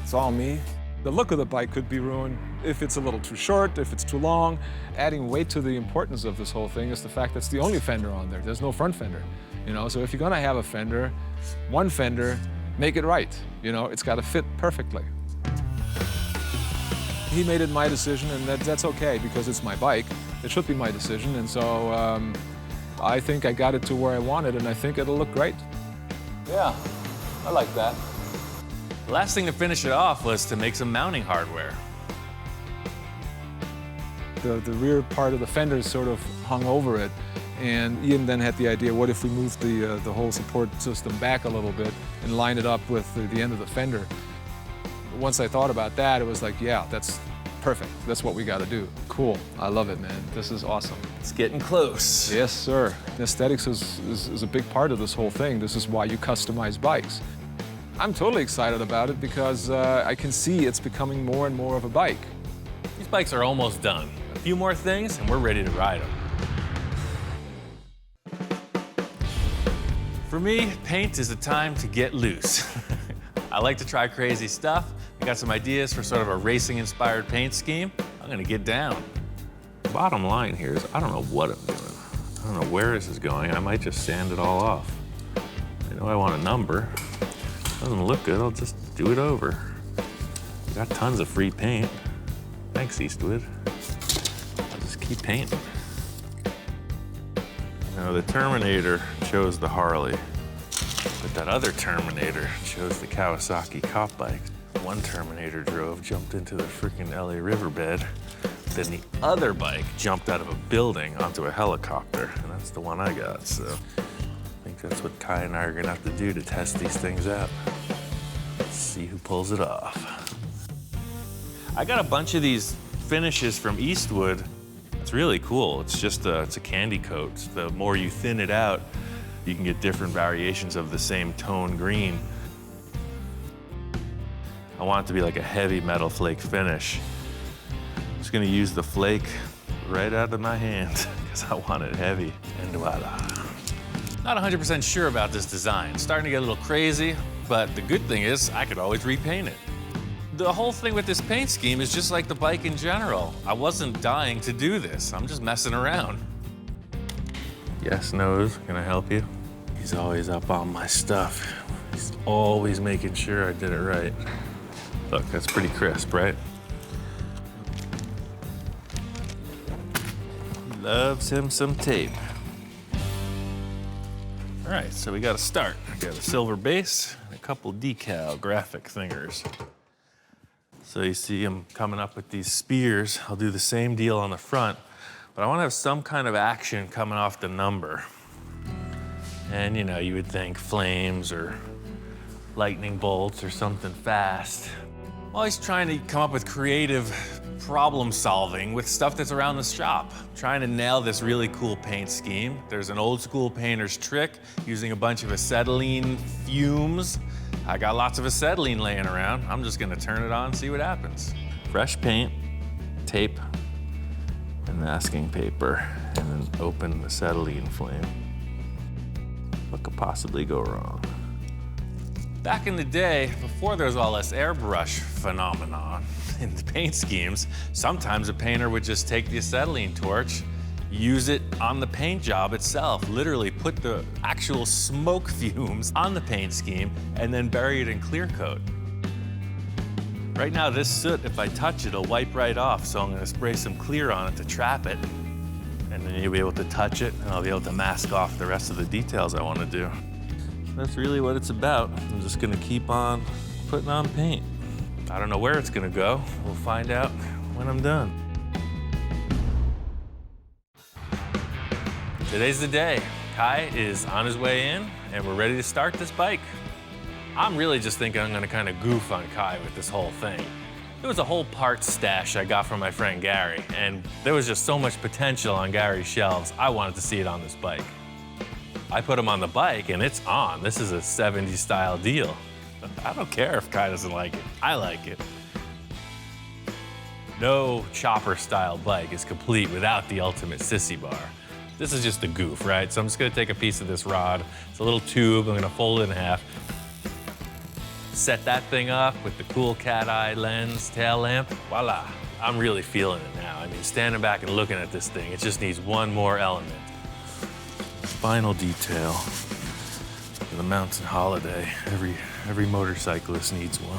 It's all me. The look of the bike could be ruined if it's a little too short, if it's too long. Adding weight to the importance of this whole thing is the fact that it's the only fender on there. There's no front fender, you know? So if you're gonna have a fender, one fender, make it right. You know, it's gotta fit perfectly. He made it my decision, and that's okay because it's my bike. It should be my decision, and so I think I got it to where I wanted, and I think it'll look great. Yeah, I like that.
The last thing to finish it off was to make some mounting hardware.
The rear part of the fender sort of hung over it, and Ian then had the idea, what if we moved the whole support system back a little bit and line it up with the end of the fender? Once I thought about that, it was like, yeah, that's perfect. That's what we got to do. Cool. I love it, man. This is awesome.
It's getting close.
Yes, sir. Aesthetics is a big part of this whole thing. This is why you customize bikes. I'm totally excited about it because I can see it's becoming more and more of a bike.
These bikes are almost done. A few more things, and we're ready to ride them. For me, paint is a time to get loose. I like to try crazy stuff. I got some ideas for sort of a racing-inspired paint scheme. I'm gonna get down. Bottom line here is I don't know what I'm doing. I don't know where this is going. I might just sand it all off. I know I want a number. Doesn't look good, I'll just do it over. Got tons of free paint. Thanks, Eastwood. I'll just keep painting. You know, the Terminator chose the Harley, but that other Terminator chose the Kawasaki cop bike. One Terminator drove, jumped into the freaking LA riverbed. Then the other bike jumped out of a building onto a helicopter, and that's the one I got, so I think that's what Kai and I are gonna have to do to test these things out. Let's see who pulls it off. I got a bunch of these finishes from Eastwood. It's really cool. It's just it's a candy coat. The more you thin it out, you can get different variations of the same tone green. I want it to be like a heavy metal flake finish. I'm just gonna use the flake right out of my hand because I want it heavy, and voila. Not 100% sure about this design. Starting to get a little crazy, but the good thing is I could always repaint it. The whole thing with this paint scheme is just like the bike in general. I wasn't dying to do this. I'm just messing around. Yes, Nose, can I help you? He's always up on my stuff. He's always making sure I did it right. Look, that's pretty crisp, right? Loves him some tape. All right, so we got to start. I got a silver base and a couple decal graphic thingers. So you see him coming up with these spears. I'll do the same deal on the front, but I want to have some kind of action coming off the number. And you know, you would think flames or lightning bolts or something fast. Always trying to come up with creative problem solving with stuff that's around the shop. Trying to nail this really cool paint scheme. There's an old school painter's trick using a bunch of acetylene fumes. I got lots of acetylene laying around. I'm just gonna turn it on and see what happens. Fresh paint, tape, and masking paper, and then open the acetylene flame. What could possibly go wrong? Back in the day, before there was all this airbrush phenomenon in the paint schemes, sometimes a painter would just take the acetylene torch, use it on the paint job itself, literally put the actual smoke fumes on the paint scheme and then bury it in clear coat. Right now, this soot, if I touch it, it'll wipe right off, so I'm gonna spray some clear on it to trap it, and then you'll be able to touch it, and I'll be able to mask off the rest of the details I wanna do. That's really what it's about. I'm just gonna keep on putting on paint. I don't know where it's gonna go. We'll find out when I'm done. Today's the day. Kai is on his way in, and we're ready to start this bike. I'm really just thinking I'm gonna kind of goof on Kai with this whole thing. There was a whole parts stash I got from my friend Gary, and there was just so much potential on Gary's shelves, I wanted to see it on this bike. I put him on the bike and it's on. This is a 70s style deal. I don't care if Kai doesn't like it. I like it. No chopper style bike is complete without the ultimate sissy bar. This is just a goof, right? So I'm just gonna take a piece of this rod. It's a little tube, I'm gonna fold it in half. Set that thing up with the cool cat eye lens, tail lamp, voila. I'm really feeling it now. I mean, standing back and looking at this thing, it just needs one more element. Final detail for the mountain holiday. Every motorcyclist needs one.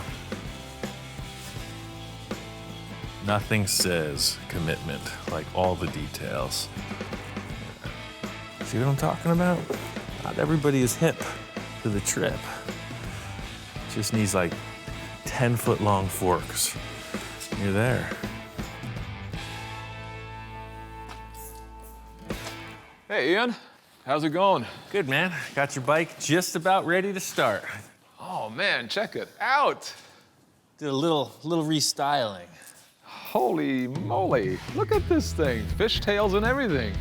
Nothing says commitment like all the details. See what I'm talking about? Not everybody is hip to the trip. It just needs like 10-foot long forks. You're there.
Hey, Ian. How's it going?
Good, man. Got your bike just about ready to start.
Oh, man, check it out.
Did a little restyling.
Holy moly. Look at this thing. Fishtails and everything.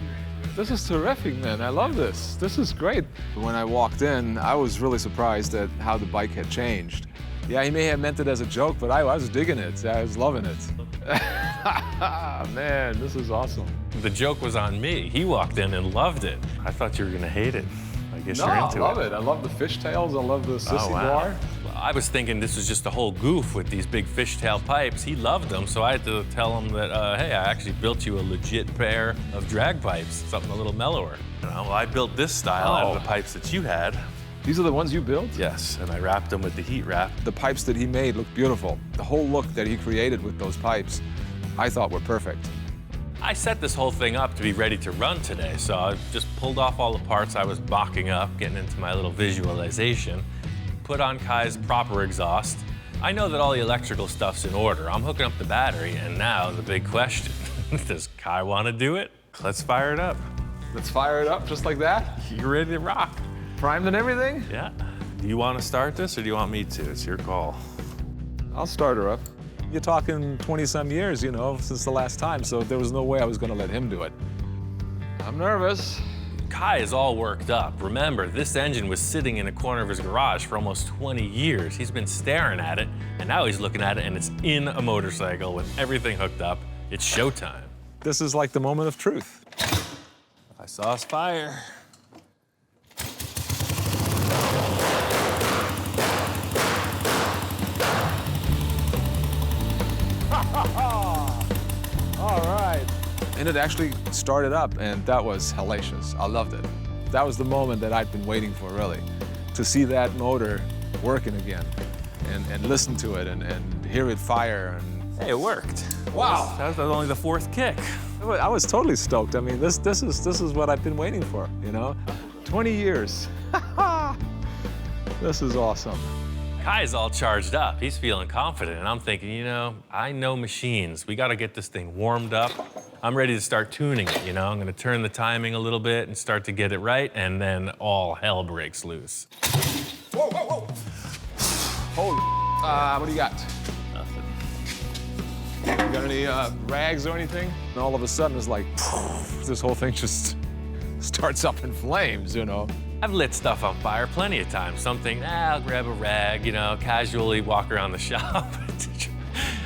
This is terrific, man. I love this. This is great. When I walked in, I was really surprised at how the bike had changed. Yeah, he may have meant it as a joke, but I was digging it. I was loving it. Man, this is awesome.
The joke was on me. He walked in and loved it. I thought you were gonna hate it. I guess you're into it.
No, I love it. I love the fishtails. I love the sissy bar.
Well, I was thinking this was just a whole goof with these big fishtail pipes. He loved them, so I had to tell him that, hey, I actually built you a legit pair of drag pipes, something a little mellower. You know, well, I built this style out of the pipes that you had.
These are the ones you built?
Yes, and I wrapped them with the heat wrap.
The pipes that he made look beautiful. The whole look that he created with those pipes, I thought were perfect.
I set this whole thing up to be ready to run today, so I just pulled off all the parts I was balking up, getting into my little visualization, put on Kai's proper exhaust. I know that all the electrical stuff's in order. I'm hooking up the battery, and now the big question, does Kai want to do it? Let's fire it up.
Let's fire it up just like that?
You're ready to rock.
Primed and everything?
Yeah. Do you want to start this, or do you want me to? It's your call.
I'll start her up. You're talking 20-some years, you know, since the last time, so there was no way I was going to let him do it. I'm nervous.
Kai is all worked up. Remember, this engine was sitting in a corner of his garage for almost 20 years. He's been staring at it, and now he's looking at it, and it's in a motorcycle with everything hooked up. It's showtime.
This is like the moment of truth.
I saw us fire.
And it actually started up, and that was hellacious. I loved it. That was the moment that I'd been waiting for, really, to see that motor working again and listen to it and hear it fire. And
Hey, it worked.
wow,
That was only the 4th kick.
I was totally stoked. I mean, this is what I've been waiting for, you know? 20 years. This is awesome.
Kai's all charged up. He's feeling confident, and I'm thinking, you know, I know machines. We got to get this thing warmed up. I'm ready to start tuning it, you know? I'm going to turn the timing a little bit and start to get it right, and then all hell breaks loose.
Whoa, whoa, whoa. Holy, what do you got?
Nothing.
You got any rags or anything? And all of a sudden, it's like, this whole thing just starts up in flames, you know?
I've lit stuff on fire plenty of times. Something, I'll grab a rag, you know, casually walk around the shop.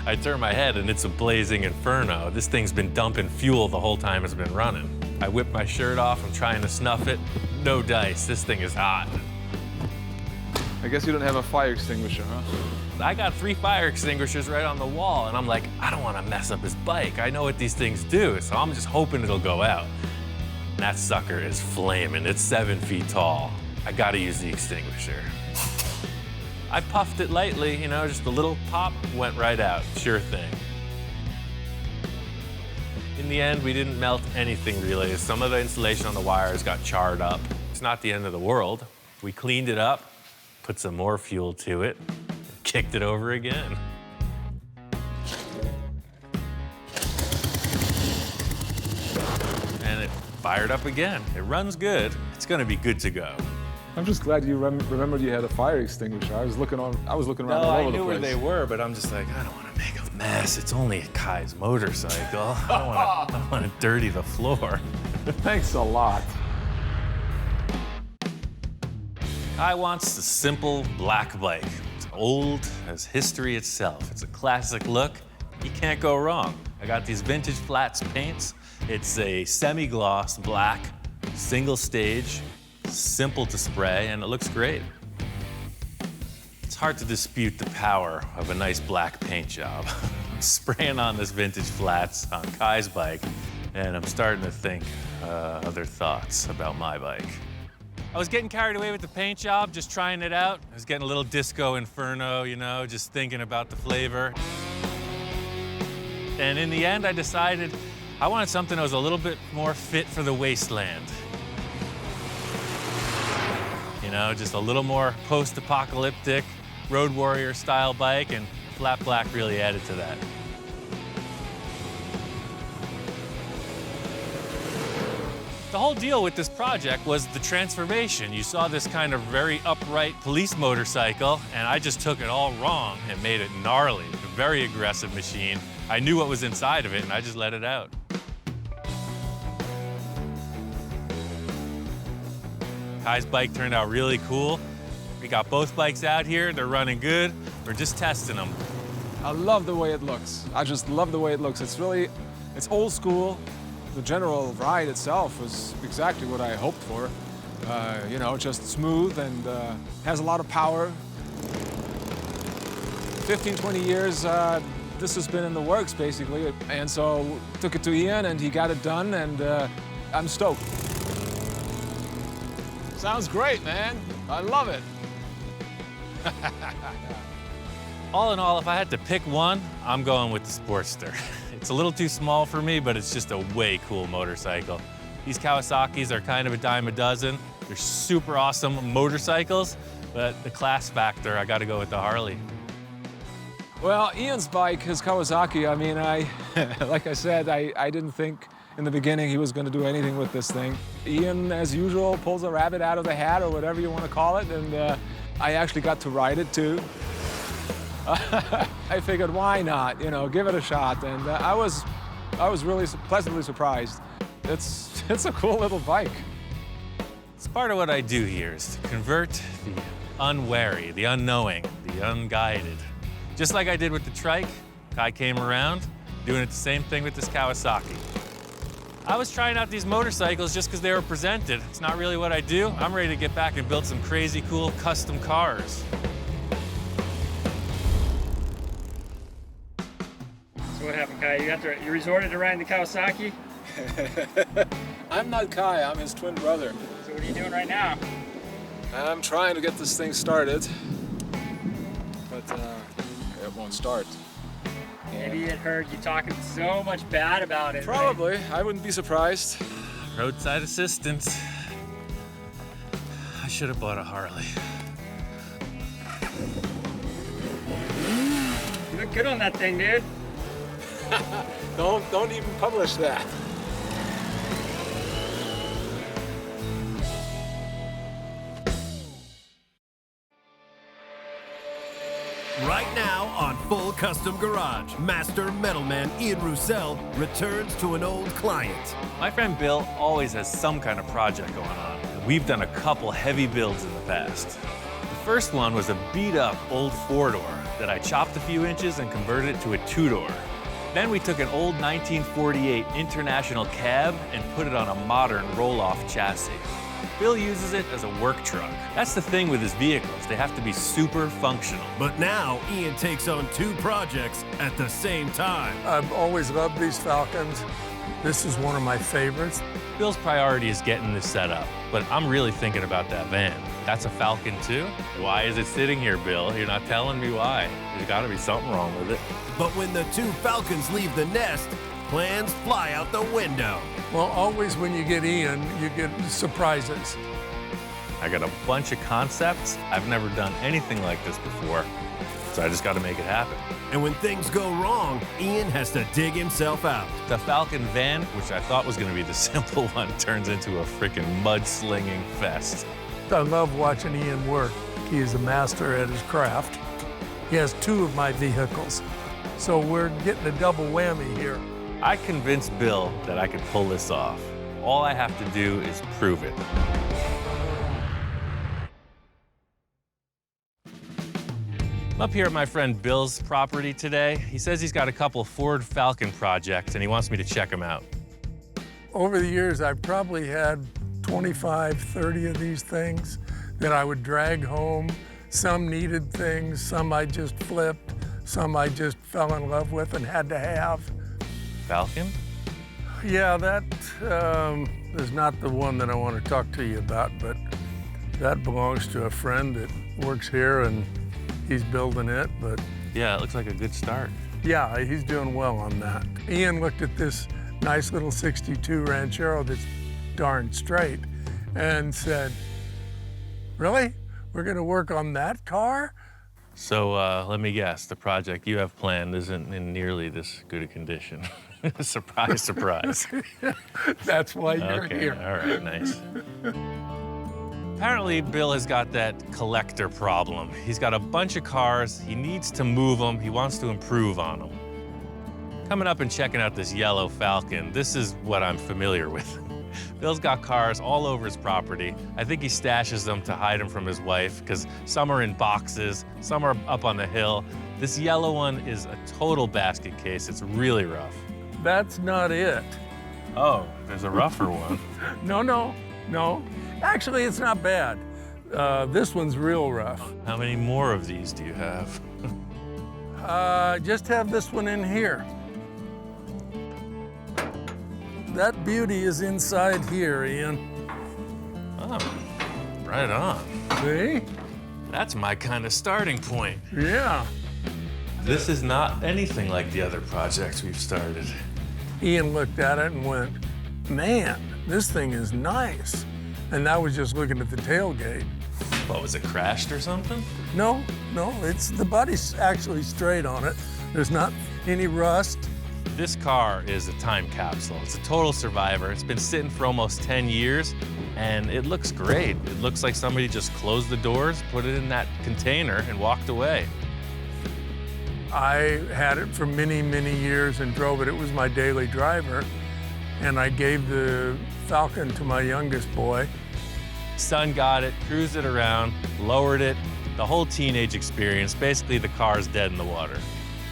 I turn my head and it's a blazing inferno. This thing's been dumping fuel the whole time it's been running. I whip my shirt off, I'm trying to snuff it. No dice, this thing is hot.
I guess you don't have a fire extinguisher, huh?
I got 3 fire extinguishers right on the wall, and I'm like, I don't want to mess up his bike. I know what these things do, so I'm just hoping it'll go out. And that sucker is flaming. It's 7 feet tall. I gotta use the extinguisher. I puffed it lightly, you know, just a little pop, went right out. Sure thing. In the end, we didn't melt anything really. Some of the insulation on the wires got charred up. It's not the end of the world. We cleaned it up, put some more fuel to it, and kicked it over again. And it fired up again. It runs good. It's gonna be good to go.
I'm just glad you remembered you had a fire extinguisher. I was looking around all over the place.
No, I knew where they were, but I'm just like, I don't want to make a mess. It's only Kai's motorcycle. I don't want to dirty the floor.
Thanks a lot.
Kai wants a simple black bike. It's old as history itself. It's a classic look. You can't go wrong. I got these vintage flats paints. It's a semi-gloss black, single stage, simple to spray, and it looks great. It's hard to dispute the power of a nice black paint job. I'm spraying on this vintage flats on Kai's bike, and I'm starting to think other thoughts about my bike. I was getting carried away with the paint job, just trying it out. I was getting a little disco inferno, you know, just thinking about the flavor. And in the end, I decided I wanted something that was a little bit more fit for the wasteland. You know, just a little more post-apocalyptic, road warrior style bike, and flat black really added to that. The whole deal with this project was the transformation. You saw this kind of very upright police motorcycle, and I just took it all wrong and made it gnarly, a very aggressive machine. I knew what was inside of it, and I just let it out. Kai's bike turned out really cool. We got both bikes out here. They're running good. We're just testing them.
I love the way it looks. I just love the way it looks. It's old school. The general ride itself was exactly what I hoped for. You know, just smooth and has a lot of power. 15, 20 years, this has been in the works, basically. And so took it to Ian, and he got it done, and I'm stoked. Sounds great, man. I love it.
All in all, if I had to pick one, I'm going with the Sportster. It's a little too small for me, but it's just a way cool motorcycle. These Kawasaki's are kind of a dime a dozen. They're super awesome motorcycles, but the class factor, I gotta go with the Harley.
Well, Ian's bike, his Kawasaki, I mean, like I said, I didn't think in the beginning he was going to do anything with this thing. Ian, as usual, pulls a rabbit out of the hat, or whatever you want to call it, and I actually got to ride it too. I figured, why not? You know, give it a shot, and I was really pleasantly surprised. It's a cool little bike.
It's part of what I do here is to convert the unwary, the unknowing, the unguided. Just like I did with the trike, Kai came around, doing it the same thing with this Kawasaki. I was trying out these motorcycles just because they were presented. It's not really what I do. I'm ready to get back and build some crazy cool custom cars.
So what happened, Kai? You resorted to riding the Kawasaki?
I'm not Kai, I'm his twin brother.
So what are you doing right now?
I'm trying to get this thing started, but it won't start.
Maybe it heard you talking so much bad about it.
Probably, I wouldn't be surprised.
Roadside assistance. I should have bought a Harley.
You look good on that thing, dude.
Don't even publish that.
Right now on Full Custom Garage, Master Metalman Ian Roussel returns to an old client.
My friend Bill always has some kind of project going on. We've done a couple heavy builds in the past. The first one was a beat-up old four-door that I chopped a few inches and converted it to a two-door. Then we took an old 1948 International cab and put it on a modern roll-off chassis. Bill uses it as a work truck. That's the thing with his vehicles. They have to be super functional.
But now Ian takes on two projects at the same time.
I've always loved these Falcons. This is one of my favorites.
Bill's priority is getting this set up, but I'm really thinking about that van. That's a Falcon too? Why is it sitting here, Bill? You're not telling me why. There's gotta be something wrong with it.
But when the two Falcons leave the nest, plans fly out the window.
Well, always when you get Ian, you get surprises.
I got a bunch of concepts. I've never done anything like this before, so I just gotta make it happen.
And when things go wrong, Ian has to dig himself out.
The Falcon van, which I thought was gonna be the simple one, turns into a freaking mudslinging fest.
I love watching Ian work. He is a master at his craft. He has two of my vehicles, so we're getting a double whammy here.
I convinced Bill that I could pull this off. All I have to do is prove it. I'm up here at my friend Bill's property today. He says he's got a couple Ford Falcon projects and he wants me to check them out.
Over the years, I've probably had 25, 30 of these things that I would drag home. Some needed things, some I just flipped, some I just fell in love with and had to have.
Falcon?
Yeah, that is not the one that I want to talk to you about, but that belongs to a friend that works here and he's building it, but...
Yeah, it looks like a good start.
Yeah, he's doing well on that. Ian looked at this nice little 62 Ranchero that's darn straight and said, really? We're gonna work on that car?
So let me guess, the project you have planned isn't in nearly this good a condition. Surprise, surprise.
That's why you're here.
All right, nice. Apparently, Bill has got that collector problem. He's got a bunch of cars, he needs to move them, he wants to improve on them. Coming up and checking out this yellow Falcon, this is what I'm familiar with. Bill's got cars all over his property. I think he stashes them to hide them from his wife, because some are in boxes, some are up on the hill. This yellow one is a total basket case. It's really rough.
That's not it.
Oh, there's a rougher one.
No. Actually, it's not bad. This one's real rough.
How many more of these do you have?
Just have this one in here. That beauty is inside here, Ian.
Oh, right on.
See?
That's my kind of starting point.
Yeah.
This is not anything like the other projects we've started.
Ian looked at it and went, man, this thing is nice. And I was just looking at the tailgate.
What, was it crashed or something?
No, it's the body's actually straight on it. There's not any rust.
This car is a time capsule. It's a total survivor. It's been sitting for almost 10 years, and it looks great. It looks like somebody just closed the doors, put it in that container, and walked away.
I had it for many, many years and drove it. It was my daily driver, and I gave the Falcon to my youngest boy.
Son got it, cruised it around, lowered it, the whole teenage experience. Basically, the car's dead in the water.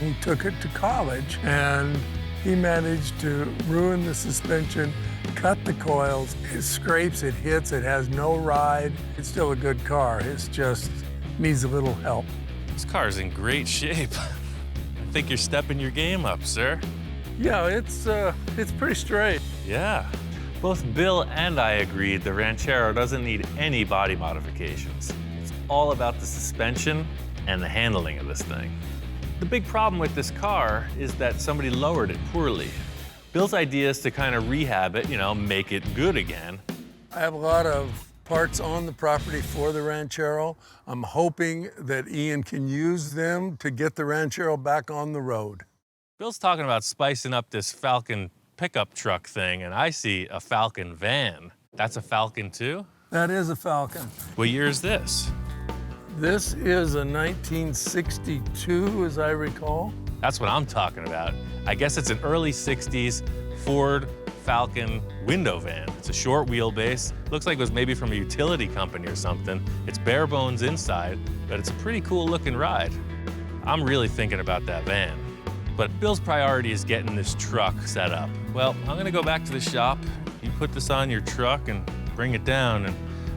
He took it to college, and he managed to ruin the suspension, cut the coils. It scrapes, it hits, it has no ride. It's still a good car. It just needs a little help.
This car's in great shape. I think you're stepping your game up, sir.
Yeah, it's pretty straight.
Yeah. Both Bill and I agreed the Ranchero doesn't need any body modifications. It's all about the suspension and the handling of this thing. The big problem with this car is that somebody lowered it poorly. Bill's idea is to kind of rehab it, make it good again.
I have a lot of parts on the property for the Ranchero. I'm hoping that Ian can use them to get the Ranchero back on the road.
Bill's talking about spicing up this Falcon pickup truck thing, and I see a Falcon van. That's a Falcon too?
That is a Falcon.
What year is this?
This is a 1962, as I recall.
That's what I'm talking about. I guess it's an early 60s Ford Falcon window van. It's a short wheelbase. Looks like it was maybe from a utility company or something. It's bare bones inside, but it's a pretty cool looking ride. I'm really thinking about that van. But Bill's priority is getting this truck set up. Well, I'm gonna go back to the shop. You put this on your truck and bring it down, and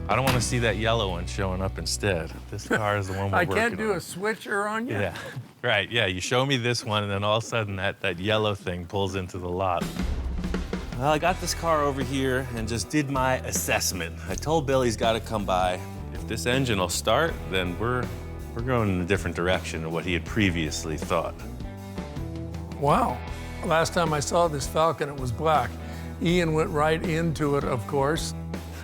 I don't want to see that yellow one showing up instead. This car is the one we're working on.
I can't do a switcher on you?
Yeah, right, yeah, you show me this one, and then all of a sudden that yellow thing pulls into the lot. Well, I got this car over here and just did my assessment. I told Bill he's got to come by. If this engine will start, then we're going in a different direction than what he had previously thought.
Wow. Last time I saw this Falcon, it was black. Ian went right into it, of course.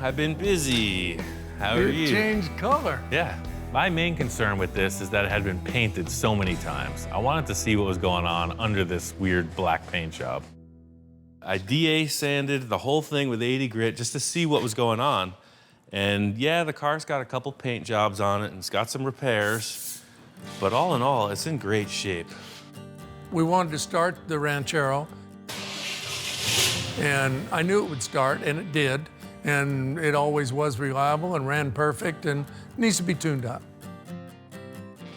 I've been busy. How are you?
It changed color.
Yeah. My main concern with this is that it had been painted so many times. I wanted to see what was going on under this weird black paint job. I DA sanded the whole thing with 80 grit just to see what was going on. And yeah, the car's got a couple paint jobs on it and it's got some repairs, but all in all, it's in great shape.
We wanted to start the Ranchero, and I knew it would start, and it did. And it always was reliable and ran perfect and needs to be tuned up.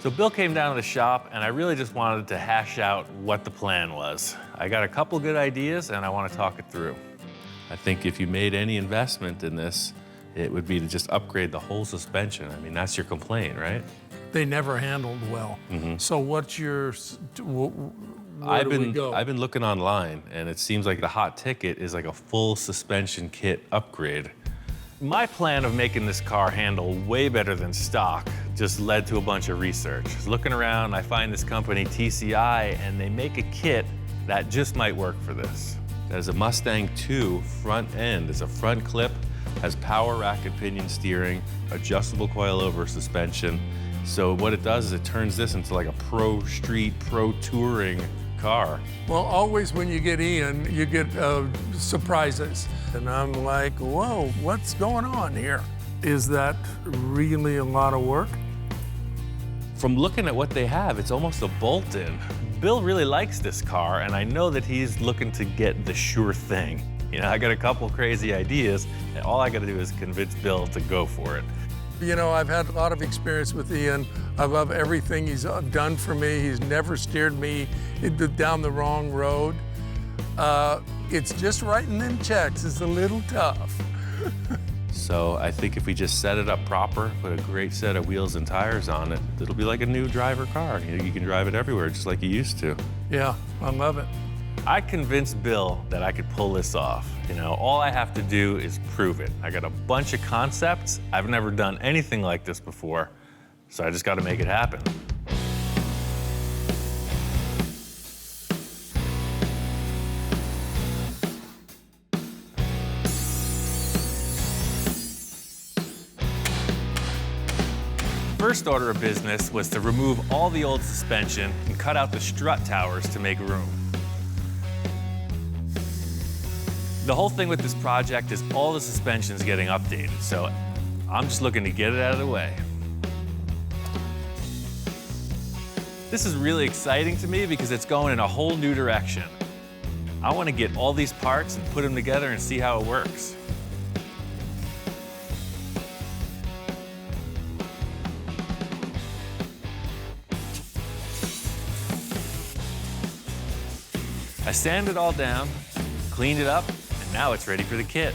So Bill came down to the shop, and I really just wanted to hash out what the plan was. I got a couple good ideas, and I want to talk it through. I think if you made any investment in this, it would be to just upgrade the whole suspension. I mean, that's your complaint, right?
They never handled well.
Mm-hmm.
So what's your,
I've been looking online, and it seems like the hot ticket is like a full suspension kit upgrade. My plan of making this car handle way better than stock just led to a bunch of research. Looking around, I find this company, TCI, and they make a kit that just might work for this. There's a Mustang 2 front end. It's a front clip, has power rack and pinion steering, adjustable coilover suspension. So what it does is it turns this into like a pro street, pro touring car.
Well, always when you get Ian, you get surprises. And I'm like, whoa, what's going on here? Is that really a lot of work?
From looking at what they have, it's almost a bolt-in. Bill really likes this car, and I know that he's looking to get the sure thing. I got a couple crazy ideas, and all I gotta do is convince Bill to go for it.
I've had a lot of experience with Ian. I love everything he's done for me. He's never steered me down the wrong road. It's just writing them checks. It's a little tough.
So I think if we just set it up proper, put a great set of wheels and tires on it, it'll be like a new driver car. You can drive it everywhere just like you used to.
Yeah, I love it.
I convinced Bill that I could pull this off. All I have to do is prove it. I got a bunch of concepts. I've never done anything like this before, so I just got to make it happen. First order of business was to remove all the old suspension and cut out the strut towers to make room. The whole thing with this project is all the suspension's getting updated, so I'm just looking to get it out of the way. This is really exciting to me because it's going in a whole new direction. I want to get all these parts and put them together and see how it works. I sanded it all down, cleaned it up, and now it's ready for the kit.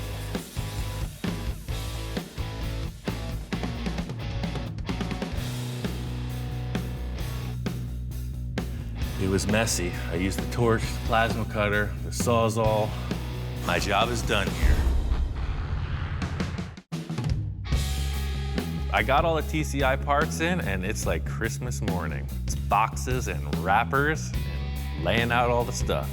It was messy. I used the torch, the plasma cutter, the Sawzall. My job is done here. I got all the TCI parts in, and it's like Christmas morning. It's boxes and wrappers and laying out all the stuff.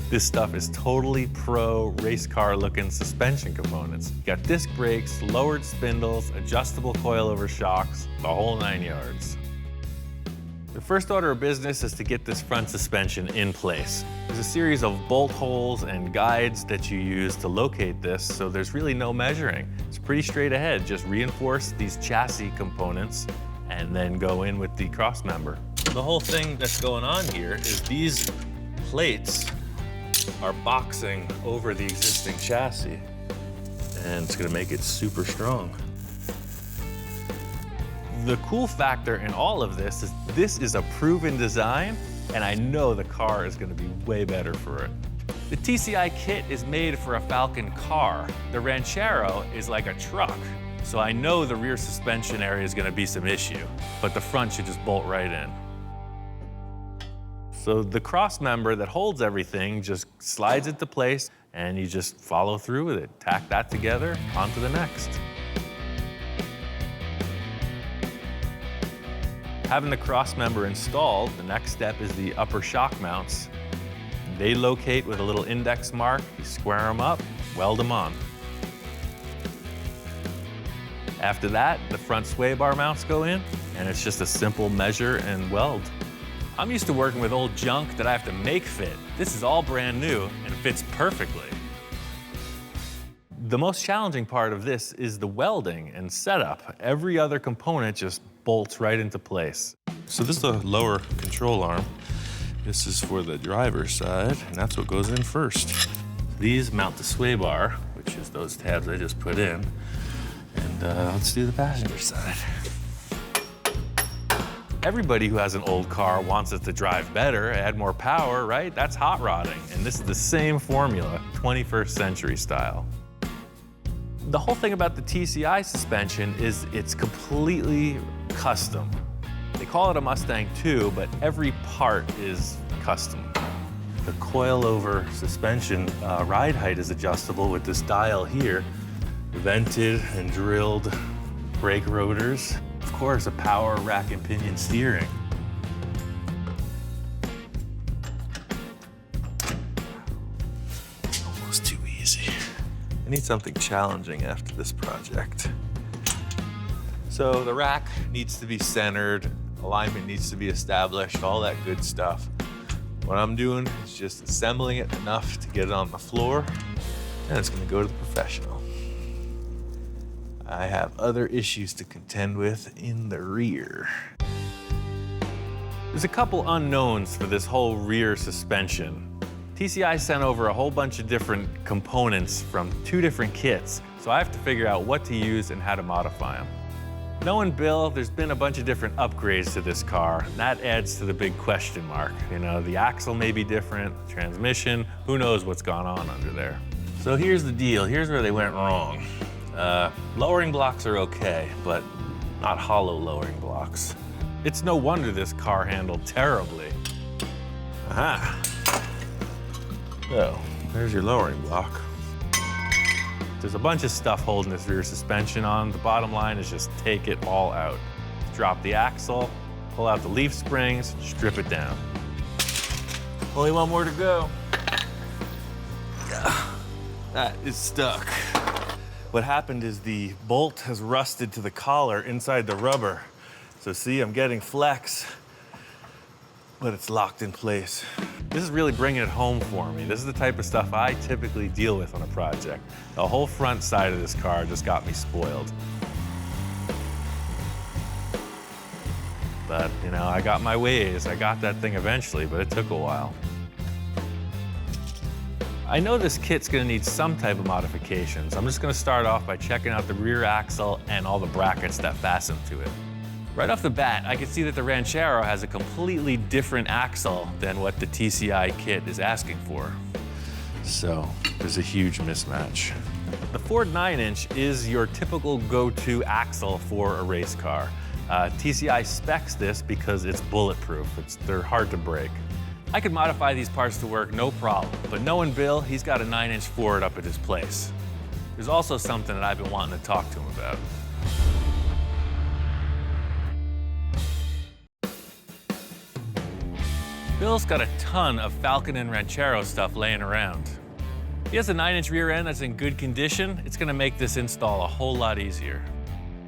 This stuff is totally pro race car looking suspension components. You got disc brakes, lowered spindles, adjustable coilover shocks, the whole 9 yards. The first order of business is to get this front suspension in place. There's a series of bolt holes and guides that you use to locate this, so there's really no measuring. It's pretty straight ahead. Just reinforce these chassis components and then go in with the cross member. The whole thing that's going on here is these plates are boxing over the existing chassis, and it's gonna make it super strong. The cool factor in all of this is a proven design, and I know the car is gonna be way better for it. The TCI kit is made for a Falcon car. The Ranchero is like a truck, so I know the rear suspension area is gonna be some issue, but the front should just bolt right in. So the cross member that holds everything just slides into place, and you just follow through with it. Tack that together, on to the next. Having the cross member installed, the next step is the upper shock mounts. They locate with a little index mark, you square them up, weld them on. After that, the front sway bar mounts go in, and it's just a simple measure and weld. I'm used to working with old junk that I have to make fit. This is all brand new and fits perfectly. The most challenging part of this is the welding and setup. Every other component just bolts right into place.
So this is the lower control arm. This is for the driver's side, and that's what goes in first.
These mount the sway bar, which is those tabs I just put in. And let's do the passenger side. Everybody who has an old car wants it to drive better, add more power, right? That's hot rodding, and this is the same formula, 21st century style. The whole thing about the TCI suspension is it's completely custom. They call it a Mustang 2, but every part is custom. The coilover suspension ride height is adjustable with this dial here, vented and drilled brake rotors. Of course, a power rack and pinion steering.
Almost too easy. I need something challenging after this project.
So the rack needs to be centered, alignment needs to be established, all that good stuff. What I'm doing is just assembling it enough to get it on the floor, and it's gonna go to the professional. I have other issues to contend with in the rear. There's a couple unknowns for this whole rear suspension. TCI sent over a whole bunch of different components from 2 different kits, so I have to figure out what to use and how to modify them. Knowing Bill, there's been a bunch of different upgrades to this car, and that adds to the big question mark. You know, the axle may be different, transmission, who knows what's gone on under there. So here's the deal, here's where they went wrong. Lowering blocks are okay, but not hollow lowering blocks. It's no wonder this car handled terribly. Aha. So, there's your lowering block. There's a bunch of stuff holding this rear suspension on. The bottom line is just take it all out. Drop the axle, pull out the leaf springs, strip it down. Only one more to go. That is stuck. What happened is the bolt has rusted to the collar inside the rubber. So see, I'm getting flex, but it's locked in place. This is really bringing it home for me. This is the type of stuff I typically deal with on a project. The whole front side of this car just got me spoiled. But, you know, I got my ways. I got that thing eventually, but it took a while. I know this kit's gonna need some type of modifications. I'm just gonna start off by checking out the rear axle and all the brackets that fasten to it. Right off the bat, I can see that the Ranchero has a completely different axle than what the TCI kit is asking for. So there's a huge mismatch. The Ford 9-inch is your typical go-to axle for a race car. TCI specs this because it's bulletproof. They're hard to break. I could modify these parts to work no problem, but knowing Bill, he's got a 9-inch Ford up at his place. There's also something that I've been wanting to talk to him about. Bill's got a ton of Falcon and Ranchero stuff laying around. He has a 9-inch rear end that's in good condition. It's gonna make this install a whole lot easier.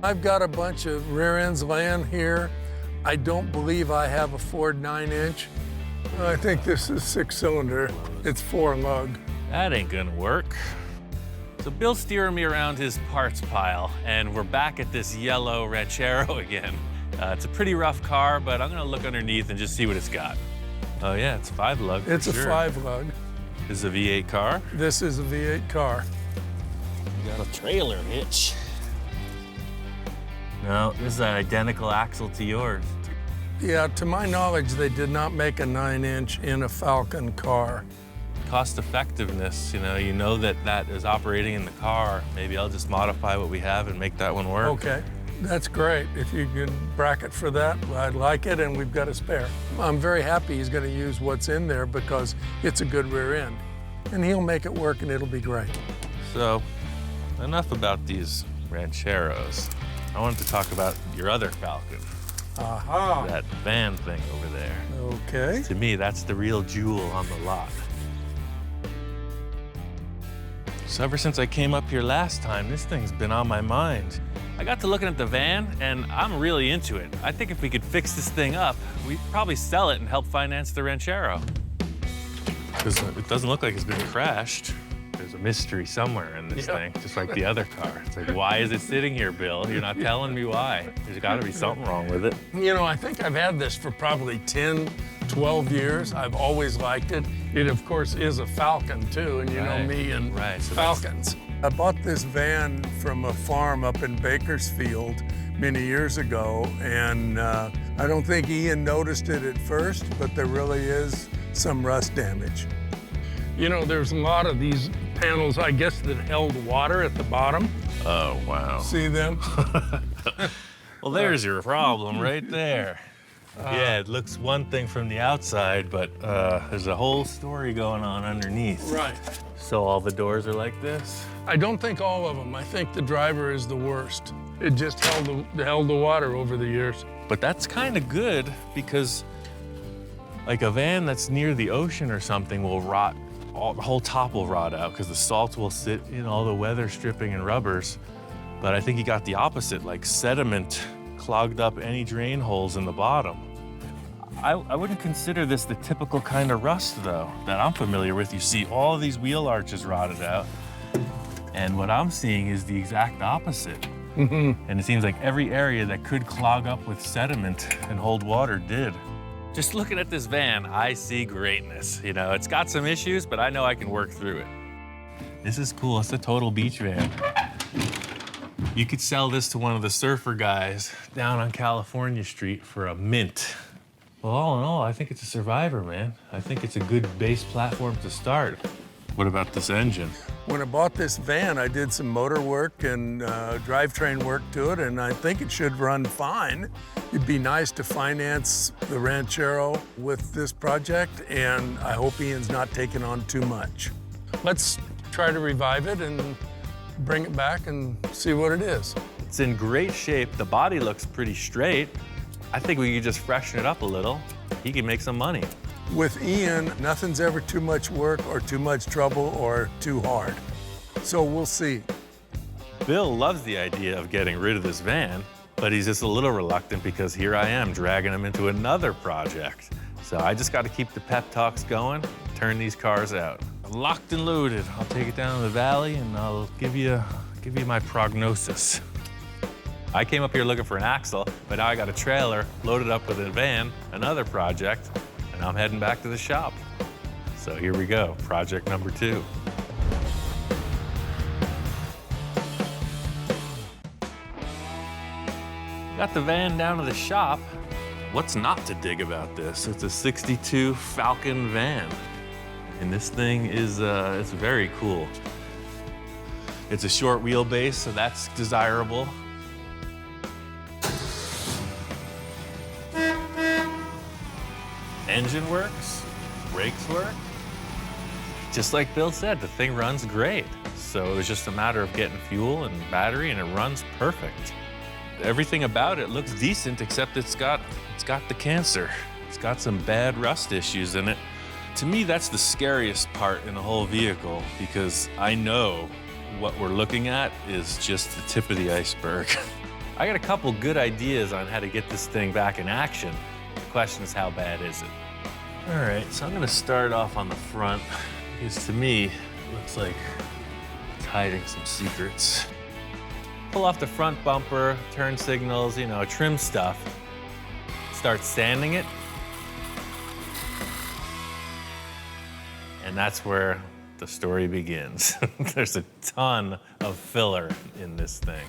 I've got a bunch of rear ends laying here. I don't believe I have a Ford 9-inch. I think this is 6-cylinder. It's 4-lug.
That ain't gonna work. So Bill's steering me around his parts pile, and we're back at this yellow Ranchero again. It's a pretty rough car, but I'm gonna look underneath and just see what it's got. Oh yeah, it's 5-lug.
It's a 5-lug.
This is a V8 car?
This is a V8 car.
You got a trailer hitch. No, this is an identical axle to yours.
Yeah, to my knowledge, they did not make a 9-inch in a Falcon car.
Cost effectiveness, you know that is operating in the car. Maybe I'll just modify what we have and make that one work.
Okay, that's great. If you could bracket for that, I'd like it, and we've got a spare. I'm very happy he's gonna use what's in there because it's a good rear end. And he'll make it work and it'll be great.
So, enough about these Rancheros. I wanted to talk about your other Falcon.
Aha.
That van thing over there.
Okay.
To me, that's the real jewel on the lot. So ever since I came up here last time, this thing's been on my mind. I got to looking at the van, and I'm really into it. I think if we could fix this thing up, we'd probably sell it and help finance the Ranchero. Because it doesn't look like it's been crashed. There's a mystery somewhere in this thing, just like the other car. It's like, why is it sitting here, Bill? You're not telling me why. There's got to be something wrong with it.
You know, I think I've had this for probably 10, 12 years. I've always liked it. It, of course, is a Falcon, too, and you know me and
so
Falcons. I bought this van from a farm up in Bakersfield many years ago, and I don't think Ian noticed it at first, but there really is some rust damage. You know, there's a lot of these panels, I guess, that held water at the bottom.
Oh, wow.
See them?
Well, there's your problem right there. Yeah, it looks one thing from the outside, but there's a whole story going on underneath.
Right.
So all the doors are like this?
I don't think all of them. I think the driver is the worst. It just held the water over the years.
But that's kind of good because like a van that's near the ocean or something will rot, the whole top will rot out because the salt will sit in all the weather stripping and rubbers. But I think you got the opposite, like sediment clogged up any drain holes in the bottom. I wouldn't consider this the typical kind of rust, though, that I'm familiar with. You see all these wheel arches rotted out, and what I'm seeing is the exact opposite.
Mm-hmm.
And it seems like every area that could clog up with sediment and hold water did. Just looking at this van, I see greatness. You know, it's got some issues, but I know I can work through it. This is cool. It's a total beach van. You could sell this to one of the surfer guys down on California Street for a mint. Well, all in all, I think it's a survivor, man. I think it's a good base platform to start. What about this engine?
When I bought this van, I did some motor work and drivetrain work to it, and I think it should run fine. It'd be nice to finance the Ranchero with this project, and I hope Ian's not taking on too much. Let's try to revive it and bring it back and see what it is.
It's in great shape. The body looks pretty straight. I think we could just freshen it up a little. He can make some money.
With Ian, nothing's ever too much work or too much trouble or too hard. So we'll see.
Bill loves the idea of getting rid of this van, but he's just a little reluctant because here I am dragging him into another project. So I just got to keep the pep talks going, turn these cars out. I'm locked and loaded. I'll take it down to the valley and I'll give you my prognosis. I came up here looking for an axle, but now I got a trailer loaded up with a van, another project, and I'm heading back to the shop. So here we go, project number 2. Got the van down to the shop. What's not to dig about this? It's a 62 Falcon van. And this thing is, it's very cool. It's a short wheelbase, so that's desirable. Engine works. brakes work. Just like Bill said, the thing runs great. So it was just a matter of getting fuel and battery, and it runs perfect. Everything about it looks decent, except it's got the cancer. It's got some bad rust issues in it. To me, that's the scariest part in the whole vehicle, because I know what we're looking at is just the tip of the iceberg. I got a couple good ideas on how to get this thing back in action. The question is, how bad is it? All right, so I'm gonna start off on the front, because to me, it looks like it's hiding some secrets. Pull off the front bumper, turn signals, you know, trim stuff. Start sanding it. And that's where the story begins. There's a ton of filler in this thing.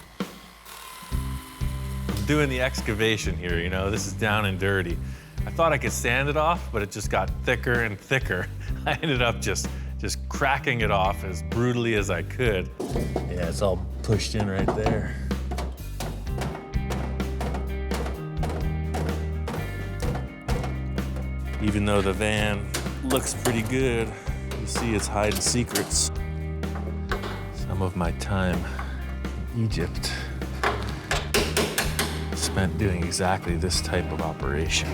I'm doing the excavation here, you know, this is down and dirty. I thought I could sand it off, but it just got thicker and thicker. I ended up just cracking it off as brutally as I could. Yeah, it's all pushed in right there. Even though the van looks pretty good, you see it's hiding secrets. Some of my time in Egypt spent doing exactly this type of operation.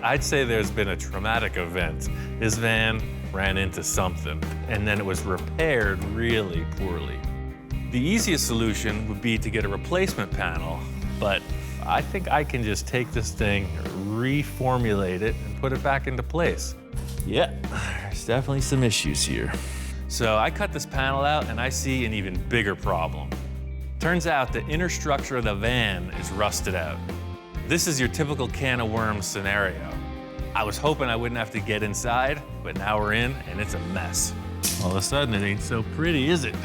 I'd say there's been a traumatic event. This van ran into something, and then it was repaired really poorly. The easiest solution would be to get a replacement panel, but I think I can just take this thing, reformulate it, and put it back into place. Yeah, there's definitely some issues here. So I cut this panel out, and I see an even bigger problem. Turns out the inner structure of the van is rusted out. This is your typical can of worms scenario. I was hoping I wouldn't have to get inside, but now we're in, and it's a mess. All of a sudden, it ain't so pretty, is it?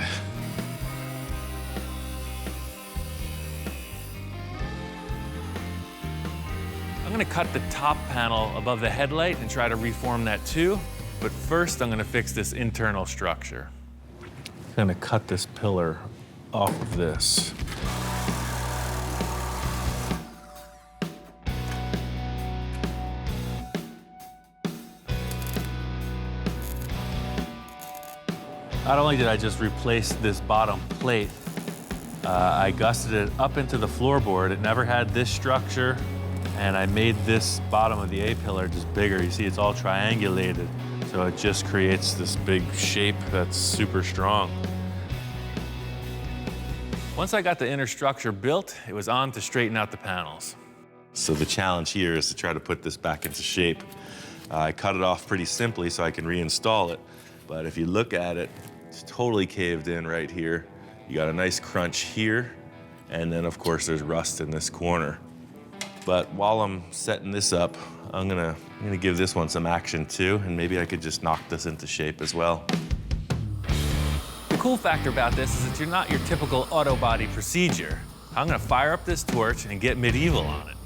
I'm gonna cut the top panel above the headlight and try to reform that too, but first I'm gonna fix this internal structure. I'm gonna cut this pillar off of this. Not only did I just replace this bottom plate, I gusseted it up into the floorboard. It never had this structure, and I made this bottom of the A-pillar just bigger. You see, it's all triangulated, so it just creates this big shape that's super strong. Once I got the inner structure built, it was on to straighten out the panels.
So the challenge here is to try to put this back into shape. I cut it off pretty simply so I can reinstall it, but if you look at it, it's totally caved in right here. You got a nice crunch here, and then of course there's rust in this corner. But while I'm setting this up, I'm gonna give this one some action too, and maybe I could just knock this into shape as well.
The cool factor about this is that you're not your typical auto body procedure. I'm gonna fire up this torch and get medieval on it.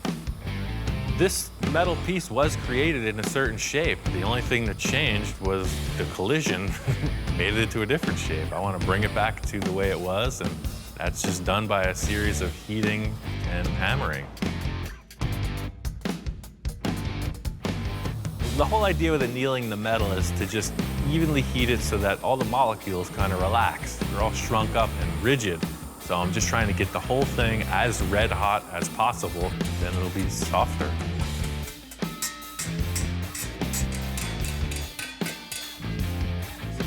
This metal piece was created in a certain shape. The only thing that changed was the collision made it into a different shape. I want to bring it back to the way it was, and that's just done by a series of heating and hammering. The whole idea with annealing the metal is to just evenly heat it so that all the molecules kind of relax. They're all shrunk up and rigid. So I'm just trying to get the whole thing as red hot as possible, then it'll be softer.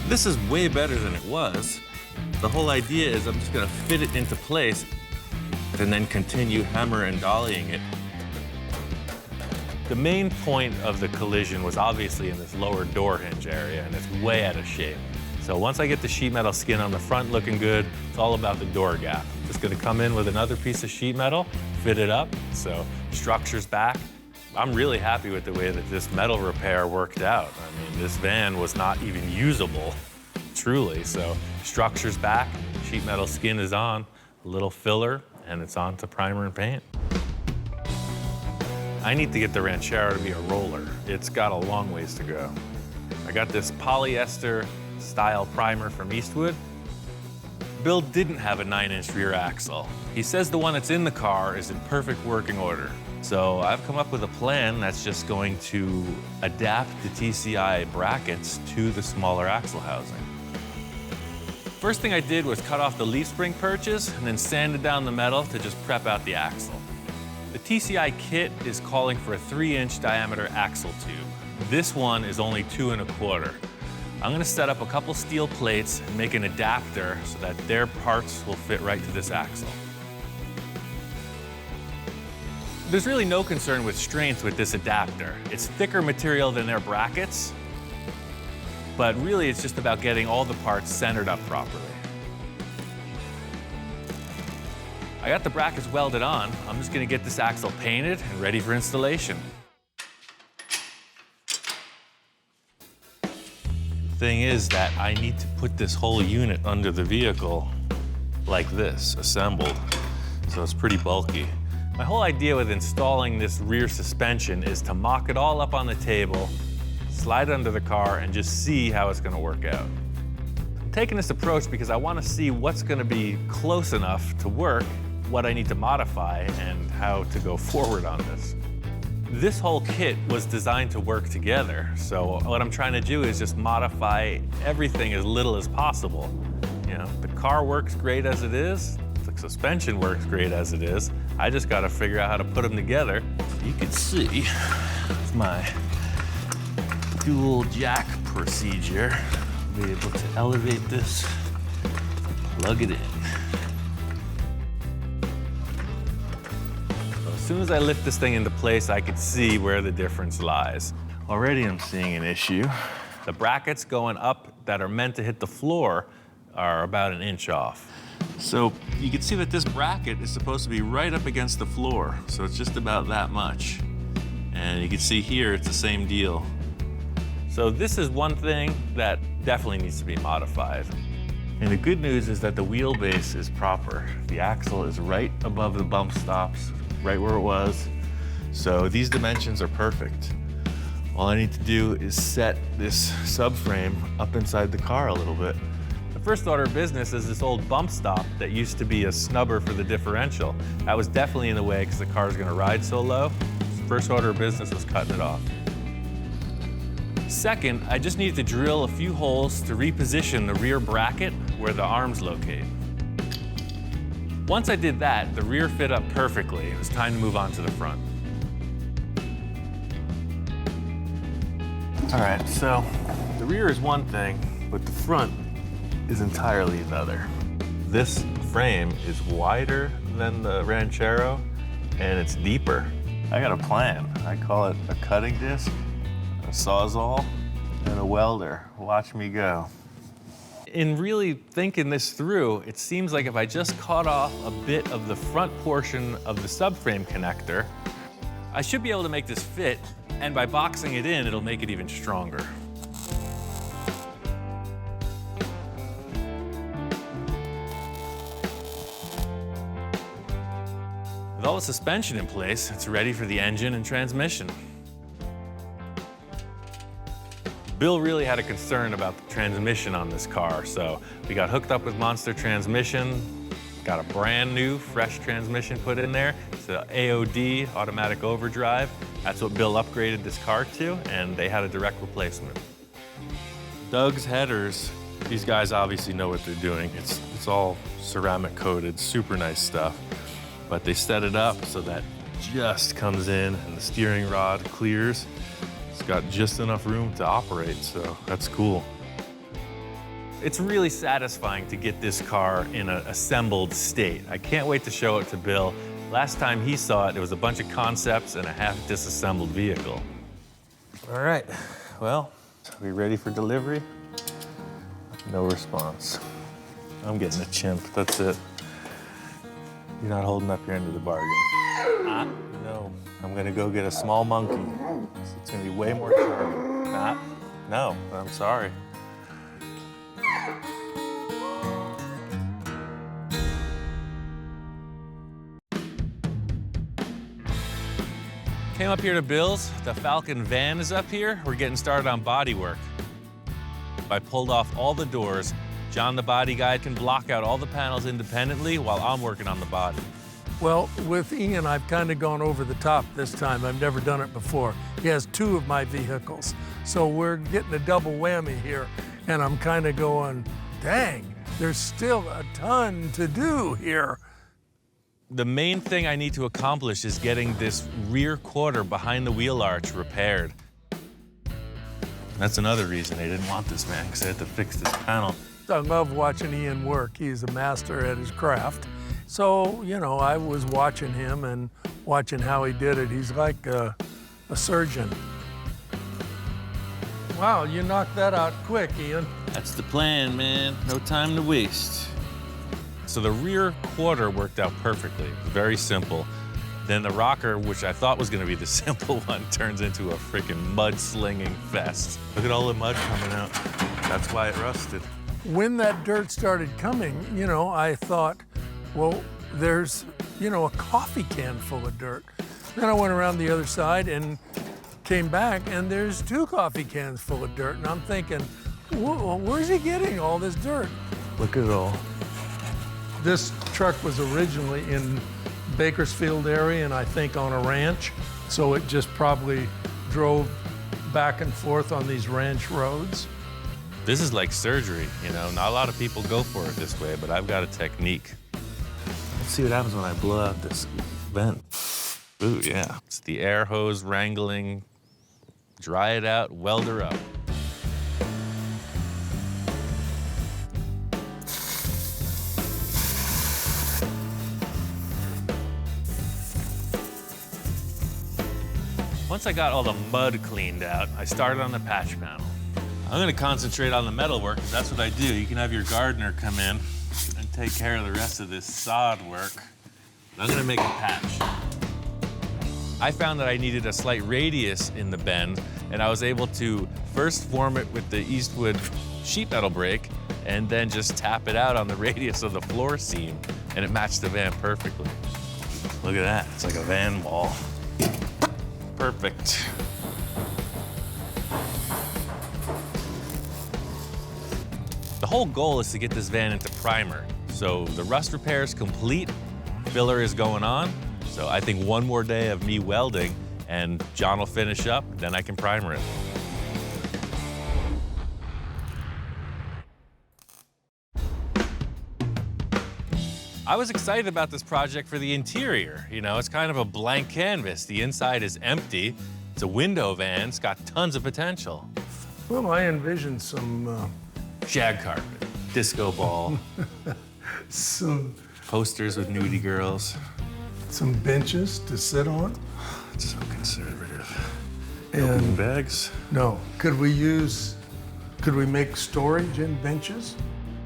This is way better than it was. The whole idea is I'm just gonna fit it into place and then continue hammer and dollying it.
The main point of the collision was obviously in this lower door hinge area, and it's way out of shape. So once I get the sheet metal skin on the front looking good, it's all about the door gap. Just gonna come in with another piece of sheet metal, fit it up, so structure's back. I'm really happy with the way that this metal repair worked out. I mean, this van was not even usable, truly. So structure's back, sheet metal skin is on, a little filler, and it's on to primer and paint. I need to get the Ranchero to be a roller. It's got a long ways to go. I got this polyester style primer from Eastwood. Bill didn't have a 9-inch rear axle. He says the one that's in the car is in perfect working order. So I've come up with a plan that's just going to adapt the TCI brackets to the smaller axle housing. First thing I did was cut off the leaf spring perches and then sanded down the metal to just prep out the axle. The TCI kit is calling for a 3-inch diameter axle tube. This one is only 2 1/4. I'm gonna set up a couple steel plates and make an adapter so that their parts will fit right to this axle. There's really no concern with strength with this adapter. It's thicker material than their brackets, but really it's just about getting all the parts centered up properly. I got the brackets welded on. I'm just gonna get this axle painted and ready for installation. The thing is that I need to put this whole unit under the vehicle like this, assembled, so it's pretty bulky. My whole idea with installing this rear suspension is to mock it all up on the table, slide it under the car, and just see how it's gonna work out. I'm taking this approach because I wanna see what's gonna be close enough to work, what I need to modify, and how to go forward on this. This whole kit was designed to work together, so what I'm trying to do is just modify everything as little as possible. You know, the car works great as it is, the suspension works great as it is. I just gotta figure out how to put them together. You can see my dual jack procedure. I'll be able to elevate this, plug it in. As soon as I lift this thing into place, I could see where the difference lies. Already I'm seeing an issue. The brackets going up that are meant to hit the floor are about 1 inch off. So you can see that this bracket is supposed to be right up against the floor, so it's just about that much. And you can see here, it's the same deal. So this is one thing that definitely needs to be modified. And the good news is that the wheelbase is proper. The axle is right above the bump stops, right where it was. So these dimensions are perfect. All I need to do is set this subframe up inside the car a little bit. The first order of business is this old bump stop that used to be a snubber for the differential. That was definitely in the way because the car's gonna ride so low. First order of business was cutting it off. Second, I just needed to drill a few holes to reposition the rear bracket where the arms locate. Once I did that, the rear fit up perfectly. It was time to move on to the front. All right, so the rear is one thing, but the front is entirely another. This frame is wider than the Ranchero, and it's deeper. I got a plan. I call it a cutting disc, a Sawzall, and a welder. Watch me go. In really thinking this through, it seems like if I just cut off a bit of the front portion of the subframe connector, I should be able to make this fit, and by boxing it in, it'll make it even stronger. With all the suspension in place, it's ready for the engine and transmission. Bill really had a concern about the transmission on this car, so we got hooked up with Monster transmission, got a brand new, fresh transmission put in there. It's an AOD, automatic overdrive. That's what Bill upgraded this car to, and they had a direct replacement. Doug's headers, these guys obviously know what they're doing. It's all ceramic coated, super nice stuff. But they set it up so that just comes in and the steering rod clears. It's got just enough room to operate, so that's cool. It's really satisfying to get this car in an assembled state. I can't wait to show it to Bill. Last time he saw it, it was a bunch of concepts and a half disassembled vehicle. All right, well, are we ready for delivery? No response. I'm getting a chimp, that's it. You're not holding up your end of the bargain. No, I'm gonna go get a small monkey. It's gonna be way more charming. No, I'm sorry. Came up here to Bill's. The Falcon van is up here. We're getting started on body work. I pulled off all the doors, John, the body guy, can block out all the panels independently while I'm working on the body.
Well, with Ian, I've kind of gone over the top this time. I've never done it before. He has 2 of my vehicles, so we're getting a double whammy here, and I'm kind of going, dang, there's still a ton to do here.
The main thing I need to accomplish is getting this rear quarter behind the wheel arch repaired. That's another reason they didn't want this van, because they had to fix this panel.
I love watching Ian work. He's a master at his craft. So, you know, I was watching him and watching how he did it. He's like a surgeon. Wow, you knocked that out quick, Ian.
That's the plan, man. No time to waste. So the rear quarter worked out perfectly. It was very simple. Then the rocker, which I thought was gonna be the simple one, turns into a freaking mud-slinging fest. Look at all the mud coming out. That's why it rusted.
When that dirt started coming, you know, I thought, well, there's, you know, a coffee can full of dirt. Then I went around the other side and came back, and there's 2 coffee cans full of dirt. And I'm thinking, where's he getting all this dirt?
Look at it all.
This truck was originally in Bakersfield area, and I think on a ranch. So it just probably drove back and forth on these ranch roads.
This is like surgery, you know? Not a lot of people go for it this way, but I've got a technique. Let's see what happens when I blow out this vent. Ooh, yeah. It's the air hose wrangling, dry it out, weld her up. Once I got all the mud cleaned out, I started on the patch panel. I'm gonna concentrate on the metal work, because that's what I do. You can have your gardener come in and take care of the rest of this sod work. I'm gonna make a patch. I found that I needed a slight radius in the bend, and I was able to first form it with the Eastwood sheet metal brake, and then just tap it out on the radius of the floor seam, and it matched the van perfectly. Look at that, it's like a van wall. Perfect. The whole goal is to get this van into primer. So the rust repair is complete, filler is going on. So I think one more day of me welding and John will finish up, then I can primer it. I was excited about this project for the interior. You know, it's kind of a blank canvas. The inside is empty. It's a window van. It's got tons of potential.
Well, I envisioned some...
shag carpet, disco ball,
some
posters with nudie girls.
Some benches to sit on.
It's so conservative.
And
opening bags.
No. Could we make storage in benches?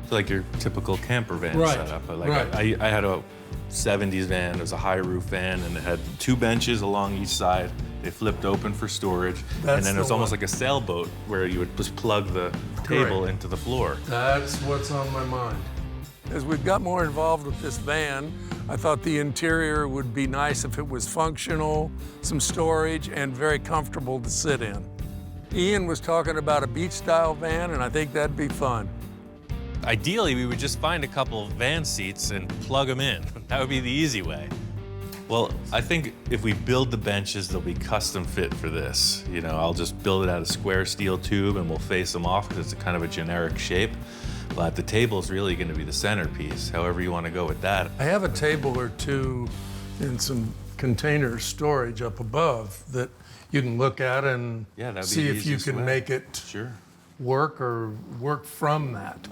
It's like your typical camper van
Right.
setup. But like
Right.
I had a 70s van. It was a high roof van, and it had 2 benches along each side. They flipped open for storage.
That's
and then it was
the
almost
one.
like a sailboat where you would just plug the table
Correct.
into the floor.
That's what's on my mind. As we've got more involved with this van, I thought the interior would be nice if it was functional, some storage, and very comfortable to sit in. Ian was talking about a beach-style van, and I think that'd be fun.
Ideally, we would just find a couple van seats and plug them in. That would be the easy way. Well, I think if we build the benches, they'll be custom fit for this. You know, I'll just build it out of square steel tube and we'll face them off because it's a kind of a generic shape. But the table's really going to be the centerpiece, however you want to go with that.
I have a table or two in some container storage up above that you can look at and
that'd be
see
the
if you
easiest
can
way.
make it work or work from that.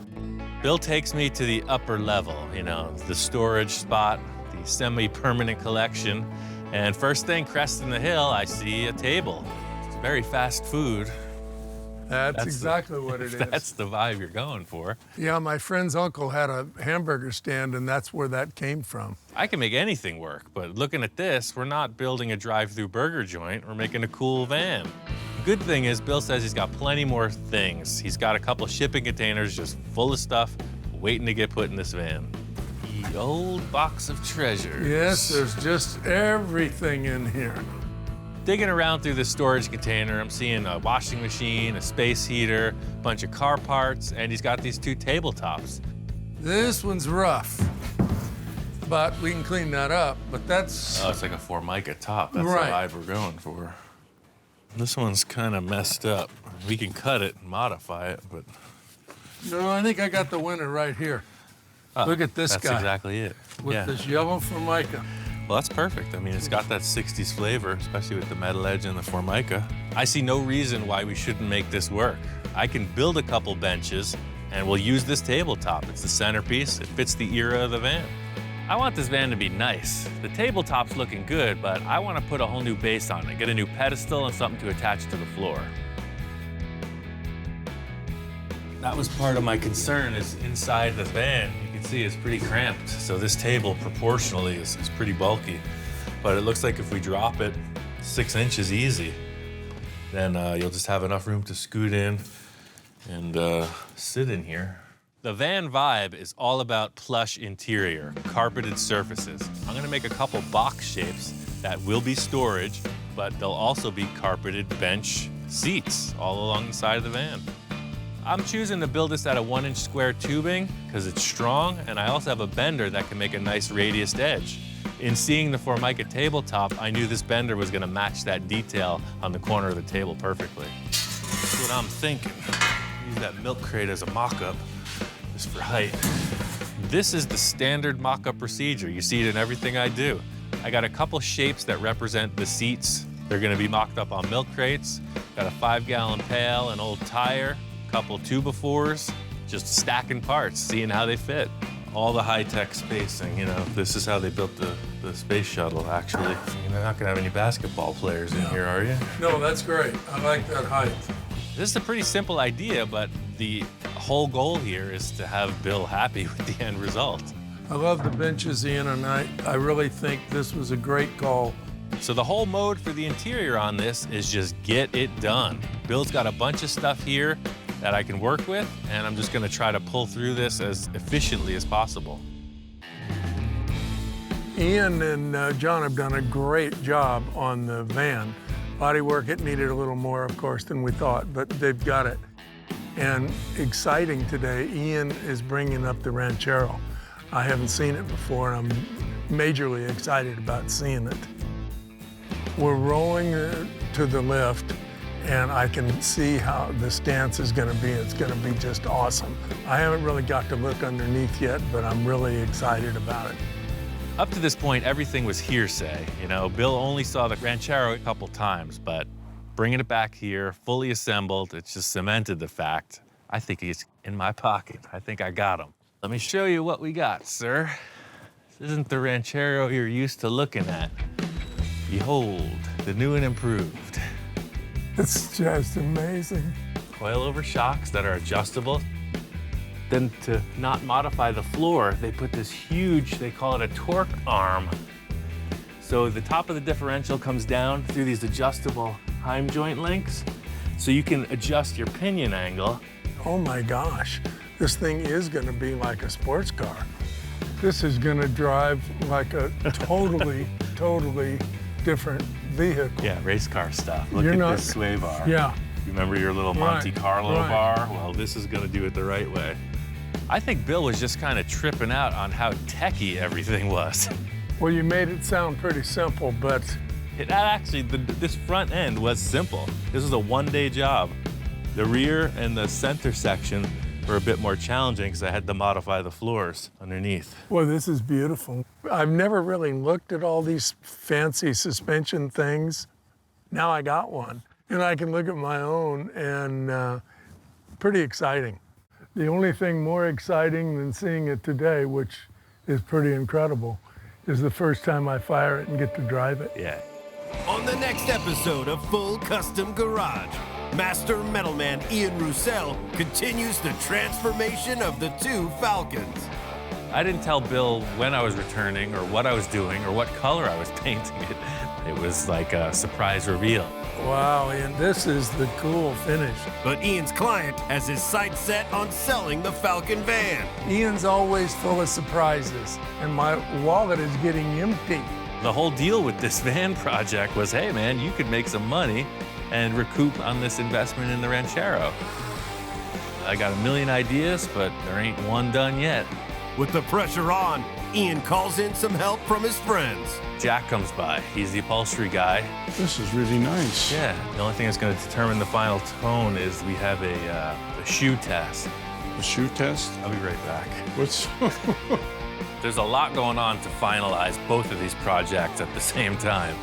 Bill takes me to the upper level, you know, the storage spot, the semi-permanent collection. And first thing, cresting the hill, I see a table. It's very fast food.
That's exactly what it is.
That's the vibe you're going for.
Yeah, my friend's uncle had a hamburger stand, and that's where that came from.
I can make anything work, but looking at this, we're not building a drive-through burger joint. We're making a cool van. The good thing is Bill says he's got plenty more things. He's got a couple shipping containers just full of stuff waiting to get put in this van. The old box of treasures.
Yes, there's just everything in here.
Digging around through this storage container, I'm seeing a washing machine, a space heater, a bunch of car parts, and he's got these 2 tabletops.
This one's rough, but we can clean that up, but that's...
Oh, it's like a Formica top. That's
Right.
the vibe we're going for. This one's kind of messed up. We can cut it and modify it, but...
No, I think I got the winner right here.
Oh,
Look at this guy.
That's exactly it.
With
Yeah.
this yellow Formica.
Well, that's perfect. I mean, it's got that 60s flavor, especially with the metal edge and the Formica. I see no reason why we shouldn't make this work. I can build a couple benches, and we'll use this tabletop. It's the centerpiece. It fits the era of the van. I want this van to be nice. The tabletop's looking good, but I want to put a whole new base on it, get a new pedestal and something to attach to the floor. That was part of my concern is inside the van. You can see it's pretty cramped. So this table proportionally is pretty bulky. But it looks like if we drop it 6 inches easy, then you'll just have enough room to scoot in and sit in here. The van vibe is all about plush interior, carpeted surfaces. I'm gonna make a couple box shapes that will be storage, but they'll also be carpeted bench seats all along the side of the van. I'm choosing to build this out of 1-inch square tubing because it's strong, and I also have a bender that can make a nice radiused edge. In seeing the Formica tabletop, I knew this bender was gonna match that detail on the corner of the table perfectly. That's what I'm thinking. Use that milk crate as a mock-up, just for height. This is the standard mock-up procedure. You see it in everything I do. I got a couple shapes that represent the seats. They're gonna be mocked up on milk crates. Got a 5-gallon pail, an old tire, couple 2x4s, just stacking parts, seeing how they fit. All the high-tech spacing, you know, this is how they built the space shuttle, actually. You're not gonna have any basketball players in here, are you?
No, that's great. I like that height.
This is a pretty simple idea, but the whole goal here is to have Bill happy with the end result.
I love the benches, Ian, and I really think this was a great call.
So the whole mode for the interior on this is just get it done. Bill's got a bunch of stuff here that I can work with, and I'm just gonna try to pull through this as efficiently as possible.
Ian and John have done a great job on the van. Bodywork, it needed a little more, of course, than we thought, but they've got it. And exciting today, Ian is bringing up the Ranchero. I haven't seen it before, and I'm majorly excited about seeing it. We're rolling to the lift, and I can see how the stance is gonna be. It's gonna be just awesome. I haven't really got to look underneath yet, but I'm really excited about it.
Up to this point, everything was hearsay. You know, Bill only saw the Ranchero a couple times, but bringing it back here, fully assembled, it's just cemented the fact. I think he's in my pocket. I think I got him. Let me show you what we got, sir. This isn't the Ranchero you're used to looking at. Behold, the new and improved.
It's just amazing.
Coilover shocks that are adjustable. Then to not modify the floor, they put this huge, they call it a torque arm. So the top of the differential comes down through these adjustable heim joint links, so you can adjust your pinion angle.
Oh my gosh, this thing is gonna be like a sports car. This is gonna drive like a totally, totally different vehicle.
Yeah, race car stuff. Look
You're
at
not-
this sway bar.
Yeah.
You remember your little Monte
Right,
Carlo
right.
bar? Well, this is gonna do it the right way. I think Bill was just kind of tripping out on how techy everything was.
Well, you made it sound pretty simple, but
This front end was simple. This was a one-day job. The rear and the center section were a bit more challenging because I had to modify the floors underneath.
well, this is beautiful. I've never really looked at all these fancy suspension things. Now I got one, and I can look at my own, and pretty exciting. The only thing more exciting than seeing it today, which is pretty incredible, is the first time I fire it and get to drive it.
Yeah.
On the next episode of Full Custom Garage, Master Metalman Ian Roussel continues the transformation of the 2 Falcons.
I didn't tell Bill when I was returning or what I was doing or what color I was painting it. It was like a surprise reveal.
Wow, and this is the cool finish.
But Ian's client has his sights set on selling the Falcon van.
Ian's always full of surprises, and my wallet is getting empty.
The whole deal with this van project was, hey man, you could make some money and recoup on this investment in the Ranchero. I got a million ideas, but there ain't one done yet.
With the pressure on, Ian calls in some help from his friends.
Jack comes by. He's the upholstery guy.
This is really nice.
Yeah, the only thing that's going to determine the final tone is we have a shoe test.
A shoe test?
I'll be right back.
What's...
There's a lot going on to finalize both of these projects at the same time.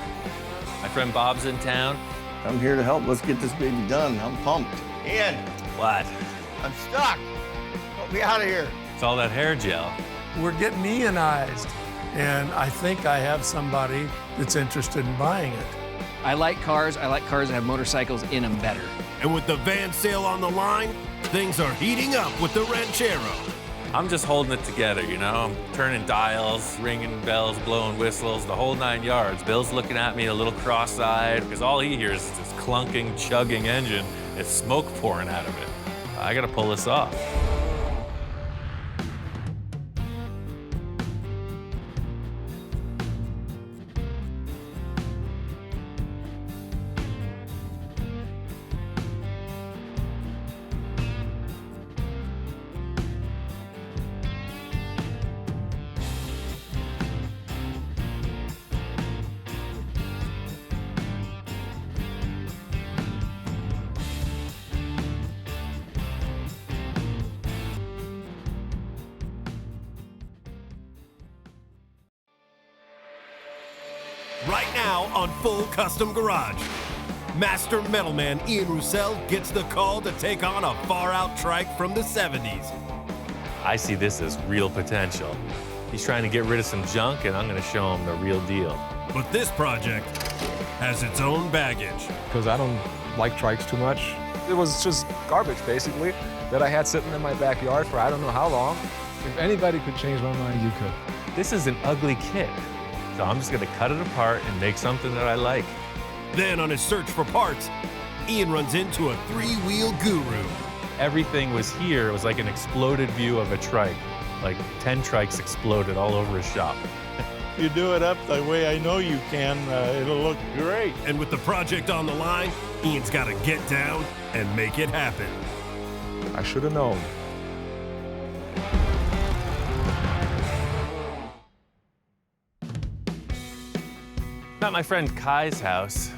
My friend Bob's in town.
I'm here to help. Let's get this baby done. I'm pumped. Ian!
What?
I'm stuck. Help me out of here.
It's all that hair gel.
We're getting Ianized, and I think I have somebody that's interested in buying it.
I like cars. I like cars that have motorcycles in them better.
And with the van sale on the line, things are heating up with the Ranchero.
I'm just holding it together, you know? I'm turning dials, ringing bells, blowing whistles, the whole 9 yards. Bill's looking at me a little cross-eyed because all he hears is this clunking, chugging engine. It's smoke pouring out of it. I gotta pull this off.
Right now on Full Custom Garage, Master Metalman Ian Roussel gets the call to take on a far-out trike from the 70s.
I see this as real potential. He's trying to get rid of some junk, and I'm gonna show him the real deal.
But this project has its own baggage.
Because I don't like trikes too much. It was just garbage, basically, that I had sitting in my backyard for I don't know how long. If anybody could change my mind, you could.
This is an ugly kit, so I'm just gonna cut it apart and make something that I like.
Then on his search for parts, Ian runs into a three-wheel guru.
Everything was here. It was like an exploded view of a trike. Like 10 trikes exploded all over his shop.
You do it up the way I know you can, it'll look great.
And with the project on the line, Ian's got to get down and make it happen.
I should have known.
At my friend Kai's house,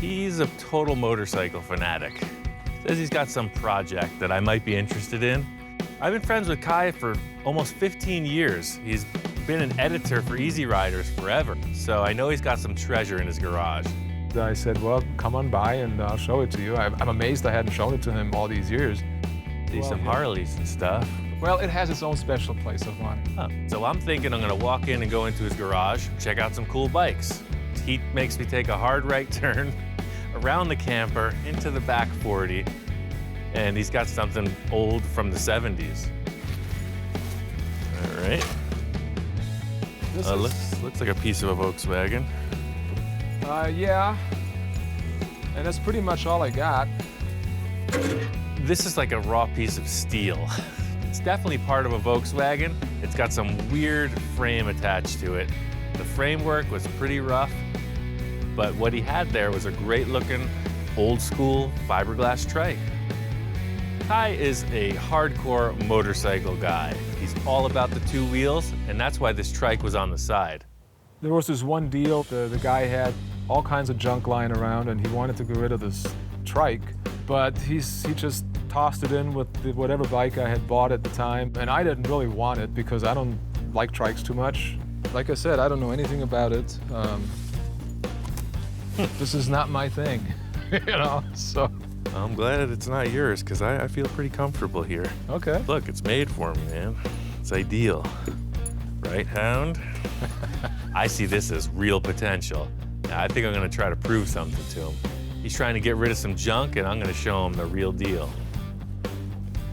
he's a total motorcycle fanatic. Says he's got some project that I might be interested in. I've been friends with Kai for almost 15 years. He's been an editor for Easy Riders forever, so I know he's got some treasure in his garage.
I said, well, come on by and I'll show it to you. I'm amazed I hadn't shown it to him all these years.
See some Harleys and stuff.
Well, it has its own special place of honor.
Huh. So I'm thinking I'm gonna walk in and go into his garage, check out some cool bikes. He makes me take a hard right turn around the camper into the back 40, and he's got something old from the 70s. All right. Looks like a piece of a Volkswagen.
Yeah. And that's pretty much all I got.
This is like a raw piece of steel. It's definitely part of a Volkswagen. It's got some weird frame attached to it. The framework was pretty rough, but what he had there was a great looking, old school fiberglass trike. Kai is a hardcore motorcycle guy. He's all about the two wheels, and that's why this trike was on the side.
There was this one deal, the guy had all kinds of junk lying around and he wanted to get rid of this trike, but he just tossed it in with whatever bike I had bought at the time, and I didn't really want it because I don't like trikes too much. Like I said, I don't know anything about it. This is not my thing, you know, so.
I'm glad it's not yours, because I feel pretty comfortable here.
Okay.
Look, it's made for me, man. It's ideal. Right, Hound? I see this as real potential. Now, I think I'm gonna try to prove something to him. He's trying to get rid of some junk, and I'm gonna show him the real deal.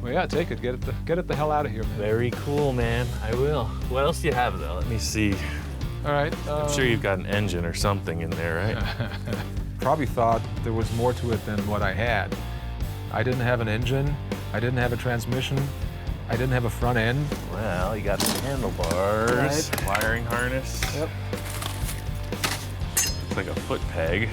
Well, yeah, take it. Get it the hell out of here, man.
Very cool, man. I will. What else do you have, though? Let me see.
All right.
I'm sure you've got an engine or something in there, right?
Probably thought there was more to it than what I had. I didn't have an engine. I didn't have a transmission. I didn't have a front end.
Well, you got the handlebars, wiring harness.
Yep.
looks like a foot peg.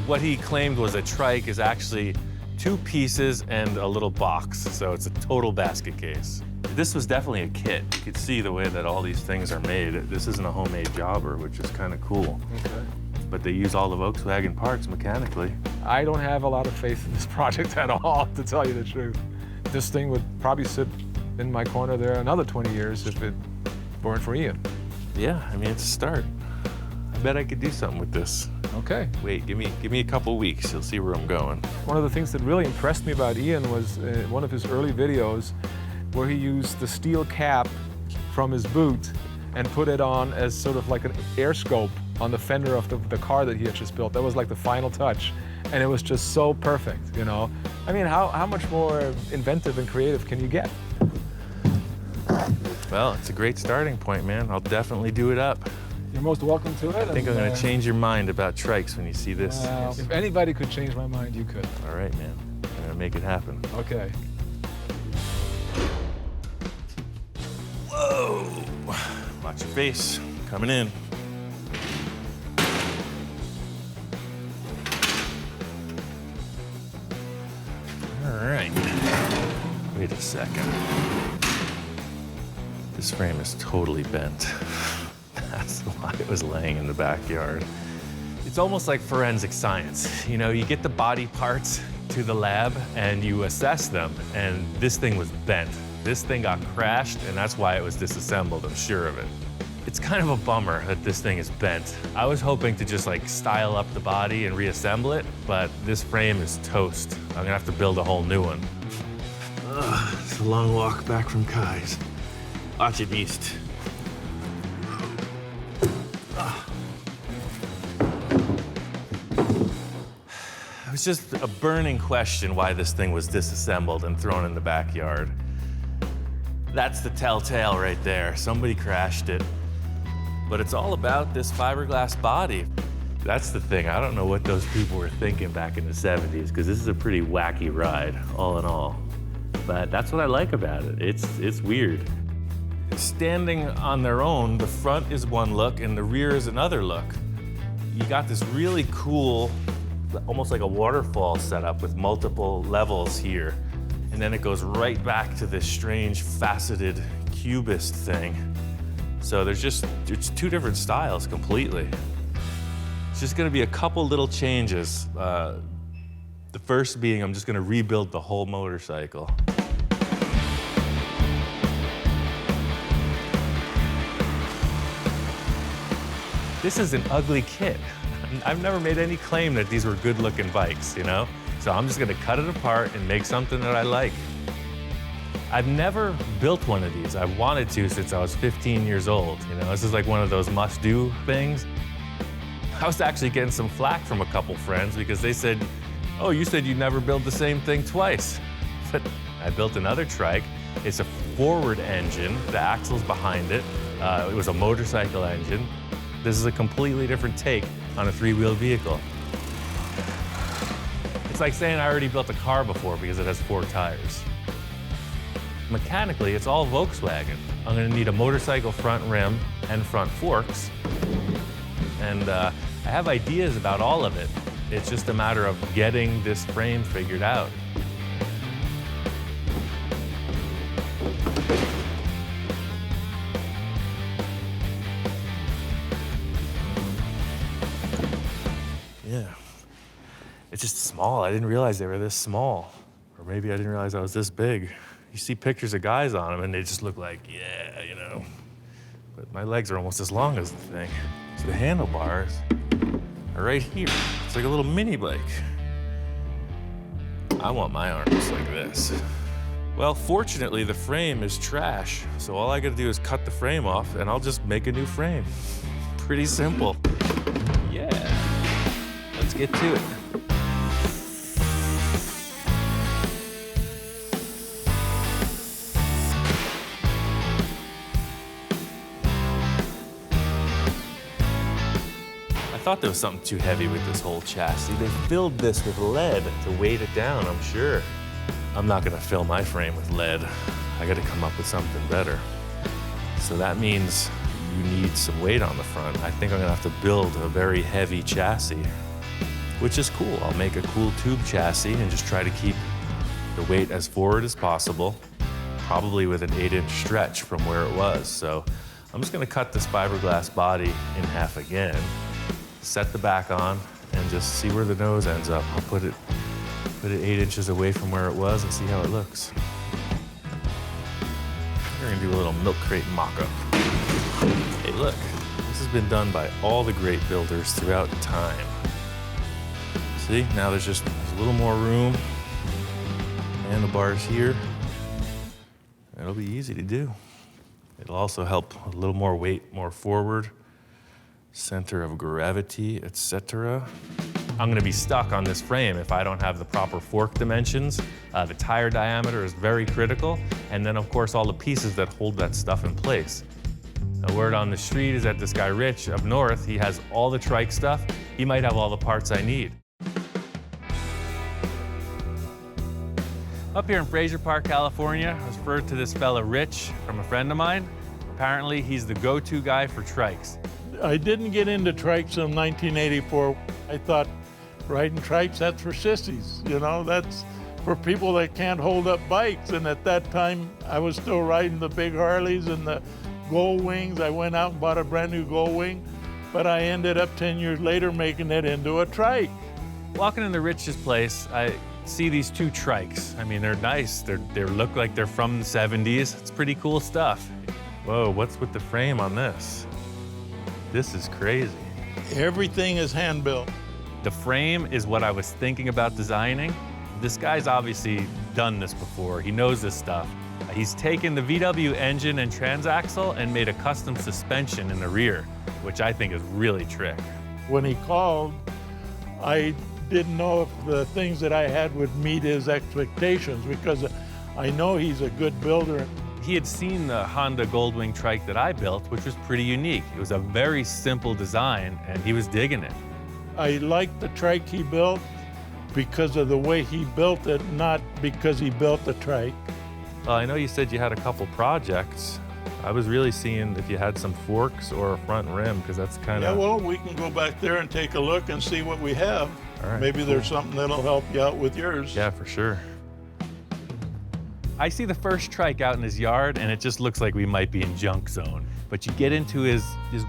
What he claimed was a trike is actually 2 pieces and a little box, so it's a total basket case. This was definitely a kit. You could see the way that all these things are made. This isn't a homemade jobber, which is kind of cool.
Okay.
But they use all the Volkswagen parts mechanically.
I don't have a lot of faith in this project at all, to tell you the truth. This thing would probably sit in my corner there another 20 years if it weren't for Ian.
Yeah, I mean, it's a start. I bet I could do something with this.
Okay.
Wait, give me a couple weeks. You'll see where I'm going.
One of the things that really impressed me about Ian was one of his early videos where he used the steel cap from his boot and put it on as sort of like an air scope on the fender of the car that he had just built. That was like the final touch. And it was just so perfect, you know? I mean, how much more inventive and creative can you get?
Well, it's a great starting point, man. I'll definitely do it up.
You're most welcome to it.
I think I'm going to change your mind about trikes when you see this.
Well, if anybody could change my mind, you could.
All right, man. I'm going to make it happen.
Okay.
Whoa! Watch your face. Coming in. All right. Wait a second. This frame is totally bent. That's why it was laying in the backyard. It's almost like forensic science. You know, you get the body parts to the lab and you assess them, and this thing was bent. This thing got crashed, and that's why it was disassembled, I'm sure of it. It's kind of a bummer that this thing is bent. I was hoping to just like style up the body and reassemble it, but this frame is toast. I'm gonna have to build a whole new one. It's a long walk back from Kai's. Watch it, beast. It was just a burning question why this thing was disassembled and thrown in the backyard. That's the telltale right there. Somebody crashed it. But it's all about this fiberglass body. That's the thing. I don't know what those people were thinking back in the 70s, because this is a pretty wacky ride, all in all. But that's what I like about it. It's weird. Standing on their own, the front is one look and the rear is another look. You got this really cool, almost like a waterfall setup with multiple levels here. And then it goes right back to this strange faceted cubist thing. So it's 2 different styles completely. It's just gonna be a couple little changes. The first being I'm just gonna rebuild the whole motorcycle. This is an ugly kit. I've never made any claim that these were good-looking bikes, you know? So I'm just gonna cut it apart and make something that I like. I've never built one of these. I've wanted to since I was 15 years old. You know, this is like one of those must-do things. I was actually getting some flack from a couple friends because they said, oh, you said you'd never build the same thing twice. But I built another trike. It's a forward engine. The axle's behind it. It was a motorcycle engine. This is a completely different take on a 3-wheel vehicle. It's like saying I already built a car before because it has 4 tires. Mechanically, it's all Volkswagen. I'm gonna need a motorcycle front rim and front forks. And I have ideas about all of it. It's just a matter of getting this frame figured out. Yeah. It's just small. I didn't realize they were this small. Or maybe I didn't realize I was this big. You see pictures of guys on them and they just look like, yeah, you know. But my legs are almost as long as the thing. So the handlebars are right here. It's like a little mini bike. I want my arms like this. Well, fortunately, the frame is trash. So all I gotta do is cut the frame off and I'll just make a new frame. Pretty simple. Yeah, let's get to it. I thought there was something too heavy with this whole chassis. They filled this with lead to weight it down, I'm sure. I'm not gonna fill my frame with lead. I gotta come up with something better. So that means
you need some weight on the front. I think I'm gonna have to build a very heavy chassis, which is cool. I'll make a cool tube chassis and just try to keep the weight as forward as possible, probably with an 8-inch stretch from where it was. So I'm just gonna cut this fiberglass body in half again, set the back on, and just see where the nose ends up. I'll put it 8 inches away from where it was and see how it looks. We're gonna do a little milk crate mock-up. Hey, look, this has been done by all the great builders throughout time. See, now there's a little more room. Handlebars here. It'll be easy to do. It'll also help a little more weight, more forward, center of gravity, etc. I'm gonna be stuck on this frame if I don't have the proper fork dimensions. The tire diameter is very critical, and then of course all the pieces that hold that stuff in place. The word on the street is that this guy Rich up north, he has all the trike stuff. He might have all the parts I need. Up here in Fraser Park, California, I was referred to this fella Rich from a friend of mine. Apparently he's the go-to guy for trikes.
I didn't get into trikes in 1984. I thought riding trikes, that's for sissies, you know, that's for people that can't hold up bikes. And at that time, I was still riding the big Harleys and the Gold Wings. I went out and bought a brand new Gold Wing, but I ended up 10 years later making it into a trike.
Walking into Rich's place, I see these two trikes. I mean, they're nice. They look like they're from the 70s. It's pretty cool stuff. Whoa, what's with the frame on this? This is crazy.
Everything is hand-built.
The frame is what I was thinking about designing. This guy's obviously done this before. He knows this stuff. He's taken the VW engine and transaxle and made a custom suspension in the rear, which I think is really trick.
When he called, I didn't know if the things that I had would meet his expectations because I know he's a good builder.
He had seen the Honda Goldwing trike that I built, which was pretty unique. It was a very simple design, and he was digging it.
I liked the trike he built because of the way he built it, not because he built the trike.
Well, I know you said you had a couple projects. I was really seeing if you had some forks or a front rim, because that's kind of...
Yeah, well, we can go back there and take a look and see what we have.
All right,
maybe there's something that'll help you out with yours.
Yeah, for sure. I see the first trike out in his yard, and it just looks like we might be in junk zone. But you get into his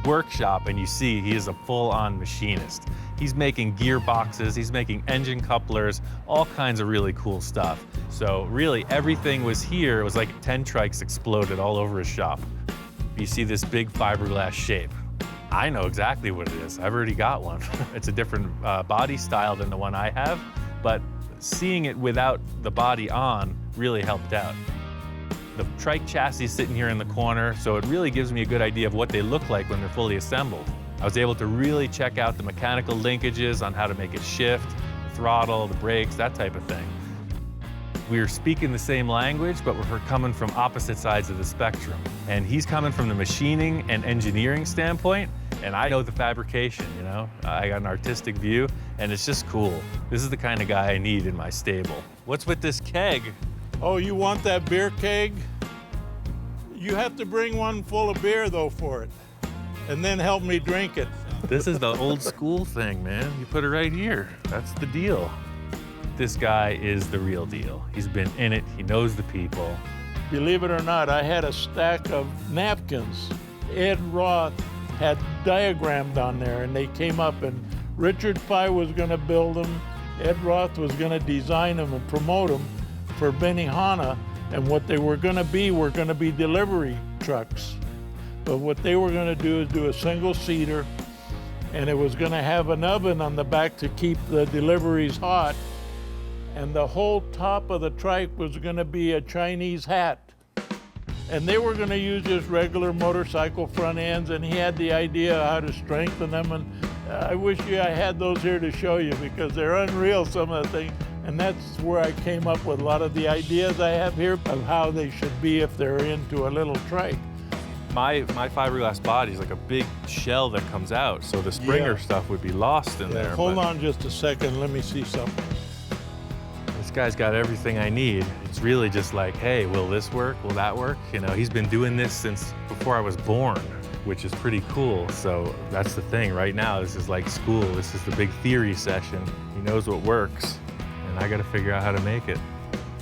workshop, and you see he is a full-on machinist. He's making gearboxes, he's making engine couplers, all kinds of really cool stuff. So really, everything was here. It was like 10 trikes exploded all over his shop. You see this big fiberglass shape. I know exactly what it is. I've already got one. It's a different body style than the one I have, but seeing it without the body on really helped out. The trike chassis is sitting here in the corner, so it really gives me a good idea of what they look like when they're fully assembled. I was able to really check out the mechanical linkages on how to make it shift, the throttle, the brakes, that type of thing. We were speaking the same language, but we're coming from opposite sides of the spectrum. And he's coming from the machining and engineering standpoint, and I know the fabrication, you know? I got an artistic view, and it's just cool. This is the kind of guy I need in my stable. What's with this keg?
Oh, you want that beer keg? You have to bring one full of beer, though, for it, and then help me drink it.
This is the old school thing, man. You put it right here. That's the deal. This guy is the real deal. He's been in it. He knows the people.
Believe it or not, I had a stack of napkins. Ed Roth had diagrammed on there, and they came up, and Richard Pye was going to build them. Ed Roth was going to design them and promote them for Benihana, and what they were going to be delivery trucks. But what they were going to do is do a single-seater, and it was going to have an oven on the back to keep the deliveries hot, and the whole top of the trike was going to be a Chinese hat. And they were going to use just regular motorcycle front ends, and he had the idea how to strengthen them, and I wish I had those here to show you because they're unreal, some of the things. And that's where I came up with a lot of the ideas I have here of how they should be if they're into a little trike.
My fiberglass body is like a big shell that comes out, so the Springer stuff would be lost in there.
Hold on just a second, let me see something.
This guy's got everything I need. It's really just like, hey, will this work? Will that work? You know, he's been doing this since before I was born. which is pretty cool. So that's the thing. Right now, this is like school. This is the big theory session. He knows what works, and I got to figure out how to make it.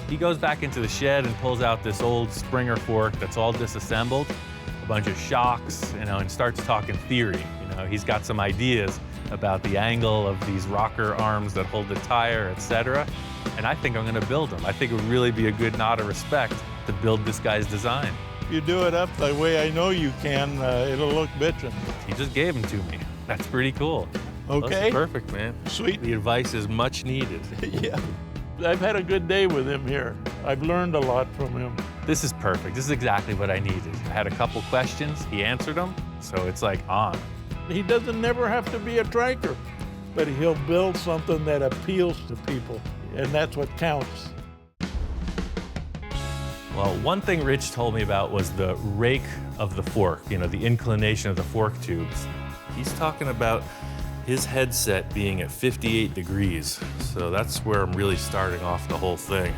He goes back into the shed and pulls out this old Springer fork that's all disassembled, a bunch of shocks, and starts talking theory. He's got some ideas about the angle of these rocker arms that hold the tire, etc. And I think I'm gonna build them. I think it would really be a good nod of respect to build this guy's design.
If you do it up the way I know you can, it'll look bitchin'.
He just gave them to me. That's pretty cool.
Okay.
This is perfect, man.
Sweet.
The advice is much needed.
Yeah. I've had a good day with him here. I've learned a lot from him.
This is perfect. This is exactly what I needed. I had a couple questions, he answered them, so it's like on.
He doesn't never have to be a triker, but he'll build something that appeals to people, and that's what counts.
Well, one thing Rich told me about was the rake of the fork, the inclination of the fork tubes. He's talking about his headset being at 58 degrees, so that's where I'm really starting off the whole thing.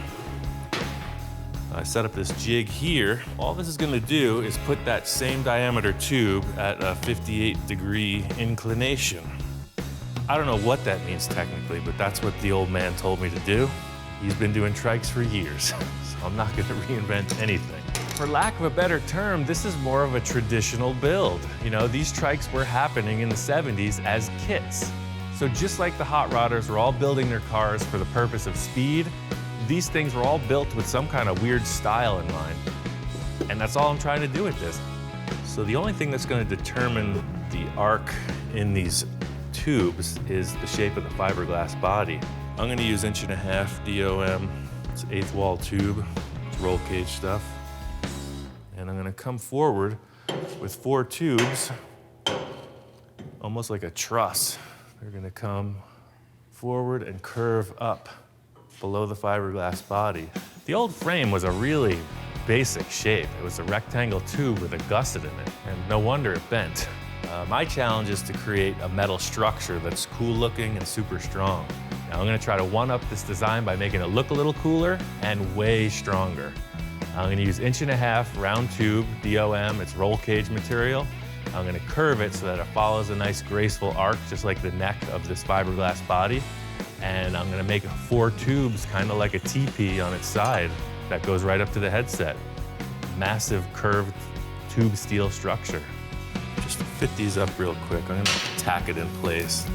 I set up this jig here. All this is gonna do is put that same diameter tube at a 58-degree inclination. I don't know what that means technically, but that's what the old man told me to do. He's been doing trikes for years, so I'm not gonna reinvent anything. For lack of a better term, this is more of a traditional build. These trikes were happening in the 70s as kits. So just like the hot rodders were all building their cars for the purpose of speed, these things were all built with some kind of weird style in mind. And that's all I'm trying to do with this. So the only thing that's going to determine the arc in these tubes is the shape of the fiberglass body. I'm going to use 1.5 DOM. It's 1/8 wall tube. It's roll cage stuff. And I'm going to come forward with 4 tubes, almost like a truss. They're going to come forward and curve up below the fiberglass body. The old frame was a really basic shape. It was a rectangle tube with a gusset in it, and no wonder it bent. My challenge is to create a metal structure that's cool looking and super strong. Now I'm gonna try to one-up this design by making it look a little cooler and way stronger. I'm gonna use 1.5 round tube, DOM, it's roll cage material. I'm gonna curve it so that it follows a nice graceful arc, just like the neck of this fiberglass body. And I'm gonna make 4 tubes, kind of like a teepee on its side that goes right up to the headset. Massive curved tube steel structure. Just to fit these up real quick, I'm gonna tack it in place.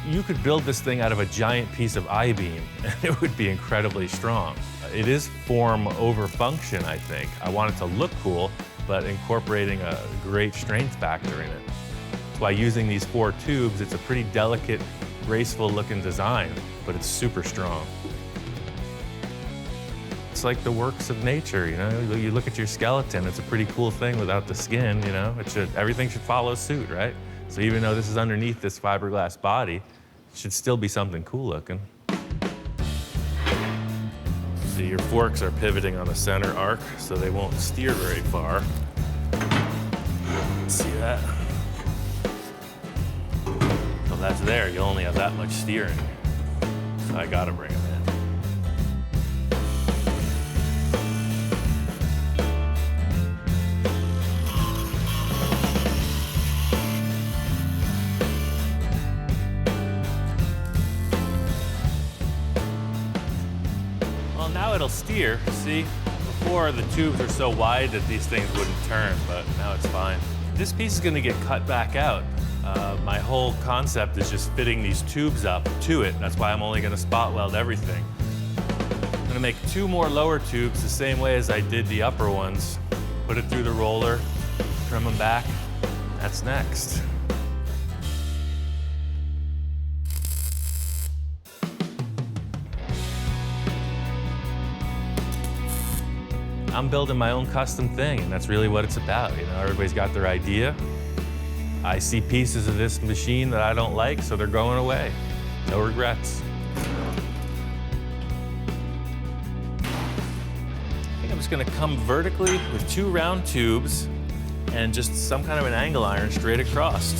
You could build this thing out of a giant piece of I-beam and it would be incredibly strong. It is form over function, I think. I want it to look cool, but incorporating a great strength factor in it. That's why using these 4 tubes, it's a pretty delicate, graceful looking design, but it's super strong. It's like the works of nature, You look at your skeleton, it's a pretty cool thing without the skin, Everything should follow suit, right? So even though this is underneath this fiberglass body, it should still be something cool looking. See, your forks are pivoting on the center arc, so they won't steer very far. See that? So that's there, you only have that much steering. So I gotta bring them in. It'll steer, see? Before the tubes are so wide that these things wouldn't turn, but now it's fine. This piece is gonna get cut back out. My whole concept is just fitting these tubes up to it. That's why I'm only gonna spot weld everything. I'm gonna make 2 more lower tubes the same way as I did the upper ones. Put it through the roller, trim them back. That's next. I'm building my own custom thing, and that's really what it's about. Everybody's got their idea. I see pieces of this machine that I don't like, so they're going away. No regrets. I think I'm just gonna come vertically with 2 round tubes and just some kind of an angle iron straight across.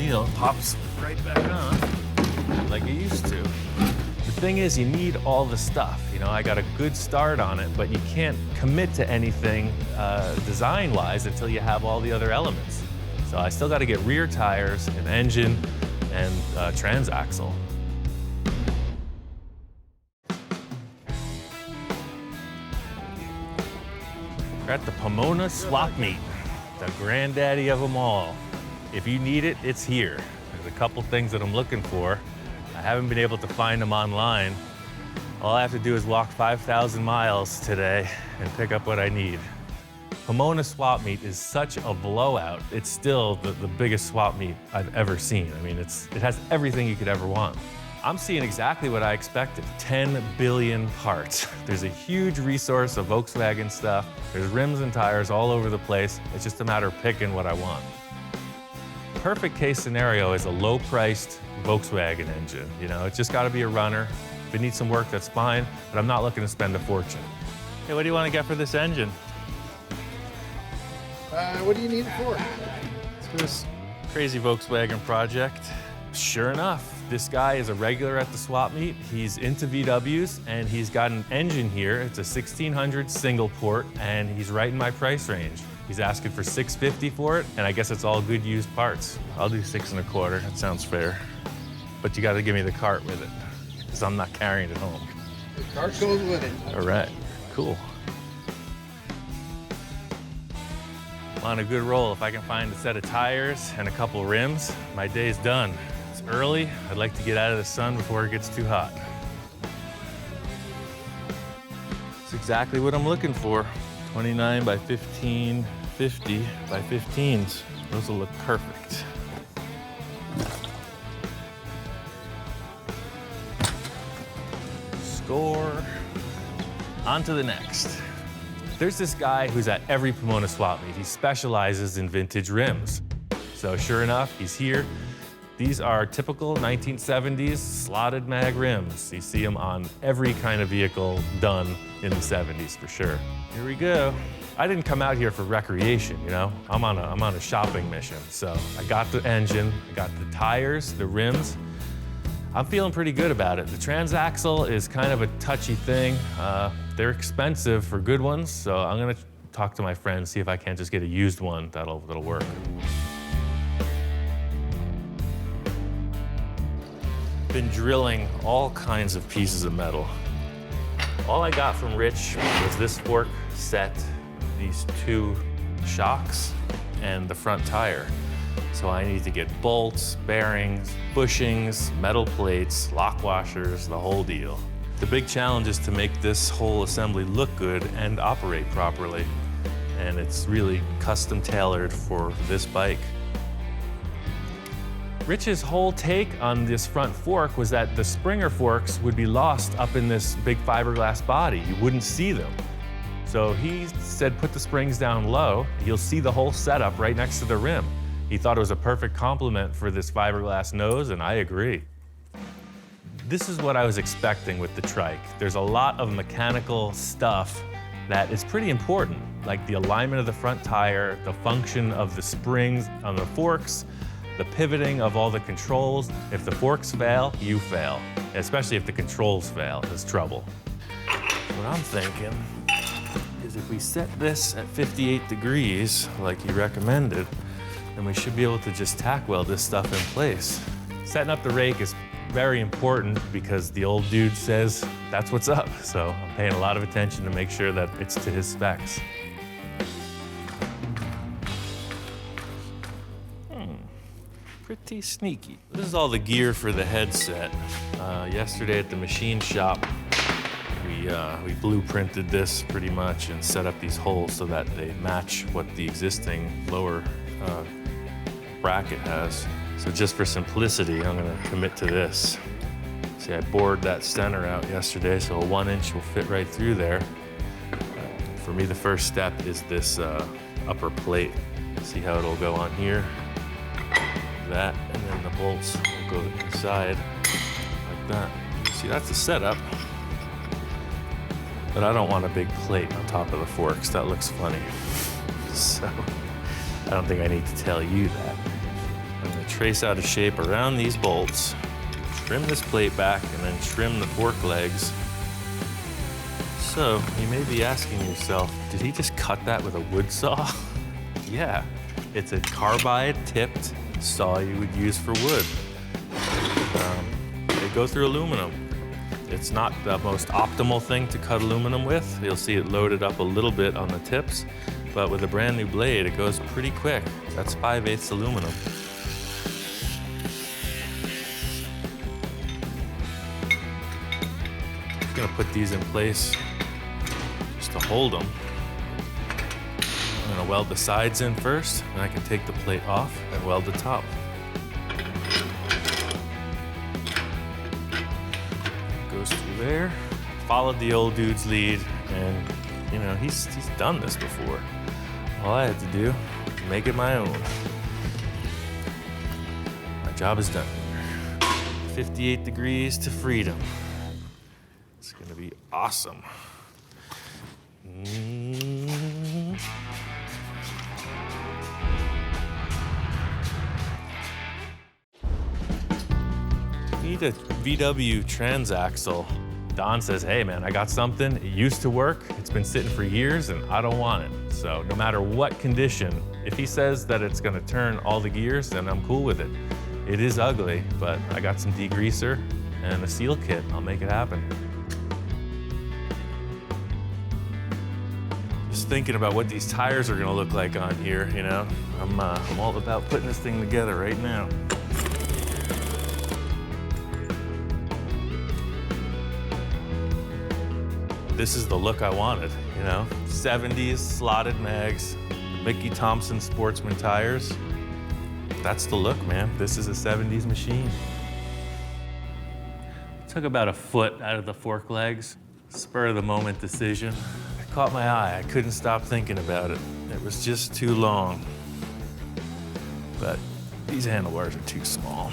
deal. Pops right back on like it used to. The thing is, you need all the stuff. You know, I got a good start on it, but you can't commit to anything design-wise until you have all the other elements. So I still got to get rear tires, an engine, and transaxle. We're at the Pomona Swap Meet, the granddaddy of them all. If you need it, it's here. There's a couple things that I'm looking for. I haven't been able to find them online. All I have to do is walk 5,000 miles today and pick up what I need. Pomona Swap Meet is such a blowout. It's still the biggest swap meet I've ever seen. I mean, it has everything you could ever want. I'm seeing exactly what I expected, 10 billion parts. There's a huge resource of Volkswagen stuff. There's rims and tires all over the place. It's just a matter of picking what I want. Perfect case scenario is a low-priced Volkswagen engine. You know, it's just got to be a runner. If it needs some work, that's fine, but I'm not looking to spend a fortune. Hey, what do you want to get for this engine?
What do you need it for?
It's for this crazy Volkswagen project. Sure enough, this guy is a regular at the swap meet. He's into VWs, and he's got an engine here. It's a 1600 single port, and he's right in my price range. He's asking for $650 for it, and I guess it's all good used parts. I'll do 6 1/4. That sounds fair. But you got to give me the cart with it, because I'm not carrying it home.
The cart goes with it.
All right, cool. I'm on a good roll. If I can find a set of tires and a couple rims, my day's done. It's early. I'd like to get out of the sun before it gets too hot. It's exactly what I'm looking for. 29 by 15, 50 by 15s. Those will look perfect. Score. On to the next. There's this guy who's at every Pomona swap meet. He specializes in vintage rims. So sure enough, he's here. These are typical 1970s slotted mag rims. You see them on every kind of vehicle done in the 70s for sure. Here we go. I didn't come out here for recreation, you know? I'm on a shopping mission. So I got the engine, I got the tires, the rims. I'm feeling pretty good about it. The transaxle is kind of a touchy thing. They're expensive for good ones, so I'm gonna talk to my friends, see if I can't just get a used one that'll work. Been drilling all kinds of pieces of metal. All I got from Rich was this fork set, these 2 shocks, and the front tire. So I need to get bolts, bearings, bushings, metal plates, lock washers, the whole deal. The big challenge is to make this whole assembly look good and operate properly. And it's really custom tailored for this bike. Rich's whole take on this front fork was that the Springer forks would be lost up in this big fiberglass body. You wouldn't see them. So he said put the springs down low. You'll see the whole setup right next to the rim. He thought it was a perfect complement for this fiberglass nose, and I agree. This is what I was expecting with the trike. There's a lot of mechanical stuff that is pretty important, like the alignment of the front tire, the function of the springs on the forks, the pivoting of all the controls. If the forks fail, you fail. Especially if the controls fail, it's trouble. What I'm thinking is if we set this at 58 degrees, like you recommended, then we should be able to just tack weld this stuff in place. Setting up the rake is very important because the old dude says that's what's up. So I'm paying a lot of attention to make sure that it's to his specs. Pretty sneaky. This is all the gear for the headset. Yesterday at the machine shop, we blueprinted this pretty much and set up these holes so that they match what the existing lower bracket has. So just for simplicity, I'm gonna commit to this. See, I bored that center out yesterday, so a 1-inch will fit right through there. For me, the first step is this upper plate. See how it'll go on here? That, and then the bolts will go inside like that. See, that's the setup. But I don't want a big plate on top of the forks. That looks funny. So I don't think I need to tell you that. I'm gonna
trace out a shape around these bolts, trim this plate back, and then trim the fork legs. So you may be asking yourself, did he just cut that with a wood saw? Yeah, it's a carbide tipped saw you would use for wood. They go through aluminum. It's not the most optimal thing to cut aluminum with. You'll see it loaded up a little bit on the tips, but with a brand new blade, it goes pretty quick. That's 5/8 aluminum. I'm gonna put these in place just to hold them. I'm gonna weld the sides in first, and I can take the plate off and weld the top. Goes through there. Followed the old dude's lead, and you know, he's done this before. All I had to do, make it my own. My job is done. 58 degrees to freedom. It's gonna be awesome. Need a VW transaxle. Don says, hey man, I got something. It used to work. It's been sitting for years and I don't want it. So no matter what condition, if he says that it's gonna turn all the gears, then I'm cool with it. It is ugly, but I got some degreaser and a seal kit. I'll make it happen. Just thinking about what these tires are gonna look like on here, you know? I'm all about putting this thing together right now. This is the look I wanted, you know? 70s slotted mags, Mickey Thompson Sportsman tires. That's the look, man. This is a 70s machine. Took about a foot out of the fork legs. Spur of the moment decision. It caught my eye. I couldn't stop thinking about it. It was just too long. But these handlebars are too small.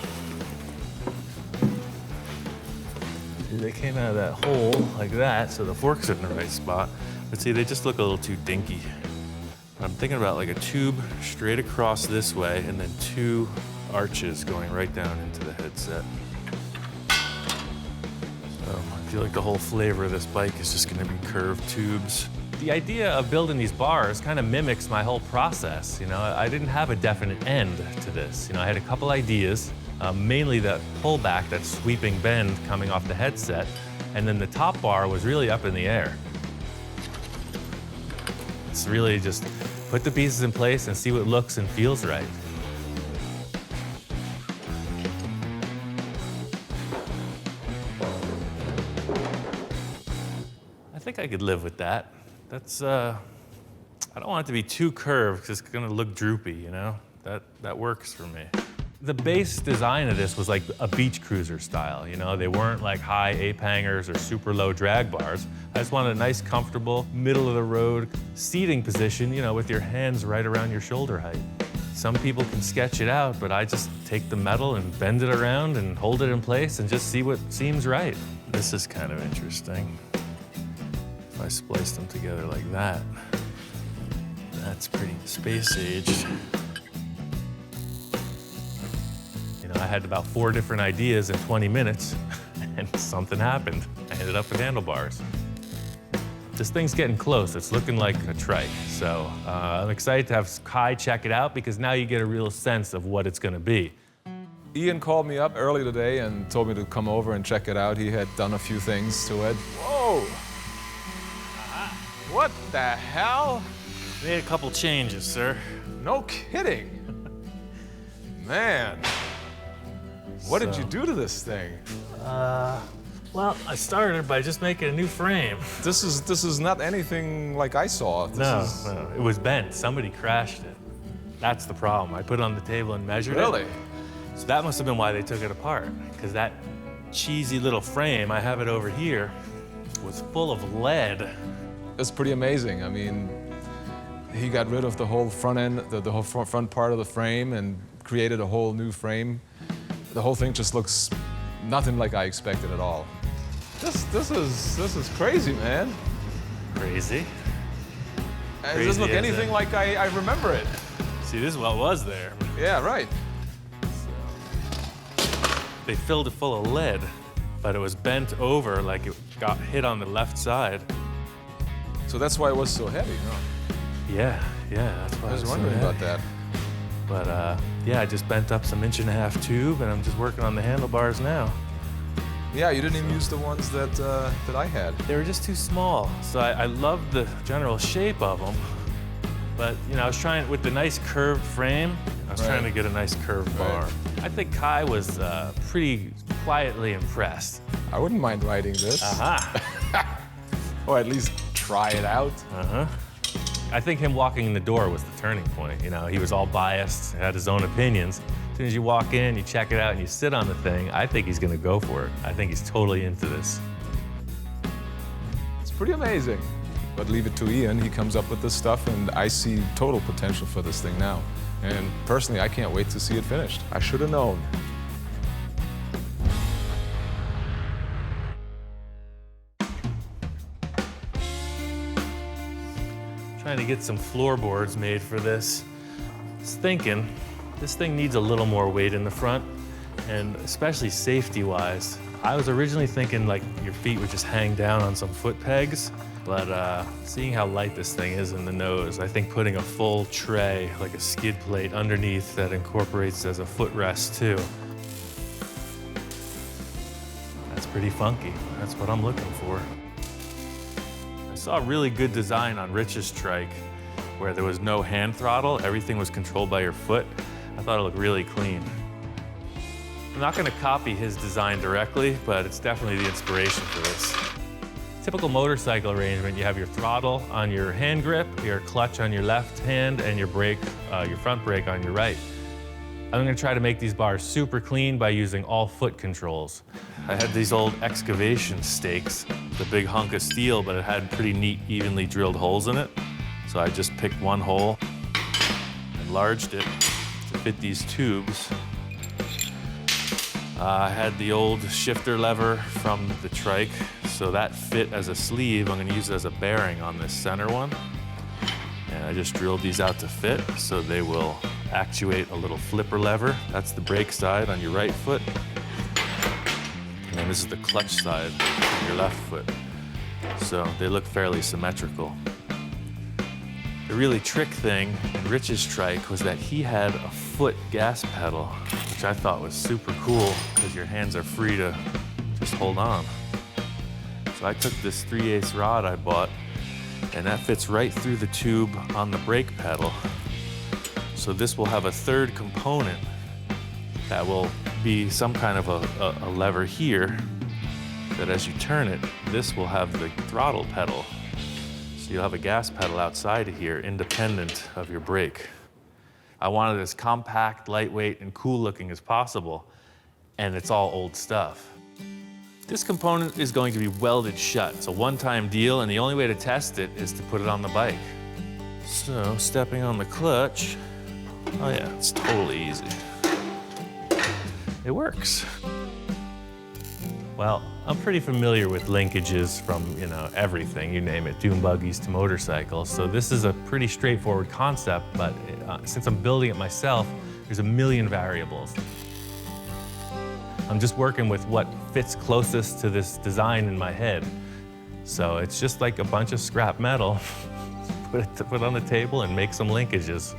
They came out of that hole like that, so the fork's in the right spot. But see, they just look a little too dinky. I'm thinking about like a tube straight across this way and then 2 arches going right down into the headset. So I feel like the whole flavor of this bike is just gonna be curved tubes. The idea of building these bars kind of mimics my whole process. You know, I didn't have a definite end to this. You know, I had a couple ideas. Mainly that pullback, that sweeping bend coming off the headset, and then the top bar was really up in the air. It's really just put the pieces in place and see what looks and feels right. I think I could live with that. That's, I don't want it to be too curved because it's gonna look droopy, you know? That works for me. The base design of this was like a beach cruiser style, you know? They weren't like high ape hangers or super low drag bars. I just wanted a nice, comfortable, middle of the road seating position, you know, with your hands right around your shoulder height. Some people can sketch it out, but I just take the metal and bend it around and hold it in place and just see what seems right. This is kind of interesting. If I splice them together like that, that's pretty space-aged. I had about 4 different ideas in 20 minutes, and something happened. I ended up with handlebars. This thing's getting close. It's looking like a trike. So I'm excited to have Kai check it out because now you get a real sense of what it's gonna be.
Ian called me up early today and told me to come over and check it out. He had done a few things to it. Whoa! What the hell?
Made a couple changes, sir.
No kidding. Man. What did you do to this thing?
Well, I started by just making a new frame.
This is not anything like I saw.
No, it was bent. Somebody crashed it. That's the problem. I put it on the table and measured it.
Really?
So that must have been why they took it apart, because that cheesy little frame, I have it over here, was full of lead.
It's pretty amazing. I mean, he got rid of the whole front end, the whole front part of the frame and created a whole new frame. The whole thing just looks nothing like I expected at all. This is crazy, man.
Crazy?
It doesn't look anything like I remember it.
See, this is what was there.
Yeah, right.
they filled it full of lead, but it was bent over like it got hit on the left side.
So that's why it was so heavy, huh?
Yeah, that's why
I was
it
wondering
so
about
heavy.
that.
But yeah, I just bent up some 1.5-inch tube, and I'm just working on the handlebars now.
Yeah, you didn't even use the ones that that I had.
They were just too small, so I loved the general shape of them. But, you know, I was trying, with the nice curved frame, I was trying to get a nice curved bar. I think Kai was pretty quietly impressed.
I wouldn't mind riding this. Or at least try it out.
I think him walking in the door was the turning point. You know, he was all biased, had his own opinions. As soon as you walk in, you check it out, and you sit on the thing, I think he's gonna go for it. I think he's totally into this.
It's pretty amazing. But leave it to Ian, he comes up with this stuff, and I see total potential for this thing now. And personally, I can't wait to see it finished. I should have known.
Trying to get some floorboards made for this. I was thinking, this thing needs a little more weight in the front, and especially safety-wise. I was originally thinking like your feet would just hang down on some foot pegs, but seeing how light this thing is in the nose, I think putting a full tray, like a skid plate underneath that incorporates as a footrest too. That's pretty funky. That's what I'm looking for. I saw a really good design on Rich's trike where there was no hand throttle, everything was controlled by your foot. I thought it looked really clean. I'm not gonna copy his design directly, but it's definitely the inspiration for this. Typical motorcycle arrangement, you have your throttle on your hand grip, your clutch on your left hand, and your brake, your front brake on your right. I'm gonna try to make these bars super clean by using all foot controls. I had these old excavation stakes, the big hunk of steel, but it had pretty neat, evenly drilled holes in it. So I just picked one hole, enlarged it to fit these tubes. I had the old shifter lever from the trike, so that fit as a sleeve. I'm gonna use it as a bearing on this center one. And I just drilled these out to fit, so they will actuate a little flipper lever. That's the brake side on your right foot. And then this is the clutch side on your left foot. So they look fairly symmetrical. The really trick thing in Rich's trike was that he had a foot gas pedal, which I thought was super cool because your hands are free to just hold on. So I took this 3/8 rod I bought, and that fits right through the tube on the brake pedal. So this will have a third component that will be some kind of a lever here that as you turn it, this will have the throttle pedal. So you'll have a gas pedal outside of here, independent of your brake. I wanted it as compact, lightweight, and cool looking as possible, and it's all old stuff. This component is going to be welded shut. It's a one-time deal, and the only way to test it is to put it on the bike. So, stepping on the clutch, oh yeah, it's totally easy. It works. Well, I'm pretty familiar with linkages from, you know, everything, you name it, dune buggies to motorcycles. So this is a pretty straightforward concept, but since I'm building it myself, there's a million variables. I'm just working with what fits closest to this design in my head. So it's just like a bunch of scrap metal, put on the table and make some linkages.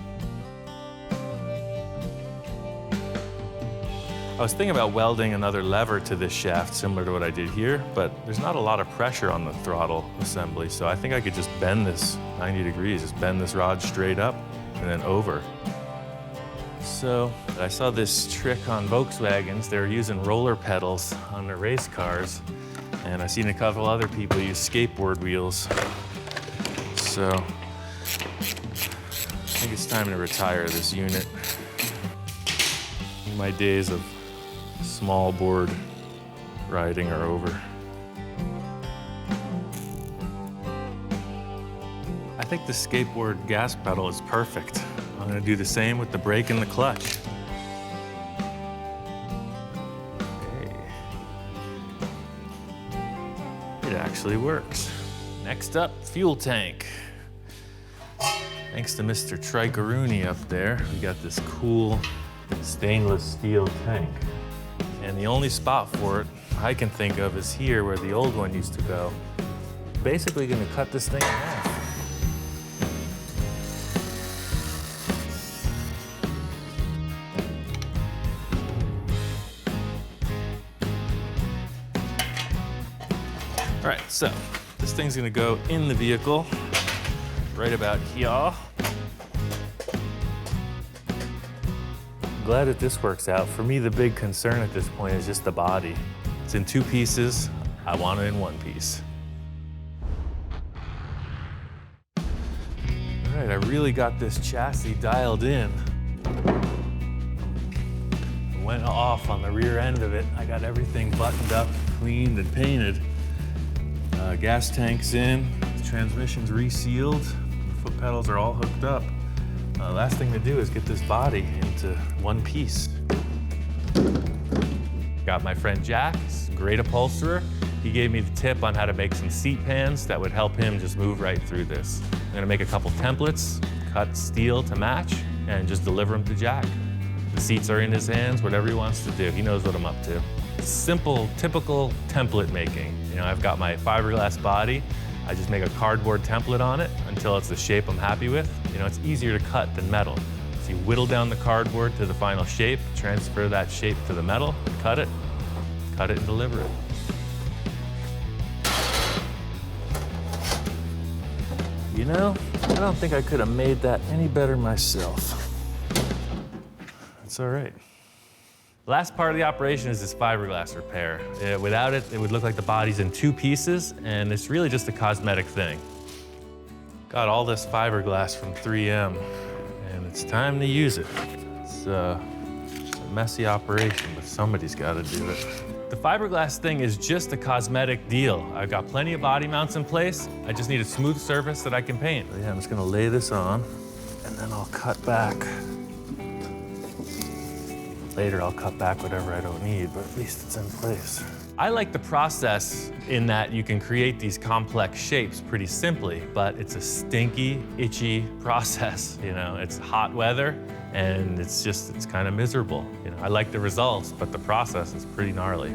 I was thinking about welding another lever to this shaft, similar to what I did here, but there's not a lot of pressure on the throttle assembly, so I think I could just bend this 90 degrees, just bend this rod straight up and then over. So I saw this trick on Volkswagens. They were using roller pedals on their race cars, and I've seen a couple other people use skateboard wheels. So I think it's time to retire this unit. My days of small board riding are over. I think the skateboard gas pedal is perfect. I'm gonna do the same with the brake and the clutch. Okay. It actually works. Next up, fuel tank. Thanks to Mr. Trikaruni up there, we got this cool stainless steel tank. And the only spot for it I can think of is here where the old one used to go. Basically gonna cut this thing in half. All right, so this thing's gonna go in the vehicle right about here. I'm glad that this works out. For me, the big concern at this point is just the body. It's in 2 pieces. I want it in 1 piece. All right, I really got this chassis dialed in. It went off on the rear end of it. I got everything buttoned up, cleaned, and painted. Gas tank's in, the transmission's resealed, the foot pedals are all hooked up. Last thing to do is get this body into 1 piece. Got my friend Jack, he's a great upholsterer. He gave me the tip on how to make some seat pans that would help him just move right through this. I'm gonna make a couple templates, cut steel to match, and just deliver them to Jack. The seats are in his hands, whatever he wants to do. He knows what I'm up to. Simple, typical template making. You know, I've got my fiberglass body. I just make a cardboard template on it until it's the shape I'm happy with. You know, it's easier to cut than metal. So you whittle down the cardboard to the final shape, transfer that shape to the metal, cut it and deliver it. You know, I don't think I could have made that any better myself. It's all right. The last part of the operation is this fiberglass repair. Without it, it would look like the body's in 2 pieces, and it's really just a cosmetic thing. Got all this fiberglass from 3M, and it's time to use it. It's a messy operation, but somebody's got to do it. The fiberglass thing is just a cosmetic deal. I've got plenty of body mounts in place. I just need a smooth surface that I can paint. So yeah, I'm just gonna lay this on, and then I'll cut back. Later, I'll cut back whatever I don't need, but at least it's in place. I like the process in that you can create these complex shapes pretty simply, but it's a stinky, itchy process. You know, it's hot weather, and it's kind of miserable. You know, I like the results, but the process is pretty gnarly.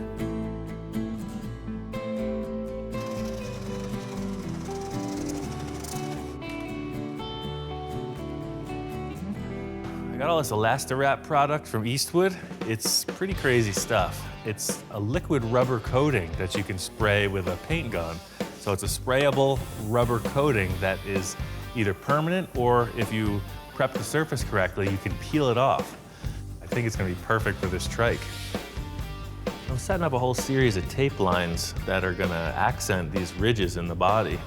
I got all this Elastirap product from Eastwood. It's pretty crazy stuff. It's a liquid rubber coating that you can spray with a paint gun. So it's a sprayable rubber coating that is either permanent, or if you prep the surface correctly, you can peel it off. I think it's gonna be perfect for this trike. I'm setting up a whole series of tape lines that are gonna accent these ridges in the body.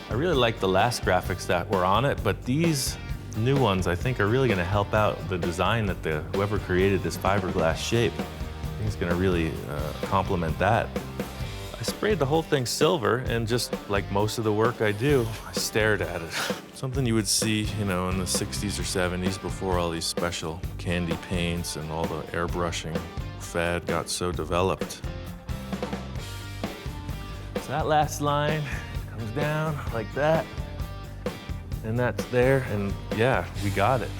I really like the last graphics that were on it, but these new ones I think are really gonna help out the design that whoever created this fiberglass shape. I think it's gonna really complement that. I sprayed the whole thing silver, and just like most of the work I do, I stared at it. Something you would see, you know, in the 60s or 70s before all these special candy paints and all the airbrushing fad got so developed. So that last line comes down like that, and that's there, and yeah, we got it.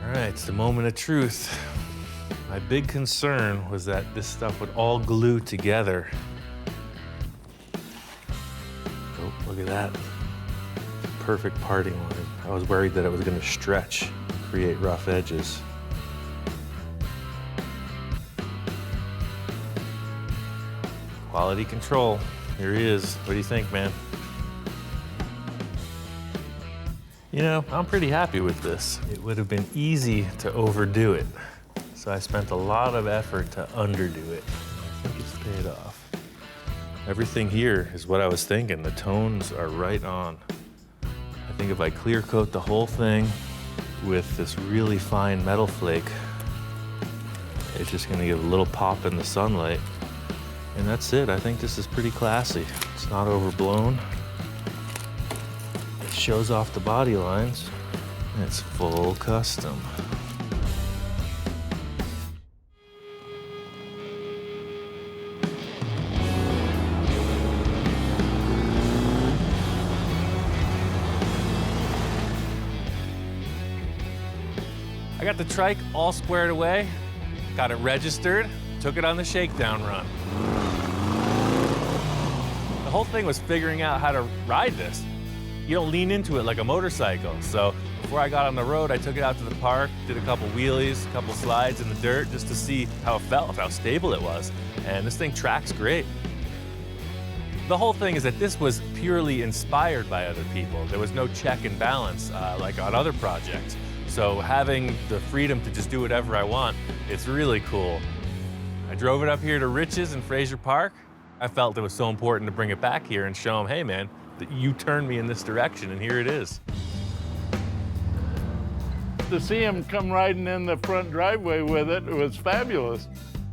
All right, it's the moment of truth. My big concern was that this stuff would all glue together. Oh, look at that. Perfect parting line. I was worried that it was gonna stretch and create rough edges. Quality control, here he is. What do you think, man? You know, I'm pretty happy with this. It would have been easy to overdo it. So I spent a lot of effort to underdo it. I think it's paid off. Everything here is what I was thinking. The tones are right on. I think if I clear coat the whole thing with this really fine metal flake, it's just gonna give a little pop in the sunlight. And that's it. I think this is pretty classy. It's not overblown. It shows off the body lines. And it's full custom. I got the trike all squared away, got it registered, took it on the shakedown run. The whole thing was figuring out how to ride this. You don't lean into it like a motorcycle. So before I got on the road, I took it out to the park, did a couple wheelies, a couple slides in the dirt just to see how it felt, how stable it was. And this thing tracks great. The whole thing is that this was purely inspired by other people. There was no check and balance like on other projects. So having the freedom to just do whatever I want, it's really cool. I drove it up here to Rich's in Fraser Park. I felt it was so important to bring it back here and show them, hey man, that you turned me in this direction and here it is.
To see him come riding in the front driveway with it was fabulous.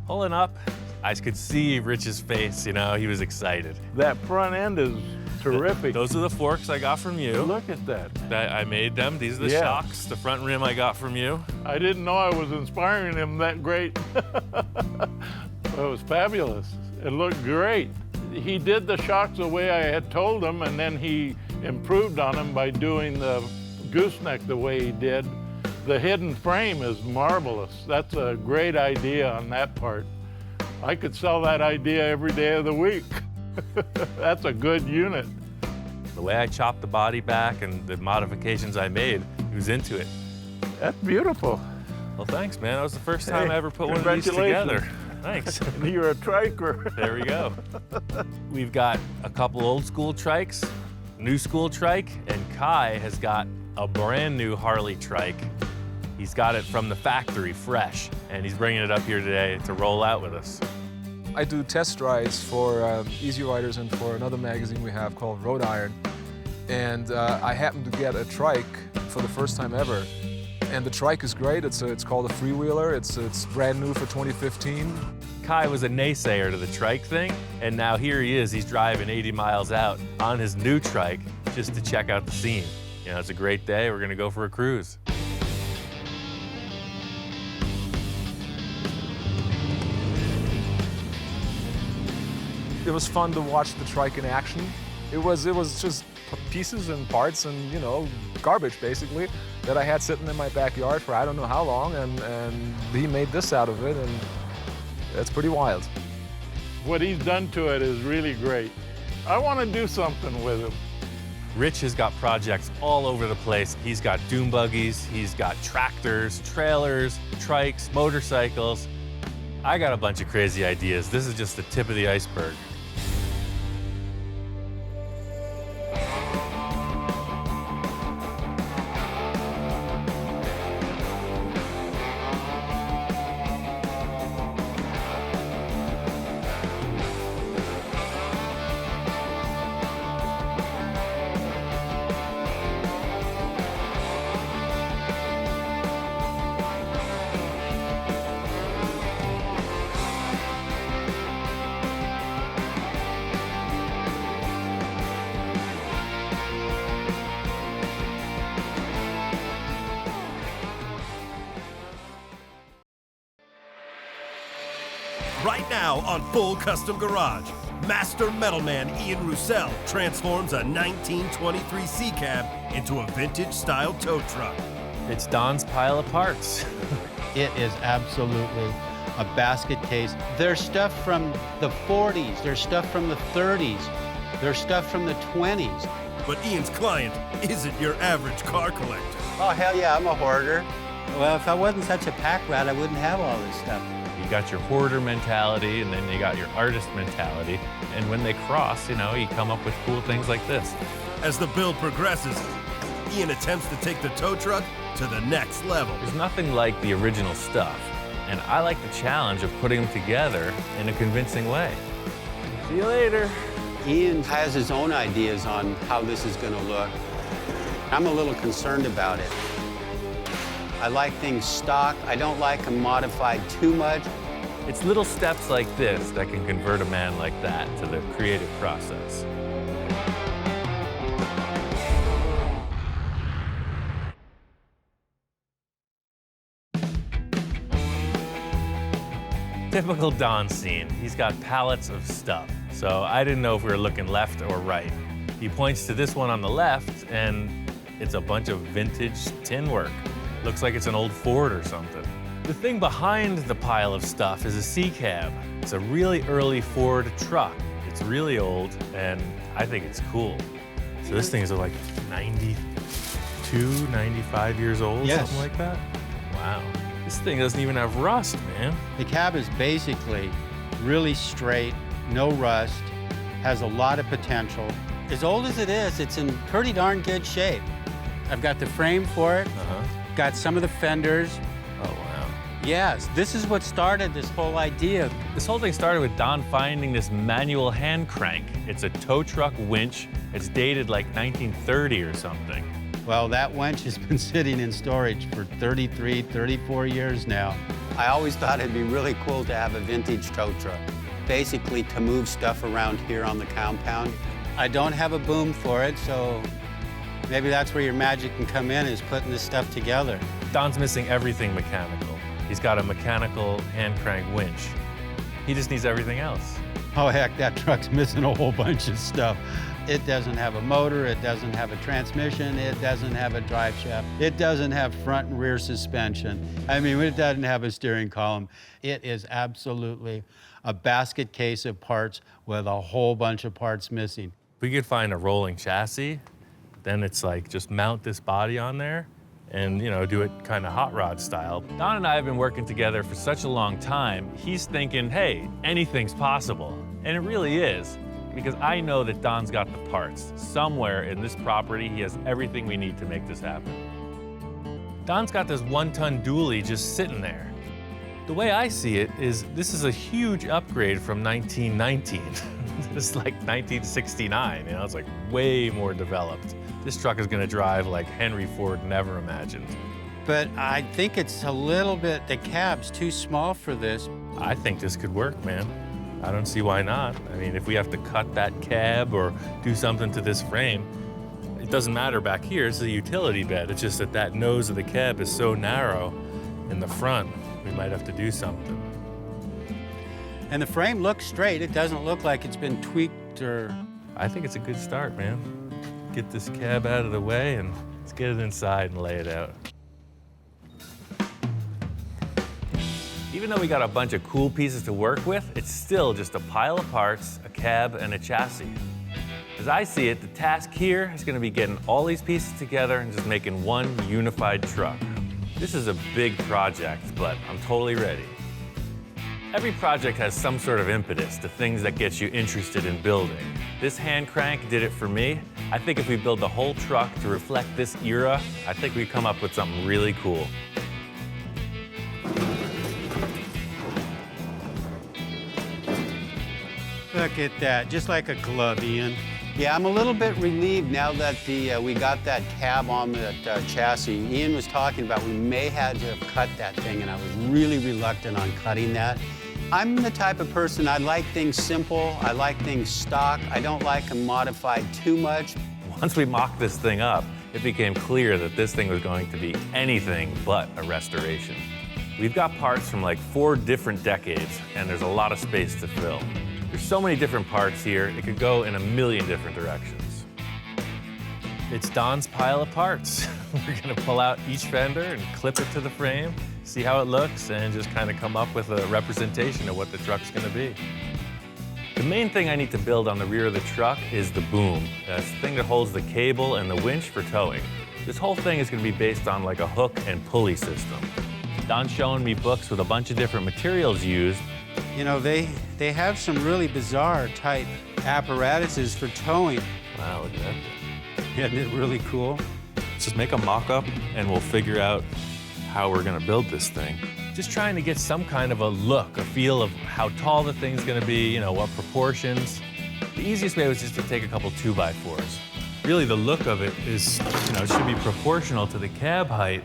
Pulling up, I could see Rich's face, you know, he was excited.
That front end is terrific.
Those are the forks I got from you.
Look at that.
I made them. These are the shocks, the front rim I got from you.
I didn't know I was inspiring him that great. It was fabulous. It looked great. He did the shocks the way I had told him, and then he improved on them by doing the gooseneck the way he did. The hidden frame is marvelous. That's a great idea on that part. I could sell that idea every day of the week. That's a good unit.
The way I chopped the body back and the modifications I made, he was into it.
That's beautiful.
Well, thanks, man. That was the first time I ever put one of these together. Thanks.
You're a triker.
There we go. We've got a couple old school trikes, new school trike, and Kai has got a brand new Harley trike. He's got it from the factory, fresh, and he's bringing it up here today to roll out with us.
I do test rides for Easy Riders and for another magazine we have called Road Iron. And I happened to get a trike for the first time ever. And the trike is great. It's called a freewheeler. It's brand new for 2015.
Kai was a naysayer to the trike thing, and now here he is. He's driving 80 miles out on his new trike just to check out the scene. You know, it's a great day. We're gonna go for a cruise.
It was fun to watch the trike in action. It was just pieces and parts and, you know, garbage basically that I had sitting in my backyard for I don't know how long, and he made this out of it, and it's pretty wild.
What he's done to it is really great. I want to do something with him.
Rich has got projects all over the place. He's got dune buggies, he's got tractors, trailers, trikes, motorcycles. I got a bunch of crazy ideas. This is just the tip of the iceberg.
Right now on Full Custom Garage, Master Metalman Ian Roussel transforms a 1923 Sea Cab into a vintage-style tow truck.
It's Don's pile of parts.
It is absolutely a basket case. There's stuff from the 40s, there's stuff from the 30s, there's stuff from the 20s.
But Ian's client isn't your average car collector.
Oh, hell yeah, I'm a hoarder. Well, if I wasn't such a pack rat, I wouldn't have all this stuff.
You got your hoarder mentality, and then you got your artist mentality. And when they cross, you know, you come up with cool things like this.
As the build progresses, Ian attempts to take the tow truck to the next level.
There's nothing like the original stuff, and I like the challenge of putting them together in a convincing way. See you later.
Ian has his own ideas on how this is going to look. I'm a little concerned about it. I like things stock. I don't like them modified too much.
It's little steps like this that can convert a man like that to the creative process. Typical Don scene. He's got pallets of stuff. So I didn't know if we were looking left or right. He points to this one on the left, and it's a bunch of vintage tin work. Looks like it's an old Ford or something. The thing behind the pile of stuff is a C-cab. It's a really early Ford truck. It's really old, and I think it's cool. So this thing is like 92, 95 years old,
Yes.
something like that? Wow. This thing doesn't even have rust, man.
The cab is basically really straight, no rust, has a lot of potential. As old as it is, it's in pretty darn good shape. I've got the frame for it, got some of the fenders.
Oh, wow.
Yes, this is what started this whole idea.
This whole thing started with Don finding this manual hand crank. It's a tow truck winch. It's dated like 1930 or something.
Well, that winch has been sitting in storage for 33, 34 years now. I always thought it'd be really cool to have a vintage tow truck, basically to move stuff around here on the compound. I don't have a boom for it, so maybe that's where your magic can come in, is putting this stuff together.
Don's missing everything mechanical. He's got a mechanical hand crank winch. He just needs everything else.
Oh, heck, that truck's missing a whole bunch of stuff. It doesn't have a motor, it doesn't have a transmission, it doesn't have a drive shaft, it doesn't have front and rear suspension. I mean, it doesn't have a steering column. It is absolutely a basket case of parts with a whole bunch of parts missing.
If we could find a rolling chassis, then it's like just mount this body on there and, you know, do it kind of hot rod style. Don and I have been working together for such a long time. He's thinking, hey, anything's possible. And it really is, because I know that Don's got the parts. Somewhere in this property, he has everything we need to make this happen. Don's got this 1-ton dually just sitting there. The way I see it is this is a huge upgrade from 1919. This is like 1969, you know, it's like way more developed. This truck is gonna drive like Henry Ford never imagined.
But I think it's a little bit, the cab's too small for this.
I think this could work, man. I don't see why not. I mean, if we have to cut that cab or do something to this frame, it doesn't matter back here, it's a utility bed. It's just that that nose of the cab is so narrow in the front, we might have to do something.
And the frame looks straight. It doesn't look like it's been tweaked or...
I think it's a good start, man. Get this cab out of the way and let's get it inside and lay it out. Even though we got a bunch of cool pieces to work with, it's still just a pile of parts, a cab, and a chassis. As I see it, the task here is gonna be getting all these pieces together and just making one unified truck. This is a big project, but I'm totally ready. Every project has some sort of impetus, the things that get you interested in building. This hand crank did it for me. I think if we build the whole truck to reflect this era, I think we come up with something really cool.
Look at that, just like a glove, Ian. Yeah, I'm a little bit relieved now that we got that cab on that chassis. Ian was talking about we may have to have cut that thing, and I was really reluctant on cutting that. I'm the type of person, I like things simple, I like things stock, I don't like them modified too much.
Once we mocked this thing up, it became clear that this thing was going to be anything but a restoration. We've got parts from like 4 different decades, and there's a lot of space to fill. There's so many different parts here, it could go in a million different directions. It's Don's pile of parts. We're gonna pull out each fender and clip it to the frame, see how it looks, and just kind of come up with a representation of what the truck's gonna be. The main thing I need to build on the rear of the truck is the boom. That's the thing that holds the cable and the winch for towing. This whole thing is gonna be based on like a hook and pulley system. Don's showing me books with a bunch of different materials used.
You know, they have some really bizarre type apparatuses for towing.
Wow, look at that.
Isn't it really cool?
Let's just make a mock-up and we'll figure out how we're gonna build this thing. Just trying to get some kind of a look, a feel of how tall the thing's gonna be, you know, what proportions. The easiest way was just to take a couple 2x4s. Really, the look of it is, you know, it should be proportional to the cab height.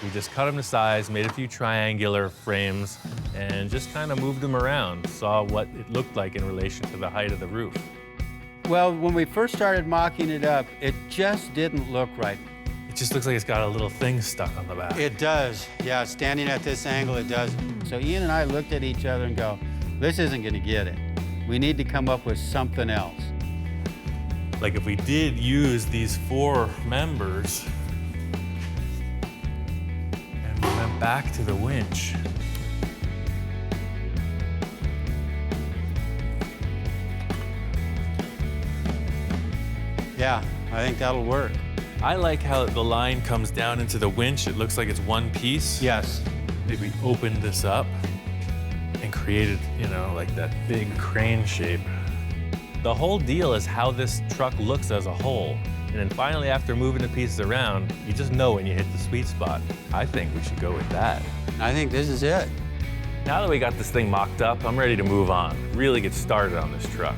We just cut them to size, made a few triangular frames, and just kind of moved them around, saw what it looked like in relation to the height of the roof.
Well, when we first started mocking it up, it just didn't look right.
It just looks like it's got a little thing stuck on the back.
It does. Yeah, standing at this angle, it does. So Ian and I looked at each other and go, this isn't gonna get it. We need to come up with something else.
Like if we did use these 4 members, back to the winch.
Yeah, I think that'll work.
I like how the line comes down into the winch. It looks like it's one piece.
Yes.
Maybe opened this up and created, you know, like that big crane shape. The whole deal is how this truck looks as a whole. And then finally, after moving the pieces around, you just know when you hit the sweet spot. I think we should go with that.
I think this is it.
Now that we got this thing mocked up, I'm ready to move on, really get started on this truck.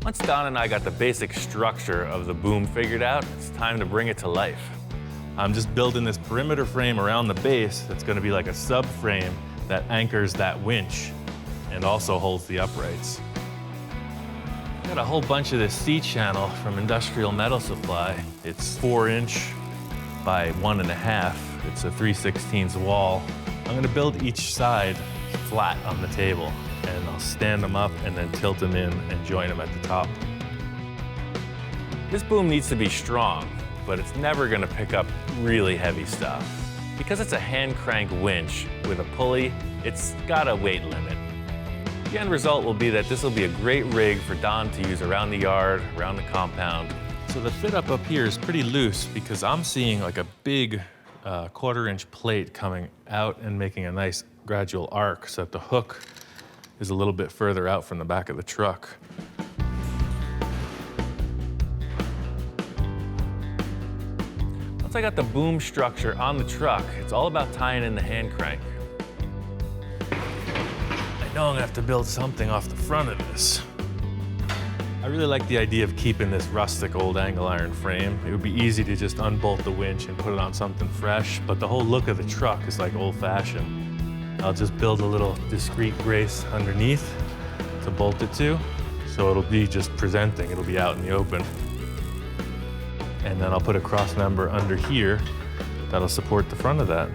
Once Don and I got the basic structure of the boom figured out, it's time to bring it to life. I'm just building this perimeter frame around the base that's going to be like a subframe that anchors that winch and also holds the uprights. Got a whole bunch of this C-channel from Industrial Metal Supply. It's 4" by 1.5. It's a 3/16 wall. I'm going to build each side flat on the table, and I'll stand them up and then tilt them in and join them at the top. This boom needs to be strong, but it's never going to pick up really heavy stuff. Because it's a hand crank winch with a pulley, it's got a weight limit. The end result will be that this will be a great rig for Don to use around the yard, around the compound. So the fit up here is pretty loose because I'm seeing like a big 1/4" plate coming out and making a nice gradual arc so that the hook is a little bit further out from the back of the truck. Once I got the boom structure on the truck, it's all about tying in the hand crank. I know I'm gonna have to build something off the front of this. I really like the idea of keeping this rustic old angle iron frame. It would be easy to just unbolt the winch and put it on something fresh, but the whole look of the truck is like old-fashioned. I'll just build a little discrete brace underneath to bolt it to, so it'll be just presenting, it'll be out in the open. And then I'll put a cross member under here that'll support the front of that.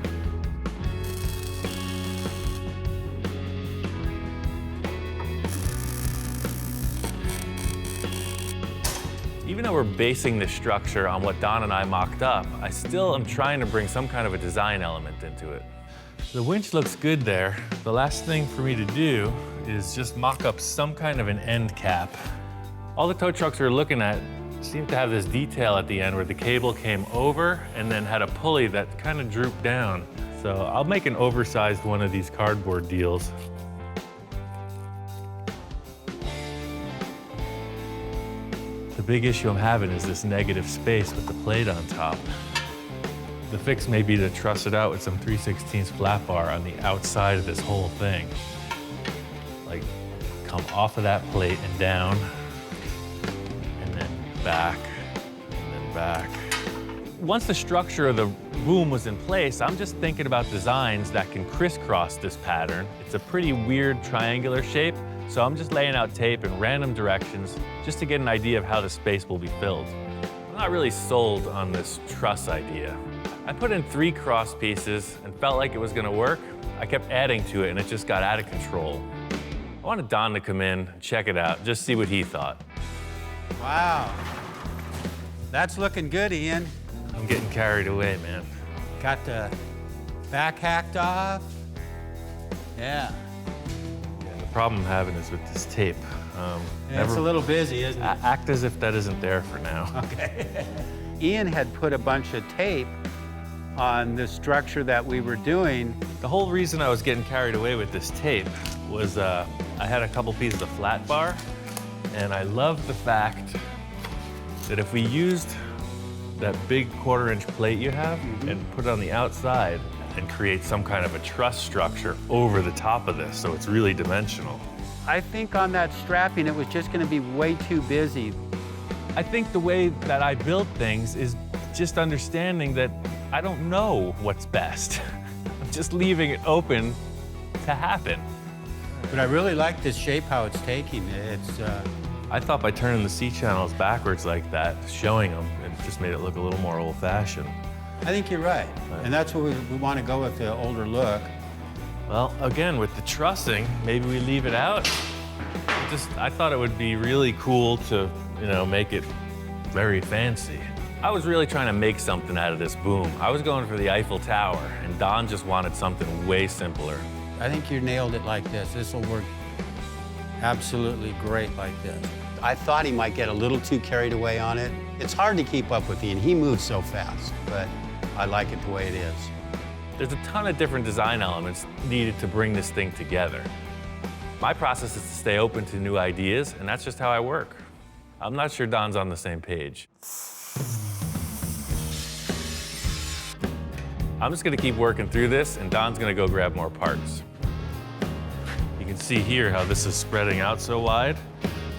Even though we're basing this structure on what Don and I mocked up, I still am trying to bring some kind of a design element into it. The winch looks good there. The last thing for me to do is just mock up some kind of an end cap. All the tow trucks we're looking at seem to have this detail at the end where the cable came over and then had a pulley that kind of drooped down. So I'll make an oversized one of these cardboard deals. The big issue I'm having is this negative space with the plate on top. The fix may be to truss it out with some 3/16 flat bar on the outside of this whole thing. Like, come off of that plate and down, and then back, and then back. Once the structure of the boom was in place, I'm just thinking about designs that can crisscross this pattern. It's a pretty weird triangular shape, so I'm just laying out tape in random directions just to get an idea of how the space will be filled. I'm not really sold on this truss idea. I put in 3 cross pieces and felt like it was gonna work. I kept adding to it and it just got out of control. I wanted Don to come in, check it out, just see what he thought.
Wow. That's looking good, Ian.
I'm getting carried away, man.
Got the back hacked off. Yeah.
The problem I'm having is with this tape.
Yeah, it's a little busy, isn't it?
Act as if that isn't there for now.
Okay. Ian had put a bunch of tape on the structure that we were doing.
The whole reason I was getting carried away with this tape was I had a couple pieces of flat bar, and I loved the fact that if we used that big 1/4" plate you have and put it on the outside and create some kind of a truss structure over the top of this, so it's really dimensional.
I think on that strapping, it was just gonna be way too busy.
I think the way that I build things is just understanding that I don't know what's best. I'm just leaving it open to happen.
But I really like this shape, how it's taking.
I thought by turning the C-channels backwards like that, showing them, it just made it look a little more old-fashioned.
I think you're right. And that's what we want to go with, the older look.
Well, again, with the trussing, maybe we leave it out. I thought it would be really cool to, make it very fancy.
I was really trying to make something out of this boom. I was going for the Eiffel Tower, and Don just wanted something way simpler.
I think you nailed it like this. This will work absolutely great like this. I thought he might get a little too carried away on it. It's hard to keep up with Ian. He moves so fast, but I like it the way it is.
There's a ton of different design elements needed to bring this thing together. My process is to stay open to new ideas, and that's just how I work. I'm not sure Don's on the same page. I'm just gonna keep working through this, and Don's gonna go grab more parts. You can see here how this is spreading out so wide.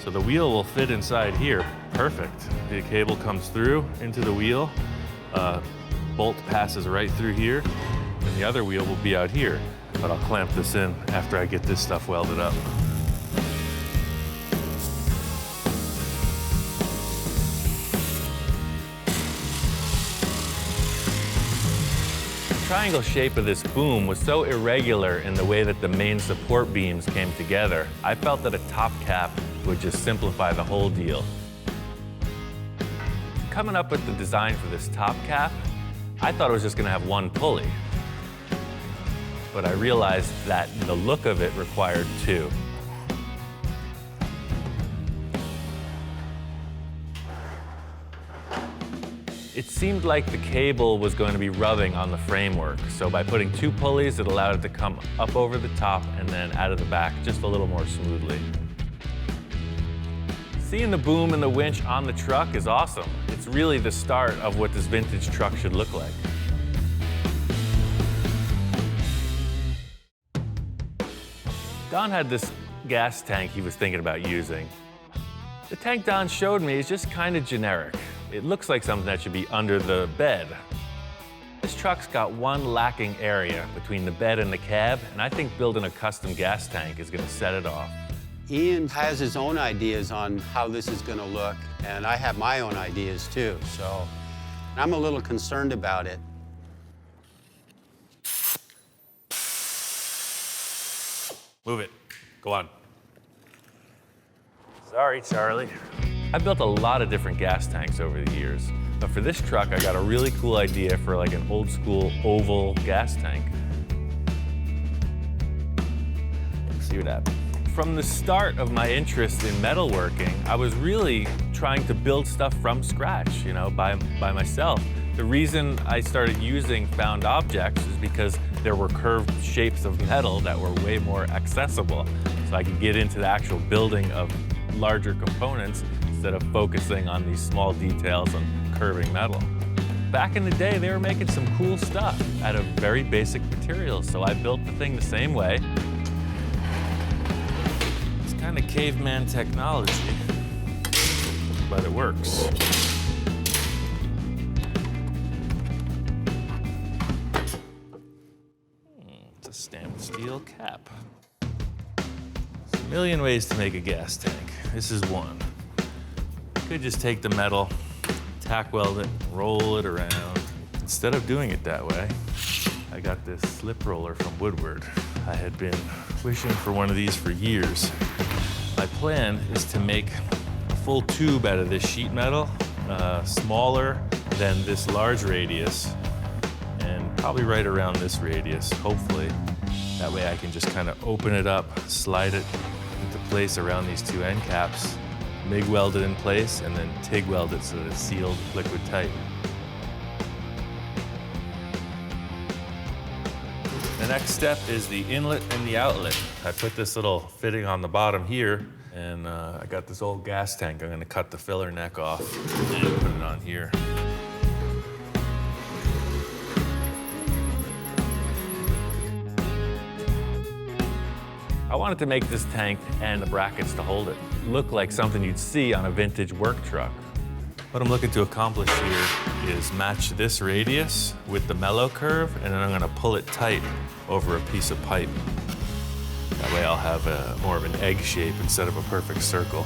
So the wheel will fit inside here, perfect. The cable comes through into the wheel, bolt passes right through here, and the other wheel will be out here. But I'll clamp this in after I get this stuff welded up. The triangle shape of this boom was so irregular in the way that the main support beams came together, I felt that a top cap would just simplify the whole deal. Coming up with the design for this top cap, I thought it was just gonna have one pulley. But I realized that the look of it required two. It seemed like the cable was going to be rubbing on the framework, so by putting two pulleys, it allowed it to come up over the top and then out of the back just a little more smoothly. Seeing the boom and the winch on the truck is awesome. It's really the start of what this vintage truck should look like. Don had this gas tank he was thinking about using. The tank Don showed me is just kind of generic. It looks like something that should be under the bed. This truck's got one lacking area between the bed and the cab, and I think building a custom gas tank is gonna set it off.
Ian has his own ideas on how this is gonna look, and I have my own ideas too, so I'm a little concerned about it.
Move it. Go on. Sorry, Charlie. I've built a lot of different gas tanks over the years, but for this truck, I got a really cool idea for like an old school oval gas tank. Let's see what happens. From the start of my interest in metalworking, I was really trying to build stuff from scratch, you know, by myself. The reason I started using found objects is because there were curved shapes of metal that were way more accessible. So I could get into the actual building of larger components instead of focusing on these small details on curving metal. Back in the day, they were making some cool stuff out of very basic materials, so I built the thing the same way. It's kind of caveman technology, but it works. It's a stamped steel cap. There's a million ways to make a gas tank. This is one. You could just take the metal, tack weld it, roll it around. Instead of doing it that way, I got this slip roller from Woodward. I had been wishing for one of these for years. My plan is to make a full tube out of this sheet metal, smaller than this large radius, and probably right around this radius, hopefully. That way I can just kind of open it up, slide it into place around these two end caps, MIG weld it in place, and then TIG weld it so that it's sealed liquid tight. The next step is the inlet and the outlet. I put this little fitting on the bottom here, and I got this old gas tank. I'm gonna cut the filler neck off and put it on here. I wanted to make this tank and the brackets to hold it look like something you'd see on a vintage work truck. What I'm looking to accomplish here is match this radius with the mellow curve, and then I'm gonna pull it tight over a piece of pipe. That way I'll have more of an egg shape instead of a perfect circle.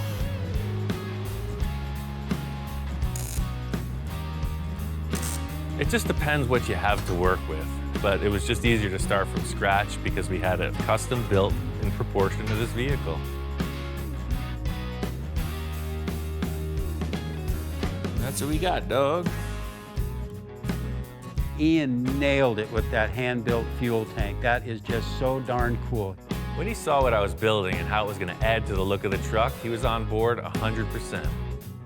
It just depends what you have to work with, but it was just easier to start from scratch because we had it custom built in proportion to this vehicle. That's what we got, dog.
Ian nailed it with that hand-built fuel tank. That is just so darn cool.
When he saw what I was building and how it was going to add to the look of the truck, he was on board 100%.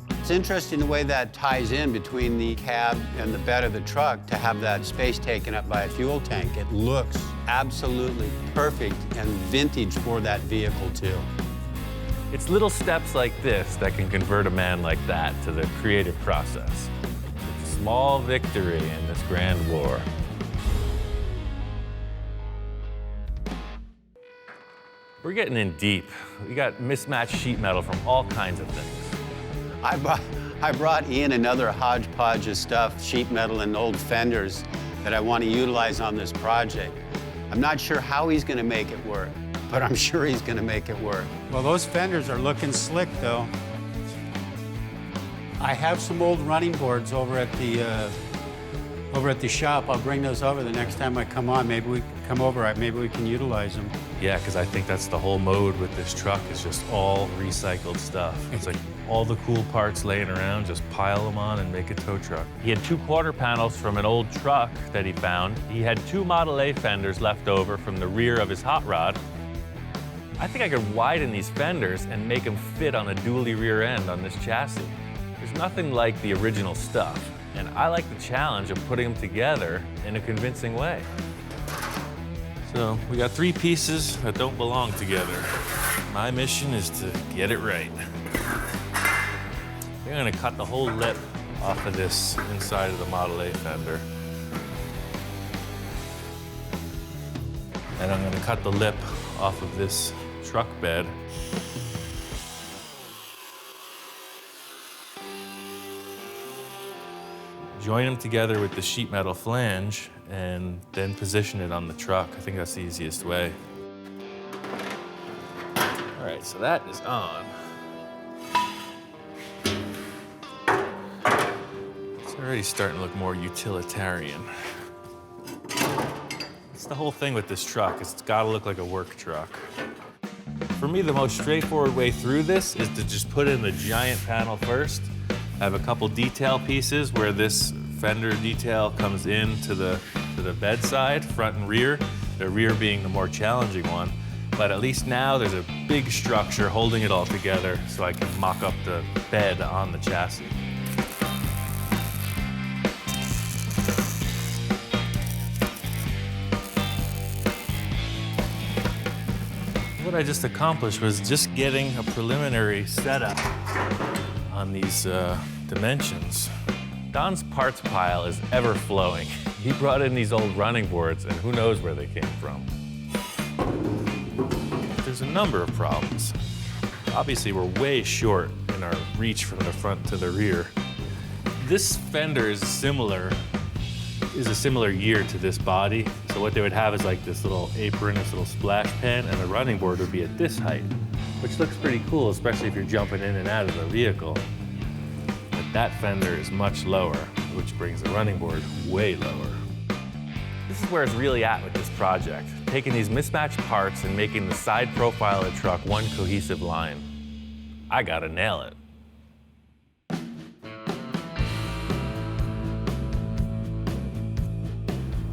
It's interesting the way that ties in between the cab and the bed of the truck to have that space taken up by a fuel tank. It looks absolutely perfect and vintage for that vehicle, too.
It's little steps like this that can convert a man like that to the creative process. It's a small victory in this grand war. We're getting in deep. We got mismatched sheet metal from all kinds of things.
I brought Ian another hodgepodge of stuff, sheet metal and old fenders that I want to utilize on this project. I'm not sure how he's going to make it work, but I'm sure he's going to make it work. Well, those fenders are looking slick, though. I have some old running boards over at the shop. I'll bring those over the next time I come on. Maybe we can come over, maybe we can utilize them.
Yeah, because I think that's the whole mode with this truck is just all recycled stuff. It's like all the cool parts laying around, just pile them on and make a tow truck. He had 2 quarter panels from an old truck that he found. He had 2 Model A fenders left over from the rear of his hot rod. I think I could widen these fenders and make them fit on a dually rear end on this chassis. There's nothing like the original stuff, and I like the challenge of putting them together in a convincing way. So we got 3 pieces that don't belong together. My mission is to get it right. I'm gonna cut the whole lip off of this inside of the Model A fender. And I'm gonna cut the lip off of this truck bed. Join them together with the sheet metal flange and then position it on the truck. I think that's the easiest way. All right, so that is on. It's already starting to look more utilitarian. It's the whole thing with this truck, is it's gotta look like a work truck. For me, the most straightforward way through this is to just put in the giant panel first. I have a couple detail pieces where this fender detail comes into the bedside, front and rear, the rear being the more challenging one. But at least now there's a big structure holding it all together so I can mock up the bed on the chassis. What I just accomplished was just getting a preliminary setup on these dimensions. Don's parts pile is ever flowing. He brought in these old running boards and who knows where they came from. There's a number of problems. Obviously, we're way short in our reach from the front to the rear. This fender is a similar year to this body. So what they would have is like this little apron, this little splash pan, and the running board would be at this height, which looks pretty cool, especially if you're jumping in and out of the vehicle. But that fender is much lower, which brings the running board way lower. This is where it's really at with this project, taking these mismatched parts and making the side profile of the truck one cohesive line. I gotta nail it.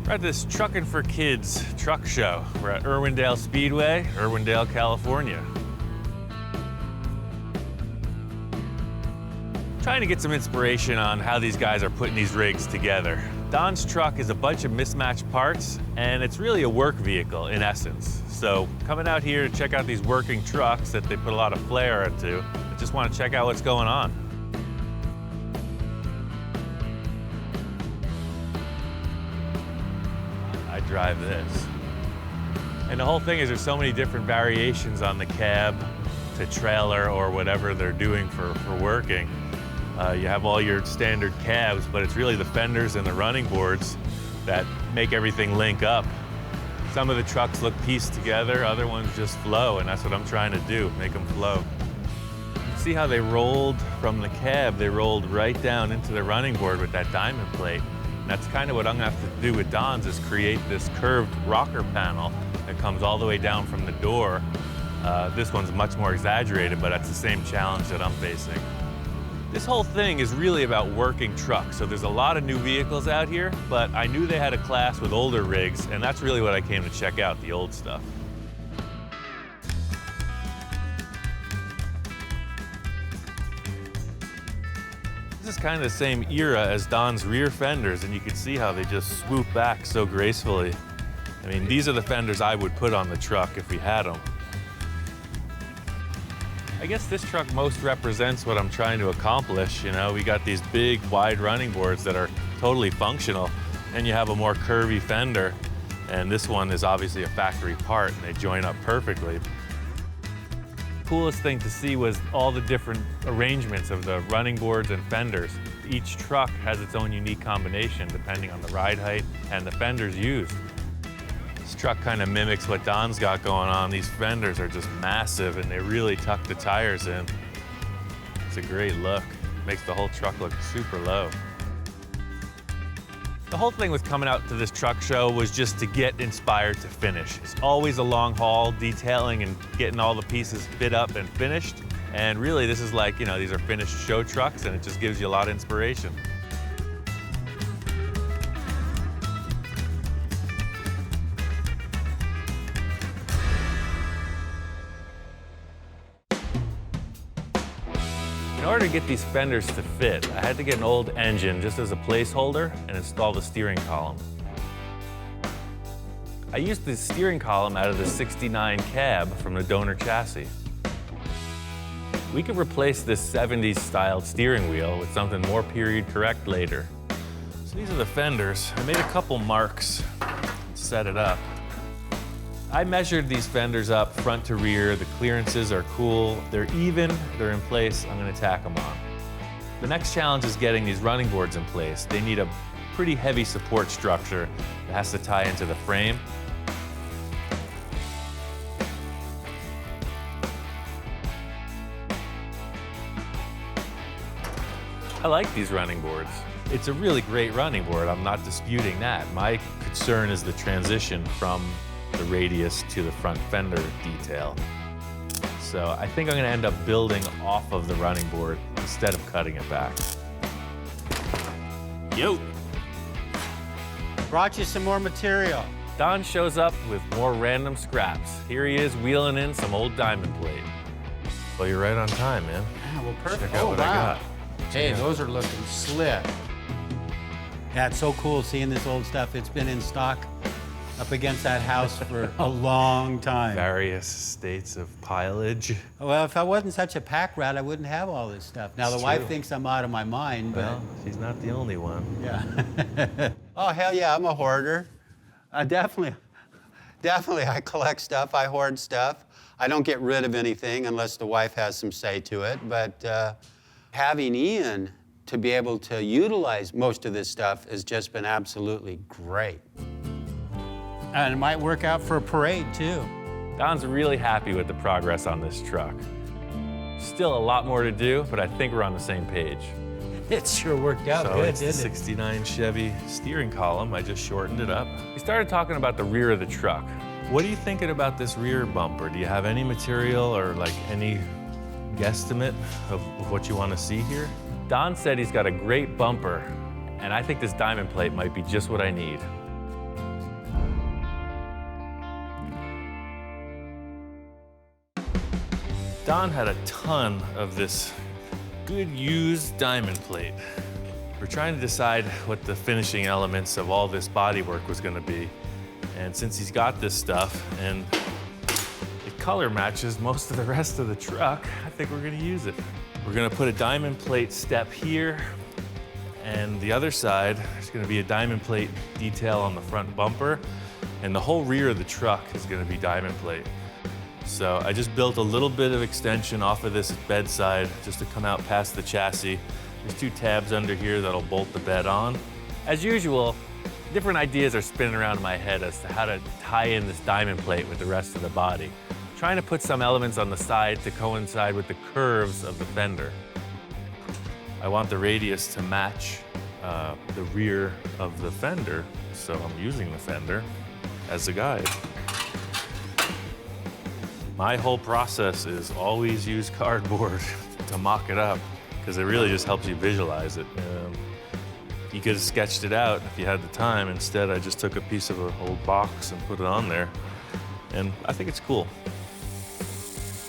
We're at this Truckin' for Kids truck show. We're at Irwindale Speedway, Irwindale, California. Trying to get some inspiration on how these guys are putting these rigs together. Don's truck is a bunch of mismatched parts, and it's really a work vehicle in essence. So coming out here to check out these working trucks that they put a lot of flair into, I just want to check out what's going on. I drive this. And the whole thing is there's so many different variations on the cab to trailer or whatever they're doing for working. You have all your standard cabs, but it's really the fenders and the running boards that make everything link up. Some of the trucks look pieced together, other ones just flow, and that's what I'm trying to do, make them flow. See how they rolled from the cab, they rolled right down into the running board with that diamond plate. And that's kind of what I'm gonna have to do with Don's, is create this curved rocker panel that comes all the way down from the door. This one's much more exaggerated, but that's the same challenge that I'm facing.
This whole thing is really about working trucks. So there's a lot of new vehicles out here, but I knew they had a class with older rigs, and that's really what I came to check out, the old stuff. This is kind of the same era as Don's rear fenders, and you can see how they just swoop back so gracefully. I mean, these are the fenders I would put on the truck if we had them. I guess this truck most represents what I'm trying to accomplish. You know, we got these big, wide running boards that are totally functional, and you have a more curvy fender, and this one is obviously a factory part, and they join up perfectly. Coolest thing to see was all the different arrangements of the running boards and fenders. Each truck has its own unique combination depending on the ride height and the fenders used. This truck kind of mimics what Don's got going on. These fenders are just massive and they really tuck the tires in. It's a great look. Makes the whole truck look super low. The whole thing with coming out to this truck show was just to get inspired to finish. It's always a long haul, detailing and getting all the pieces fit up and finished. And really, this is like, you know, these are finished show trucks and it just gives you a lot of inspiration. In order to get these fenders to fit, I had to get an old engine just as a placeholder and install the steering column. I used the steering column out of the '69 cab from the donor chassis. We could replace this '70s styled steering wheel with something more period correct later. So these are the fenders. I made a couple marks to set it up. I measured these fenders up front to rear. The clearances are cool. They're even, they're in place. I'm gonna tack them on. The next challenge is getting these running boards in place. They need a pretty heavy support structure that has to tie into the frame. I like these running boards. It's a really great running board. I'm not disputing that. My concern is the transition from the radius to the front fender detail. So I think I'm gonna end up building off of the running board instead of cutting it back. Yo!
Brought you some more material.
Don shows up with more random scraps. Here he is wheeling in some old diamond plate. Well, you're right on time, man.
Yeah, well, perfect.
Check out what I got.
Hey, those are looking slick. Yeah, it's so cool seeing this old stuff. It's been in stock up against that house for a long time.
Various states of pileage.
Well, if I wasn't such a pack rat, I wouldn't have all this stuff. Now, the wife thinks I'm out of my mind, but...
Well, she's not the only one.
Yeah. Oh, hell yeah, I'm a hoarder. Definitely, I collect stuff, I hoard stuff. I don't get rid of anything unless the wife has some say to it, but having Ian to be able to utilize most of this stuff has just been absolutely great. And it might work out for a parade, too.
Don's really happy with the progress on this truck. Still a lot more to do, but I think we're on the same page.
It sure worked out
so
good,
it's the
didn't it?
'69 Chevy steering column. I just shortened it up. We started talking about the rear of the truck. What are you thinking about this rear bumper? Do you have any material or like any guesstimate of what you want to see here? Don said he's got a great bumper, and I think this diamond plate might be just what I need. Don had a ton of this good used diamond plate. We're trying to decide what the finishing elements of all this bodywork was gonna be. And since he's got this stuff and it color matches most of the rest of the truck, I think we're gonna use it. We're gonna put a diamond plate step here, and the other side, there's gonna be a diamond plate detail on the front bumper, and the whole rear of the truck is gonna be diamond plate. So I just built a little bit of extension off of this bedside just to come out past the chassis. There's two tabs under here that'll bolt the bed on. As usual, different ideas are spinning around in my head as to how to tie in this diamond plate with the rest of the body. Trying to put some elements on the side to coincide with the curves of the fender. I want the radius to match the rear of the fender, so I'm using the fender as a guide. My whole process is always use cardboard to mock it up, because it really just helps you visualize it. You could have sketched it out if you had the time. Instead, I just took a piece of an old box and put it on there. And I think it's cool.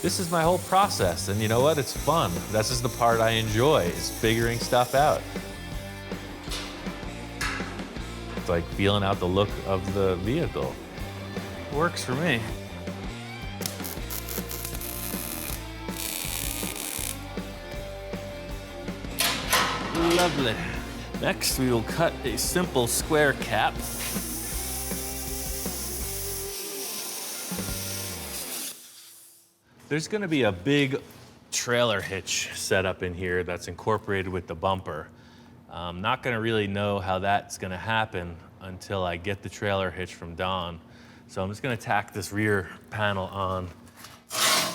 This is my whole process, and you know what? It's fun. This is the part I enjoy, is figuring stuff out. It's like feeling out the look of the vehicle. Works for me. Lovely. Next, we will cut a simple square cap. There's gonna be a big trailer hitch set up in here that's incorporated with the bumper. I'm not gonna really know how that's gonna happen until I get the trailer hitch from Don. So I'm just gonna tack this rear panel on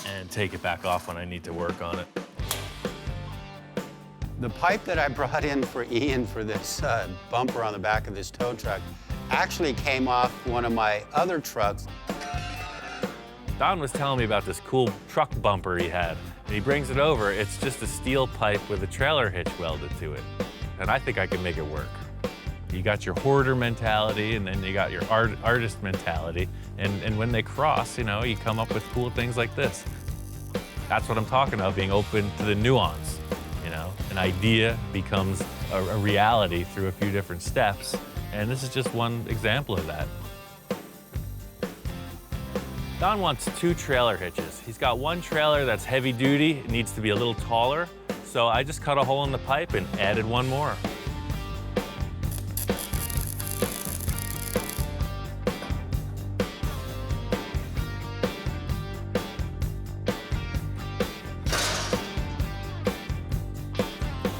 and take it back off when I need to work on it.
The pipe that I brought in for Ian for this bumper on the back of this tow truck actually came off one of my other trucks.
Don was telling me about this cool truck bumper he had, and he brings it over. It's just a steel pipe with a trailer hitch welded to it. And I think I can make it work. You got your hoarder mentality, and then you got your artist mentality, and when they cross, you know, you come up with cool things like this. That's what I'm talking about, being open to the nuance. You know, an idea becomes a reality through a few different steps, and this is just one example of that. Don wants 2 trailer hitches. He's got one trailer that's heavy duty, it needs to be a little taller, so I just cut a hole in the pipe and added one more.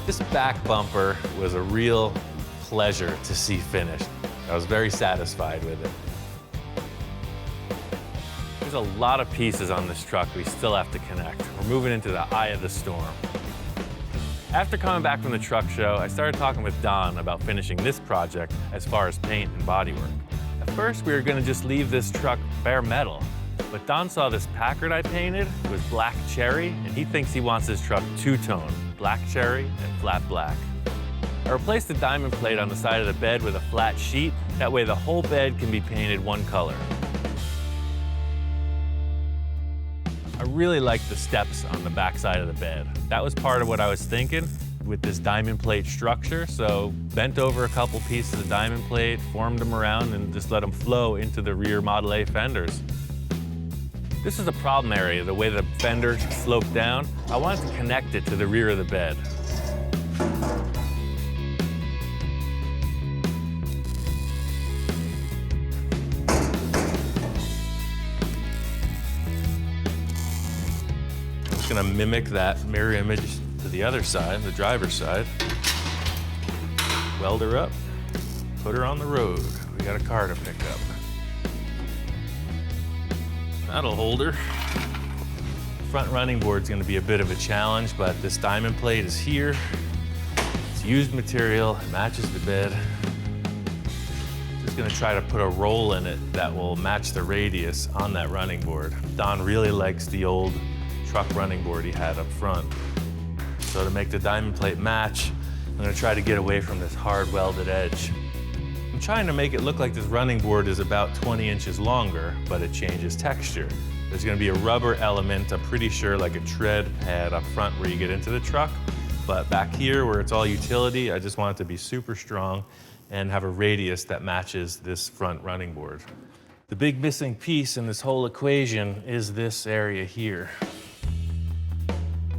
This back bumper was a real pleasure to see finished. I was very satisfied with it. There's a lot of pieces on this truck we still have to connect. We're moving into the eye of the storm. After coming back from the truck show, I started talking with Don about finishing this project as far as paint and bodywork. At first, we were gonna just leave this truck bare metal, but Don saw this Packard I painted with black cherry, and he thinks he wants this truck two-tone, black cherry and flat black. I replaced the diamond plate on the side of the bed with a flat sheet. That way the whole bed can be painted one color. I really like the steps on the back side of the bed. That was part of what I was thinking with this diamond plate structure. So bent over a couple pieces of diamond plate, formed them around, and just let them flow into the rear Model A fenders. This is a problem area, the way the fenders slope down. I wanted to connect it to the rear of the bed. I'm just gonna mimic that mirror image to the other side, the driver's side. Weld her up, put her on the road. We got a car to pick up. That'll hold her. Front running board's gonna be a bit of a challenge, but this diamond plate is here. It's used material, it matches the bed. Just gonna try to put a roll in it that will match the radius on that running board. Don really likes the old truck running board he had up front. So to make the diamond plate match, I'm gonna try to get away from this hard welded edge. I'm trying to make it look like this running board is about 20 inches longer, but it changes texture. There's gonna be a rubber element, I'm pretty sure like a tread pad up front where you get into the truck. But back here where it's all utility, I just want it to be super strong and have a radius that matches this front running board. The big missing piece in this whole equation is this area here.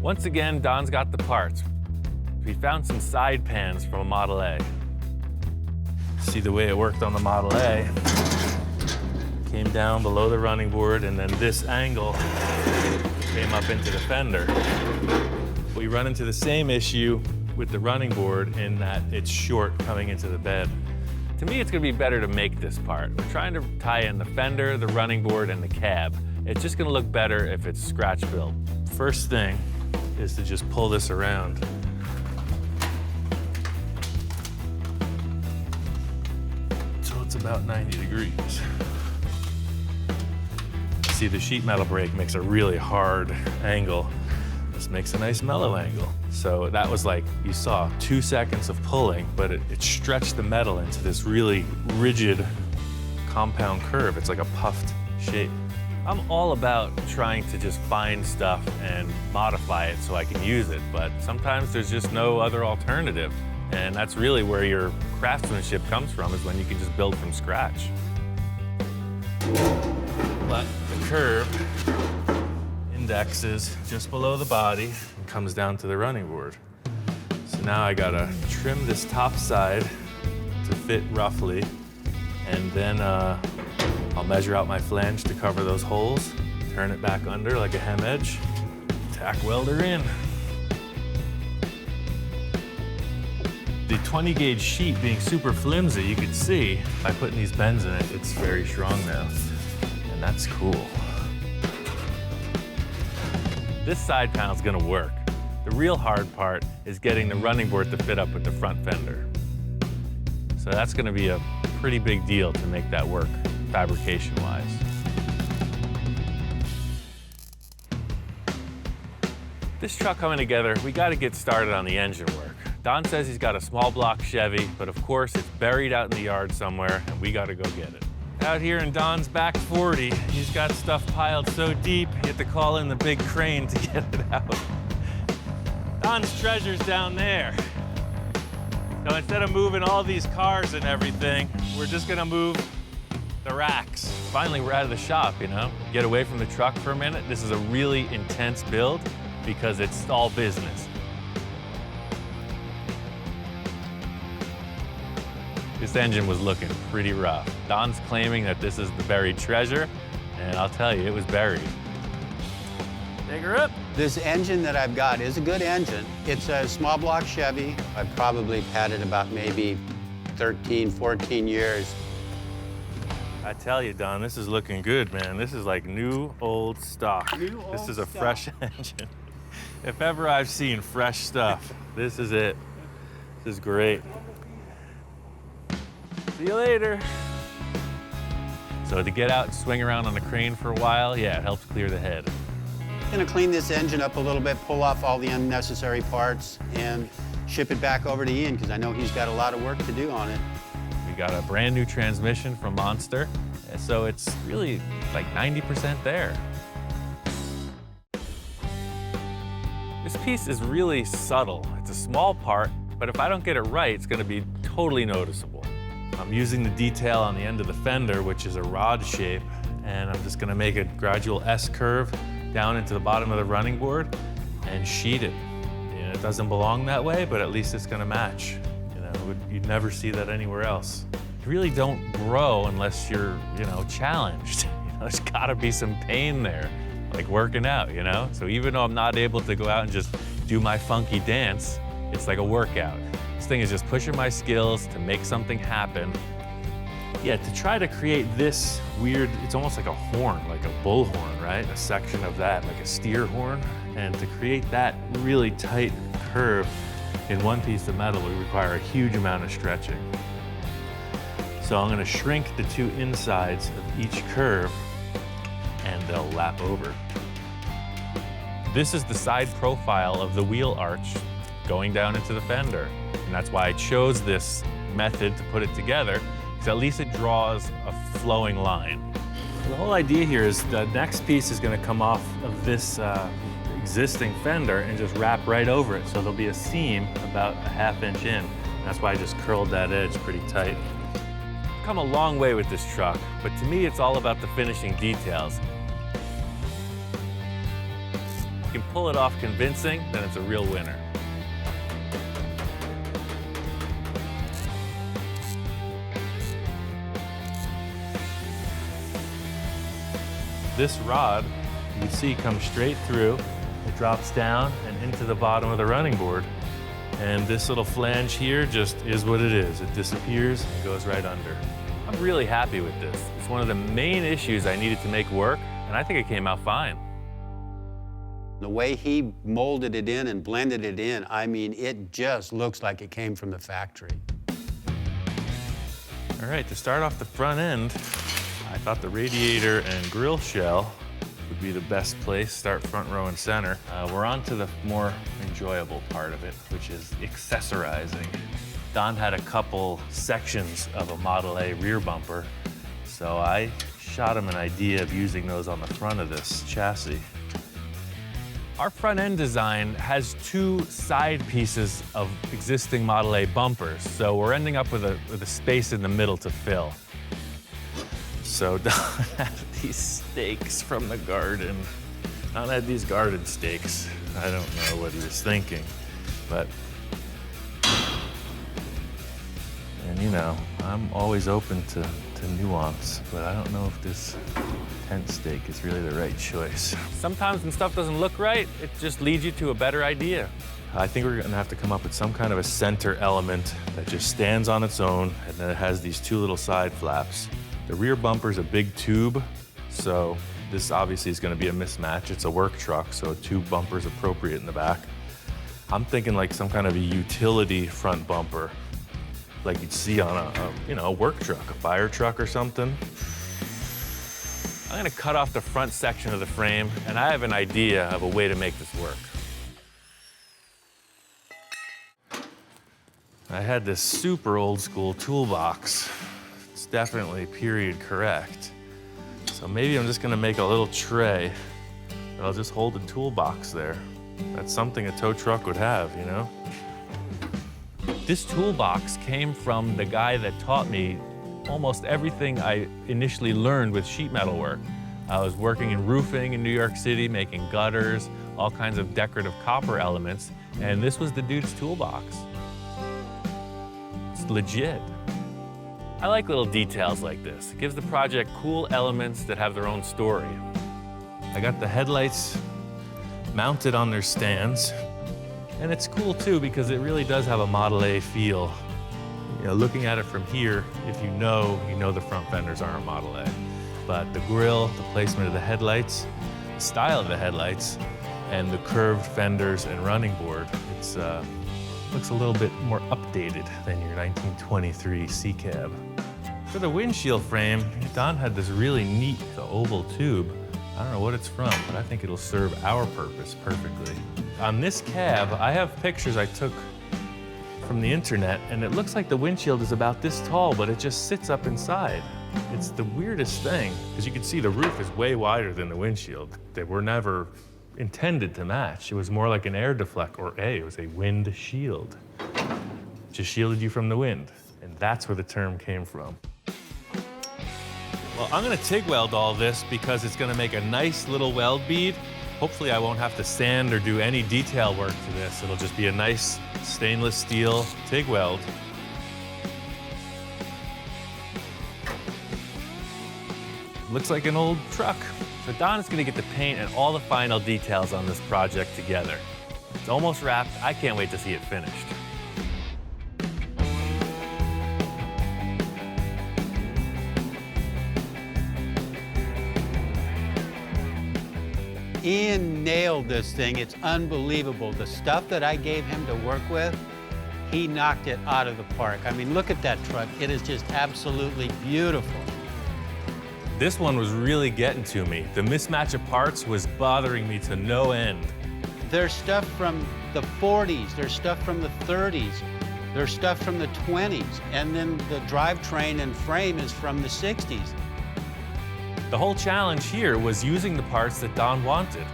Once again, Don's got the parts. We found some side pans from a Model A. See the way it worked on the Model A. Came down below the running board, and then this angle came up into the fender. We run into the same issue with the running board in that it's short coming into the bed. To me, it's gonna be better to make this part. We're trying to tie in the fender, the running board, and the cab. It's just gonna look better if it's scratch built. First thing is to just pull this around. About 90 degrees. See, the sheet metal brake makes a really hard angle. This makes a nice mellow angle. So that was like, you saw 2 seconds of pulling, but it stretched the metal into this really rigid compound curve. It's like a puffed shape. I'm all about trying to just find stuff and modify it so I can use it, but sometimes there's just no other alternative. And that's really where your craftsmanship comes from, is when you can just build from scratch. But the curve indexes just below the body and comes down to the running board. So now I gotta trim this top side to fit roughly, and then I'll measure out my flange to cover those holes, turn it back under like a hem edge, tack welder in. The 20 gauge sheet being super flimsy, you can see by putting these bends in it, it's very strong now, and that's cool. This side panel's gonna work. The real hard part is getting the running board to fit up with the front fender. So that's gonna be a pretty big deal to make that work, fabrication-wise. This truck coming together, we gotta get started on the engine work. Don says he's got a small block Chevy, but of course it's buried out in the yard somewhere, and we gotta go get it. Out here in Don's back 40, he's got stuff piled so deep, you have to call in the big crane to get it out. Don's treasure's down there. So instead of moving all these cars and everything, we're just gonna move the racks. Finally, we're out of the shop, you know? Get away from the truck for a minute. This is a really intense build because it's all business. This engine was looking pretty rough. Don's claiming that this is the buried treasure, and I'll tell you, it was buried. Take her up.
This engine that I've got is a good engine. It's a small block Chevy. I've probably had it about maybe 13, 14 years.
I tell you, Don, this is looking good, man. This is like new old stock. This is a fresh engine. If ever I've seen fresh stuff, this is it. This is great. See you later. So to get out and swing around on the crane for a while, yeah, it helps clear the head.
I'm gonna clean this engine up a little bit, pull off all the unnecessary parts, and ship it back over to Ian, because I know he's got a lot of work to do on it.
We got a brand new transmission from Monster, so it's really like 90% there. This piece is really subtle. It's a small part, but if I don't get it right, it's gonna be totally noticeable. I'm using the detail on the end of the fender, which is a rod shape, and I'm just gonna make a gradual S-curve down into the bottom of the running board and sheet it. You know, it doesn't belong that way, but at least it's gonna match. You know, you'd never see that anywhere else. You really don't grow unless you're, you know, challenged. You know, there's gotta be some pain there, like working out, you know? So even though I'm not able to go out and just do my funky dance, it's like a workout. This thing is just pushing my skills to make something happen. Yeah, to try to create this weird, it's almost like a horn, like a bullhorn, right? A section of that, like a steer horn. And to create that really tight curve in one piece of metal would require a huge amount of stretching. So I'm gonna shrink the two insides of each curve and they'll lap over. This is the side profile of the wheel arch going down into the fender. And that's why I chose this method to put it together, because at least it draws a flowing line. The whole idea here is the next piece is gonna come off of this existing fender and just wrap right over it. So there'll be a seam about a ½ inch in. And that's why I just curled that edge pretty tight. I've come a long way with this truck, but to me, it's all about the finishing details. If you can pull it off convincing, then it's a real winner. This rod, you see, comes straight through. It drops down and into the bottom of the running board. And this little flange here just is what it is. It disappears and goes right under. I'm really happy with this. It's one of the main issues I needed to make work, and I think it came out fine.
The way he molded it in and blended it in, I mean, it just looks like it came from the factory.
All right, to start off the front end, I thought the radiator and grill shell
would be the best place, start front row and center. We're on to the more enjoyable part of it, which is accessorizing. Don had a couple sections of a Model A rear bumper, so I shot him an idea of using those on the front of this chassis. Our front end design has two side pieces of existing Model A bumpers, so we're ending up with a space in the middle to fill. So Don had these stakes from the garden. Don had these garden stakes. I don't know what he was thinking, but, and you know, I'm always open to nuance, but I don't know if this tent stake is really the right choice. Sometimes when stuff doesn't look right, it just leads you to a better idea. I think we're gonna have to come up with some kind of a center element that just stands on its own, and then it has these two little side flaps. The rear bumper's a big tube, so this obviously is gonna be a mismatch. It's a work truck, so a tube bumper's appropriate in the back. I'm thinking like some kind of a utility front bumper, like you'd see on a work truck, a fire truck or something. I'm gonna cut off the front section of the frame, and I have an idea of a way to make this work. I had this super old school toolbox. It's definitely period correct. So maybe I'm just gonna make a little tray that I'll just hold the toolbox there. That's something a tow truck would have, you know? This toolbox came from the guy that taught me almost everything I initially learned with sheet metal work. I was working in roofing in New York City, making gutters, all kinds of decorative copper elements, and this was the dude's toolbox. It's legit. I like little details like this. It gives the project cool elements that have their own story. I got the headlights mounted on their stands. And it's cool too because it really does have a Model A feel. You know, looking at it from here, if you know the front fenders aren't Model A. But the grille, the placement of the headlights, the style of the headlights, and the curved fenders and running board, it's looks a little bit more updated than your 1923 C-Cab. For the windshield frame, Don had this really neat oval tube. I don't know what it's from, but I think it'll serve our purpose perfectly. On this cab, I have pictures I took from the internet, and it looks like the windshield is about this tall, but it just sits up inside. It's the weirdest thing, because you can see the roof is way wider than the windshield. They were never intended to match. It was more like an air deflect, or it was a wind shield. Just shielded you from the wind, and that's where the term came from. Well, I'm gonna TIG weld all this because it's gonna make a nice little weld bead. Hopefully I won't have to sand or do any detail work to this. It'll just be a nice stainless steel TIG weld. Looks like an old truck. So Don is gonna get the paint and all the final details on this project together. It's almost wrapped. I can't wait to see it finished.
Ian nailed this thing. It's unbelievable. The stuff that I gave him to work with, he knocked it out of the park. I mean, look at that truck. It is just absolutely beautiful.
This one was really getting to me. The mismatch of parts was bothering me to no end.
There's stuff from the 40s, there's stuff from the 30s, there's stuff from the 20s, and then the drivetrain and frame is from the 60s.
The whole challenge here was using the parts that Don wanted.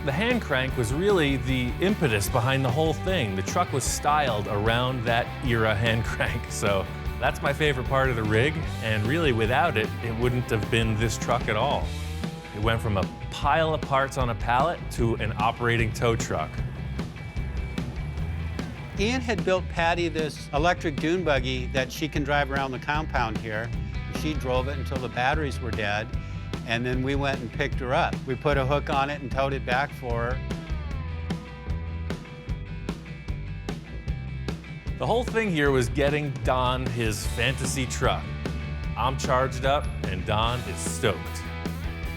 The hand crank was really the impetus behind the whole thing. The truck was styled around that era hand crank, so that's my favorite part of the rig, and really without it, it wouldn't have been this truck at all. It went from a pile of parts on a pallet to an operating tow truck.
Ian had built Patty this electric dune buggy that she can drive around the compound here. She drove it until the batteries were dead, and then we went and picked her up. We put a hook on it and towed it back for her.
The whole thing here was getting Don his fantasy truck. I'm charged up, and Don is stoked.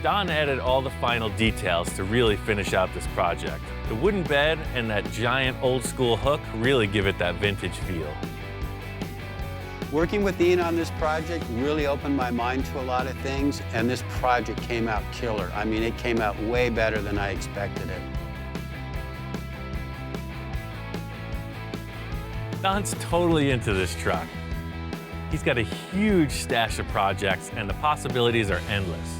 Don added all the final details to really finish out this project. The wooden bed and that giant old school hook really give it that vintage feel.
Working with Ian on this project really opened my mind to a lot of things, and this project came out killer. I mean, it came out way better than I expected it.
Don's totally into this truck. He's got a huge stash of projects, and the possibilities are endless.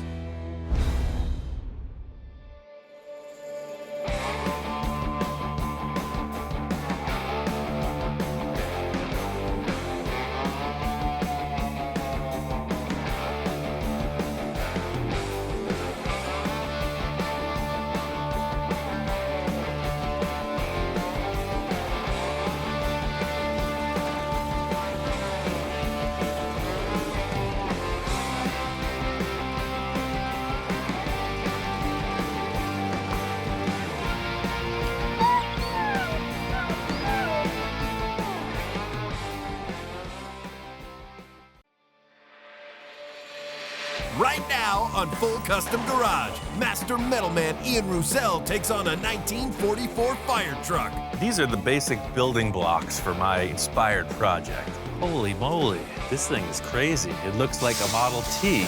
Right now on Full Custom Garage, Master Metalman Ian Roussel takes on a 1944 fire truck.
These are the basic building blocks for my inspired project. Holy moly, this thing is crazy. It looks like a Model T.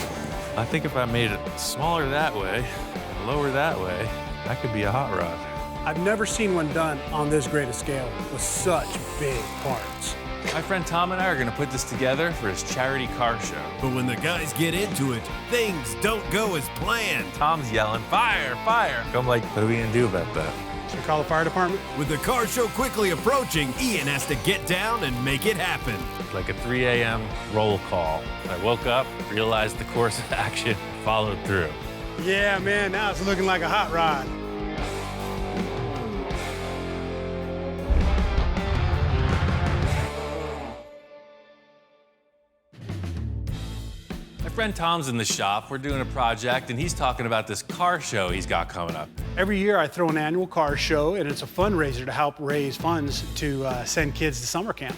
I think if I made it smaller that way and lower that way, that could be a hot rod.
I've never seen one done on this great a scale with such big parts.
My friend Tom and I are gonna put this together for his charity car show.
But when the guys get into it, things don't go as planned.
Tom's yelling, fire, fire. I'm like, what are we gonna do about that?
Should we call the fire department?
With the car show quickly approaching, Ian has to get down and make it happen.
Like a 3 a.m. roll call. I woke up, realized the course of action, followed through.
Yeah, man, now it's looking like a hot rod.
My friend Tom's in the shop. We're doing a project, and he's talking about this car show he's got coming up.
Every year I throw an annual car show, and it's a fundraiser to help raise funds to send kids to summer camp.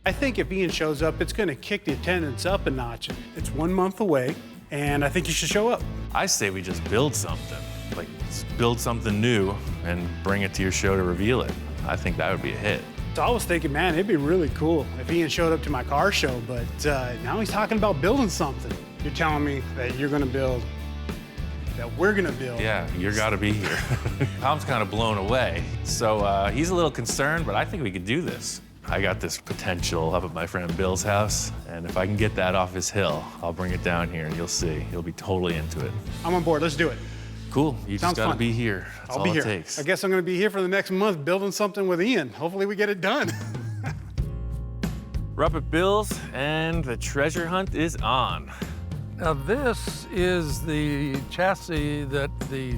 I think if Ian shows up, it's going to kick the attendance up a notch. It's 1 month away, and I think you should show up.
I say we just build something. Like, build something new and bring it to your show to reveal it. I think that would be a hit.
So I was thinking, man, it'd be really cool if Ian showed up to my car show, but now he's talking about building something. You're telling me that you're gonna build, that we're gonna build.
Yeah, you gotta be here. Tom's kind of blown away. So he's a little concerned, but I think we could do this. I got this potential up at my friend Bill's house, and if I can get that off his hill, I'll bring it down here and you'll see. He'll be totally into it.
I'm on board, let's do it.
Cool, you
Sounds
just gotta
fun.
be here. That's
I'll
all
be
it
here.
takes.
I guess I'm gonna be here for the next month building something with Ian. Hopefully we get it done.
We're up at Bill's, and the treasure hunt is on.
Now this is the chassis that the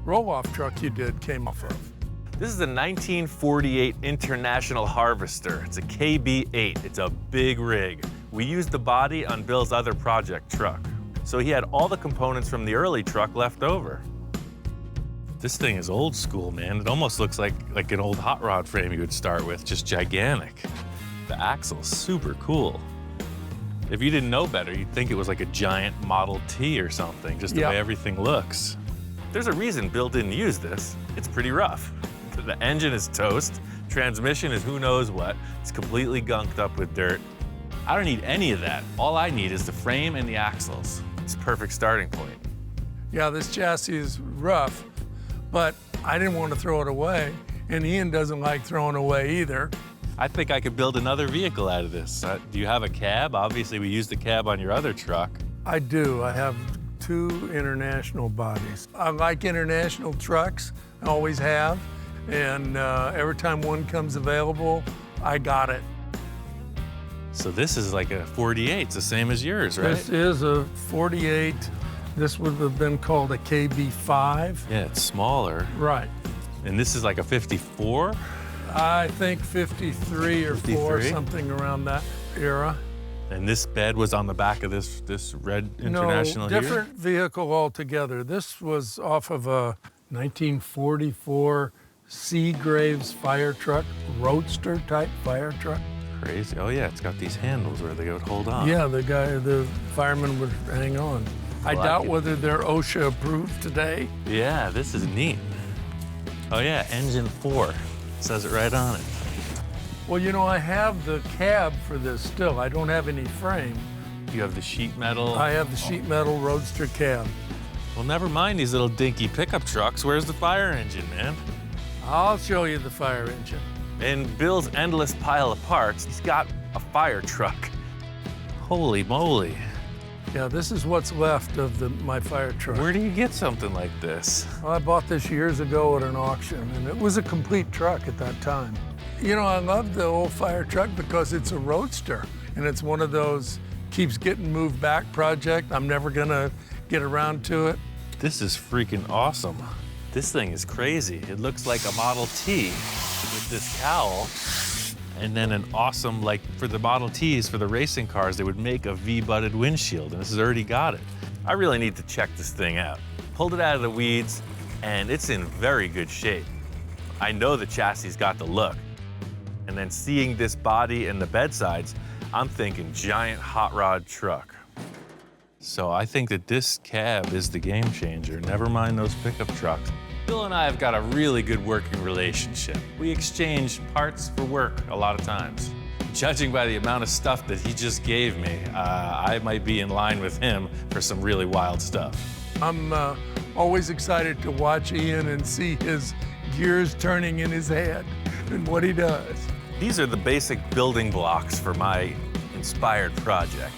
roll-off truck you did came off of.
This is a 1948 International Harvester. It's a KB8. It's a big rig. We used the body on Bill's other project truck. So he had all the components from the early truck left over. This thing is old school, man. It almost looks like an old hot rod frame you would start with, just gigantic. The axle's super cool. If you didn't know better, you'd think it was like a giant Model T or something, just the way everything looks. There's a reason Bill didn't use this. It's pretty rough. The engine is toast, transmission is who knows what. It's completely gunked up with dirt. I don't need any of that. All I need is the frame and the axles. It's a perfect starting point.
Yeah, this chassis is rough, but I didn't want to throw it away, and Ian doesn't like throwing away either.
I think I could build another vehicle out of this. Do you have a cab? Obviously, we used the cab on your other truck.
I do. I have 2 international bodies. I like international trucks, I always have, and every time one comes available, I got it.
So this is like a 48, it's the same as yours, right?
This is a 48. This would have been called a KB5.
Yeah, it's smaller.
Right.
And this is like a 54?
I think 53 or 4, something around that era.
And this bed was on the back of this red International
No, different vehicle altogether. This was off of a 1944 Seagraves fire truck, roadster type fire truck.
Crazy. Oh yeah, it's got these handles where they would hold on.
Yeah, the fireman would hang on. I doubt whether they're OSHA approved today.
Yeah, this is neat. Oh yeah, engine 4. Says it right on it.
Well, you know, I have the cab for this still. I don't have any frame.
You have the sheet metal?
I have the sheet metal Roadster cab.
Well, never mind these little dinky pickup trucks. Where's the fire engine, man?
I'll show you the fire engine.
In Bill's endless pile of parts, he's got a fire truck. Holy moly.
Yeah, this is what's left of my fire truck.
Where do you get something like this?
Well, I bought this years ago at an auction, and it was a complete truck at that time. You know, I love the old fire truck because it's a roadster, and it's one of those keeps getting moved back project. I'm never gonna get around to it.
This is freaking awesome. This thing is crazy. It looks like a Model T with this cowl. And then an awesome, like for the Model Ts, for the racing cars, they would make a V-butted windshield, and this has already got it. I really need to check this thing out. Pulled it out of the weeds, and it's in very good shape. I know the chassis got the look. And then seeing this body and the bedsides, I'm thinking giant hot rod truck. So I think that this cab is the game changer, never mind those pickup trucks. Bill and I have got a really good working relationship. We exchange parts for work a lot of times. Judging by the amount of stuff that he just gave me, I might be in line with him for some really wild stuff.
I'm always excited to watch Ian and see his gears turning in his head and what he does.
These are the basic building blocks for my inspired project.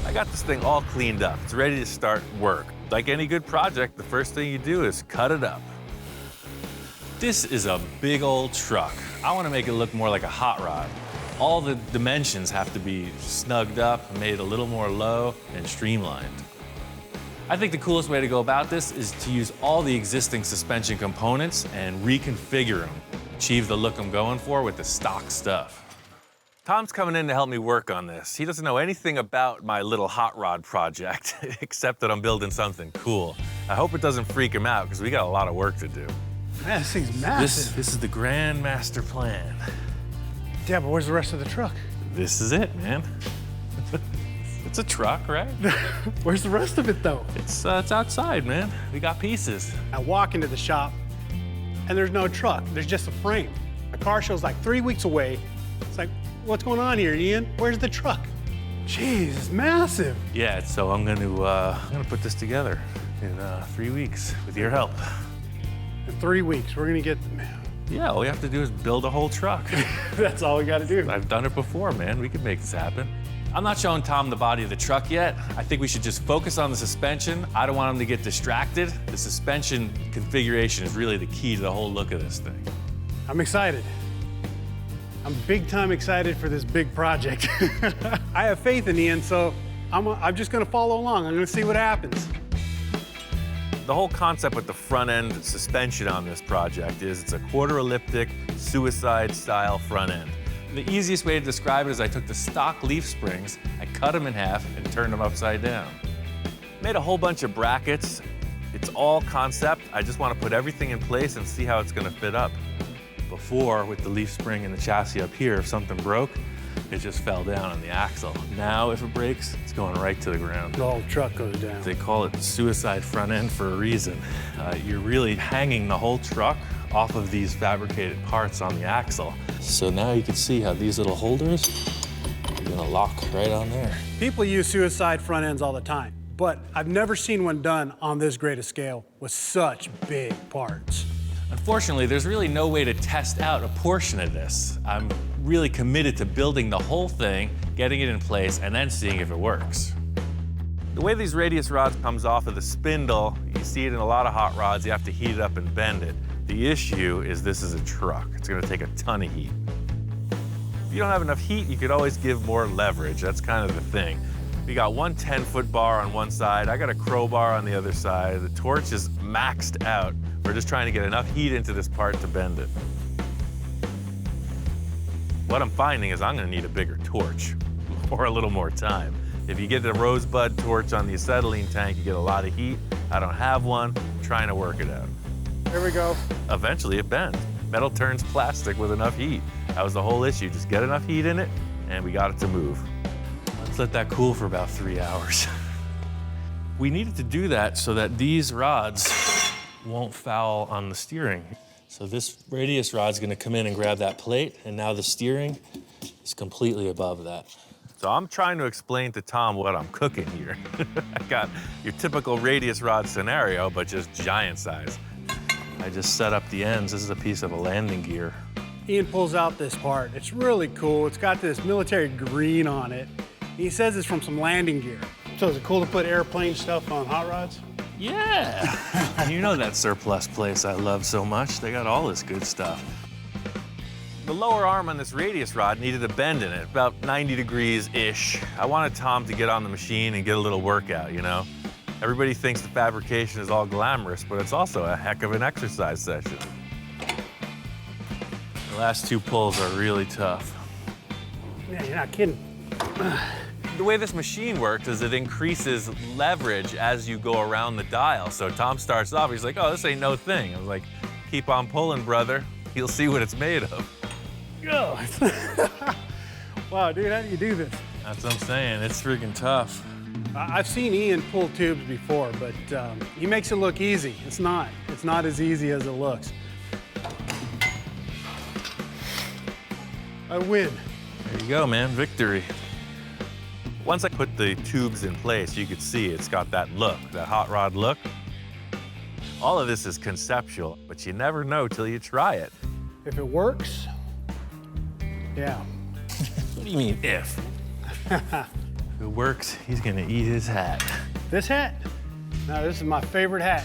I got this thing all cleaned up. It's ready to start work. Like any good project, the first thing you do is cut it up. This is a big old truck. I want to make it look more like a hot rod. All the dimensions have to be snugged up, made a little more low and streamlined. I think the coolest way to go about this is to use all the existing suspension components and reconfigure them. Achieve the look I'm going for with the stock stuff. Tom's coming in to help me work on this. He doesn't know anything about my little hot rod project, except that I'm building something cool. I hope it doesn't freak him out, because we got a lot of work to do.
Man, this thing's massive.
This is the grand master plan.
Yeah, but where's the rest of the truck?
This is it, man. It's a truck, right?
Where's the rest of it, though?
It's outside, man. We got pieces.
I walk into the shop, and there's no truck. There's just a frame. The car show's like 3 weeks away. It's like, what's going on here, Ian? Where's the truck? Jeez, it's massive.
Yeah, so I'm gonna put this together in 3 weeks with your help.
In 3 weeks, we're gonna get the man.
Yeah, all we have to do is build a whole truck.
That's all we gotta do.
I've done it before, man. We could make this happen. I'm not showing Tom the body of the truck yet. I think we should just focus on the suspension. I don't want him to get distracted. The suspension configuration is really the key to the whole look of this thing.
I'm excited. I'm big time excited for this big project. I have faith in Ian, so I'm just gonna follow along. I'm gonna see what happens.
The whole concept with the front end suspension on this project is it's a quarter elliptic, suicide style front end. The easiest way to describe it is I took the stock leaf springs, I cut them in half and turned them upside down. Made a whole bunch of brackets. It's all concept. I just want to put everything in place and see how it's going to fit up. Before, with the leaf spring and the chassis up here, if something broke, it just fell down on the axle. Now, if it breaks, it's going right to the ground.
The whole truck goes down.
They call it suicide front end for a reason. You're really hanging the whole truck off of these fabricated parts on the axle. So now you can see how these little holders are gonna lock right on there.
People use suicide front ends all the time, but I've never seen one done on this great a scale with such big parts.
Unfortunately, there's really no way to test out a portion of this. I'm really committed to building the whole thing, getting it in place, and then seeing if it works. The way these radius rods comes off of the spindle, you see it in a lot of hot rods, you have to heat it up and bend it. The issue is this is a truck. It's gonna take a ton of heat. If you don't have enough heat, you could always give more leverage. That's kind of the thing. We got one 10-foot bar on one side. I got a crowbar on the other side. The torch is maxed out. We're just trying to get enough heat into this part to bend it. What I'm finding is I'm gonna need a bigger torch or a little more time. If you get the rosebud torch on the acetylene tank, you get a lot of heat. I don't have one. I'm trying to work it out.
There we go.
Eventually it bends. Metal turns plastic with enough heat. That was the whole issue. Just get enough heat in it, and we got it to move. Let's let that cool for about 3 hours. We needed to do that so that these rods won't foul on the steering. So this radius rod's gonna come in and grab that plate, and now the steering is completely above that.
So I'm trying to explain to Tom what I'm cooking here. I got your typical radius rod scenario, but just giant size. I just set up the ends. This is a piece of a landing gear.
Ian pulls out this part. It's really cool. It's got this military green on it. He says it's from some landing gear. So is it cool to put airplane stuff on hot rods?
Yeah. You know that surplus place I love so much. They got all this good stuff.
The lower arm on this radius rod needed a bend in it, about 90 degrees-ish. I wanted Tom to get on the machine and get a little workout, you know? Everybody thinks the fabrication is all glamorous, but it's also a heck of an exercise session. The last two pulls are really tough.
Yeah, you're not kidding.
The way this machine works is it increases leverage as you go around the dial. So Tom starts off, he's like, oh, this ain't no thing. I was like, keep on pulling, brother. You'll see what it's made of.
Wow, dude, how do you do this?
That's what I'm saying. It's freaking tough.
I've seen Ian pull tubes before, but he makes it look easy. It's not. It's not as easy as it looks. I win.
There you go, man, victory. Once I put the tubes in place, you could see it's got that look, that hot rod look. All of this is conceptual, but you never know till you try it.
If it works, yeah.
What do you mean, if? If it works, he's gonna eat his hat.
This hat? Now, this is my favorite hat.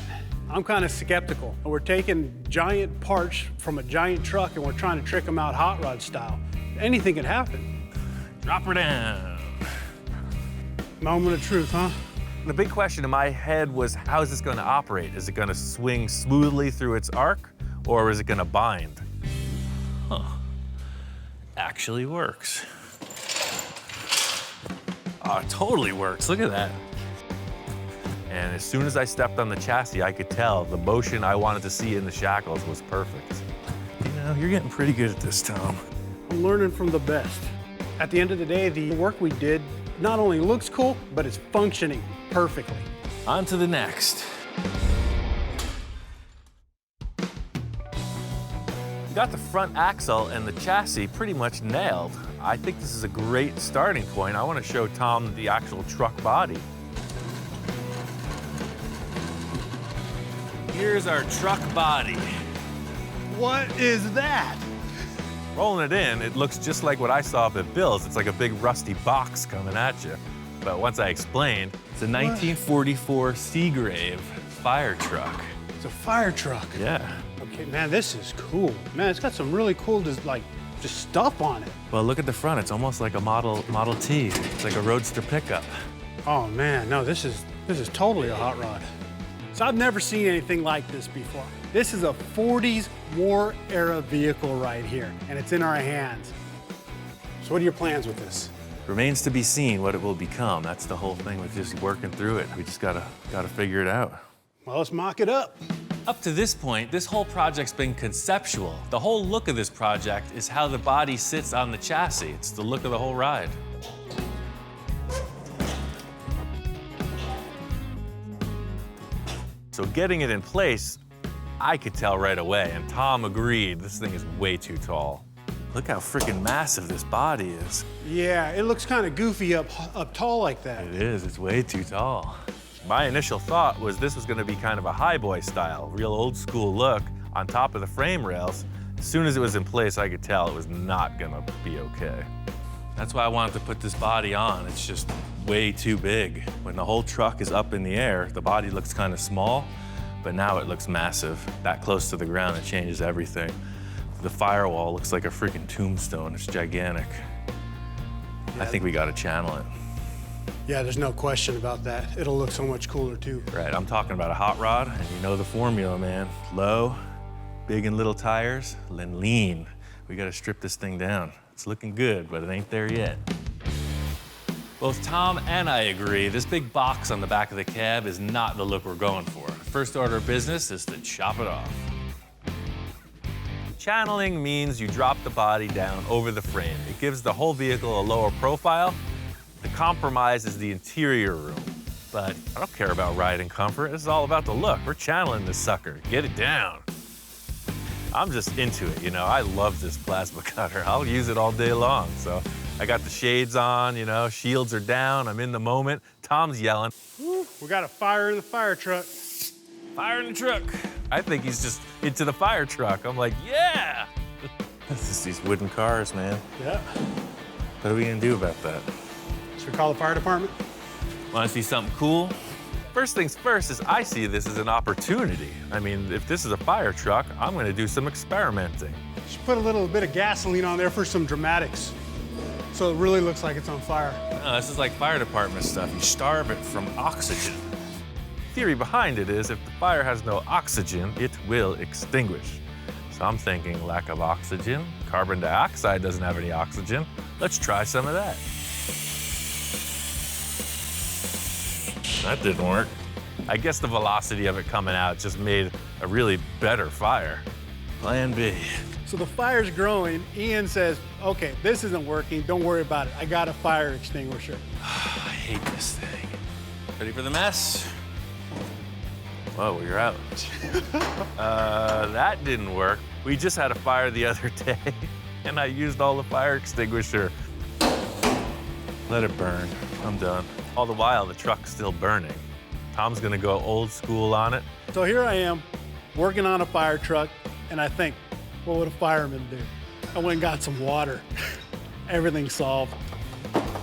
I'm kind of skeptical. We're taking giant parts from a giant truck and we're trying to trick them out hot rod style. Anything can happen.
Drop her down.
Moment of truth, huh?
The big question in my head was, how is this going to operate? Is it going to swing smoothly through its arc, or is it going to bind?
Huh. Actually works.
Oh, it totally works. Look at that. And as soon as I stepped on the chassis, I could tell the motion I wanted to see in the shackles was perfect.
You know, you're getting pretty good at this, Tom.
I'm learning from the best. At the end of the day, the work we did not only looks cool, but it's functioning perfectly.
On to the next.
We got the front axle and the chassis pretty much nailed. I think this is a great starting point. I want to show Tom the actual truck body. Here's our truck body.
What is that?
Rolling it in, it looks just like what I saw up at Bill's. It's like a big rusty box coming at you. But once I explained, it's a 1944 Seagrave fire truck.
It's a fire truck.
Yeah.
Okay, man, this is cool. Man, it's got some really cool, just stuff on it.
Well, look at the front. It's almost like a Model T. It's like a roadster pickup.
Oh man, no, this is totally a hot rod. So I've never seen anything like this before. This is a 40s war era vehicle right here, and it's in our hands. So what are your plans with this?
Remains to be seen what it will become. That's the whole thing with just working through it. We just gotta figure it out.
Well, let's mock it up.
Up to this point, this whole project's been conceptual. The whole look of this project is how the body sits on the chassis. It's the look of the whole ride. So getting it in place, I could tell right away, and Tom agreed, this thing is way too tall. Look how freaking massive this body is.
Yeah, it looks kind of goofy up tall like that.
It is, it's way too tall. My initial thought was this was gonna be kind of a highboy style, real old school look on top of the frame rails. As soon as it was in place, I could tell it was not gonna be okay. That's why I wanted to put this body on. It's just way too big. When the whole truck is up in the air, the body looks kind of small, but now it looks massive. That close to the ground, it changes everything. The firewall looks like a freaking tombstone. It's gigantic.
Yeah.
I think we gotta channel it.
Yeah, there's no question about that. It'll look so much cooler too.
Right, I'm talking about a hot rod, and you know the formula, man. Low, big and little tires, then lean. We gotta strip this thing down. It's looking good, but it ain't there yet.
Both Tom and I agree, this big box on the back of the cab is not the look we're going for. First order of business is to chop it off.
Channeling means you drop the body down over the frame. It gives the whole vehicle a lower profile. The compromise is the interior room. But I don't care about riding comfort. This is all about the look. We're channeling this sucker. Get it down. I'm just into it, you know. I love this plasma cutter. I'll use it all day long. So I got the shades on, you know, shields are down, I'm in the moment. Tom's yelling.
Woo, we got a fire in the fire truck.
Fire in the truck. I think he's just into the fire truck. I'm like, yeah! This is these wooden cars, man.
Yeah.
What are we gonna do about that?
Should we call the fire department?
Wanna see something cool? First things first is I see this as an opportunity. I mean, if this is a fire truck, I'm gonna do some experimenting.
Should put a little bit of gasoline on there for some dramatics, so it really looks like it's on fire.
No, this is like fire department stuff. You starve it from oxygen. Theory behind it is if the fire has no oxygen, it will extinguish. So I'm thinking lack of oxygen. Carbon dioxide doesn't have any oxygen. Let's try some of that. That didn't work. I guess the velocity of it coming out just made a really better fire. Plan B.
So the fire's growing. Ian says, okay, this isn't working. Don't worry about it. I got a fire extinguisher.
I hate this thing. Ready for the mess? Whoa, you're out. That didn't work. We just had a fire the other day, and I used all the fire extinguisher. Let it burn. I'm done. All the while, the truck's still burning. Tom's gonna go old school on it.
So here I am, working on a fire truck, and I think, what would a fireman do? I went and got some water. Everything's solved.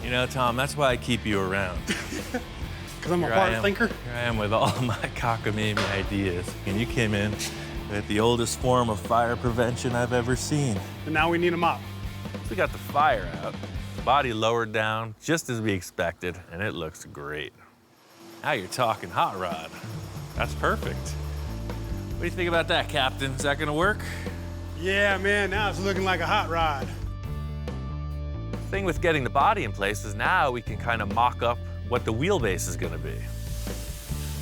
You know, Tom, that's why I keep you around.
Because I'm a hard thinker?
Here I am with all my cockamamie ideas. And you came in with the oldest form of fire prevention I've ever seen.
And now we need a mop.
We got the fire out, the body lowered down, just as we expected, and it looks great. Now you're talking hot rod. That's perfect. What do you think about that, Captain? Is that gonna work?
Yeah, man, now it's looking like a hot rod.
The thing with getting the body in place is now we can kind of mock up what the wheelbase is gonna be.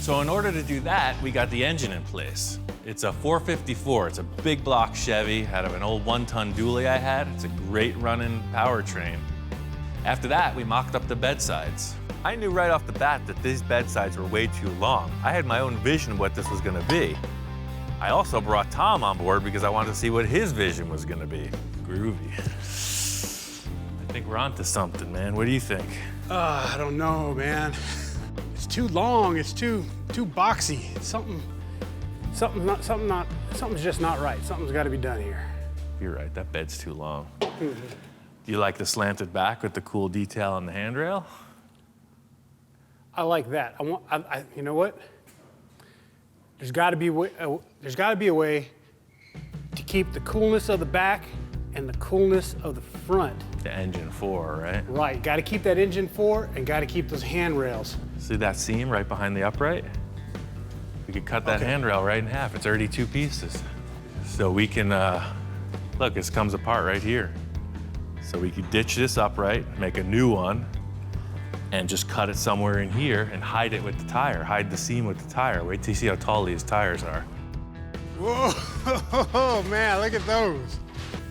So in order to do that, we got the engine in place. It's a 454, it's a big block Chevy out of an old 1-ton dually I had. It's a great running powertrain. After that, we mocked up the bedsides. I knew right off the bat that these bedsides were way too long. I had my own vision of what this was gonna be. I also brought Tom on board because I wanted to see what his vision was gonna be. Groovy. I think we're onto something, man. What do you think?
I don't know, man. It's too long. It's too boxy. Something's just not right. Something's got to be done here.
You're right. That bed's too long. Do you like the slanted back with the cool detail on the handrail?
I like that. You know what? There's got to be a way to keep the coolness of the back and the coolness of the front.
The engine 4, right?
Right, got to keep that engine 4 and got to keep those handrails.
See that seam right behind the upright? We could cut that handrail right in half. It's already 2 pieces. So we can, look, this comes apart right here. So we could ditch this upright, make a new one, and just cut it somewhere in here and hide it with the tire, hide the seam with the tire. Wait till you see how tall these tires are.
Whoa, man, look at those.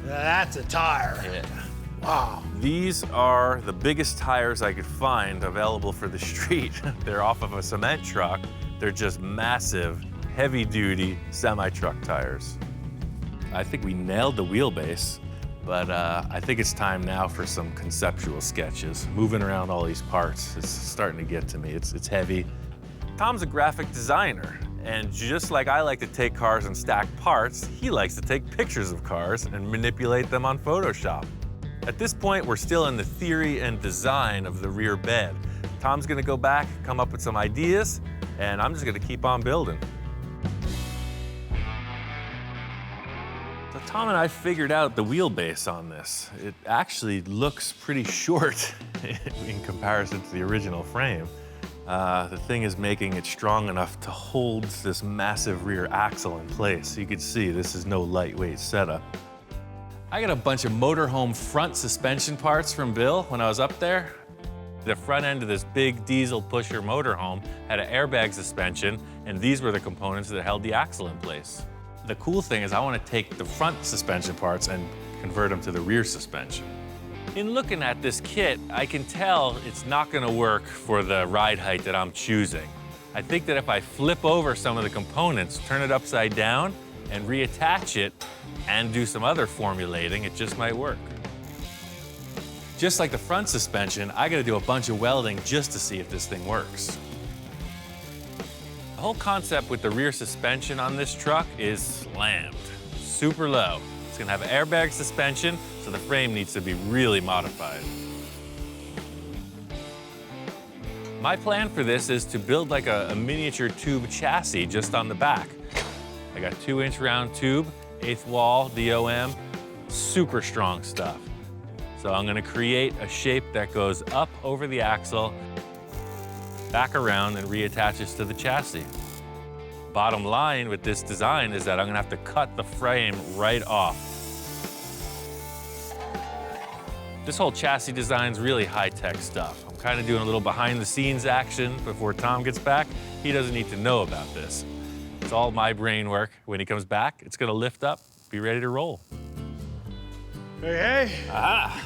That's a tire.
Yeah.
Wow.
These are the biggest tires I could find available for the street. They're off of a cement truck. They're just massive, heavy-duty semi-truck tires. I think we nailed the wheelbase, but I think it's time now for some conceptual sketches. Moving around all these parts, it's starting to get to me. It's heavy. Tom's a graphic designer, and just like I like to take cars and stack parts, he likes to take pictures of cars and manipulate them on Photoshop. At this point, we're still in the theory and design of the rear bed. Tom's gonna go back, come up with some ideas, and I'm just gonna keep on building. So Tom and I figured out the wheelbase on this. It actually looks pretty short in comparison to the original frame. The thing is making it strong enough to hold this massive rear axle in place. You can see this is no lightweight setup. I got a bunch of motorhome front suspension parts from Bill when I was up there. The front end of this big diesel pusher motorhome had an airbag suspension, and these were the components that held the axle in place. The cool thing is I want to take the front suspension parts and convert them to the rear suspension. In looking at this kit, I can tell it's not going to work for the ride height that I'm choosing. I think that if I flip over some of the components, turn it upside down, and reattach it,
and do some other formulating, it just might work. Just like the front suspension, I gotta do a bunch of welding just to see if this thing works. The whole concept with the rear suspension on this truck is slammed, super low. It's gonna have airbag suspension, so the frame needs to be really modified. My plan for this is to build like a miniature tube chassis just on the back. I got 2-inch round tube, 1/8 wall, DOM, super strong stuff. So I'm gonna create a shape that goes up over the axle, back around and reattaches to the chassis. Bottom line with this design is that I'm gonna have to cut the frame right off. This whole chassis design's really high-tech stuff. I'm kind of doing a little behind-the-scenes action before Tom gets back. He doesn't need to know about this. It's all my brain work. When he comes back, it's gonna lift up, be ready to roll.
Hey, hey.
Ah.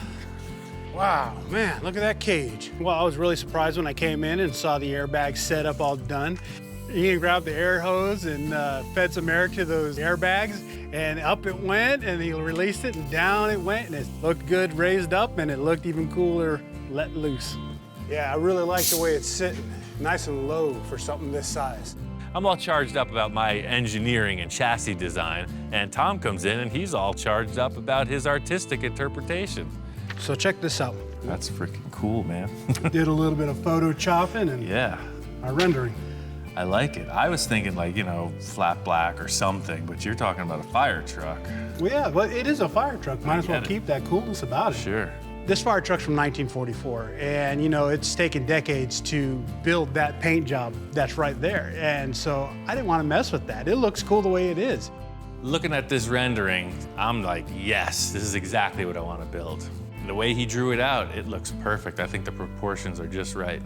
Wow, man, look at that cage. Well, I was really surprised when I came in and saw the airbag setup all done. Ian grabbed the air hose and fed some air to those airbags, and up it went, and he released it, and down it went, and it looked good raised up, and it looked even cooler let loose. Yeah, I really like the way it's sitting, nice and low for something this size.
I'm all charged up about my engineering and chassis design, and Tom comes in and he's all charged up about his artistic interpretation.
So check this out.
That's freaking cool, man.
Did a little bit of photo chopping and
yeah,
our rendering.
I like it. I was thinking like, you know, flat black or something, but you're talking about a fire truck.
Well, yeah, but it is a fire truck. Might as well keep that coolness about it.
Sure.
This fire truck's from 1944, and you know, it's taken decades to build that paint job that's right there. And so I didn't want to mess with that. It looks cool the way it is.
Looking at this rendering, I'm like, yes, this is exactly what I want to build. And the way he drew it out, it looks perfect. I think the proportions are just right.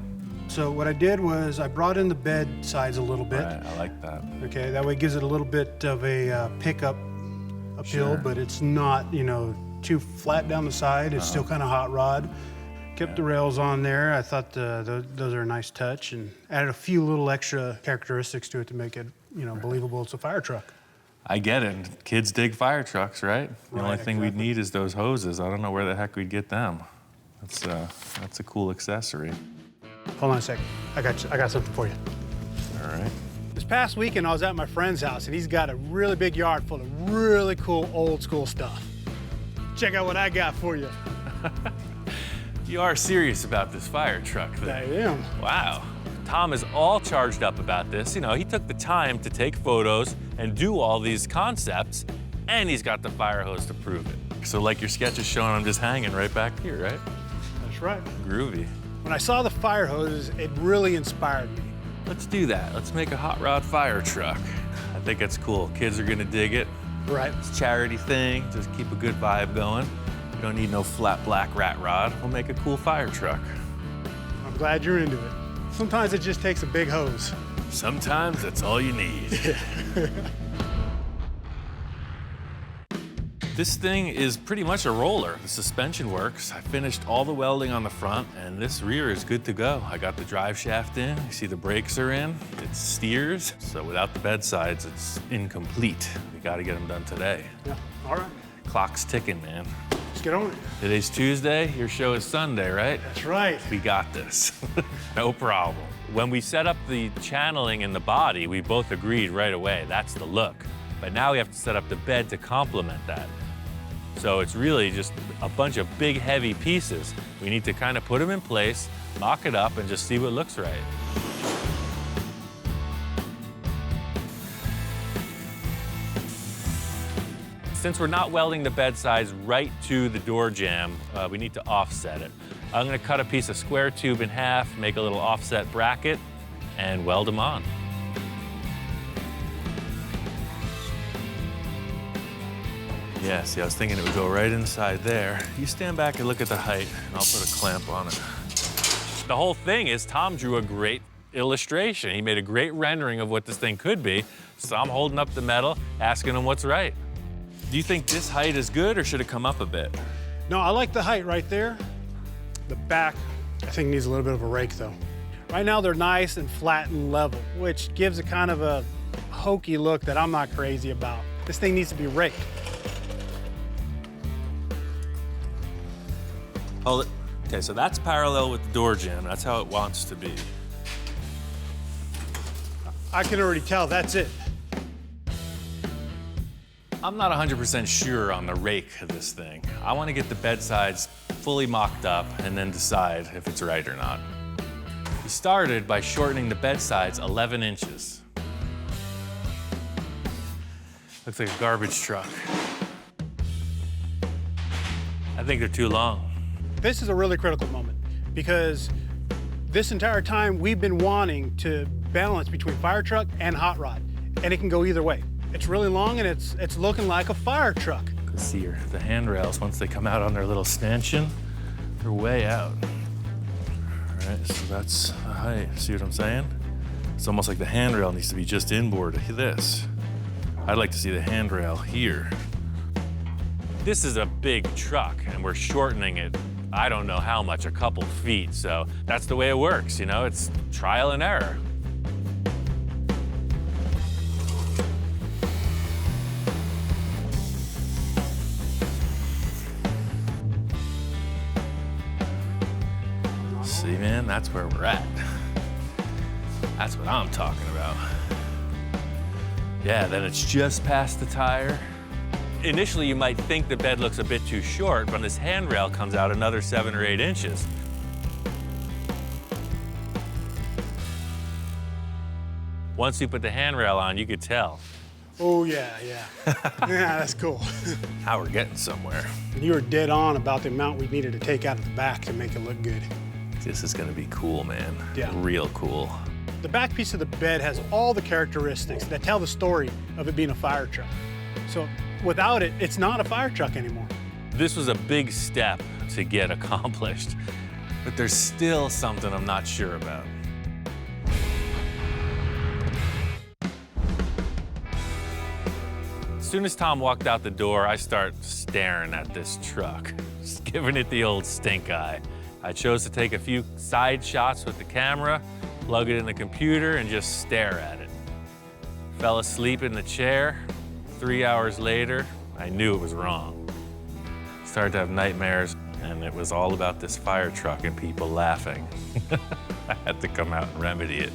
So what I did was I brought in the bed sides a little bit.
Right, I like that.
Okay, that way it gives it a little bit of a pickup appeal,
Sure.
but it's not, you know, too flat down the side. It's still kind of hot rod. Kept the rails on there. I thought those are a nice touch, and added a few little extra characteristics to it to make it, you know, believable it's a fire truck.
I get it. Kids dig fire trucks, right? The only thing we'd need is those hoses. I don't know where the heck we'd get them. That's a cool accessory.
Hold on a second. I got something for you.
All right.
This past weekend, I was at my friend's house, and he's got a really big yard full of really cool old school stuff. Check out what I got for you.
You are serious about this fire truck thing.
I am.
Wow. Tom is all charged up about this. You know, he took the time to take photos and do all these concepts, and he's got the fire hose to prove it. So like your sketch is showing, I'm just hanging right back here, right?
That's right.
Groovy.
When I saw the fire hoses, it really inspired me.
Let's do that. Let's make a hot rod fire truck. I think it's cool. Kids are gonna dig it.
Right.
It's a charity thing. Just keep a good vibe going. We don't need no flat black rat rod. We'll make a cool fire truck.
I'm glad you're into it. Sometimes it just takes a big hose.
Sometimes that's all you need. This thing is pretty much a roller. The suspension works. I finished all the welding on the front, and this rear is good to go. I got the drive shaft in. You see the brakes are in. It steers. So without the bed sides, it's incomplete. We got to get them done today.
Yeah, all right.
Clock's ticking, man.
Let's get on it.
Today's Tuesday. Your show is Sunday, right?
That's right.
We got this. No problem. When we set up the channeling in the body, we both agreed right away, that's the look. But now we have to set up the bed to complement that. So it's really just a bunch of big, heavy pieces. We need to kind of put them in place, mock it up, and just see what looks right. Since we're not welding the bed sides right to the door jamb, we need to offset it. I'm gonna cut a piece of square tube in half, make a little offset bracket, and weld them on. Yeah, see, I was thinking it would go right inside there. You stand back and look at the height, and I'll put a clamp on it. The whole thing is Tom drew a great illustration. He made a great rendering of what this thing could be, so I'm holding up the metal, asking him what's right. Do you think this height is good, or should it come up a bit?
No, I like the height right there. The back, I think, needs a little bit of a rake, though. Right now, they're nice and flat and level, which gives a kind of a hokey look that I'm not crazy about. This thing needs to be raked.
Hold it. Okay, so that's parallel with the door jamb. That's how it wants to be.
I can already tell that's it.
I'm not 100% sure on the rake of this thing. I want to get the bed sides fully mocked up and then decide if it's right or not. We started by shortening the bed sides 11 inches. Looks like a garbage truck. I think they're too long.
This is a really critical moment because this entire time we've been wanting to balance between fire truck and hot rod, and it can go either way. It's really long and it's looking like a fire truck.
You can see here, the handrails, once they come out on their little stanchion, they're way out. All right, so that's the height. See what I'm saying? It's almost like the handrail needs to be just inboard of this. I'd like to see the handrail here. This is a big truck, and we're shortening it, I don't know how much, a couple feet. So that's the way it works, you know? It's trial and error. See, man, that's where we're at. That's what I'm talking about. Yeah, then it's just past the tire. Initially, you might think the bed looks a bit too short, but this handrail comes out another 7 or 8 inches. Once you put the handrail on, you could tell.
Oh, yeah. Yeah, that's cool.
Now we're getting somewhere.
And you were dead on about the amount we needed to take out of the back to make it look good.
This is gonna be cool, man.
Yeah.
Real cool.
The back piece of the bed has all the characteristics that tell the story of it being a fire truck. So without it, it's not a fire truck anymore.
This was a big step to get accomplished, but there's still something I'm not sure about. As soon as Tom walked out the door, I start staring at this truck, just giving it the old stink eye. I chose to take a few side shots with the camera, plug it in the computer, and just stare at it. Fell asleep in the chair. 3 hours later, I knew it was wrong. Started to have nightmares, and it was all about this fire truck and people laughing. I had to come out and remedy it.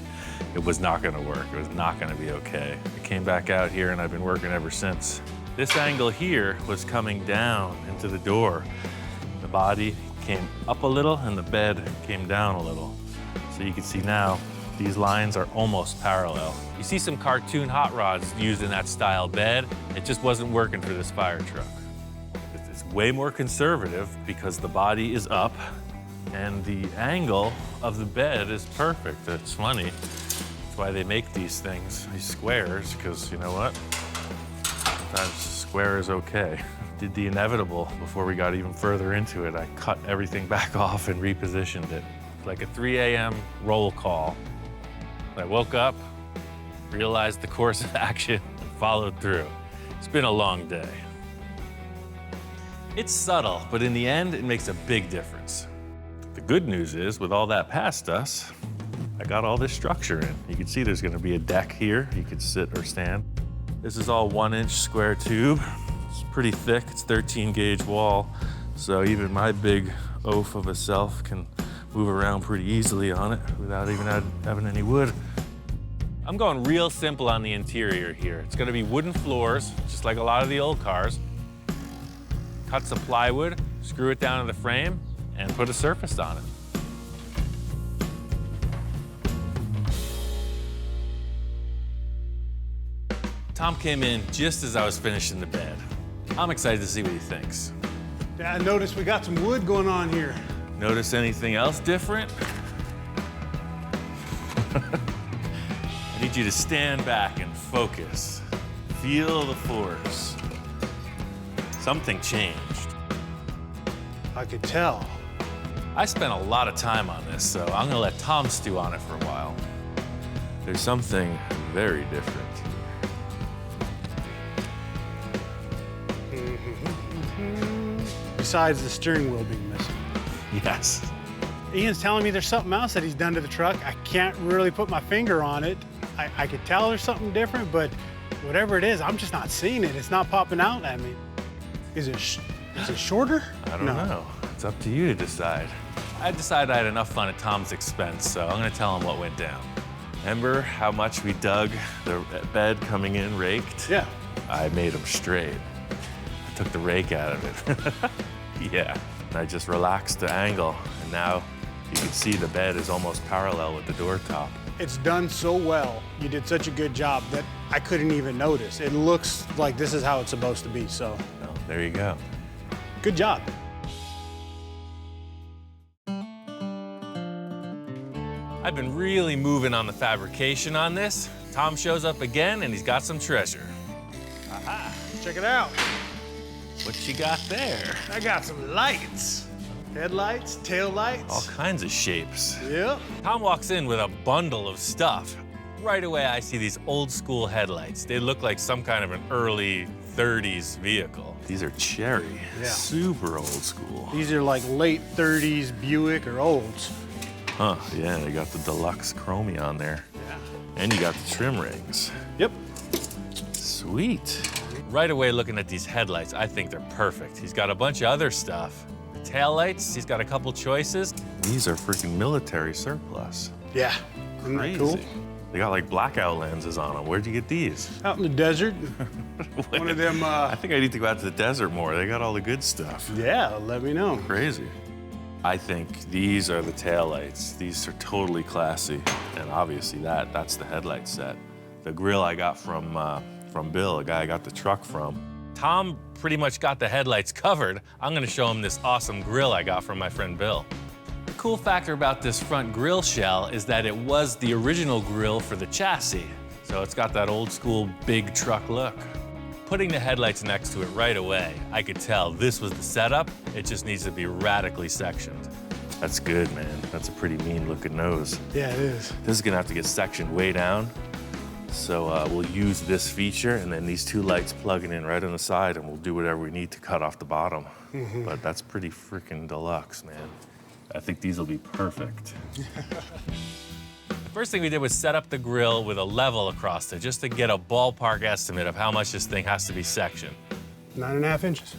It was not gonna work. It was not gonna be okay. I came back out here, and I've been working ever since. This angle here was coming down into the door. The body came up a little, and the bed came down a little. So you can see now, these lines are almost parallel. You see some cartoon hot rods used in that style bed. It just wasn't working for this fire truck. It's way more conservative because the body is up and the angle of the bed is perfect. It's funny. That's why they make these things, these squares, because you know what? Sometimes square is okay. Did the inevitable before we got even further into it. I cut everything back off and repositioned it. Like a 3 a.m. roll call. I woke up, realized the course of action, and followed through. It's been a long day. It's subtle, but in the end, it makes a big difference. The good news is, with all that past us, I got all this structure in. You can see there's gonna be a deck here. You could sit or stand. This is all 1-inch square tube. It's pretty thick, it's 13 gauge wall. So even my big oaf of a self can move around pretty easily on it without even having any wood. I'm going real simple on the interior here. It's gonna be wooden floors, just like a lot of the old cars. Cut some plywood, screw it down to the frame, and put a surface on it. Tom came in just as I was finishing the bed. I'm excited to see what he thinks.
Yeah, I noticed we got some wood going on here.
Notice anything else different? I need you to stand back and focus. Feel the force. Something changed.
I could tell.
I spent a lot of time on this, so I'm gonna let Tom stew on it for a while. There's something very different.
Besides the steering wheel being missing.
Yes.
Ian's telling me there's something else that he's done to the truck. I can't really put my finger on it. I could tell there's something different, but whatever it is, I'm just not seeing it. It's not popping out at me. Is it shorter?
I don't know. It's up to you to decide. I decided I had enough fun at Tom's expense, so I'm gonna tell him what went down. Remember how much we dug the bed coming in raked?
Yeah.
I made them straight. I took the rake out of it. Yeah, and I just relaxed the angle, and now you can see the bed is almost parallel with the door top.
It's done so well. You did such a good job that I couldn't even notice. It looks like this is how it's supposed to be, so.
Well, there you go.
Good job.
I've been really moving on the fabrication on this. Tom shows up again, and he's got some treasure.
Aha, check it out.
What you got there?
I got some lights. Headlights, tail lights.
All kinds of shapes.
Yep.
Tom walks in with a bundle of stuff. Right away, I see these old school headlights. They look like some kind of an early 30s vehicle. These are cherry, super old school.
These are like late 30s Buick or Olds.
Huh, yeah, they got the deluxe chromie on there.
Yeah.
And you got the trim rings.
Yep.
Sweet. Right away, looking at these headlights, I think they're perfect. He's got a bunch of other stuff. The taillights, he's got a couple choices. These are freaking military surplus.
Yeah. Isn't that cool?
They got like blackout lenses on them. Where'd you get these?
Out in the desert. One of them.
I think I need to go out to the desert more. They got all the good stuff.
Yeah, let me know.
Crazy. I think these are the taillights. These are totally classy. And obviously that's the headlight set. The grill I got from Bill, a guy I got the truck from. Tom pretty much got the headlights covered. I'm gonna show him this awesome grill I got from my friend Bill. The cool factor about this front grill shell is that it was the original grill for the chassis. So it's got that old school big truck look. Putting the headlights next to it right away, I could tell this was the setup. It just needs to be radically sectioned. That's good, man. That's a pretty mean looking nose.
Yeah, it is.
This is gonna have to get sectioned way down. So we'll use this feature and then these two lights plugging in right on the side, and we'll do whatever we need to cut off the bottom. But that's pretty freaking deluxe, man. I think these will be perfect. The first thing we did was set up the grill with a level across it, just to get a ballpark estimate of how much this thing has to be sectioned.
9.5 inches.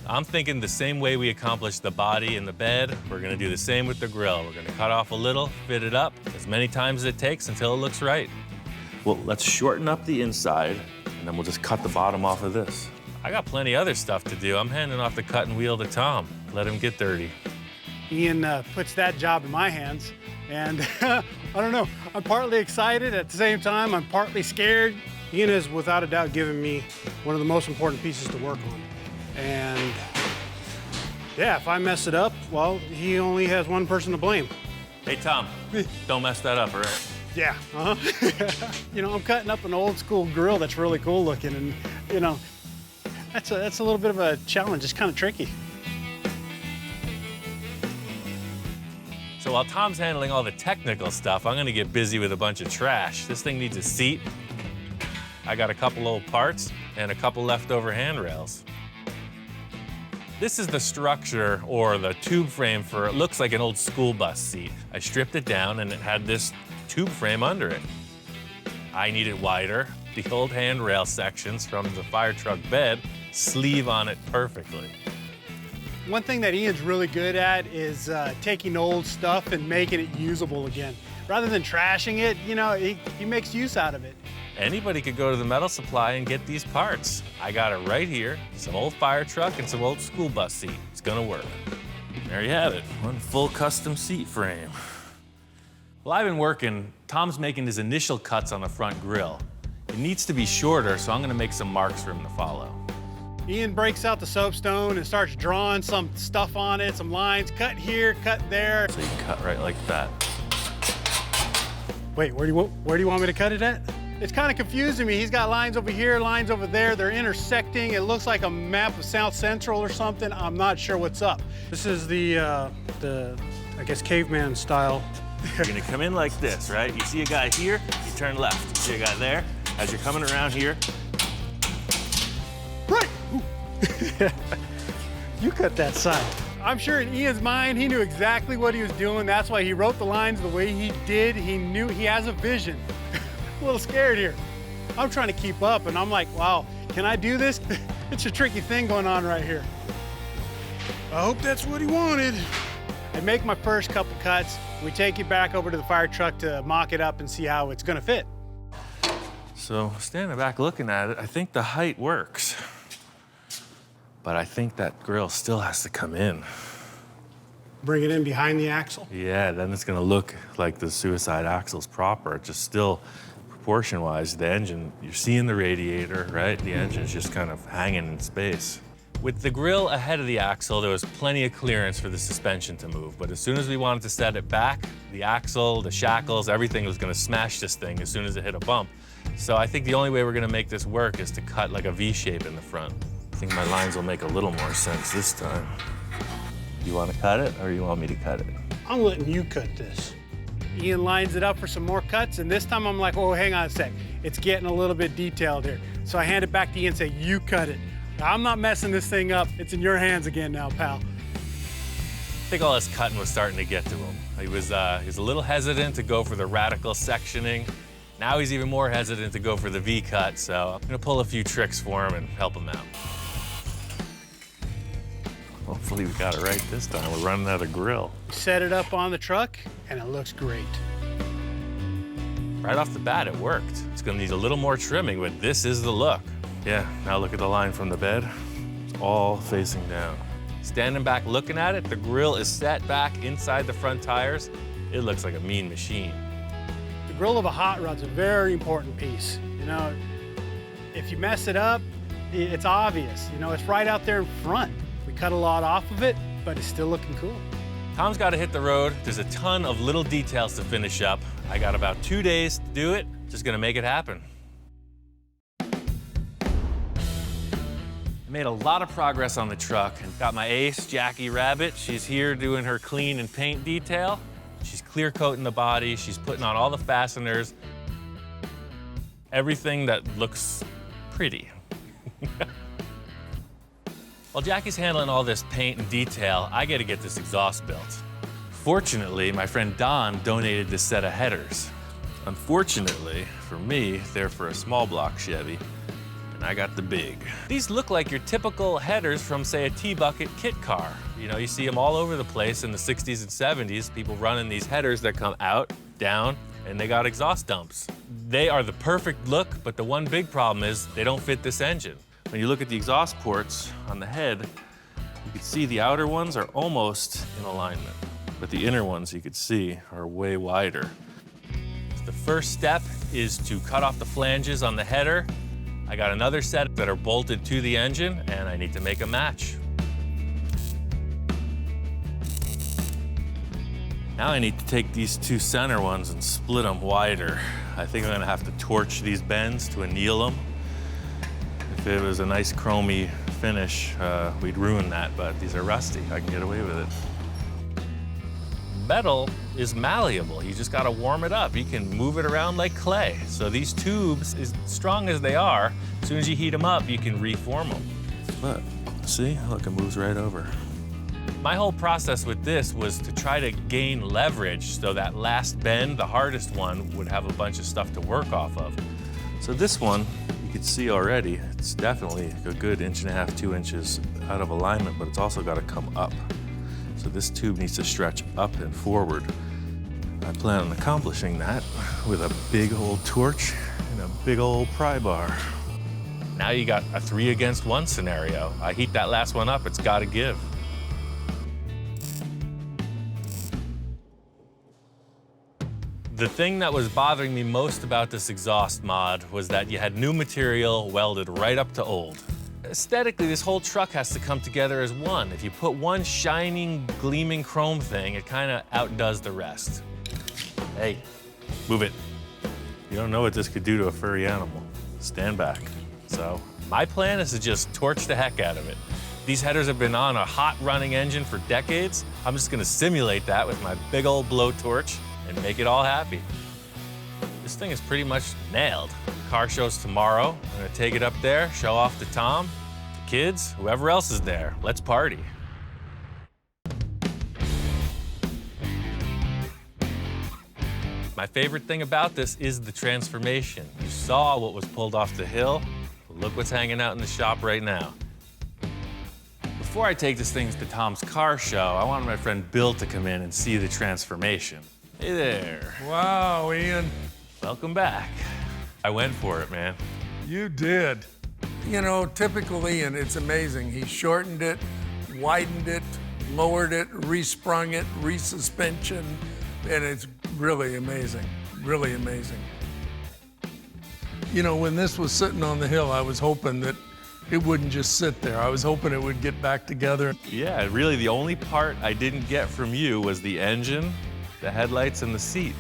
I'm thinking the same way we accomplished the body and the bed, we're gonna do the same with the grill. We're gonna cut off a little, fit it up as many times as it takes until it looks right. Well, let's shorten up the inside, and then we'll just cut the bottom off of this. I got plenty other stuff to do. I'm handing off the cutting wheel to Tom. Let him get dirty.
Ian puts that job in my hands, and I don't know, I'm partly excited. At the same time, I'm partly scared. Ian has, without a doubt, given me one of the most important pieces to work on. And yeah, if I mess it up, well, he only has one person to blame.
Hey, Tom, don't mess that up, all right?
Yeah, You know, I'm cutting up an old school grill that's really cool looking, and you know, that's a little bit of a challenge. It's kind of tricky.
So while Tom's handling all the technical stuff, I'm gonna get busy with a bunch of trash. This thing needs a seat. I got a couple old parts and a couple leftover handrails. This is the structure or the tube frame for, it looks like an old school bus seat. I stripped it down and it had this tube frame under it. I need it wider. The old handrail sections from the fire truck bed sleeve on it perfectly.
One thing that Ian's really good at is taking old stuff and making it usable again. Rather than trashing it, you know, he makes use out of it.
Anybody could go to the metal supply and get these parts. I got it right here. Some old fire truck and some old school bus seat. It's gonna work. There you have it, one full custom seat frame. Well, I've been working. Tom's making his initial cuts on the front grille. It needs to be shorter, so I'm gonna make some marks for him to follow.
Ian breaks out the soapstone and starts drawing some stuff on it, some lines, cut here, cut there.
So you can cut right like that.
Wait, where do you want me to cut it at? It's kind of confusing me. He's got lines over here, lines over there. They're intersecting. It looks like a map of South Central or something. I'm not sure what's up. This is the I guess, caveman style.
You're gonna come in like this, right? You see a guy here, you turn left. You see a guy there. As you're coming around here.
Right! You cut that side. I'm sure in Ian's mind, he knew exactly what he was doing. That's why he wrote the lines the way he did. He knew he has a vision. A little scared here. I'm trying to keep up, and I'm like, wow, can I do this? It's a tricky thing going on right here. I hope that's what he wanted. I make my first couple cuts. We take it back over to the fire truck to mock it up and see how it's gonna fit.
So standing back looking at it, I think the height works. But I think that grill still has to come in.
Bring it in behind the axle.
Yeah, then it's gonna look like the suicide axle's proper. It's just still, proportion-wise, the engine, you're seeing the radiator, right? The engine's just kind of hanging in space. With the grill ahead of the axle, there was plenty of clearance for the suspension to move. But as soon as we wanted to set it back, the axle, the shackles, everything was gonna smash this thing as soon as it hit a bump. So I think the only way we're gonna make this work is to cut like a V shape in the front. I think my lines will make a little more sense this time. You want to cut it, or you want me to cut it?
I'm letting you cut this. Ian lines it up for some more cuts, and this time I'm like, oh, hang on a sec. It's getting a little bit detailed here. So I hand it back to Ian and say, you cut it. I'm not messing this thing up. It's in your hands again now, pal.
I think all this cutting was starting to get to him. He was a little hesitant to go for the radical sectioning. Now he's even more hesitant to go for the V cut, so I'm gonna pull a few tricks for him and help him out. Hopefully we got it right this time. We're running out of grill.
Set it up on the truck, and it looks great.
Right off the bat, it worked. It's gonna need a little more trimming, but this is the look. Yeah, now look at the line from the bed. It's all facing down. Standing back looking at it, the grill is set back inside the front tires. It looks like a mean machine.
The grill of a hot rod's a very important piece. You know, if you mess it up, it's obvious. You know, it's right out there in front. We cut a lot off of it, but it's still looking cool.
Tom's got to hit the road. There's a ton of little details to finish up. I got about 2 days to do it. Just gonna make it happen. I made a lot of progress on the truck and got my ace, Jackie Rabbit. She's here doing her clean and paint detail. She's clear coating the body. She's putting on all the fasteners. Everything that looks pretty. While Jackie's handling all this paint and detail, I get to get this exhaust built. Fortunately, my friend Don donated this set of headers. Unfortunately, for me, they're for a small block Chevy, and I got the big. These look like your typical headers from, say, a T-bucket kit car. You know, you see them all over the place in the 60s and 70s, people running these headers that come out, down, and they got exhaust dumps. They are the perfect look, but the one big problem is they don't fit this engine. When you look at the exhaust ports on the head, you can see the outer ones are almost in alignment, but the inner ones you could see are way wider. The first step is to cut off the flanges on the header. I got another set that are bolted to the engine, and I need to make a match. Now I need to take these two center ones and split them wider. I think I'm gonna have to torch these bends to anneal them. If it was a nice chromy finish, we'd ruin that, but these are rusty. I can get away with it. Metal is malleable. You just gotta warm it up. You can move it around like clay. So these tubes, as strong as they are, as soon as you heat them up, you can reform them. But see, look, it moves right over. My whole process with this was to try to gain leverage so that last bend, the hardest one, would have a bunch of stuff to work off of. So this one, you can see already, it's definitely a good 1.5 to 2 inches out of alignment, but it's also gotta come up. So this tube needs to stretch up and forward. I plan on accomplishing that with a big old torch and a big old pry bar. Now you got a 3 against 1 scenario. I heat that last one up, it's gotta give. The thing that was bothering me most about this exhaust mod was that you had new material welded right up to old. Aesthetically, this whole truck has to come together as one. If you put one shining, gleaming chrome thing, it kind of outdoes the rest. Hey, move it. You don't know what this could do to a furry animal. Stand back. So my plan is to just torch the heck out of it. These headers have been on a hot running engine for decades. I'm just gonna simulate that with my big old blowtorch and make it all happy. This thing is pretty much nailed. Car show's tomorrow. I'm gonna take it up there, show off to Tom, the kids, whoever else is there. Let's party. My favorite thing about this is the transformation. You saw what was pulled off the hill. Look what's hanging out in the shop right now. Before I take this thing to Tom's car show, I wanted my friend Bill to come in and see the transformation. Hey there.
Wow, Ian.
Welcome back. I went for it, man.
You did. You know, typical Ian, it's amazing. He shortened it, widened it, lowered it, resprung it, resuspension, and it's really amazing, really amazing. You know, when this was sitting on the hill, I was hoping that it wouldn't just sit there. I was hoping it would get back together.
Yeah, really the only part I didn't get from you was the engine, the headlights, and the seat.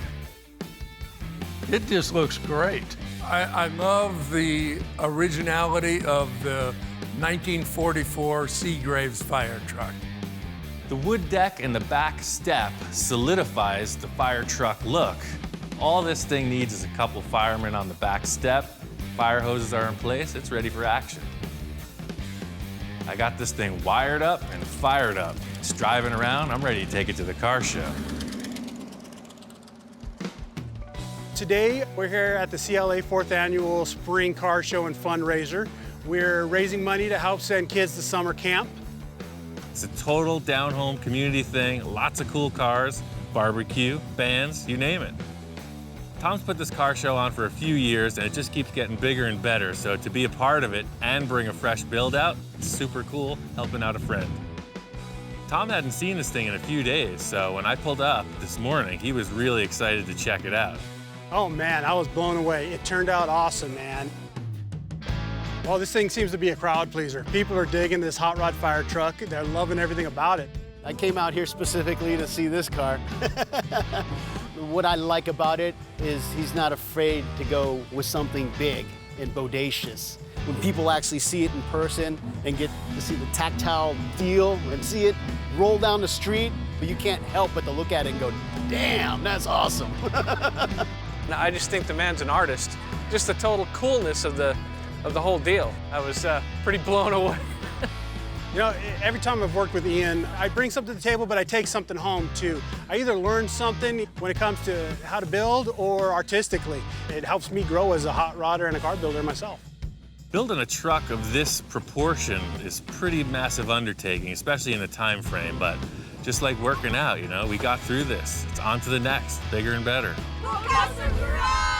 It just looks great. I love the originality of the 1944 Seagraves fire truck.
The wood deck and the back step solidifies the fire truck look. All this thing needs is a couple firemen on the back step. Fire hoses are in place, it's ready for action. I got this thing wired up and fired up. It's driving around, I'm ready to take it to the car show.
Today, we're here at the CLA 4th Annual Spring Car Show and Fundraiser. We're raising money to help send kids to summer camp.
It's a total down-home community thing, lots of cool cars, barbecue, bands, you name it. Tom's put this car show on for a few years and it just keeps getting bigger and better, so to be a part of it and bring a fresh build out, it's super cool, helping out a friend. Tom hadn't seen this thing in a few days, so when I pulled up this morning, he was really excited to check it out.
Oh man, I was blown away. It turned out awesome, man. Well, this thing seems to be a crowd pleaser. People are digging this hot rod fire truck. They're loving everything about it.
I came out here specifically to see this car. What I like about it is he's not afraid to go with something big and bodacious. When people actually see it in person and get to see the tactile feel and see it roll down the street, but you can't help but to look at it and go, damn, that's awesome.
I just think the man's an artist. Just the total coolness of the whole deal. I was pretty blown away.
You know, every time I've worked with Ian, I bring something to the table, but I take something home too. I either learn something when it comes to how to build or artistically. It helps me grow as a hot rodder and a car builder myself.
Building a truck of this proportion is a pretty massive undertaking, especially in the time frame, but just like working out, you know, we got through this. It's on to the next, bigger and better.
Full Custom Garage!